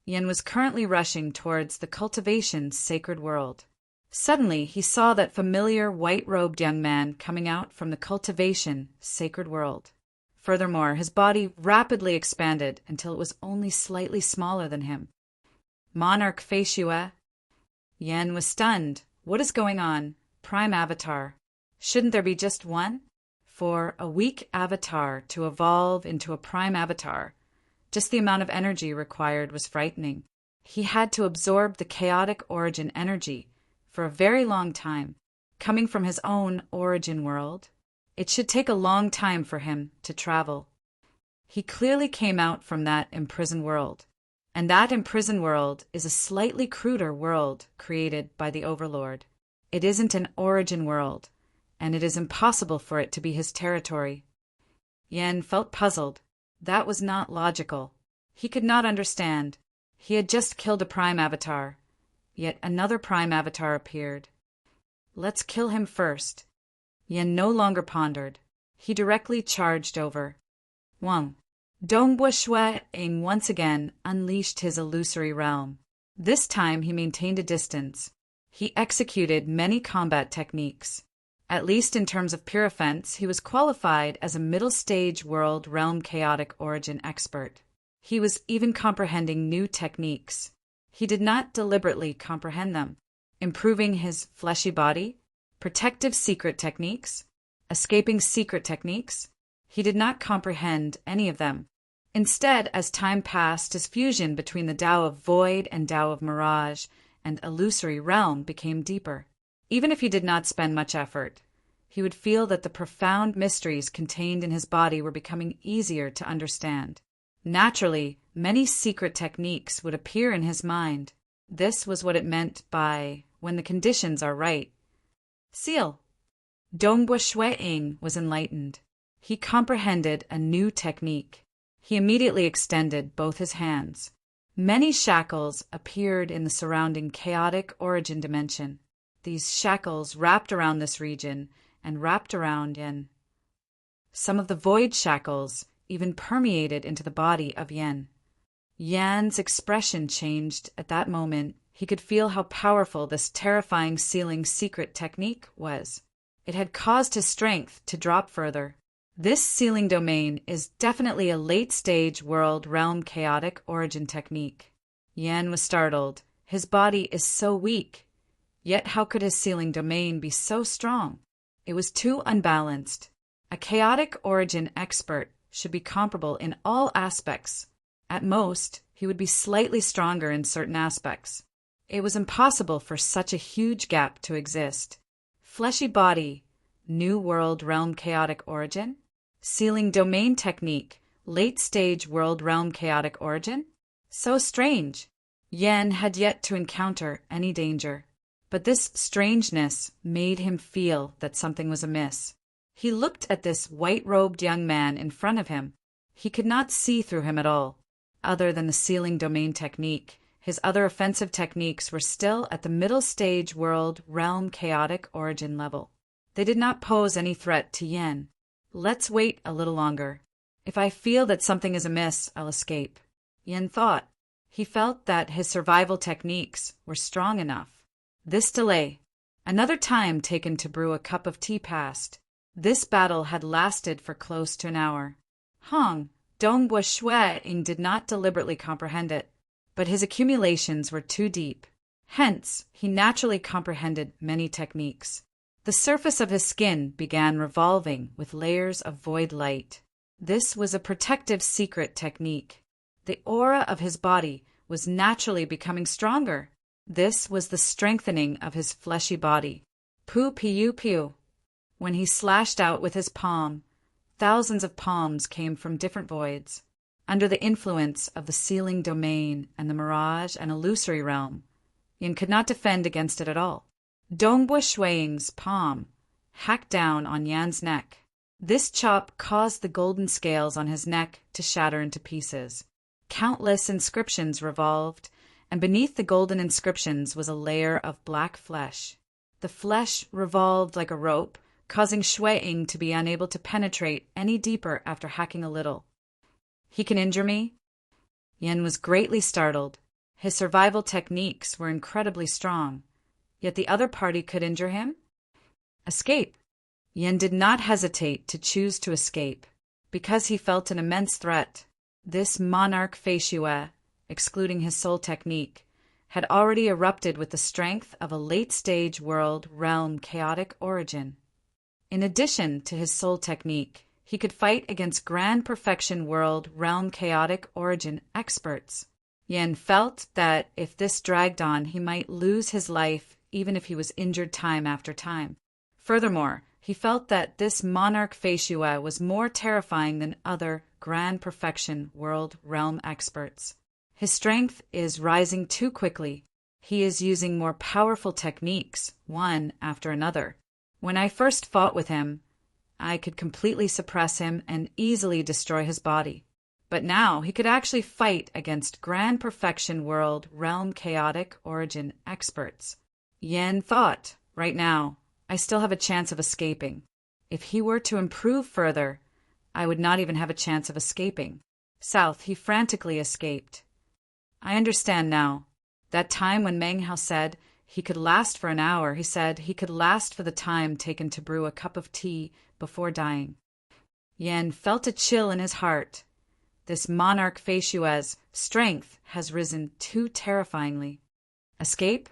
Yen was currently rushing towards the cultivation's sacred world. Suddenly, he saw that familiar white-robed young man coming out from the cultivation sacred world. Furthermore, his body rapidly expanded until it was only slightly smaller than him. Monarch Feishue. Yen was stunned. What is going on? Prime Avatar. Shouldn't there be just one? For a weak avatar to evolve into a prime avatar, just the amount of energy required was frightening. He had to absorb the chaotic origin energy for a very long time, coming from his own origin world. It should take a long time for him to travel. He clearly came out from that imprisoned world, and that imprisoned world is a slightly cruder world created by the Overlord. It isn't an origin world, and it is impossible for it to be his territory. Yen felt puzzled. That was not logical. He could not understand. He had just killed a prime avatar, yet another prime avatar appeared. Let's kill him first. Yen no longer pondered. He directly charged over. Wang. Dongbua Shuang once again unleashed his illusory realm. This time he maintained a distance. He executed many combat techniques. At least in terms of pure offense, he was qualified as a middle-stage world realm chaotic origin expert. He was even comprehending new techniques. He did not deliberately comprehend them. Improving his fleshy body, protective secret techniques, escaping secret techniques. He did not comprehend any of them. Instead, as time passed, his fusion between the Tao of Void and Tao of Mirage and Illusory Realm became deeper. Even if he did not spend much effort, he would feel that the profound mysteries contained in his body were becoming easier to understand. Naturally, many secret techniques would appear in his mind. This was what it meant by when the conditions are right. Seal. Dongbua Shuang was enlightened. He comprehended a new technique. He immediately extended both his hands. Many shackles appeared in the surrounding chaotic origin dimension. These shackles wrapped around this region and wrapped around Yen. Some of the void shackles even permeated into the body of Yen. Yan's expression changed at that moment. He could feel how powerful this terrifying sealing secret technique was. It had caused his strength to drop further. This sealing domain is definitely a late-stage world realm chaotic origin technique. Yen was startled. His body is so weak. Yet how could his sealing domain be so strong? It was too unbalanced. A chaotic origin expert should be comparable in all aspects. At most, he would be slightly stronger in certain aspects. It was impossible for such a huge gap to exist. Fleshy body, new world realm chaotic origin, sealing domain technique, late stage world realm chaotic origin. So strange. Yen had yet to encounter any danger. But this strangeness made him feel that something was amiss. He looked at this white-robed young man in front of him. He could not see through him at all. Other than the sealing domain technique, his other offensive techniques were still at the middle stage world realm chaotic origin level. They did not pose any threat to Yen. Let's wait a little longer. If I feel that something is amiss, I'll escape. Yen thought. He felt that his survival techniques were strong enough. This delay. Another time taken to brew a cup of tea passed. This battle had lasted for close to an hour. Dongbo Shuai did not deliberately comprehend it, but his accumulations were too deep. Hence, he naturally comprehended many techniques. The surface of his skin began revolving with layers of void light. This was a protective secret technique. The aura of his body was naturally becoming stronger. This was the strengthening of his fleshy body. Pu piu piu. When he slashed out with his palm, thousands of palms came from different voids. Under the influence of the sealing domain and the mirage and illusory realm, Yin could not defend against it at all. Dongbo Shui's palm hacked down on Yan's neck. This chop caused the golden scales on his neck to shatter into pieces. Countless inscriptions revolved, and beneath the golden inscriptions was a layer of black flesh. The flesh revolved like a rope, causing Shui to be unable to penetrate any deeper after hacking a little. He can injure me? Yen was greatly startled. His survival techniques were incredibly strong, yet the other party could injure him? Escape. Yen did not hesitate to choose to escape, because he felt an immense threat. This monarch Feishue, excluding his soul technique, had already erupted with the strength of a late-stage world realm chaotic origin. In addition to his soul technique, he could fight against grand perfection world realm chaotic origin experts. Yen felt that if this dragged on, he might lose his life even if he was injured time after time. Furthermore, he felt that this monarch Feishue was more terrifying than other grand perfection world realm experts. His strength is rising too quickly. He is using more powerful techniques, one after another. When I first fought with him, I could completely suppress him and easily destroy his body. But now he could actually fight against grand perfection world realm chaotic origin experts. Yen thought, right now, I still have a chance of escaping. If he were to improve further, I would not even have a chance of escaping. South, he frantically escaped. I understand now. That time when Meng Hao said he could last for an hour, he said he could last for the time taken to brew a cup of tea before dying. Yen felt a chill in his heart. This monarch Feishue's strength has risen too terrifyingly. Escape?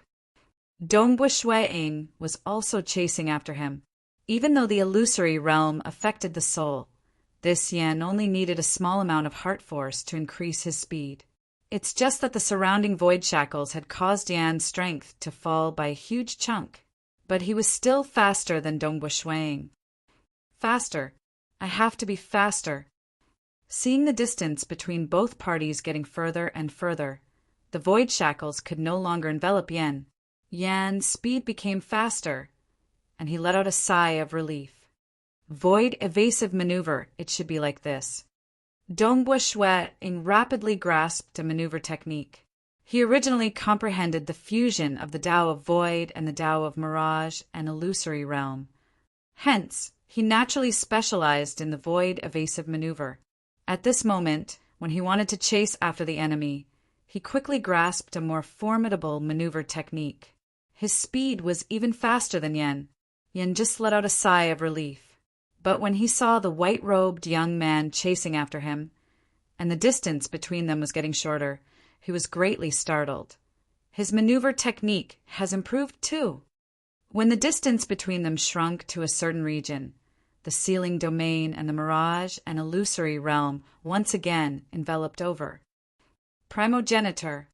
Dongbo Shuiing was also chasing after him. Even though the illusory realm affected the soul, this Yen only needed a small amount of heart force to increase his speed. It's just that the surrounding void shackles had caused Yan's strength to fall by a huge chunk, but he was still faster than Dongbo Shuiing. Faster. I have to be faster. Seeing the distance between both parties getting further and further, the void shackles could no longer envelop Yen. Yan's speed became faster, and he let out a sigh of relief. Void evasive maneuver, it should be like this. Dongbo Shuiing rapidly grasped a maneuver technique. He originally comprehended the fusion of the Tao of Void and the Tao of Mirage and Illusory Realm. Hence, he naturally specialized in the void evasive maneuver. At this moment, when he wanted to chase after the enemy, he quickly grasped a more formidable maneuver technique. His speed was even faster than Yen. Yen just let out a sigh of relief. But when he saw the white-robed young man chasing after him, and the distance between them was getting shorter, he was greatly startled. His maneuver technique has improved too. When the distance between them shrunk to a certain region, the sealing domain and the mirage and illusory realm once again enveloped over. Primogenitor.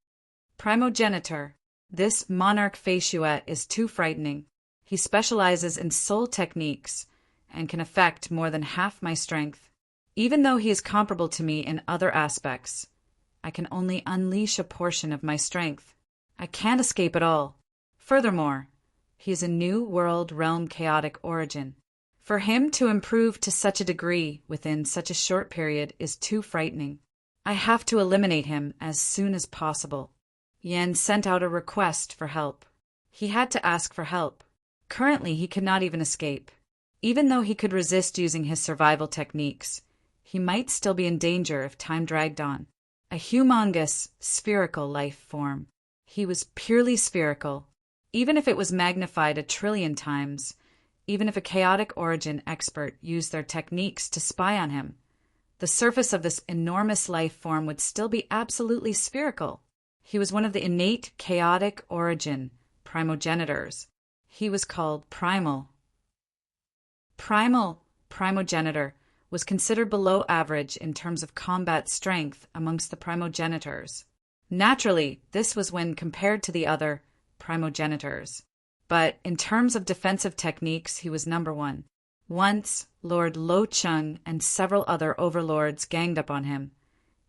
This monarch Feishue is too frightening. He specializes in soul techniques and can affect more than half my strength. Even though he is comparable to me in other aspects, I can only unleash a portion of my strength. I can't escape at all. Furthermore, he is a new world realm chaotic origin. For him to improve to such a degree within such a short period is too frightening. I have to eliminate him as soon as possible. Yen sent out a request for help. He had to ask for help. Currently, he could not even escape. Even though he could resist using his survival techniques, he might still be in danger if time dragged on. A humongous, spherical life form. He was purely spherical. Even if it was magnified 1,000,000,000,000 times, even if a chaotic origin expert used their techniques to spy on him, the surface of this enormous life form would still be absolutely spherical. He was one of the innate chaotic origin primogenitors. He was called primal. Primogenitor was considered below average in terms of combat strength amongst the primogenitors. Naturally, this was when compared to the other primogenitors. But in terms of defensive techniques, he was number one. Once, Lord Lo Chung and several other overlords ganged up on him,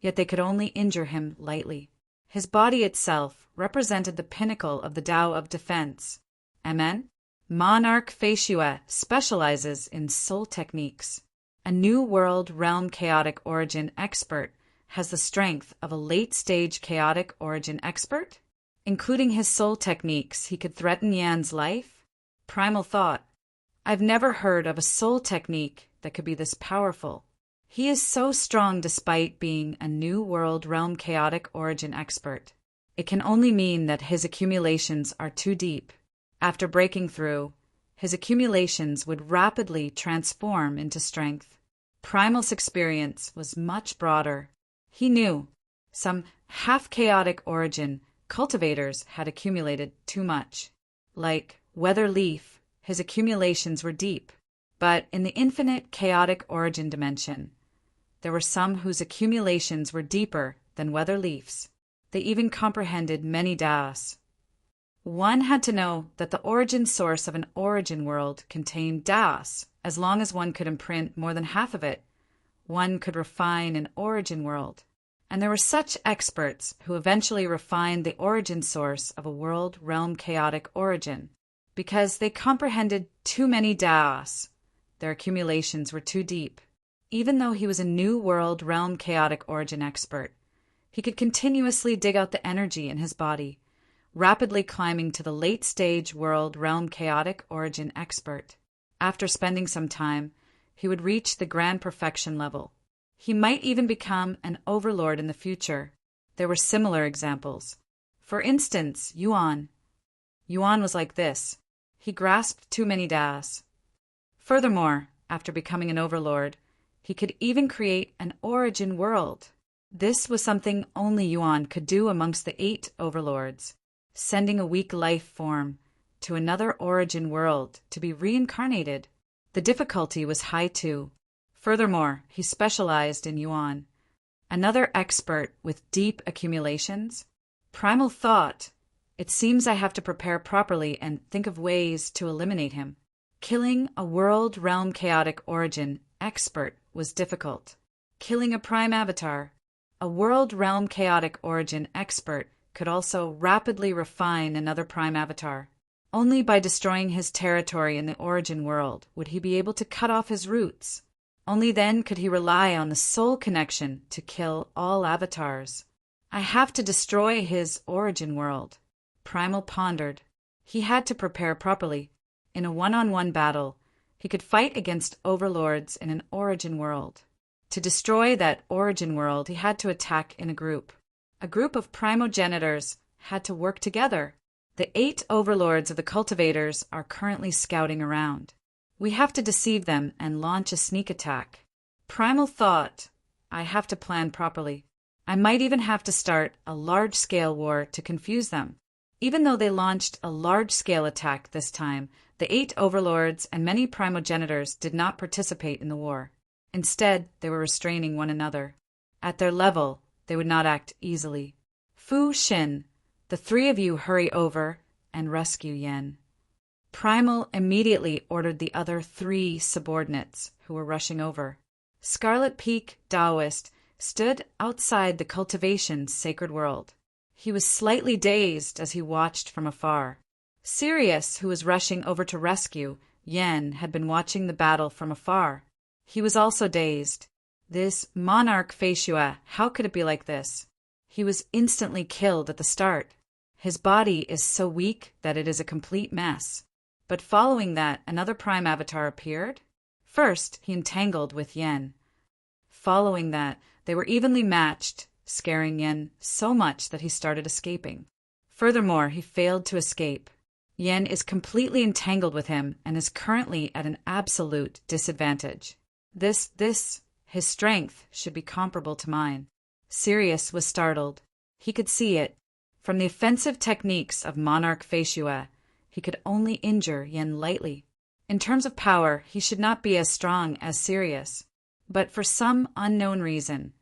yet they could only injure him lightly. His body itself represented the pinnacle of the Tao of defense. Amen? Monarch Faishua specializes in soul techniques. A new world realm chaotic origin expert has the strength of a late-stage chaotic origin expert? Including his soul techniques, he could threaten Yan's life? Primal thought. I've never heard of a soul technique that could be this powerful. He is so strong despite being a new world realm chaotic origin expert. It can only mean that his accumulations are too deep. After breaking through, his accumulations would rapidly transform into strength. Primal's experience was much broader. He knew some half-chaotic origin cultivators had accumulated too much. Like Weather Leaf, his accumulations were deep. But in the infinite chaotic origin dimension, there were some whose accumulations were deeper than Weather Leaf's. They even comprehended many Das. One had to know that the origin source of an origin world contained Das. As long as one could imprint more than half of it, one could refine an origin world. And there were such experts who eventually refined the origin source of a world realm chaotic origin. Because they comprehended too many Das, their accumulations were too deep. Even though he was a new world realm chaotic origin expert, he could continuously dig out the energy in his body, rapidly climbing to the late-stage world realm chaotic origin expert. After spending some time, he would reach the grand perfection level. He might even become an overlord in the future. There were similar examples. For instance, Yuan. Yuan was like this. He grasped too many Das. Furthermore, after becoming an overlord, he could even create an origin world. This was something only Yuan could do amongst the 8 overlords, sending a weak life form to another origin world to be reincarnated. The difficulty was high too. Furthermore, he specialized in Yuan, another expert with deep accumulations. Primal thought. It seems I have to prepare properly and think of ways to eliminate him. Killing a world realm chaotic origin expert was difficult. Killing a prime avatar, a world realm chaotic origin expert, could also rapidly refine another prime avatar. Only by destroying his territory in the origin world would he be able to cut off his roots. Only then could he rely on the soul connection to kill all avatars. I have to destroy his origin world. Primal pondered. He had to prepare properly. In a one-on-one battle, he could fight against overlords in an origin world. To destroy that origin world, he had to attack in a group. A group of primogenitors had to work together. The 8 overlords of the cultivators are currently scouting around. We have to deceive them and launch a sneak attack. Primal thought, I have to plan properly. I might even have to start a large-scale war to confuse them. Even though they launched a large-scale attack this time, the 8 overlords and many primogenitors did not participate in the war. Instead, they were restraining one another. At their level, they would not act easily. Fu Xin, the 3 of you hurry over and rescue Yen. Primal immediately ordered the other 3 subordinates who were rushing over. Scarlet Peak Taoist stood outside the cultivation's sacred world. He was slightly dazed as he watched from afar. Sirius, who was rushing over to rescue Yen, had been watching the battle from afar. He was also dazed. This monarch Faishua, how could it be like this? He was instantly killed at the start. His body is so weak that it is a complete mess. But following that, another prime avatar appeared. First, he entangled with Yen. Following that, they were evenly matched, scaring Yen so much that he started escaping. Furthermore, he failed to escape. Yen is completely entangled with him and is currently at an absolute disadvantage. His strength should be comparable to mine. Sirius was startled. He could see it. From the offensive techniques of Monarch Faciua, he could only injure Yen lightly. In terms of power, he should not be as strong as Sirius. But for some unknown reason,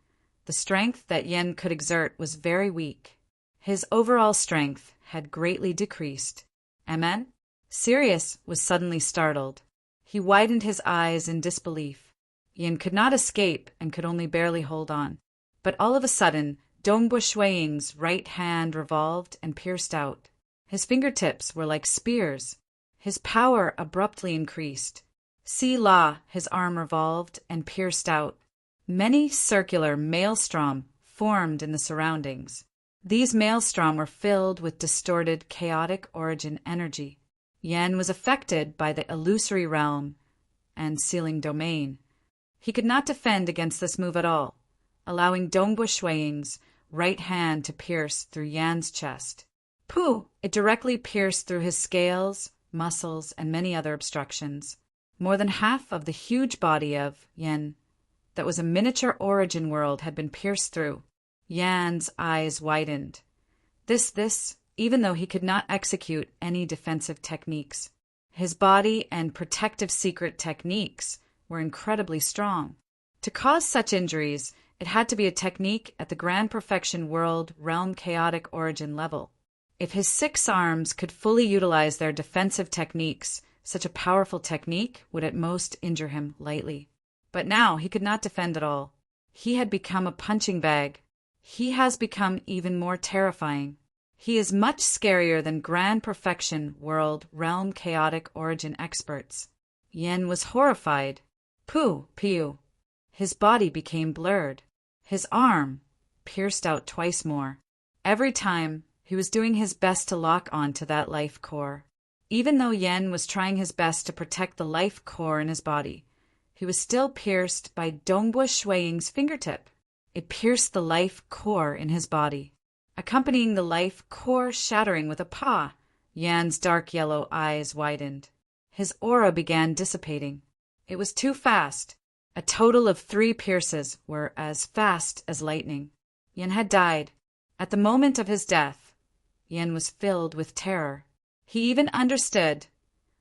the strength that Yen could exert was very weak. His overall strength had greatly decreased. Amen? Sirius was suddenly startled. He widened his eyes in disbelief. Yen could not escape and could only barely hold on. But all of a sudden, Dongbua Shuiying's right hand revolved and pierced out. His fingertips were like spears. His power abruptly increased. Si La, his arm revolved and pierced out. Many circular maelstrom formed in the surroundings. These maelstrom were filled with distorted, chaotic origin energy. Yen was affected by the illusory realm and sealing domain. He could not defend against this move at all, allowing Dongbua Shuiying's right hand to pierce through Yan's chest. Pooh! It directly pierced through his scales, muscles, and many other obstructions. More than half of the huge body of Yen, that was a miniature origin world, had been pierced through. Yan's eyes widened. Even though he could not execute any defensive techniques. His body and protective secret techniques were incredibly strong. To cause such injuries, it had to be a technique at the Grand Perfection World Realm Chaotic Origin level. If his 6 arms could fully utilize their defensive techniques, such a powerful technique would at most injure him lightly. But now he could not defend at all. He had become a punching bag. He has become even more terrifying. He is much scarier than Grand Perfection World Realm Chaotic Origin experts. Yen was horrified. Piu. His body became blurred. His arm pierced out twice more. Every time, he was doing his best to lock on to that life core. Even though Yen was trying his best to protect the life core in his body, he was still pierced by Dongbua Shuiying's fingertip. It pierced the life core in his body. Accompanying the life core shattering with a paw, Yan's dark yellow eyes widened. His aura began dissipating. It was too fast. A total of 3 pierces were as fast as lightning. Yen had died. At the moment of his death, Yen was filled with terror. He even understood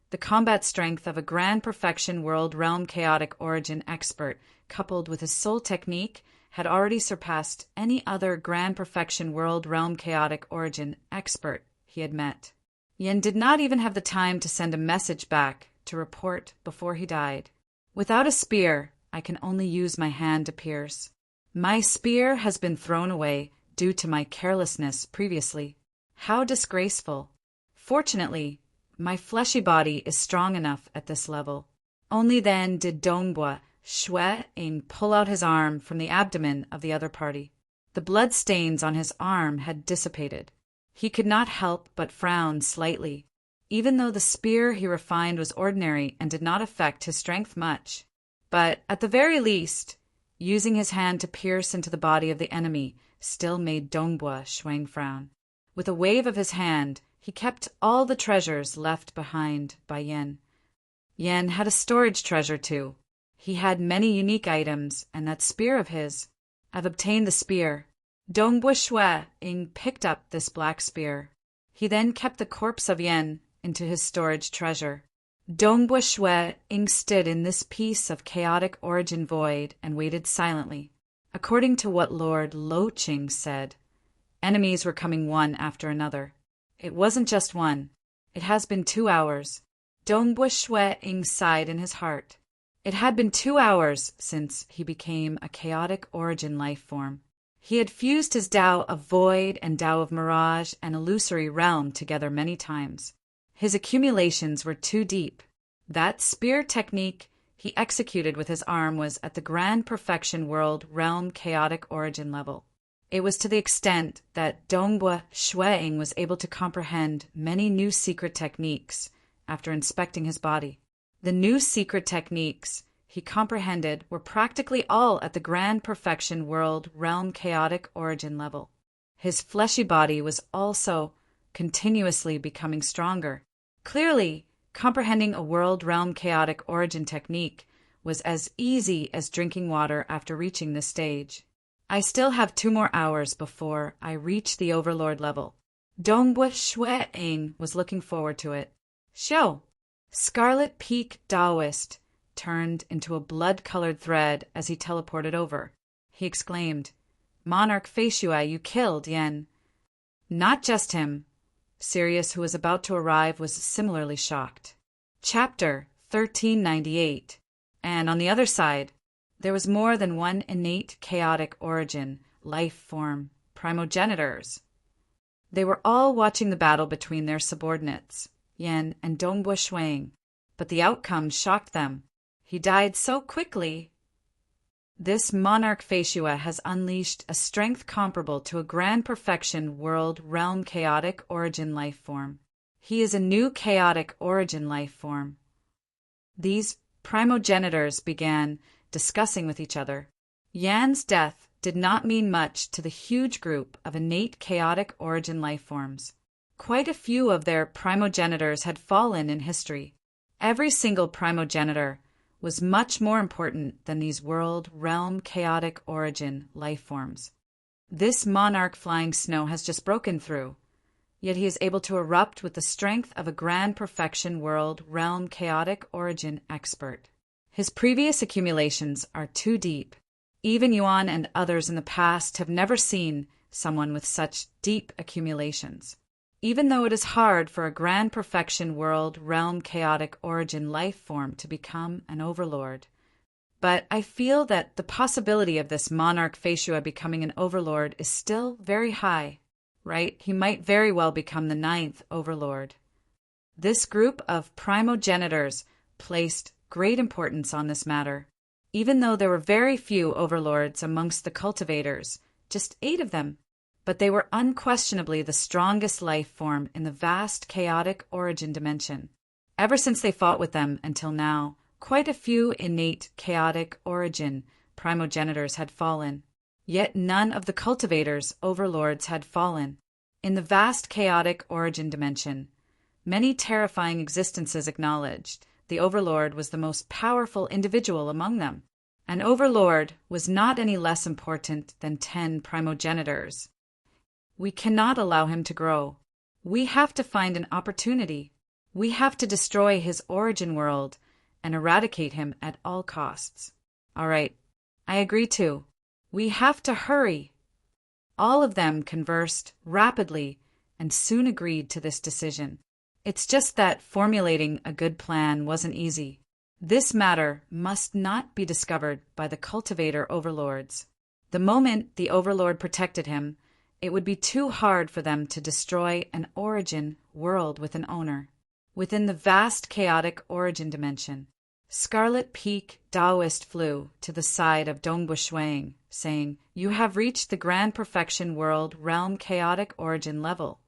the combat strength of a Grand Perfection World Realm Chaotic Origin expert, coupled with his soul technique, had already surpassed any other Grand Perfection World Realm Chaotic Origin expert he had met. Yen did not even have the time to send a message back to report before he died. Without a spear, I can only use my hand to pierce. My spear has been thrown away due to my carelessness previously. How disgraceful. Fortunately, my fleshy body is strong enough at this level. Only then did Dongbua Shuiying pull out his arm from the abdomen of the other party. The blood stains on his arm had dissipated. He could not help but frown slightly, even though the spear he refined was ordinary and did not affect his strength much. But, at the very least, using his hand to pierce into the body of the enemy still made Dongbua Shuiying frown. With a wave of his hand, he kept all the treasures left behind by Yen. Yen had a storage treasure too. He had many unique items, and that spear of his. I've obtained the spear. Dongbua Shuiying picked up this black spear. He then kept the corpse of Yen into his storage treasure. Dongbua Shuiying stood in this piece of chaotic origin void and waited silently. According to what Lord Loqing said, enemies were coming one after another. It wasn't just one. It has been 2 hours. Dongbua Shuiying sighed in his heart. It had been 2 hours since he became a chaotic origin life form. He had fused his Tao of Void and Tao of Mirage and Illusory Realm together many times. His accumulations were too deep. That spear technique he executed with his arm was at the Grand Perfection World Realm Chaotic Origin level. It was to the extent that Dongbua Shuiying was able to comprehend many new secret techniques after inspecting his body. The new secret techniques he comprehended were practically all at the grand perfection world realm chaotic origin level. His fleshy body was also continuously becoming stronger. Clearly, comprehending a world realm chaotic origin technique was as easy as drinking water after reaching this stage. I still have 2 more hours before I reach the overlord level. Dongbua Shueing was looking forward to it. Xiao! Scarlet Peak Taoist turned into a blood-colored thread as he teleported over. He exclaimed, "Monarch Feishua, you killed Yen." Not just him. Sirius, who was about to arrive, was similarly shocked. Chapter 1398. And on the other side, there was more than one innate chaotic origin, life form, primogenitors. They were all watching the battle between their subordinates, Yen and Dongbua Shuang, but the outcome shocked them. He died so quickly. This monarch Feishua has unleashed a strength comparable to a grand perfection world realm chaotic origin life form. He is a new chaotic origin life form. These primogenitors began discussing with each other. Yan's death did not mean much to the huge group of innate chaotic origin life forms. Quite a few of their primogenitors had fallen in history. Every single primogenitor was much more important than these world realm chaotic origin life forms. This monarch flying snow has just broken through, yet he is able to erupt with the strength of a grand perfection world realm chaotic origin expert. His previous accumulations are too deep. Even Yuan and others in the past have never seen someone with such deep accumulations. Even though it is hard for a grand perfection world realm chaotic origin life form to become an overlord. But I feel that the possibility of this monarch Feishua becoming an overlord is still very high, right? He might very well become the 9th overlord. This group of primogenitors placed great importance on this matter. Even though there were very few overlords amongst the cultivators, just 8 of them, but they were unquestionably the strongest life form in the vast chaotic origin dimension. Ever since they fought with them until now, quite a few innate chaotic origin primogenitors had fallen. Yet none of the cultivators' overlords had fallen. In the vast chaotic origin dimension, many terrifying existences acknowledged the overlord was the most powerful individual among them. An overlord was not any less important than 10 primogenitors. We cannot allow him to grow. We have to find an opportunity. We have to destroy his origin world and eradicate him at all costs. All right, I agree too. We have to hurry. All of them conversed rapidly and soon agreed to this decision. It's just that formulating a good plan wasn't easy. This matter must not be discovered by the cultivator overlords. The moment the overlord protected him, it would be too hard for them to destroy an origin world with an owner. Within the vast chaotic origin dimension, Scarlet Peak Taoist flew to the side of Dongbua Shuang, saying, "You have reached the grand perfection world realm chaotic origin level."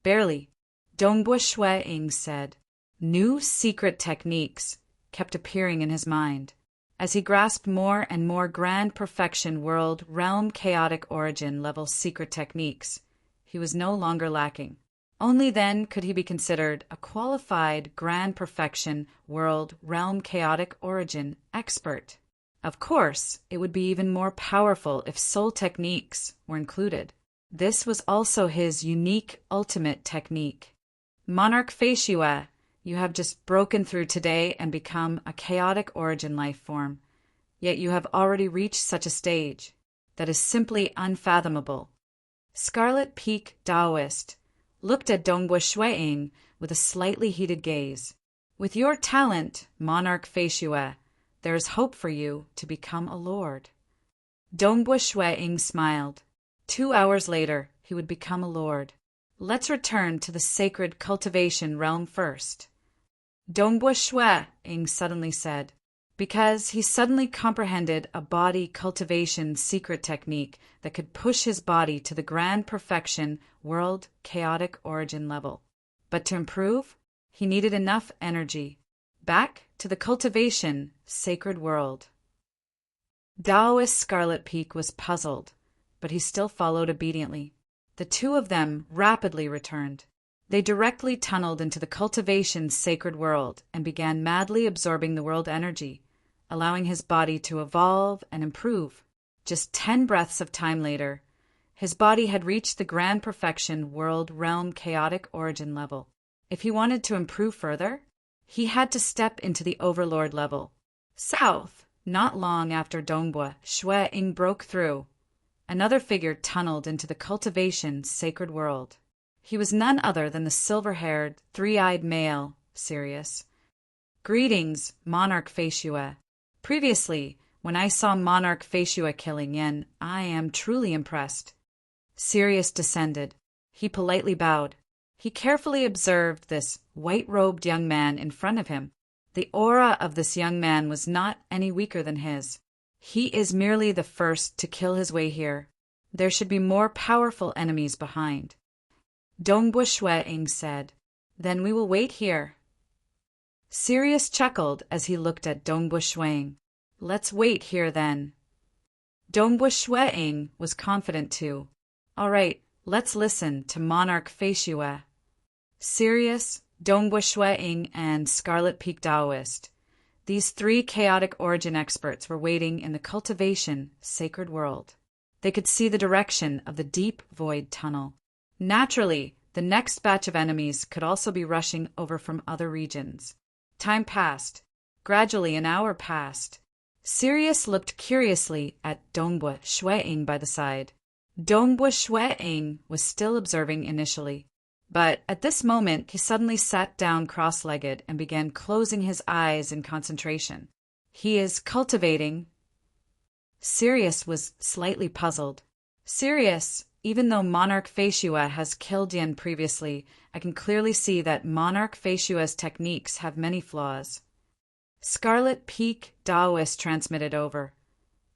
Barely. Dongbua Shuang said. New secret techniques kept appearing in his mind. As he grasped more and more grand perfection world realm chaotic origin level secret techniques, he was no longer lacking. Only then could he be considered a qualified grand perfection world realm chaotic origin expert. Of course, it would be even more powerful if soul techniques were included. This was also his unique ultimate technique. Monarch Feishua, you have just broken through today and become a chaotic origin life form. Yet you have already reached such a stage that is simply unfathomable. Scarlet Peak Taoist looked at Dongbua Shuang with a slightly heated gaze. With your talent, Monarch Feishua, there is hope for you to become a lord. Dongbua Shuang smiled. 2 hours later, he would become a lord. Let's return to the sacred cultivation realm first. Dongbua Shuang suddenly said, because he suddenly comprehended a body cultivation secret technique that could push his body to the grand perfection world chaotic origin level. But to improve, He needed enough energy. Back to the cultivation, sacred world. Taoist Scarlet Peak was puzzled, but he still followed obediently. The two of them rapidly returned. They directly tunneled into the cultivation's sacred world and began madly absorbing the world energy, allowing his body to evolve and improve. Just 10 breaths of time later, his body had reached the grand perfection world realm chaotic origin level. If he wanted to improve further, he had to step into the overlord level. South, not long after Dongbua Shui-ing broke through, another figure tunneled into the cultivation's sacred world. He was none other than the silver-haired, three-eyed male, Sirius. Greetings, Monarch Feishue. Previously, when I saw Monarch Feishue killing Yin, I am truly impressed. Sirius descended. He politely bowed. He carefully observed this white-robed young man in front of him. The aura of this young man was not any weaker than his. He is merely the first to kill his way here. There should be more powerful enemies behind. Dongbua Shui-ing said, "Then we will wait here." Sirius chuckled as he looked at Dongbua Shui-ing. "Let's wait here then." Dongbua Shui-ing was confident too. "All right, let's listen to Monarch Feishue." Sirius, Dongbua Shui-ing, and Scarlet Peak Taoist. These 3 chaotic origin experts were waiting in the cultivation sacred world. They could see the direction of the deep void tunnel. Naturally, the next batch of enemies could also be rushing over from other regions. Time passed. Gradually, an hour passed. Sirius looked curiously at Dongbua Shui-ing by the side. Dongbua Shui-ing was still observing initially, but at this moment he suddenly sat down cross-legged and began closing his eyes in concentration. He is cultivating. Sirius was slightly puzzled. Sirius, even though Monarch Feishue has killed Yin previously, I can clearly see that Monarch Feishue's techniques have many flaws. Scarlet Peak Taoist transmitted over.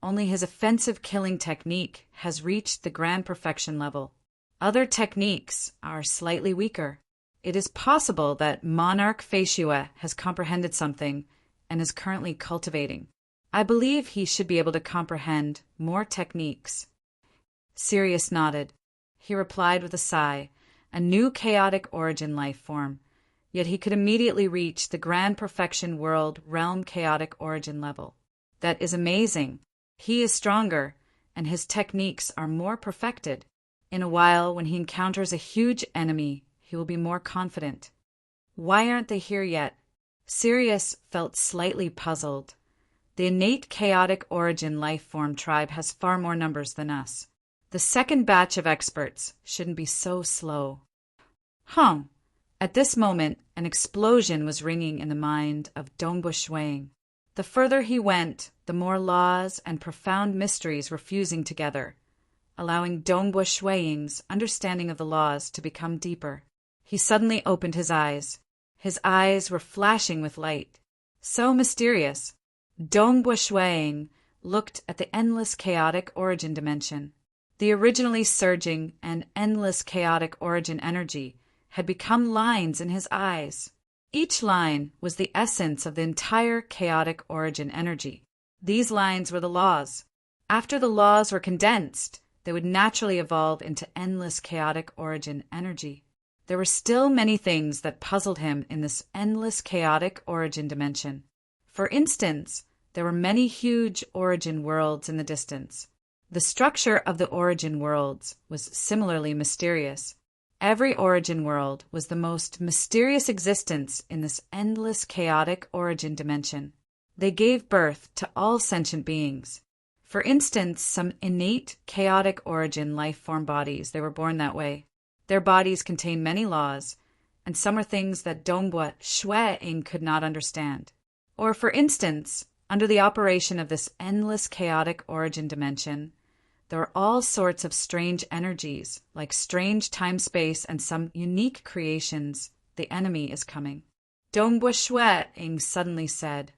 Only his offensive killing technique has reached the grand perfection level. Other techniques are slightly weaker. It is possible that Monarch Feishue has comprehended something and is currently cultivating. I believe he should be able to comprehend more techniques. Sirius nodded. He replied with a sigh, a new chaotic origin life form, yet he could immediately reach the grand perfection world realm chaotic origin level. That is amazing. He is stronger, and his techniques are more perfected. In a while, when he encounters a huge enemy, he will be more confident. Why aren't they here yet? Sirius felt slightly puzzled. The innate chaotic origin life form tribe has far more numbers than us. The second batch of experts shouldn't be so slow. At this moment, an explosion was ringing in the mind of Dongbua Shui-ing. The further he went, the more laws and profound mysteries were fusing together, allowing Dongbua Shui-ing's understanding of the laws to become deeper. He suddenly opened his eyes. His eyes were flashing with light. So mysterious. Dongbua Shui-ing looked at the endless chaotic origin dimension. The originally surging and endless chaotic origin energy had become lines in his eyes. Each line was the essence of the entire chaotic origin energy. These lines were the laws. After the laws were condensed, they would naturally evolve into endless chaotic origin energy. There were still many things that puzzled him in this endless chaotic origin dimension. For instance, there were many huge origin worlds in the distance. The structure of the origin worlds was similarly mysterious. Every origin world was the most mysterious existence in this endless chaotic origin dimension. They gave birth to all sentient beings. For instance, some innate chaotic origin life form bodies, they were born that way. Their bodies contain many laws, and some are things that Dongbua Shui-ing could not understand. Or for instance, under the operation of this endless chaotic origin dimension, there are all sorts of strange energies, like strange time-space and some unique creations. The enemy is coming. Dongbua Shui-ing suddenly said,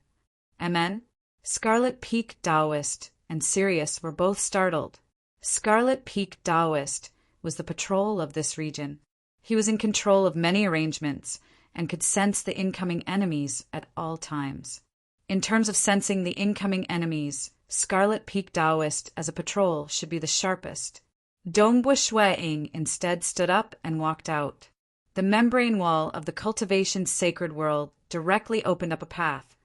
"Amen?" Scarlet Peak Taoist and Sirius were both startled. Scarlet Peak Taoist was the patrol of this region. He was in control of many arrangements, and could sense the incoming enemies at all times. In terms of sensing the incoming enemies, Scarlet Peak Taoist as a patrol should be the sharpest. Dongbua Shueing instead stood up and walked out. The membrane wall of the cultivation sacred world directly opened up a path,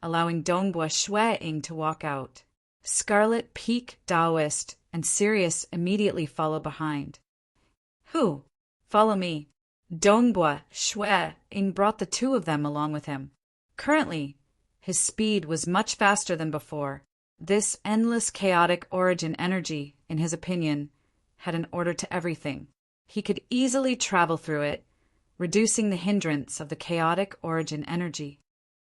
allowing Dongbua Shueing to walk out. Scarlet Peak Taoist and Sirius immediately follow behind. Who? Follow me. Dongbua Shueing brought the two of them along with him. Currently, his speed was much faster than before. This endless chaotic origin energy, in his opinion, had an order to everything. He could easily travel through it, reducing the hindrance of the chaotic origin energy.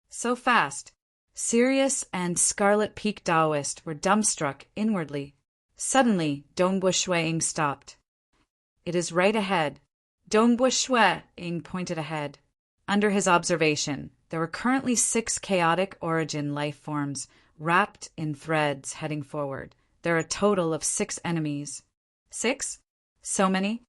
So fast, Sirius and Scarlet Peak Taoist were dumbstruck inwardly. Suddenly, Dongbua Shueing stopped. It is right ahead. Dongbua Shueing pointed ahead. Under his observation, there were currently 6 chaotic origin life forms wrapped in threads heading forward. There are a total of 6 enemies. 6? So many?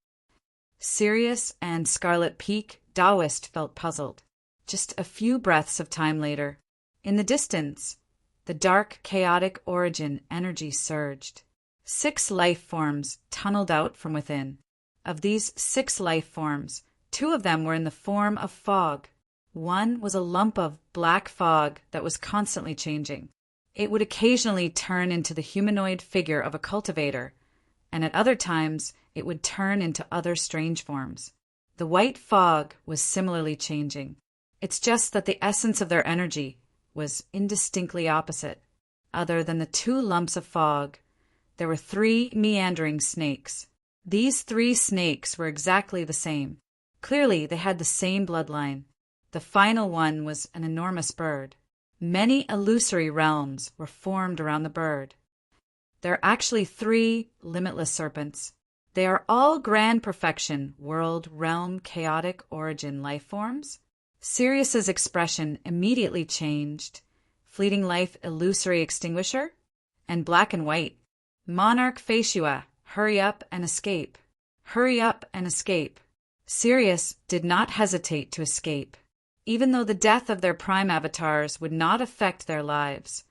Sirius and Scarlet Peak Taoist felt puzzled. Just a few breaths of time later, in the distance, the dark chaotic origin energy surged. 6 life forms tunneled out from within. Of these 6 life forms, 2 of them were in the form of fog. One was a lump of black fog that was constantly changing. It would occasionally turn into the humanoid figure of a cultivator, and at other times it would turn into other strange forms. The white fog was similarly changing. It's just that the essence of their energy was indistinctly opposite. Other than the 2 lumps of fog, there were 3 meandering snakes. These 3 snakes were exactly the same. Clearly, they had the same bloodline. The final one was an enormous bird. Many illusory realms were formed around the bird. There are actually 3 limitless serpents. They are all grand perfection, world, realm, chaotic origin life forms. Sirius's expression immediately changed. Fleeting life illusory extinguisher, and black and white. Monarch Faciua, hurry up and escape. Hurry up and escape. Sirius did not hesitate to escape. Even though the death of their prime avatars would not affect their lives,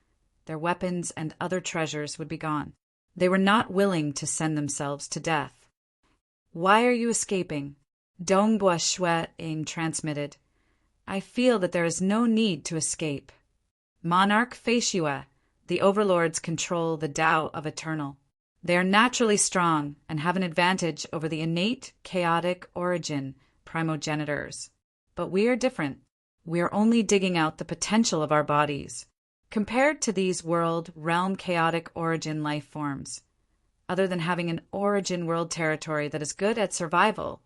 their weapons and other treasures would be gone. They were not willing to send themselves to death. Why are you escaping? Dongbua Shueing transmitted. I feel that there is no need to escape. Monarch Faciua, the overlords control the Tao of Eternal. They are naturally strong and have an advantage over the innate, chaotic origin primogenitors. But we are different. We are only digging out the potential of our bodies. Compared to these world, realm, chaotic origin life forms, other than having an origin world territory that is good at survival,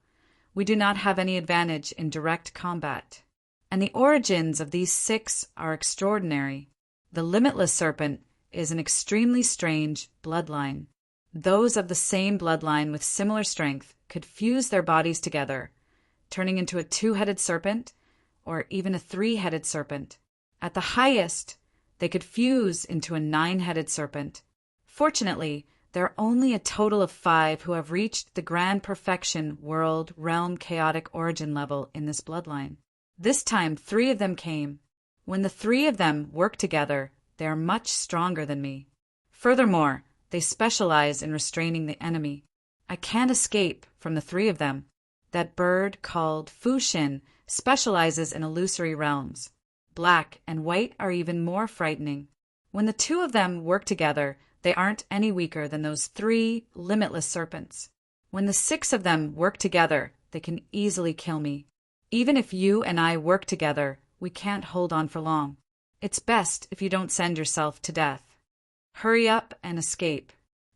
we do not have any advantage in direct combat. And the origins of these 6 are extraordinary. The limitless serpent is an extremely strange bloodline. Those of the same bloodline with similar strength could fuse their bodies together, turning into a 2-headed serpent or even a 3-headed serpent. At the highest, they could fuse into a 9-headed serpent. Fortunately, there are only a total of 5 who have reached the grand perfection world, realm, chaotic origin level in this bloodline. This time, 3 of them came. When the 3 of them work together, they are much stronger than me. Furthermore, they specialize in restraining the enemy. I can't escape from the 3 of them. That bird called Fushin specializes in illusory realms. Black and white are even more frightening. When the 2 of them work together, they aren't any weaker than those 3 limitless serpents. When the 6 of them work together, they can easily kill me. Even if you and I work together, we can't hold on for long. It's best if you don't send yourself to death. Hurry up and escape.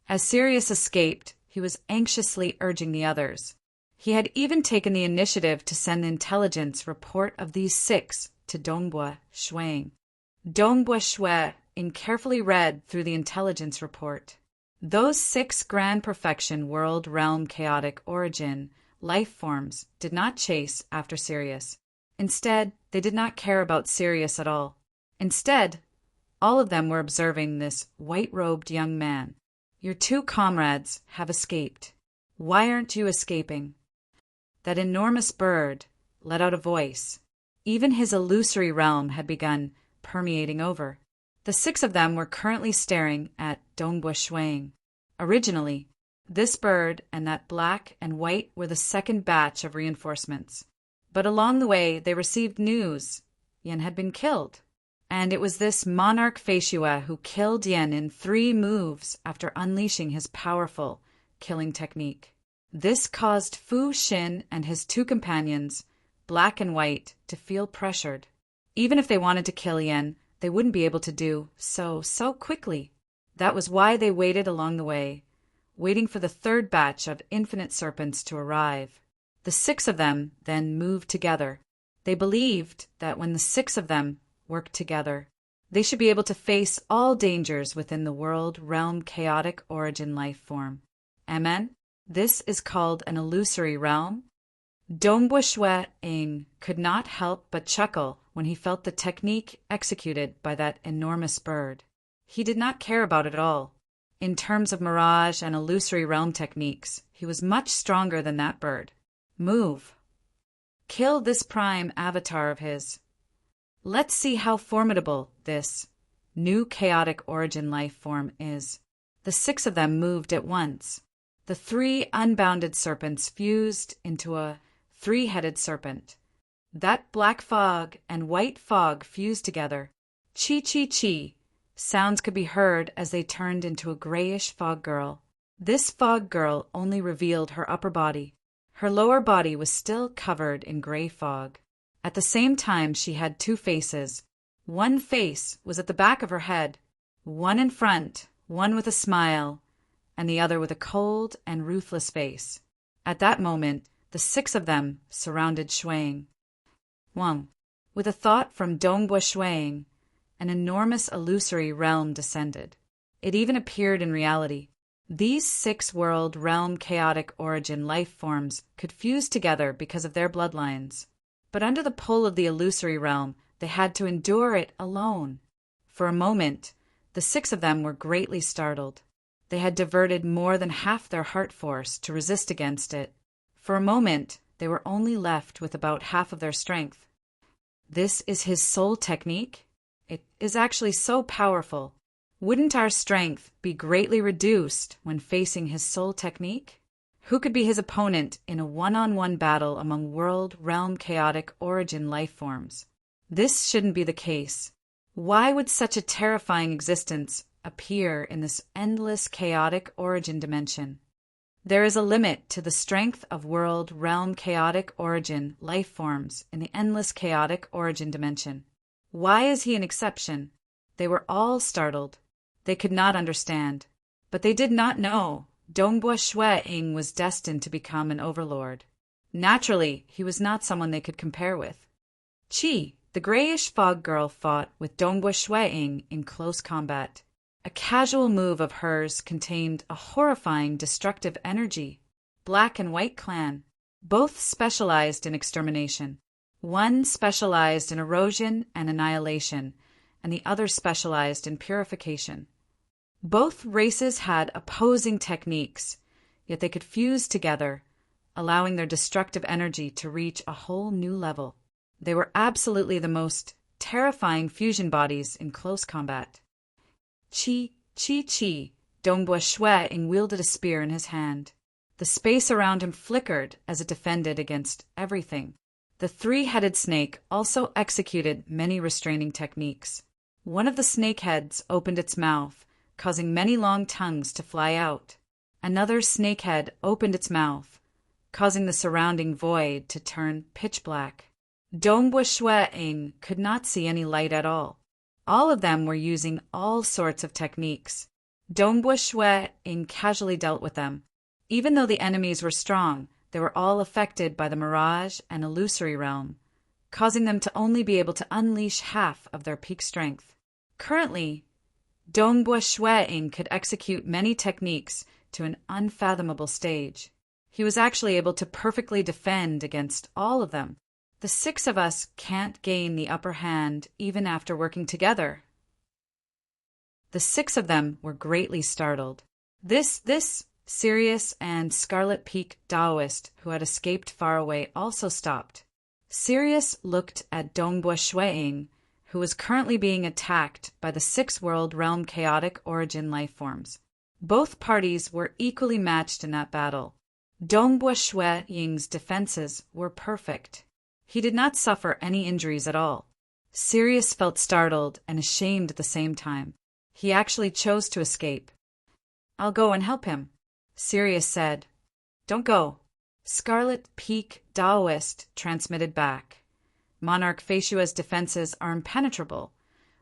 As Sirius escaped, he was anxiously urging the others. He had even taken the initiative to send the intelligence report of these 6 to Dongbua Shueing. Dongbua Shueing carefully read through the intelligence report. Those 6 grand perfection world, realm, chaotic origin life forms did not chase after Sirius. Instead, they did not care about Sirius at all. Instead, all of them were observing this white-robed young man. Your 2 comrades have escaped. Why aren't you escaping? That enormous bird, let out a voice. Even his illusory realm had begun permeating over. The 6 of them were currently staring at Dongbua Shuang. Originally, this bird and that black and white were the second batch of reinforcements. But along the way, they received news. Yen had been killed. And it was this monarch Feishue who killed Yen in 3 moves after unleashing his powerful killing technique. This caused Fu Xin and his 2 companions, black and white, to feel pressured. Even if they wanted to kill Yen, they wouldn't be able to do so quickly. That was why they waited along the way, waiting for the 3rd batch of infinite serpents to arrive. The 6 of them then moved together. They believed that when the 6 of them worked together, they should be able to face all dangers within the world realm chaotic origin life form. Amen? This is called an illusory realm. Dongbua Shuang could not help but chuckle when he felt the technique executed by that enormous bird. He did not care about it at all. In terms of mirage and illusory realm techniques, he was much stronger than that bird. Move. Kill this prime avatar of his. Let's see how formidable this new chaotic origin life form is. The 6 of them moved at once. The 3 unbounded serpents fused into a 3-headed serpent. That black fog and white fog fused together. Chi chi chi. Sounds could be heard as they turned into a grayish fog girl. This fog girl only revealed her upper body. Her lower body was still covered in gray fog. At the same time, she had 2 faces. One face was at the back of her head, one in front, one with a smile, and the other with a cold and ruthless face. At that moment, the 6 of them surrounded Shuang. Wang. With a thought from Dongbua Shuang, an enormous illusory realm descended. It even appeared in reality. These 6-world realm chaotic origin life forms could fuse together because of their bloodlines. But under the pull of the illusory realm, they had to endure it alone. For a moment, the 6 of them were greatly startled. They had diverted more than half their heart force to resist against it. For a moment, they were only left with about half of their strength. This is his soul technique? It is actually so powerful. Wouldn't our strength be greatly reduced when facing his soul technique? Who could be his opponent in a one-on-one battle among world realm chaotic origin life forms? This shouldn't be the case. Why would such a terrifying existence appear in this endless chaotic origin dimension? There is a limit to the strength of world realm chaotic origin life forms in the endless chaotic origin dimension. Why is he an exception? They were all startled. They could not understand. But they did not know Dongbua Shuang was destined to become an overlord. Naturally, he was not someone they could compare with. Chi, the grayish fog girl, fought with Dongbua Shuang in close combat. A casual move of hers contained a horrifying destructive energy. Black and White Clan, both specialized in extermination. One specialized in erosion and annihilation, and the other specialized in purification. Both races had opposing techniques, yet they could fuse together, allowing their destructive energy to reach a whole new level. They were absolutely the most terrifying fusion bodies in close combat. Chi, chi, chi, Dongbua Shuang wielded a spear in his hand. The space around him flickered as it defended against everything. The 3-headed snake also executed many restraining techniques. One of the snake heads opened its mouth, causing many long tongues to fly out. Another snakehead opened its mouth, causing the surrounding void to turn pitch black. Dongbua Shuang could not see any light at all. All of them were using all sorts of techniques. Dongbua Shuang casually dealt with them. Even though the enemies were strong, they were all affected by the mirage and illusory realm, causing them to only be able to unleash half of their peak strength. Currently, Dongbua Shuang could execute many techniques to an unfathomable stage. He was actually able to perfectly defend against all of them. The 6 of us can't gain the upper hand even after working together. The 6 of them were greatly startled. This Sirius and Scarlet Peak Taoist who had escaped far away also stopped. Sirius looked at Dongbua Shueing, who was currently being attacked by the six-world realm chaotic origin lifeforms. Both parties were equally matched in that battle. Dongbua Shueing's defenses were perfect. He did not suffer any injuries at all. Sirius felt startled and ashamed at the same time. He actually chose to escape. "I'll go and help him," Sirius said. "Don't go." Scarlet Peak Daoist transmitted back. Monarch Feishua's defenses are impenetrable,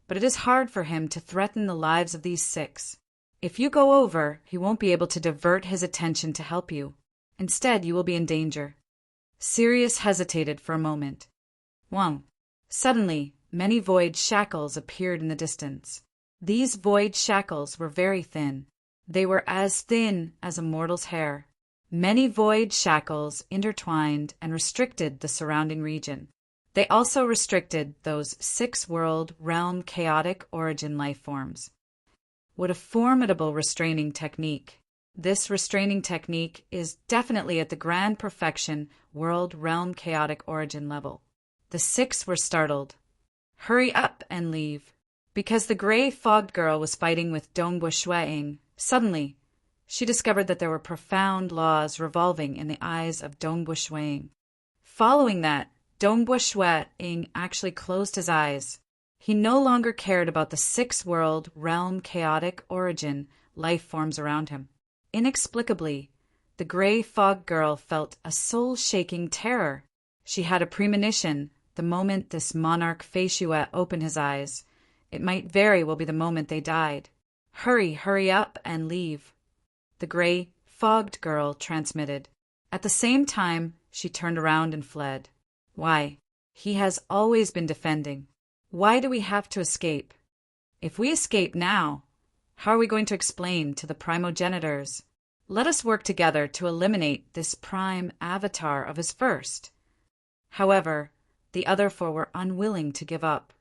but it is hard for him to threaten the lives of these six. If you go over, he won't be able to divert his attention to help you. Instead, you will be in danger. Sirius hesitated for a moment. Wang. Suddenly, many void shackles appeared in the distance. These void shackles were very thin. They were as thin as a mortal's hair. Many void shackles intertwined and restricted the surrounding region. They also restricted those six-world realm chaotic origin lifeforms. What a formidable restraining technique. This restraining technique is definitely at the grand perfection world realm chaotic origin level. The six were startled. "Hurry up and leave." Because the gray-fogged girl was fighting with Dongbua Shueing, suddenly, she discovered that there were profound laws revolving in the eyes of Dongbua Shueing. Following that, Dongbua Shueing actually closed his eyes. He no longer cared about the six-world realm chaotic origin life forms around him. Inexplicably, the gray-fogged girl felt a soul-shaking terror. She had a premonition the moment this monarch Feishua opened his eyes. It might very well be the moment they died. Hurry up and leave," the gray-fogged girl transmitted. At the same time, she turned around and fled. Why? He has always been defending. Why do we have to escape? If we escape now, how are we going to explain to the primogenitors? Let us work together to eliminate this prime avatar of his first. However, the other four were unwilling to give up.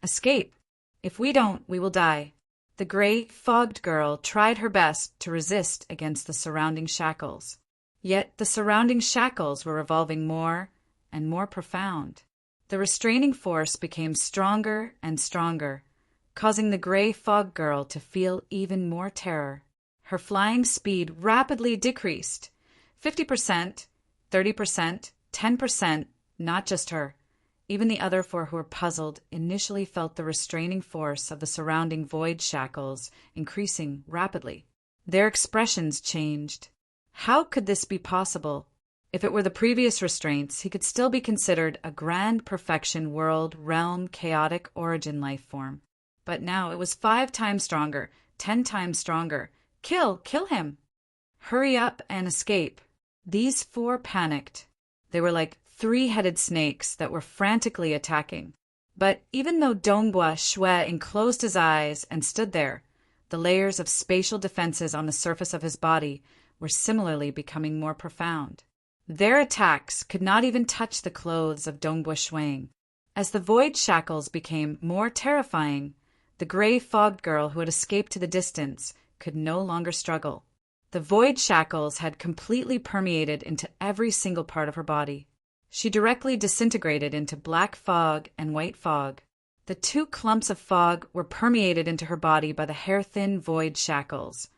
Escape! If we don't, we will die. The gray-fogged girl tried her best to resist against the surrounding shackles. Yet the surrounding shackles were revolving more and more profound. The restraining force became stronger and stronger, causing the gray-fogged girl to feel even more terror. Her flying speed rapidly decreased. 50%, 30%, 10%, not just her. Even the other four who were puzzled initially felt the restraining force of the surrounding void shackles increasing rapidly. Their expressions changed. How could this be possible? If it were the previous restraints, he could still be considered a grand perfection world realm chaotic origin life form. But now it was 5 times stronger, 10 times stronger. Kill him! Hurry up and escape. These four panicked. They were like 3-headed snakes that were frantically attacking. But even though Dongbua Shueing closed his eyes and stood there, the layers of spatial defenses on the surface of his body were similarly becoming more profound. Their attacks could not even touch the clothes of Dongbua Shueing. As the void shackles became more terrifying, the gray-fogged girl who had escaped to the distance could no longer struggle. The void shackles had completely permeated into every single part of her body. She directly disintegrated into black fog and white fog. The 2 clumps of fog were permeated into her body by the hair-thin void shackles,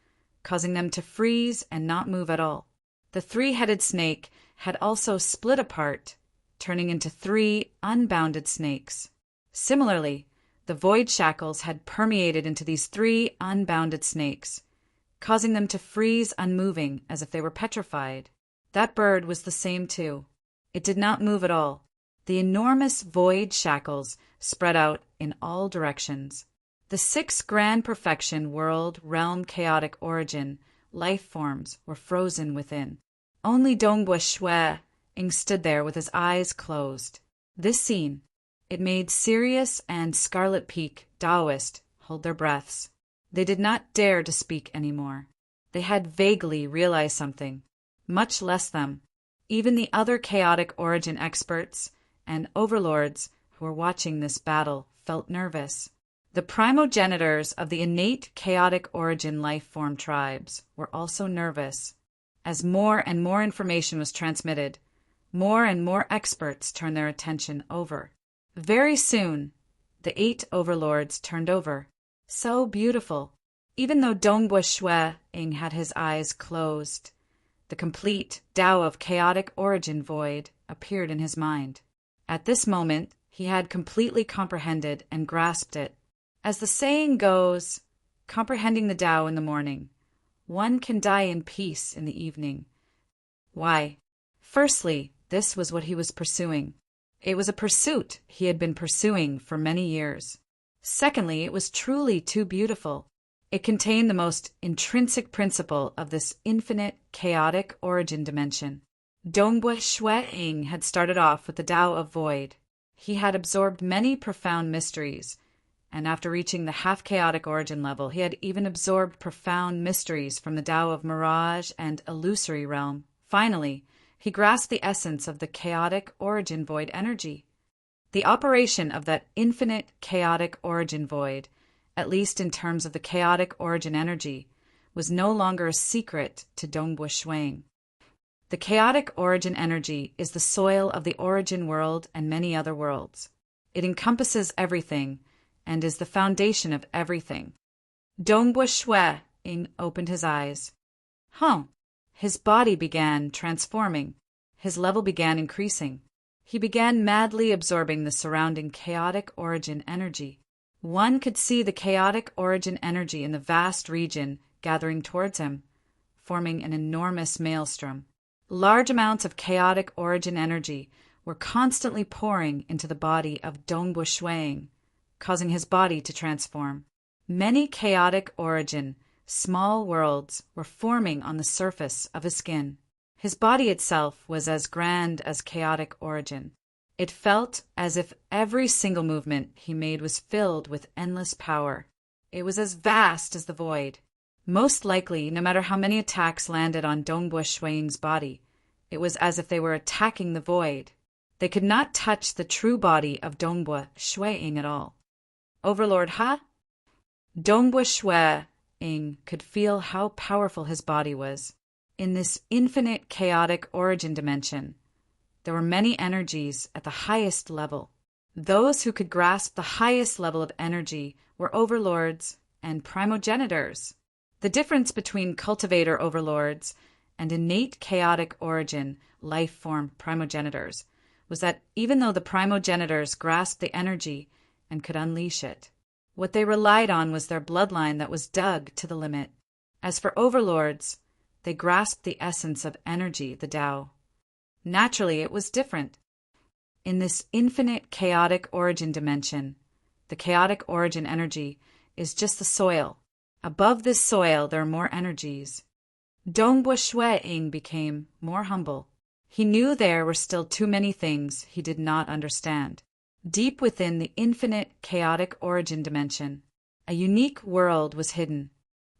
causing them to freeze and not move at all. The 3-headed snake had also split apart, turning into 3 unbounded snakes. Similarly, the void shackles had permeated into these 3 unbounded snakes, causing them to freeze unmoving as if they were petrified. That bird was the same too. It did not move at all. The enormous void shackles spread out in all directions. The 6 grand perfection world realm chaotic origin life forms were frozen within. Only Dongbua Shueing stood there with his eyes closed. This scene, it made Sirius and Scarlet Peak Daoist hold their breaths. They did not dare to speak anymore. They had vaguely realized something, much less them. Even the other chaotic origin experts and overlords who were watching this battle felt nervous. The primogenitors of the innate chaotic origin life form tribes were also nervous. As more and more information was transmitted, More and more experts turned their attention over. Very soon, the 8 overlords turned over. So beautiful. Even though Dongbua Shui-ing had his eyes closed, the complete Tao of chaotic origin void appeared in his mind. At this moment, he had completely comprehended and grasped it. As the saying goes, comprehending the Tao in the morning, one can die in peace in the evening. Why? Firstly, this was what he was pursuing. It was a pursuit he had been pursuing for many years. Secondly, it was truly too beautiful. It contained the most intrinsic principle of this infinite, chaotic origin dimension. Dongbua Shui-ing had started off with the Tao of Void. He had absorbed many profound mysteries, and after reaching the half-chaotic origin level, he had even absorbed profound mysteries from the Tao of Mirage and Illusory realm. Finally, he grasped the essence of the chaotic origin void energy. The operation of that infinite chaotic origin void, at least in terms of the chaotic origin energy, was no longer a secret to Dongbua Shui-ing. The chaotic origin energy is the soil of the origin world and many other worlds. It encompasses everything and is the foundation of everything. Dongbua Shui-ing opened his eyes. His body began transforming. His level began increasing. He began madly absorbing the surrounding chaotic origin energy. One could see the chaotic origin energy in the vast region gathering towards him, forming an enormous maelstrom. Large amounts of chaotic origin energy were constantly pouring into the body of Dongbua Shui-ing, causing his body to transform. Many chaotic origin, small worlds were forming on the surface of his skin. His body itself was as grand as chaotic origin. It felt as if every single movement he made was filled with endless power. It was as vast as the void. Most likely, no matter how many attacks landed on Dongbua Shui-ing's body, it was as if they were attacking the void. They could not touch the true body of Dongbua Shui-ing at all. Overlord Ha? Dongbua Shui-ing could feel how powerful his body was. In this infinite chaotic origin dimension, there were many energies at the highest level. Those who could grasp the highest level of energy were overlords and primogenitors. The difference between cultivator overlords and innate chaotic origin life form primogenitors was that even though the primogenitors grasped the energy and could unleash it, what they relied on was their bloodline that was dug to the limit. As for overlords, they grasped the essence of energy, the Tao. Naturally, it was different. In this infinite chaotic origin dimension, the chaotic origin energy is just the soil. Above this soil, there are more energies. Dongbua Shui-ing became more humble. He knew there were still too many things he did not understand. Deep within the infinite chaotic origin dimension, a unique world was hidden.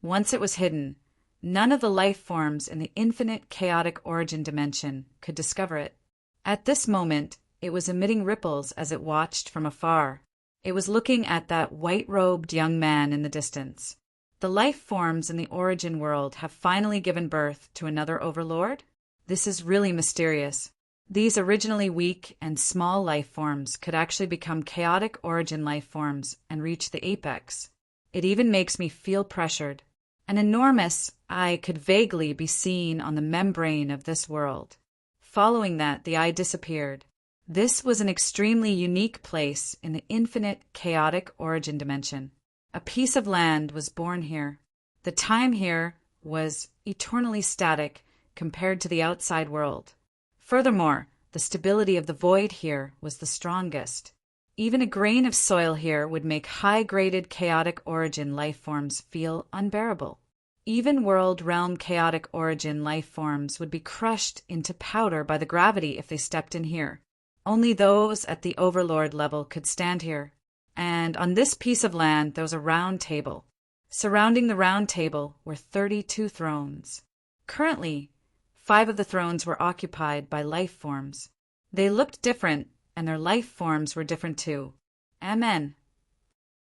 Once it was hidden, none of the life forms in the infinite chaotic origin dimension could discover it. At this moment, it was emitting ripples as it watched from afar. It was looking at that white-robed young man in the distance. The life forms in the origin world have finally given birth to another overlord? This is really mysterious. These originally weak and small life forms could actually become chaotic origin life forms and reach the apex. It even makes me feel pressured. An enormous eye could vaguely be seen on the membrane of this world. Following that, the eye disappeared. This was an extremely unique place in the infinite chaotic origin dimension. A piece of land was born here. The time here was eternally static compared to the outside world. Furthermore, the stability of the void here was the strongest. Even a grain of soil here would make high-graded chaotic origin life forms feel unbearable. Even world realm chaotic origin life forms would be crushed into powder by the gravity if they stepped in here. Only those at the overlord level could stand here. And on this piece of land there was a round table. Surrounding the round table were 32 thrones. Currently, 5 of the thrones were occupied by life forms. They looked different, and their life forms were different too. Amen.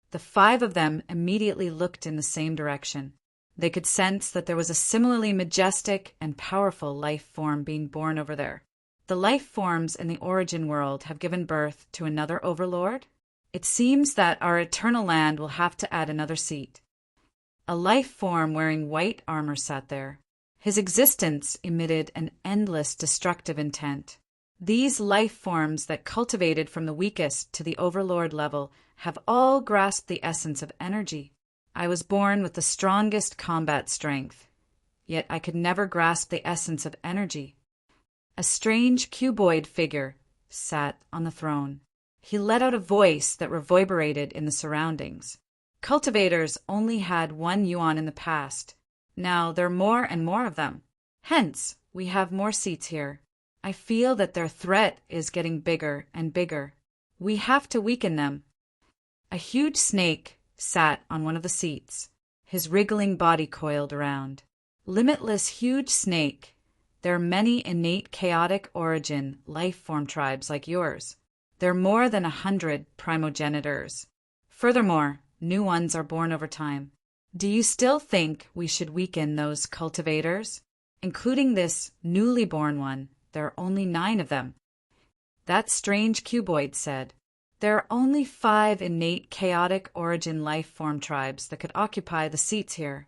The 5 of them immediately looked in the same direction. They could sense that there was a similarly majestic and powerful life form being born over there. The life forms in the origin world have given birth to another overlord? It seems that our eternal land will have to add another seat. A life form wearing white armor sat there. His existence emitted an endless destructive intent. These life forms that cultivated from the weakest to the overlord level have all grasped the essence of energy. I was born with the strongest combat strength, yet I could never grasp the essence of energy. A strange cuboid figure sat on the throne. He let out a voice that reverberated in the surroundings. Cultivators only had 1 yuan in the past. Now there are more and more of them. Hence, we have more seats here. I feel that their threat is getting bigger and bigger. We have to weaken them. A huge snake sat on one of the seats, his wriggling body coiled around. Limitless huge snake. There are many innate chaotic origin life form tribes like yours. There are more than 100 primogenitors. Furthermore, new ones are born over time. Do you still think we should weaken those cultivators? Including this newly born one, there are only 9 of them. That strange cuboid said, there are only 5 innate chaotic origin life form tribes that could occupy the seats here.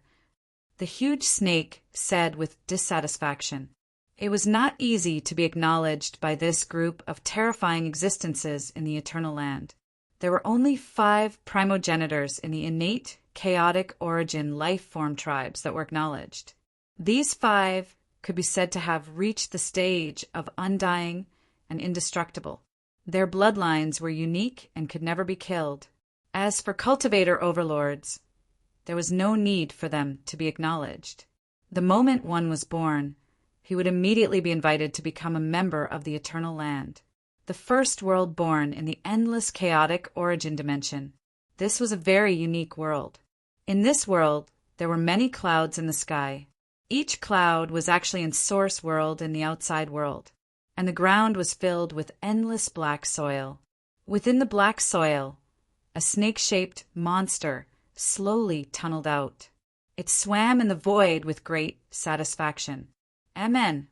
The huge snake said with dissatisfaction. It was not easy to be acknowledged by this group of terrifying existences in the eternal land. There were only 5 primogenitors in the innate chaotic origin life form tribes that were acknowledged. These 5 could be said to have reached the stage of undying and indestructible. Their bloodlines were unique and could never be killed. As for cultivator overlords, there was no need for them to be acknowledged. The moment one was born, he would immediately be invited to become a member of the eternal land, the first world born in the endless chaotic origin dimension. This was a very unique world. In this world, there were many clouds in the sky. Each cloud was actually in source world in the outside world, and the ground was filled with endless black soil. Within the black soil, a snake-shaped monster slowly tunneled out. It swam in the void with great satisfaction. Amen.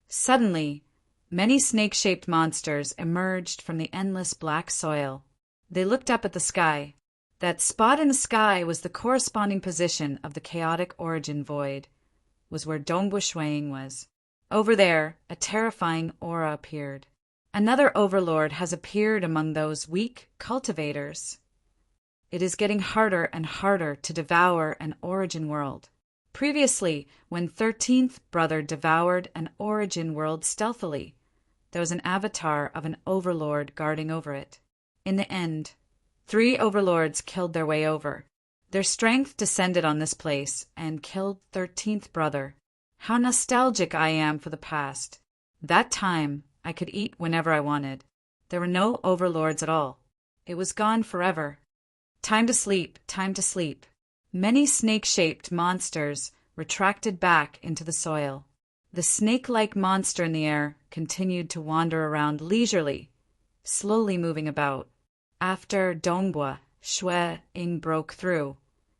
Suddenly, many snake-shaped monsters emerged from the endless black soil. They looked up at the sky. That spot in the sky was the corresponding position of the chaotic origin void, was where Dongbua Shuang was. Over there, a terrifying aura appeared. Another overlord has appeared among those weak cultivators. It is getting harder and harder to devour an origin world. Previously, when 13th brother devoured an origin world stealthily, there was an avatar of an overlord guarding over it. In the end, 3 overlords killed their way over. Their strength descended on this place and killed 13th brother. How nostalgic I am for the past. That time, I could eat whenever I wanted. There were no overlords at all. It was gone forever. Time to sleep, time to sleep. Many snake-shaped monsters retracted back into the soil. The snake-like monster in the air continued to wander around leisurely, slowly moving about. After Dongbua Shuang broke through,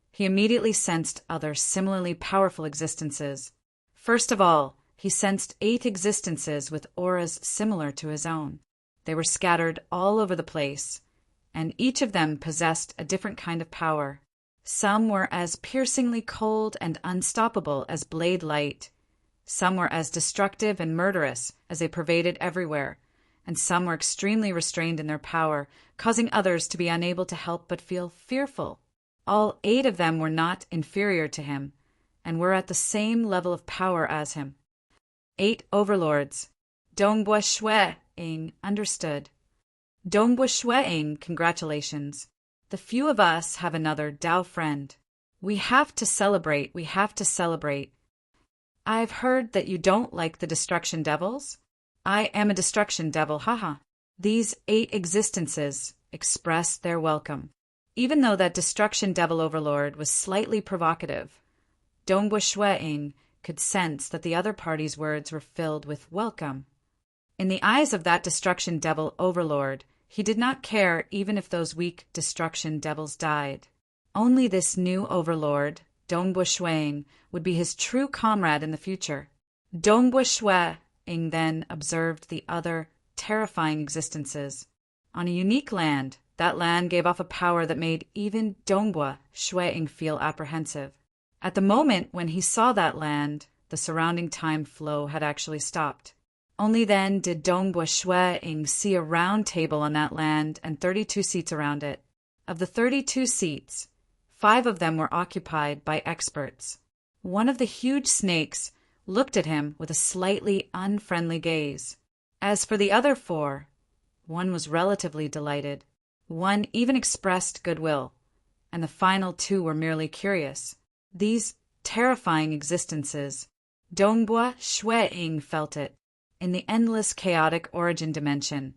he immediately sensed other similarly powerful existences. First of all, he sensed 8 existences with auras similar to his own. They were scattered all over the place, and each of them possessed a different kind of power. Some were as piercingly cold and unstoppable as blade light. Some were as destructive and murderous as they pervaded everywhere, and some were extremely restrained in their power, causing others to be unable to help but feel fearful. All 8 of them were not inferior to him, and were at the same level of power as him. 8 overlords. Dongbua Shuang understood. Dongbua Shuang, congratulations. The few of us have another Tao friend. We have to celebrate, we have to celebrate. I've heard that you don't like the destruction devils. I am a destruction devil, haha. These 8 existences expressed their welcome. Even though that destruction devil overlord was slightly provocative, Dongbua Shuang could sense that the other party's words were filled with welcome. In the eyes of that destruction devil overlord, he did not care even if those weak destruction devils died. Only this new overlord, Dongbua Shuang, would be his true comrade in the future. Dongbua Shui-ing then observed the other terrifying existences. On a unique land, that land gave off a power that made even Dongbua Shui-ing feel apprehensive. At the moment when he saw that land, the surrounding time flow had actually stopped. Only then did Dongbua Shui-ing see a round table on that land and 32 seats around it. Of the 32 seats, 5 of them were occupied by experts. One of the huge snakes looked at him with a slightly unfriendly gaze. As for the other 4, one was relatively delighted. One even expressed goodwill, and the final 2 were merely curious. These terrifying existences, Dongbua Shui-ing felt it. In the endless chaotic origin dimension,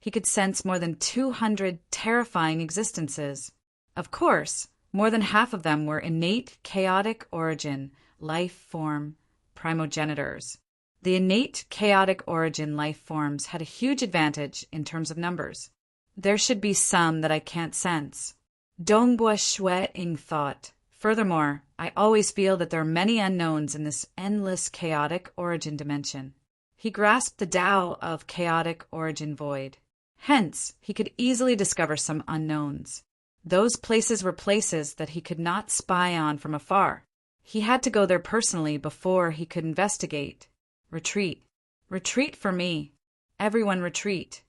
he could sense more than 200 terrifying existences. Of course, more than half of them were innate chaotic origin, life form, primogenitors. The innate chaotic origin life forms had a huge advantage in terms of numbers. There should be some that I can't sense, Dongbua Shui-ing thought. Furthermore, I always feel that there are many unknowns in this endless chaotic origin dimension. He grasped the Tao of chaotic origin void. Hence, he could easily discover some unknowns. Those places were places that he could not spy on from afar. He had to go there personally before he could investigate. Retreat. Retreat for me. Everyone retreat.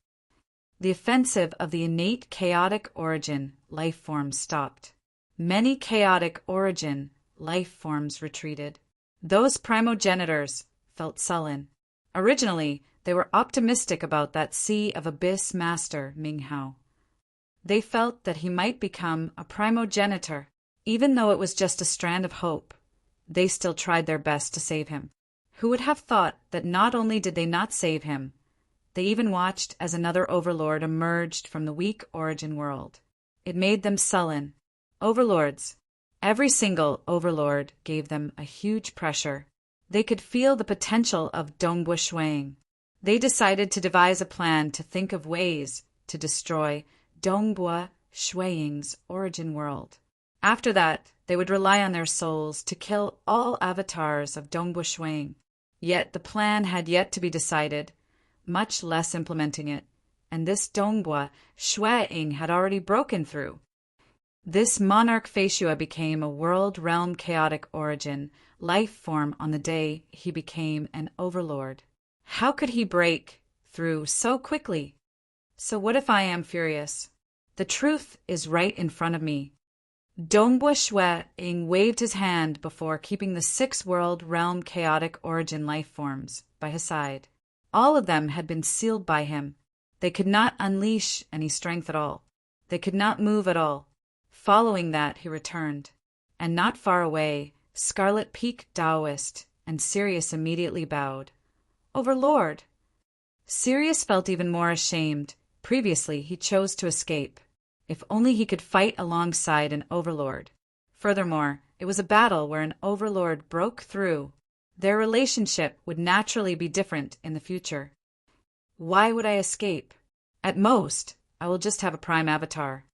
The offensive of the innate chaotic origin life forms stopped. Many chaotic origin life forms retreated. Those primogenitors felt sullen. Originally, they were optimistic about that Sea of Abyss Master, Minghao. They felt that he might become a primogenitor. Even though it was just a strand of hope, they still tried their best to save him. Who would have thought that not only did they not save him, they even watched as another overlord emerged from the weak origin world. It made them sullen. Overlords. Every single overlord gave them a huge pressure. They could feel the potential of Dongbua Shui-ing. They decided to devise a plan to think of ways to destroy Dongbua Shui-ing's origin world. After that, they would rely on their souls to kill all avatars of Dongbua Shui-ing. Yet the plan had yet to be decided, much less implementing it, and this Dongbua Shui-ing had already broken through. This monarch Faixua became a world-realm chaotic origin, life form on the day he became an overlord. How could he break through so quickly? So what if I am furious? The truth is right in front of me. Dongbua Shui-ing waved his hand before keeping the 6 world-realm chaotic origin life forms by his side. All of them had been sealed by him. They could not unleash any strength at all. They could not move at all. Following that, he returned. And not far away, Scarlet Peak Taoist and Sirius immediately bowed. Overlord! Sirius felt even more ashamed. Previously, he chose to escape. If only he could fight alongside an overlord. Furthermore, it was a battle where an overlord broke through. Their relationship would naturally be different in the future. Why would I escape? At most, I will just have a prime avatar.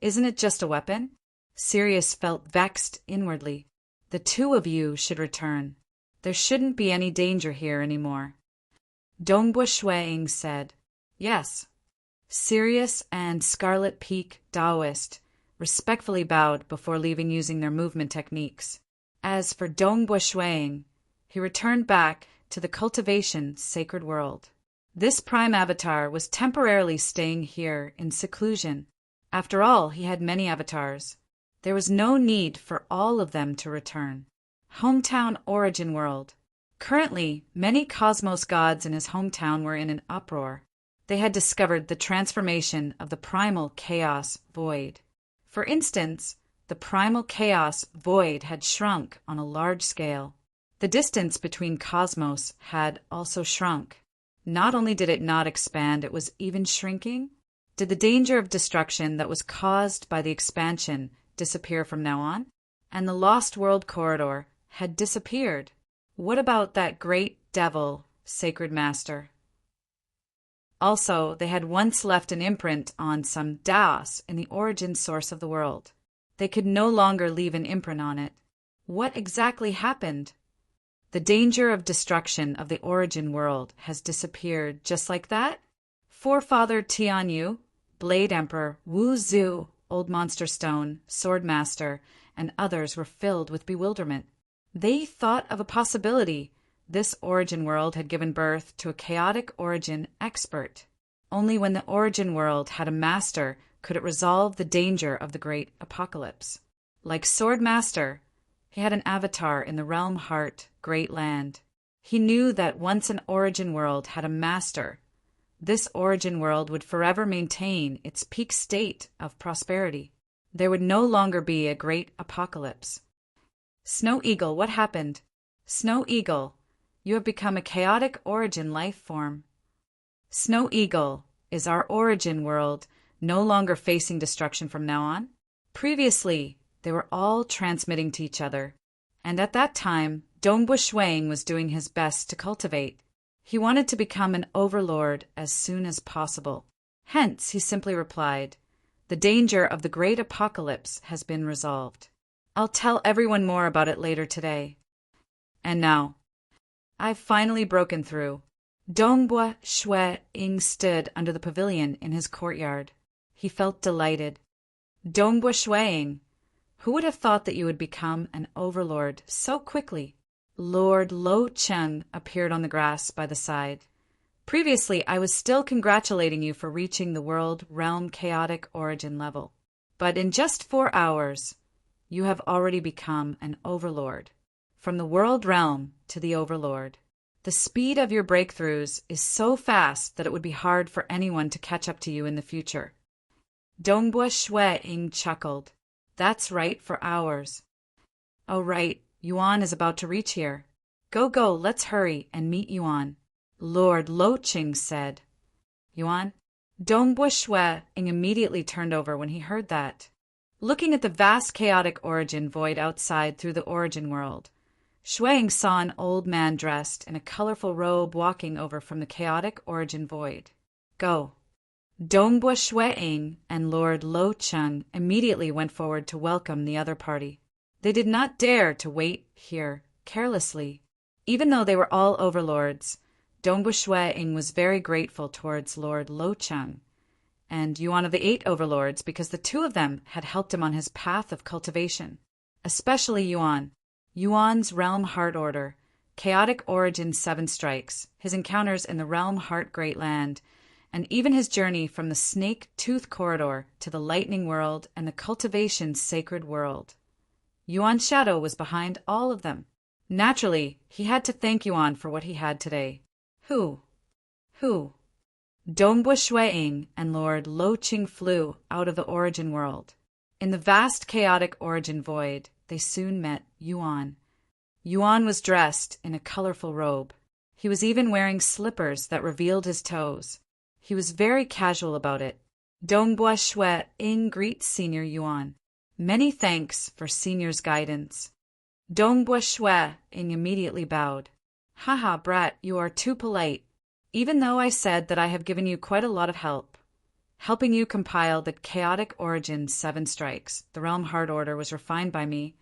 Isn't it just a weapon? Sirius felt vexed inwardly. The 2 of you should return. There shouldn't be any danger here anymore. Dongbua Shui-ing said, Yes. Sirius and Scarlet Peak Taoist respectfully bowed before leaving using their movement techniques. As for Dongbua Shui-ing, he returned back to the cultivation sacred world. This prime avatar was temporarily staying here in seclusion. After all, he had many avatars. There was no need for all of them to return. Hometown origin world. Currently, many cosmos gods in his hometown were in an uproar. They had discovered the transformation of the primal chaos void. For instance, the primal chaos void had shrunk on a large scale. The distance between cosmos had also shrunk. Not only did it not expand, it was even shrinking. Did the danger of destruction that was caused by the expansion disappear from now on? And the Lost World Corridor had disappeared. What about that great devil, Sacred Master? Also, they had once left an imprint on some Daos in the origin source of the world. They could no longer leave an imprint on it. What exactly happened? The danger of destruction of the origin world has disappeared just like that? Forefather Tianyu, Blade Emperor Wu Zhu, Old Monster Stone, Sword Master, and others were filled with bewilderment. They thought of a possibility. This origin world had given birth to a chaotic origin expert. Only when the origin world had a master could it resolve the danger of the great apocalypse. Like Sword Master, he had an avatar in the realm heart, great land. He knew that once an origin world had a master, this origin world would forever maintain its peak state of prosperity. There would no longer be a great apocalypse. Snow Eagle, what happened? Snow Eagle, you have become a chaotic origin life form. Snow Eagle, is our origin world no longer facing destruction from now on? Previously, they were all transmitting to each other, and at that time, Dongbua Shuang was doing his best to cultivate. He wanted to become an overlord as soon as possible. Hence, he simply replied, "The danger of the great apocalypse has been resolved. I'll tell everyone more about it later today." And now, I've finally broken through. Dongbua Shuang stood under the pavilion in his courtyard. He felt delighted. Dongbua Shuang, who would have thought that you would become an overlord so quickly? Lord Lo Cheng appeared on the grass by the side. Previously, I was still congratulating you for reaching the world realm chaotic origin level. But in just 4 hours, you have already become an overlord. From the world realm to the overlord. The speed of your breakthroughs is so fast that it would be hard for anyone to catch up to you in the future. Dongbua Shuang chuckled. That's right, for hours. Oh right, Yuan is about to reach here. Go, let's hurry and meet Yuan. Lord Lo Cheng said. Yuan? Dongbua Shuang immediately turned over when he heard that. Looking at the vast chaotic origin void outside through the origin world, Shuang saw an old man dressed in a colorful robe walking over from the chaotic origin void. Go. Dongbua Shuang and Lord Lo Cheng immediately went forward to welcome the other party. They did not dare to wait here carelessly. Even though they were all overlords, Dongbua Shuang was very grateful towards Lord Lo Cheng and Yuan of the 8 overlords because the 2 of them had helped him on his path of cultivation. Especially Yuan. Yuan's Realm Heart Order, Chaotic Origin 7 Strikes, his encounters in the Realm Heart Great Land, and even his journey from the Snake Tooth Corridor to the Lightning World and the Cultivation Sacred World. Yuan's shadow was behind all of them. Naturally, he had to thank Yuan for what he had today. Who? Dongbua Shuang and Lord Lo Cheng flew out of the origin world. In the vast chaotic origin void, they soon met Yuan. Yuan was dressed in a colorful robe. He was even wearing slippers that revealed his toes. He was very casual about it. Dongbua Shuang greets Senior Yuan. Many thanks for Senior's guidance. Dongbua Shuang immediately bowed. Haha, brat, you are too polite. Even though I said that I have given you quite a lot of help. Helping you compile the Chaotic Origin 7 Strikes, the Realm Heart Order was refined by me,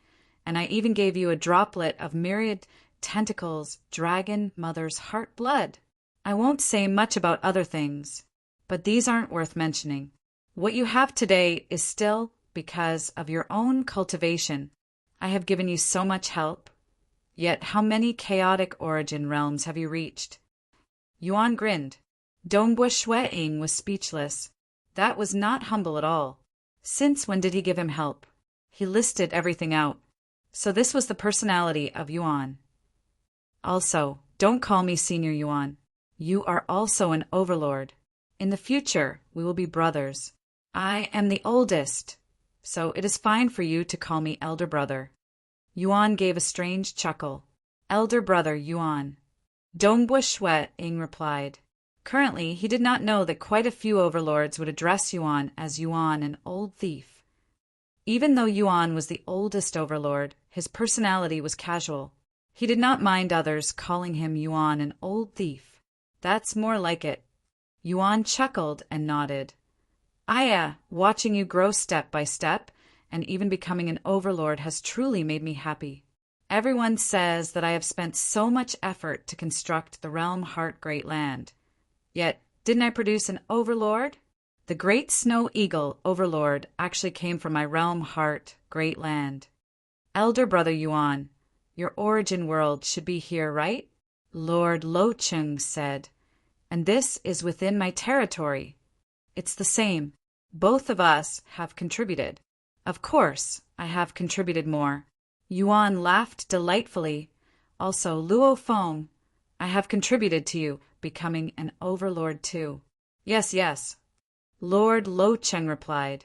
and I even gave you a droplet of myriad tentacles, Dragon Mother's heart blood. I won't say much about other things, but these aren't worth mentioning. What you have today is still because of your own cultivation. I have given you so much help. Yet how many chaotic origin realms have you reached? Yuan grinned. Dongbua Shuang was speechless. That was not humble at all. Since when did he give him help? He listed everything out. So this was the personality of Yuan. Also, don't call me Senior Yuan. You are also an overlord. In the future, we will be brothers. I am the oldest, so it is fine for you to call me Elder Brother. Yuan gave a strange chuckle. Elder Brother Yuan. Dongbua Shuang replied. Currently, he did not know that quite a few overlords would address Yuan as Yuan, an old thief. Even though Yuan was the oldest overlord, his personality was casual. He did not mind others calling him Yuan, an old thief. That's more like it. Yuan chuckled and nodded. Watching you grow step by step and even becoming an overlord has truly made me happy. Everyone says that I have spent so much effort to construct the realm Heart Great Land. Yet, didn't I produce an overlord? The great snow eagle overlord actually came from my realm Heart Great Land. Elder Brother Yuan, your origin world should be here, right? Lord Lo Chung said, and this is within my territory. It's the same. Both of us have contributed. Of course, I have contributed more. Yuan laughed delightfully. Also, Luo Feng, I have contributed to you, becoming an overlord too. Yes, yes. Lord Lo Cheng replied.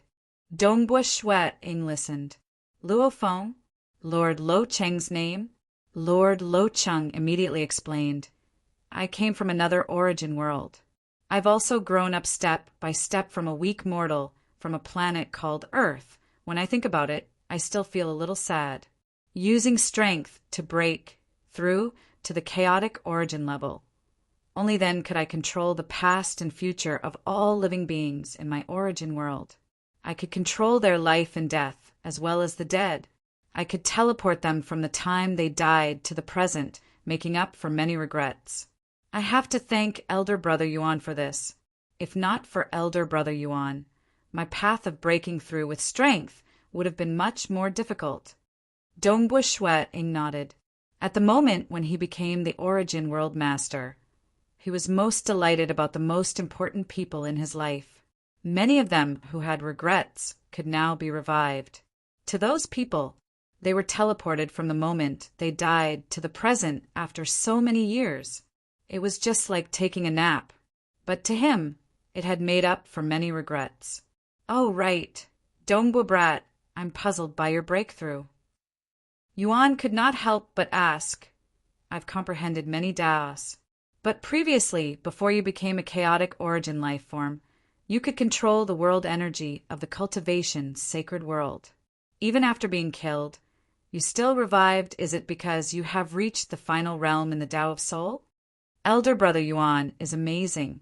Dongbua Shuet Ing listened. Luo Feng, Lord Lo Cheng's name? Lord Lo Cheng immediately explained. I came from another origin world. I've also grown up step by step from a weak mortal from a planet called Earth. When I think about it, I still feel a little sad. Using strength to break through to the chaotic origin level. Only then could I control the past and future of all living beings in my origin world. I could control their life and death, as well as the dead. I could teleport them from the time they died to the present, making up for many regrets. I have to thank Elder Brother Yuan for this. If not for Elder Brother Yuan, my path of breaking through with strength would have been much more difficult. Dongbua Shuet Ing nodded. At the moment when he became the Origin World Master, he was most delighted about the most important people in his life. Many of them who had regrets could now be revived. To those people, they were teleported from the moment they died to the present after so many years. It was just like taking a nap. But to him, it had made up for many regrets. Oh, right. Dongbua Brat, I'm puzzled by your breakthrough. Yuan could not help but ask. I've comprehended many Daos. But previously, before you became a chaotic origin life form, you could control the world energy of the cultivation sacred world. Even after being killed, you still revived. Is it because you have reached the final realm in the Tao of Soul? Elder Brother Yuan is amazing.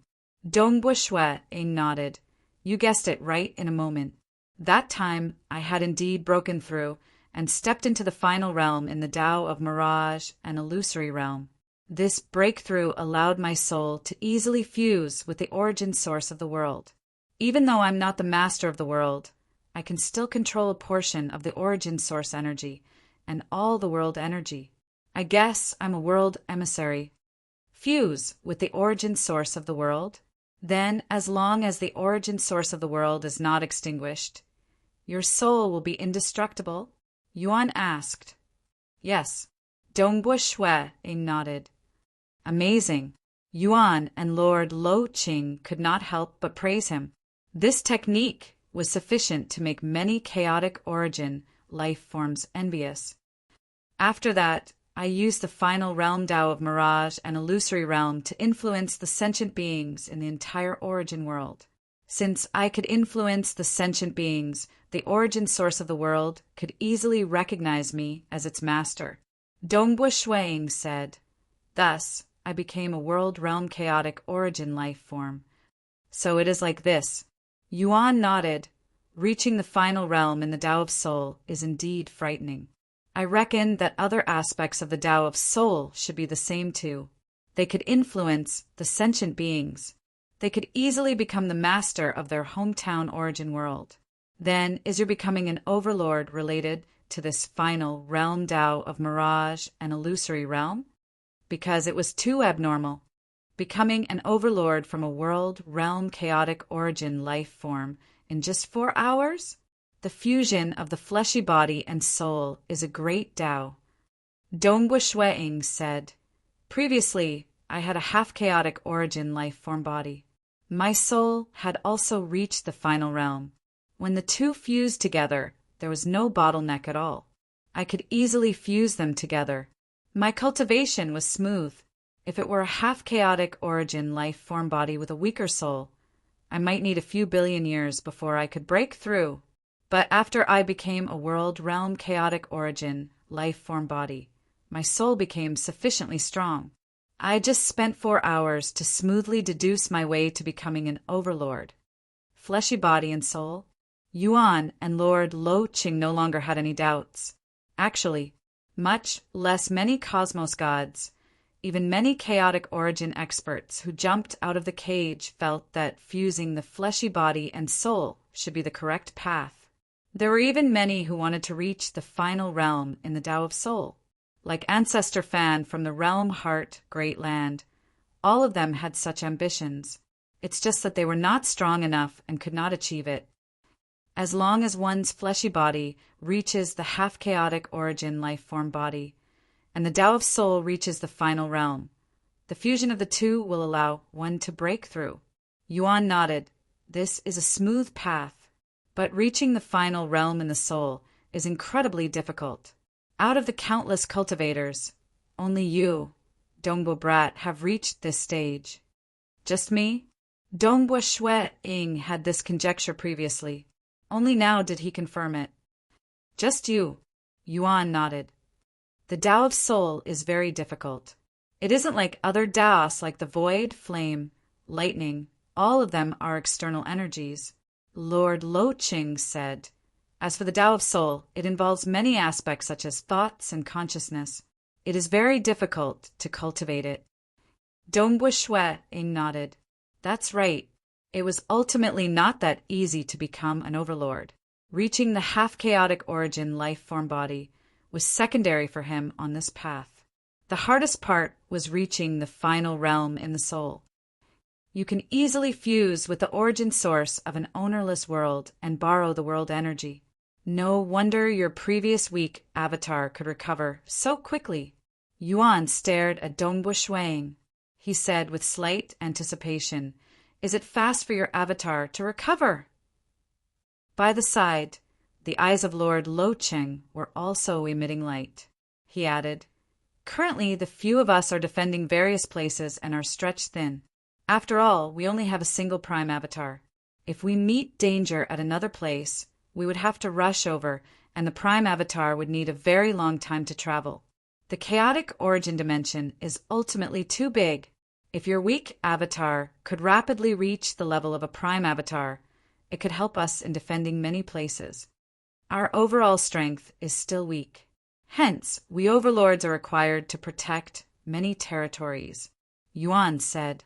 Dongbua Shuet Ing nodded. You guessed it right in a moment. That time, I had indeed broken through and stepped into the final realm in the Tao of Mirage and Illusory Realm. This breakthrough allowed my soul to easily fuse with the origin source of the world. Even though I'm not the master of the world, I can still control a portion of the origin source energy and all the world energy. I guess I'm a world emissary. Fuse with the origin source of the world. Then, as long as the origin source of the world is not extinguished, your soul will be indestructible? Yuan asked. Yes. Dongbua Shuet Ing nodded. Amazing. Yuan and Lord Lo Ching could not help but praise him. This technique was sufficient to make many chaotic origin life forms envious. After that, I used the final realm Tao of Mirage and Illusory Realm to influence the sentient beings in the entire origin world. Since I could influence the sentient beings, the origin source of the world could easily recognize me as its master. Dongbua Shuet Ing said, thus, I became a world realm chaotic origin life form. So it is like this. Yuan nodded. Reaching the final realm in the Tao of Soul is indeed frightening. I reckon that other aspects of the Tao of Soul should be the same too. They could influence the sentient beings. They could easily become the master of their hometown origin world. Then, is your becoming an overlord related to this final realm Tao of Mirage and Illusory Realm? Because it was too abnormal. Becoming an overlord from a world realm chaotic origin life form in just 4 hours? The fusion of the fleshy body and soul is a great Tao. Dongbua Shuet Ing said, previously, I had a half-chaotic origin life form body. My soul had also reached the final realm. When the two fused together, there was no bottleneck at all. I could easily fuse them together. My cultivation was smooth. If it were a half-chaotic origin life form body with a weaker soul, I might need a few billion years before I could break through. But after I became a world realm chaotic origin life form body, my soul became sufficiently strong. I just spent 4 hours to smoothly deduce my way to becoming an overlord. Fleshy body and soul. Yuan and Lord Lo Ching no longer had any doubts. Actually, much less many cosmos gods. Even many chaotic origin experts who jumped out of the cage felt that fusing the fleshy body and soul should be the correct path. There were even many who wanted to reach the final realm in the Tao of Soul. Like Ancestor Fan from the Realm Heart Great Land, all of them had such ambitions. It's just that they were not strong enough and could not achieve it. As long as one's fleshy body reaches the half-chaotic origin life-form body, and the Tao of Soul reaches the final realm, the fusion of the two will allow one to break through. Yuan nodded. This is a smooth path, but reaching the final realm in the soul is incredibly difficult. Out of the countless cultivators, only you, Dongbo Brat, have reached this stage. Just me? Dongbo Shui Ying had this conjecture previously. Only now did he confirm it. Just you, Yuan nodded. The Tao of Soul is very difficult. It isn't like other Taos like the void, flame, lightning. All of them are external energies. Lord Loqing said. As for the Tao of Soul, it involves many aspects such as thoughts and consciousness. It is very difficult to cultivate it. Dongbo Shui Ying nodded. That's right. It was ultimately not that easy to become an overlord. Reaching the half-chaotic origin life-form body was secondary for him on this path. The hardest part was reaching the final realm in the soul. You can easily fuse with the origin source of an ownerless world and borrow the world energy. No wonder your previous weak avatar could recover so quickly. Yuan stared at Dongbo Shui Ying. He said with slight anticipation, "Is it fast for your avatar to recover?" By the side, the eyes of Lord Loqing were also emitting light. He added, "Currently, the few of us are defending various places and are stretched thin. After all, we only have a single prime avatar. If we meet danger at another place, we would have to rush over, and the prime avatar would need a very long time to travel. The chaotic origin dimension is ultimately too big. If your weak avatar could rapidly reach the level of a prime avatar, it could help us in defending many places. Our overall strength is still weak. Hence, we overlords are required to protect many territories." Yuan said,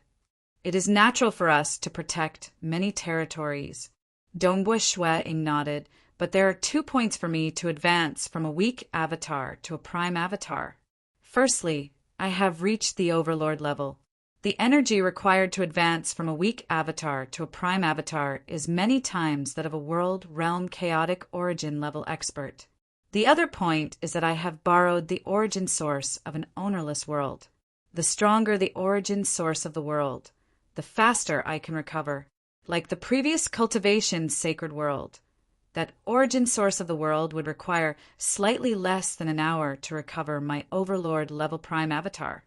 "It is natural for us to protect many territories." Dongbo Shui Ying nodded, "But there are 2 points for me to advance from a weak avatar to a prime avatar. Firstly, I have reached the overlord level. The energy required to advance from a weak avatar to a prime avatar is many times that of a world realm chaotic origin level expert. The other point is that I have borrowed the origin source of an ownerless world. The stronger the origin source of the world, the faster I can recover. Like the previous cultivation sacred world, that origin source of the world would require slightly less than an hour to recover my overlord level prime avatar.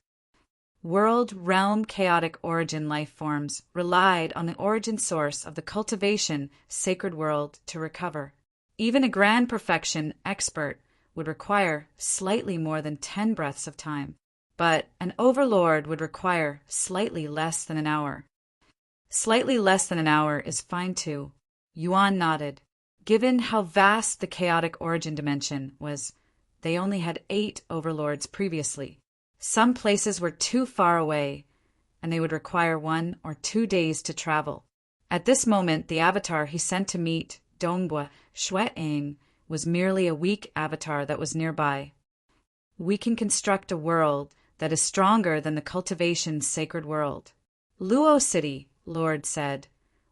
World realm chaotic origin life forms relied on the origin source of the cultivation sacred world to recover. Even a grand perfection expert would require slightly more than 10 breaths of time, but an overlord would require slightly less than an hour. Slightly less than an hour is fine too. Yuan nodded. Given how vast the chaotic origin dimension was, they only had 8 overlords previously. Some places were too far away, and they would require 1 or 2 days to travel. At this moment, the avatar he sent to meet Dongbo Shui Ying was merely a weak avatar that was nearby. We can construct a world that is stronger than the cultivation sacred world. Luo City, Lord said.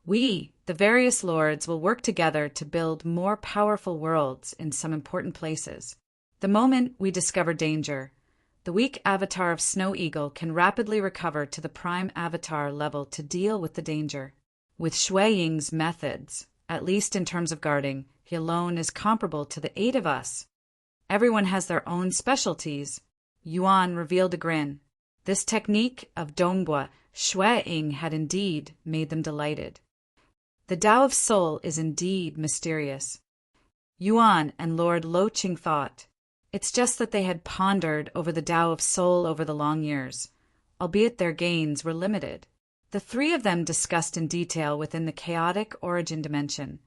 We, the various lords, will work together to build more powerful worlds in some important places. The moment we discover danger, the weak avatar of Snow Eagle can rapidly recover to the prime avatar level to deal with the danger. With Shui Ying's methods, at least in terms of guarding, he alone is comparable to the 8 of us. Everyone has their own specialties. Yuan revealed a grin. This technique of Dongbo Shui Ying had indeed made them delighted. The Tao of Soul is indeed mysterious. Yuan and Lord Loqing thought. It's just that they had pondered over the Tao of Soul over the long years, albeit their gains were limited. The 3 of them discussed in detail within the chaotic origin dimension.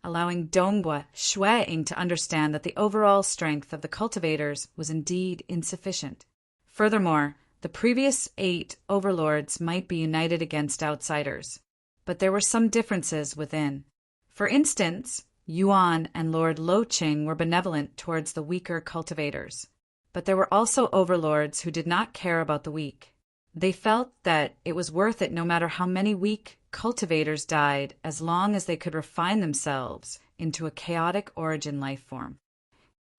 allowing Dongbua Shueing to understand that the overall strength of the cultivators was indeed insufficient. Furthermore, the previous 8 overlords might be united against outsiders, but there were some differences within. For instance, Yuan and Lord Loqing were benevolent towards the weaker cultivators, but there were also overlords who did not care about the weak. They felt that it was worth it no matter how many weak cultivators died, as long as they could refine themselves into a chaotic origin life form.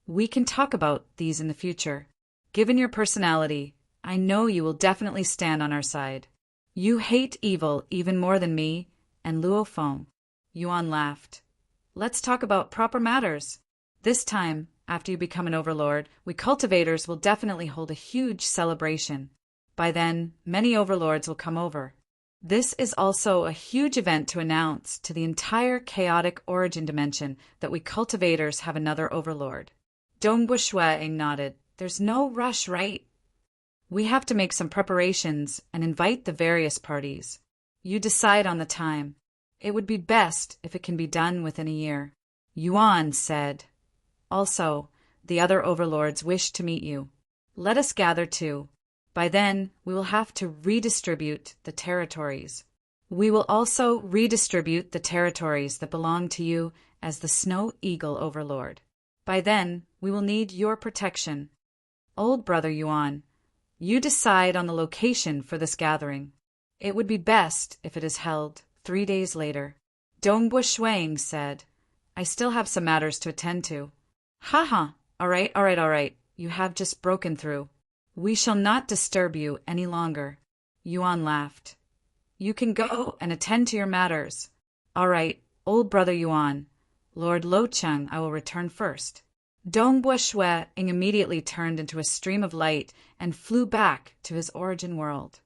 We can talk about these in the future. Given your personality, I know you will definitely stand on our side. You hate evil even more than me and Luo Feng. Yuan laughed. Let's talk about proper matters. This time, after you become an overlord, we cultivators will definitely hold a huge celebration. By then, many overlords will come over. This is also a huge event to announce to the entire chaotic origin dimension that we cultivators have another overlord. Dongbua Shueing nodded. There's no rush, right? We have to make some preparations and invite the various parties. You decide on the time. It would be best if it can be done within a year. Yuan said. Also, the other overlords wish to meet you. Let us gather too. By then, we will have to redistribute the territories. We will also redistribute the territories that belong to you as the Snow Eagle Overlord. By then, we will need your protection. Old Brother Yuan, you decide on the location for this gathering. It would be best if it is held 3 days later. Dongbua Shueing said, I still have some matters to attend to. Ha. All right. You have just broken through. We shall not disturb you any longer. Yuan laughed. You can go and attend to your matters. All right, old brother Yuan. Lord Locheng, I will return first. Dongbua Shueing immediately turned into a stream of light and flew back to his origin world.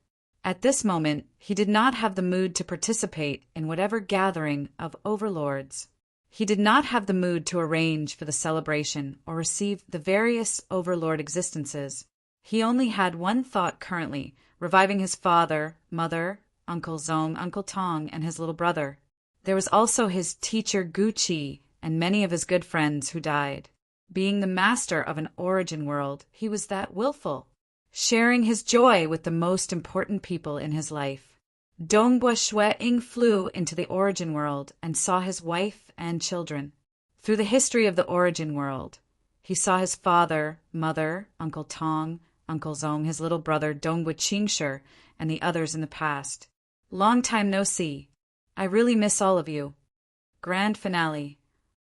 At this moment, he did not have the mood to participate in whatever gathering of overlords. He did not have the mood to arrange for the celebration or receive the various overlord existences. He only had one thought currently, reviving his father, mother, Uncle Zong, Uncle Tong, and his little brother. There was also his teacher Guqi and many of his good friends who died. Being the master of an origin world, he was that willful, sharing his joy with the most important people in his life. Dongbua Shueing flew into the origin world and saw his wife and children. Through the history of the origin world, he saw his father, mother, Uncle Tong, Uncle Zong, his little brother Dongbua Qingshi, and the others in the past. Long time no see. I really miss all of you. Grand finale.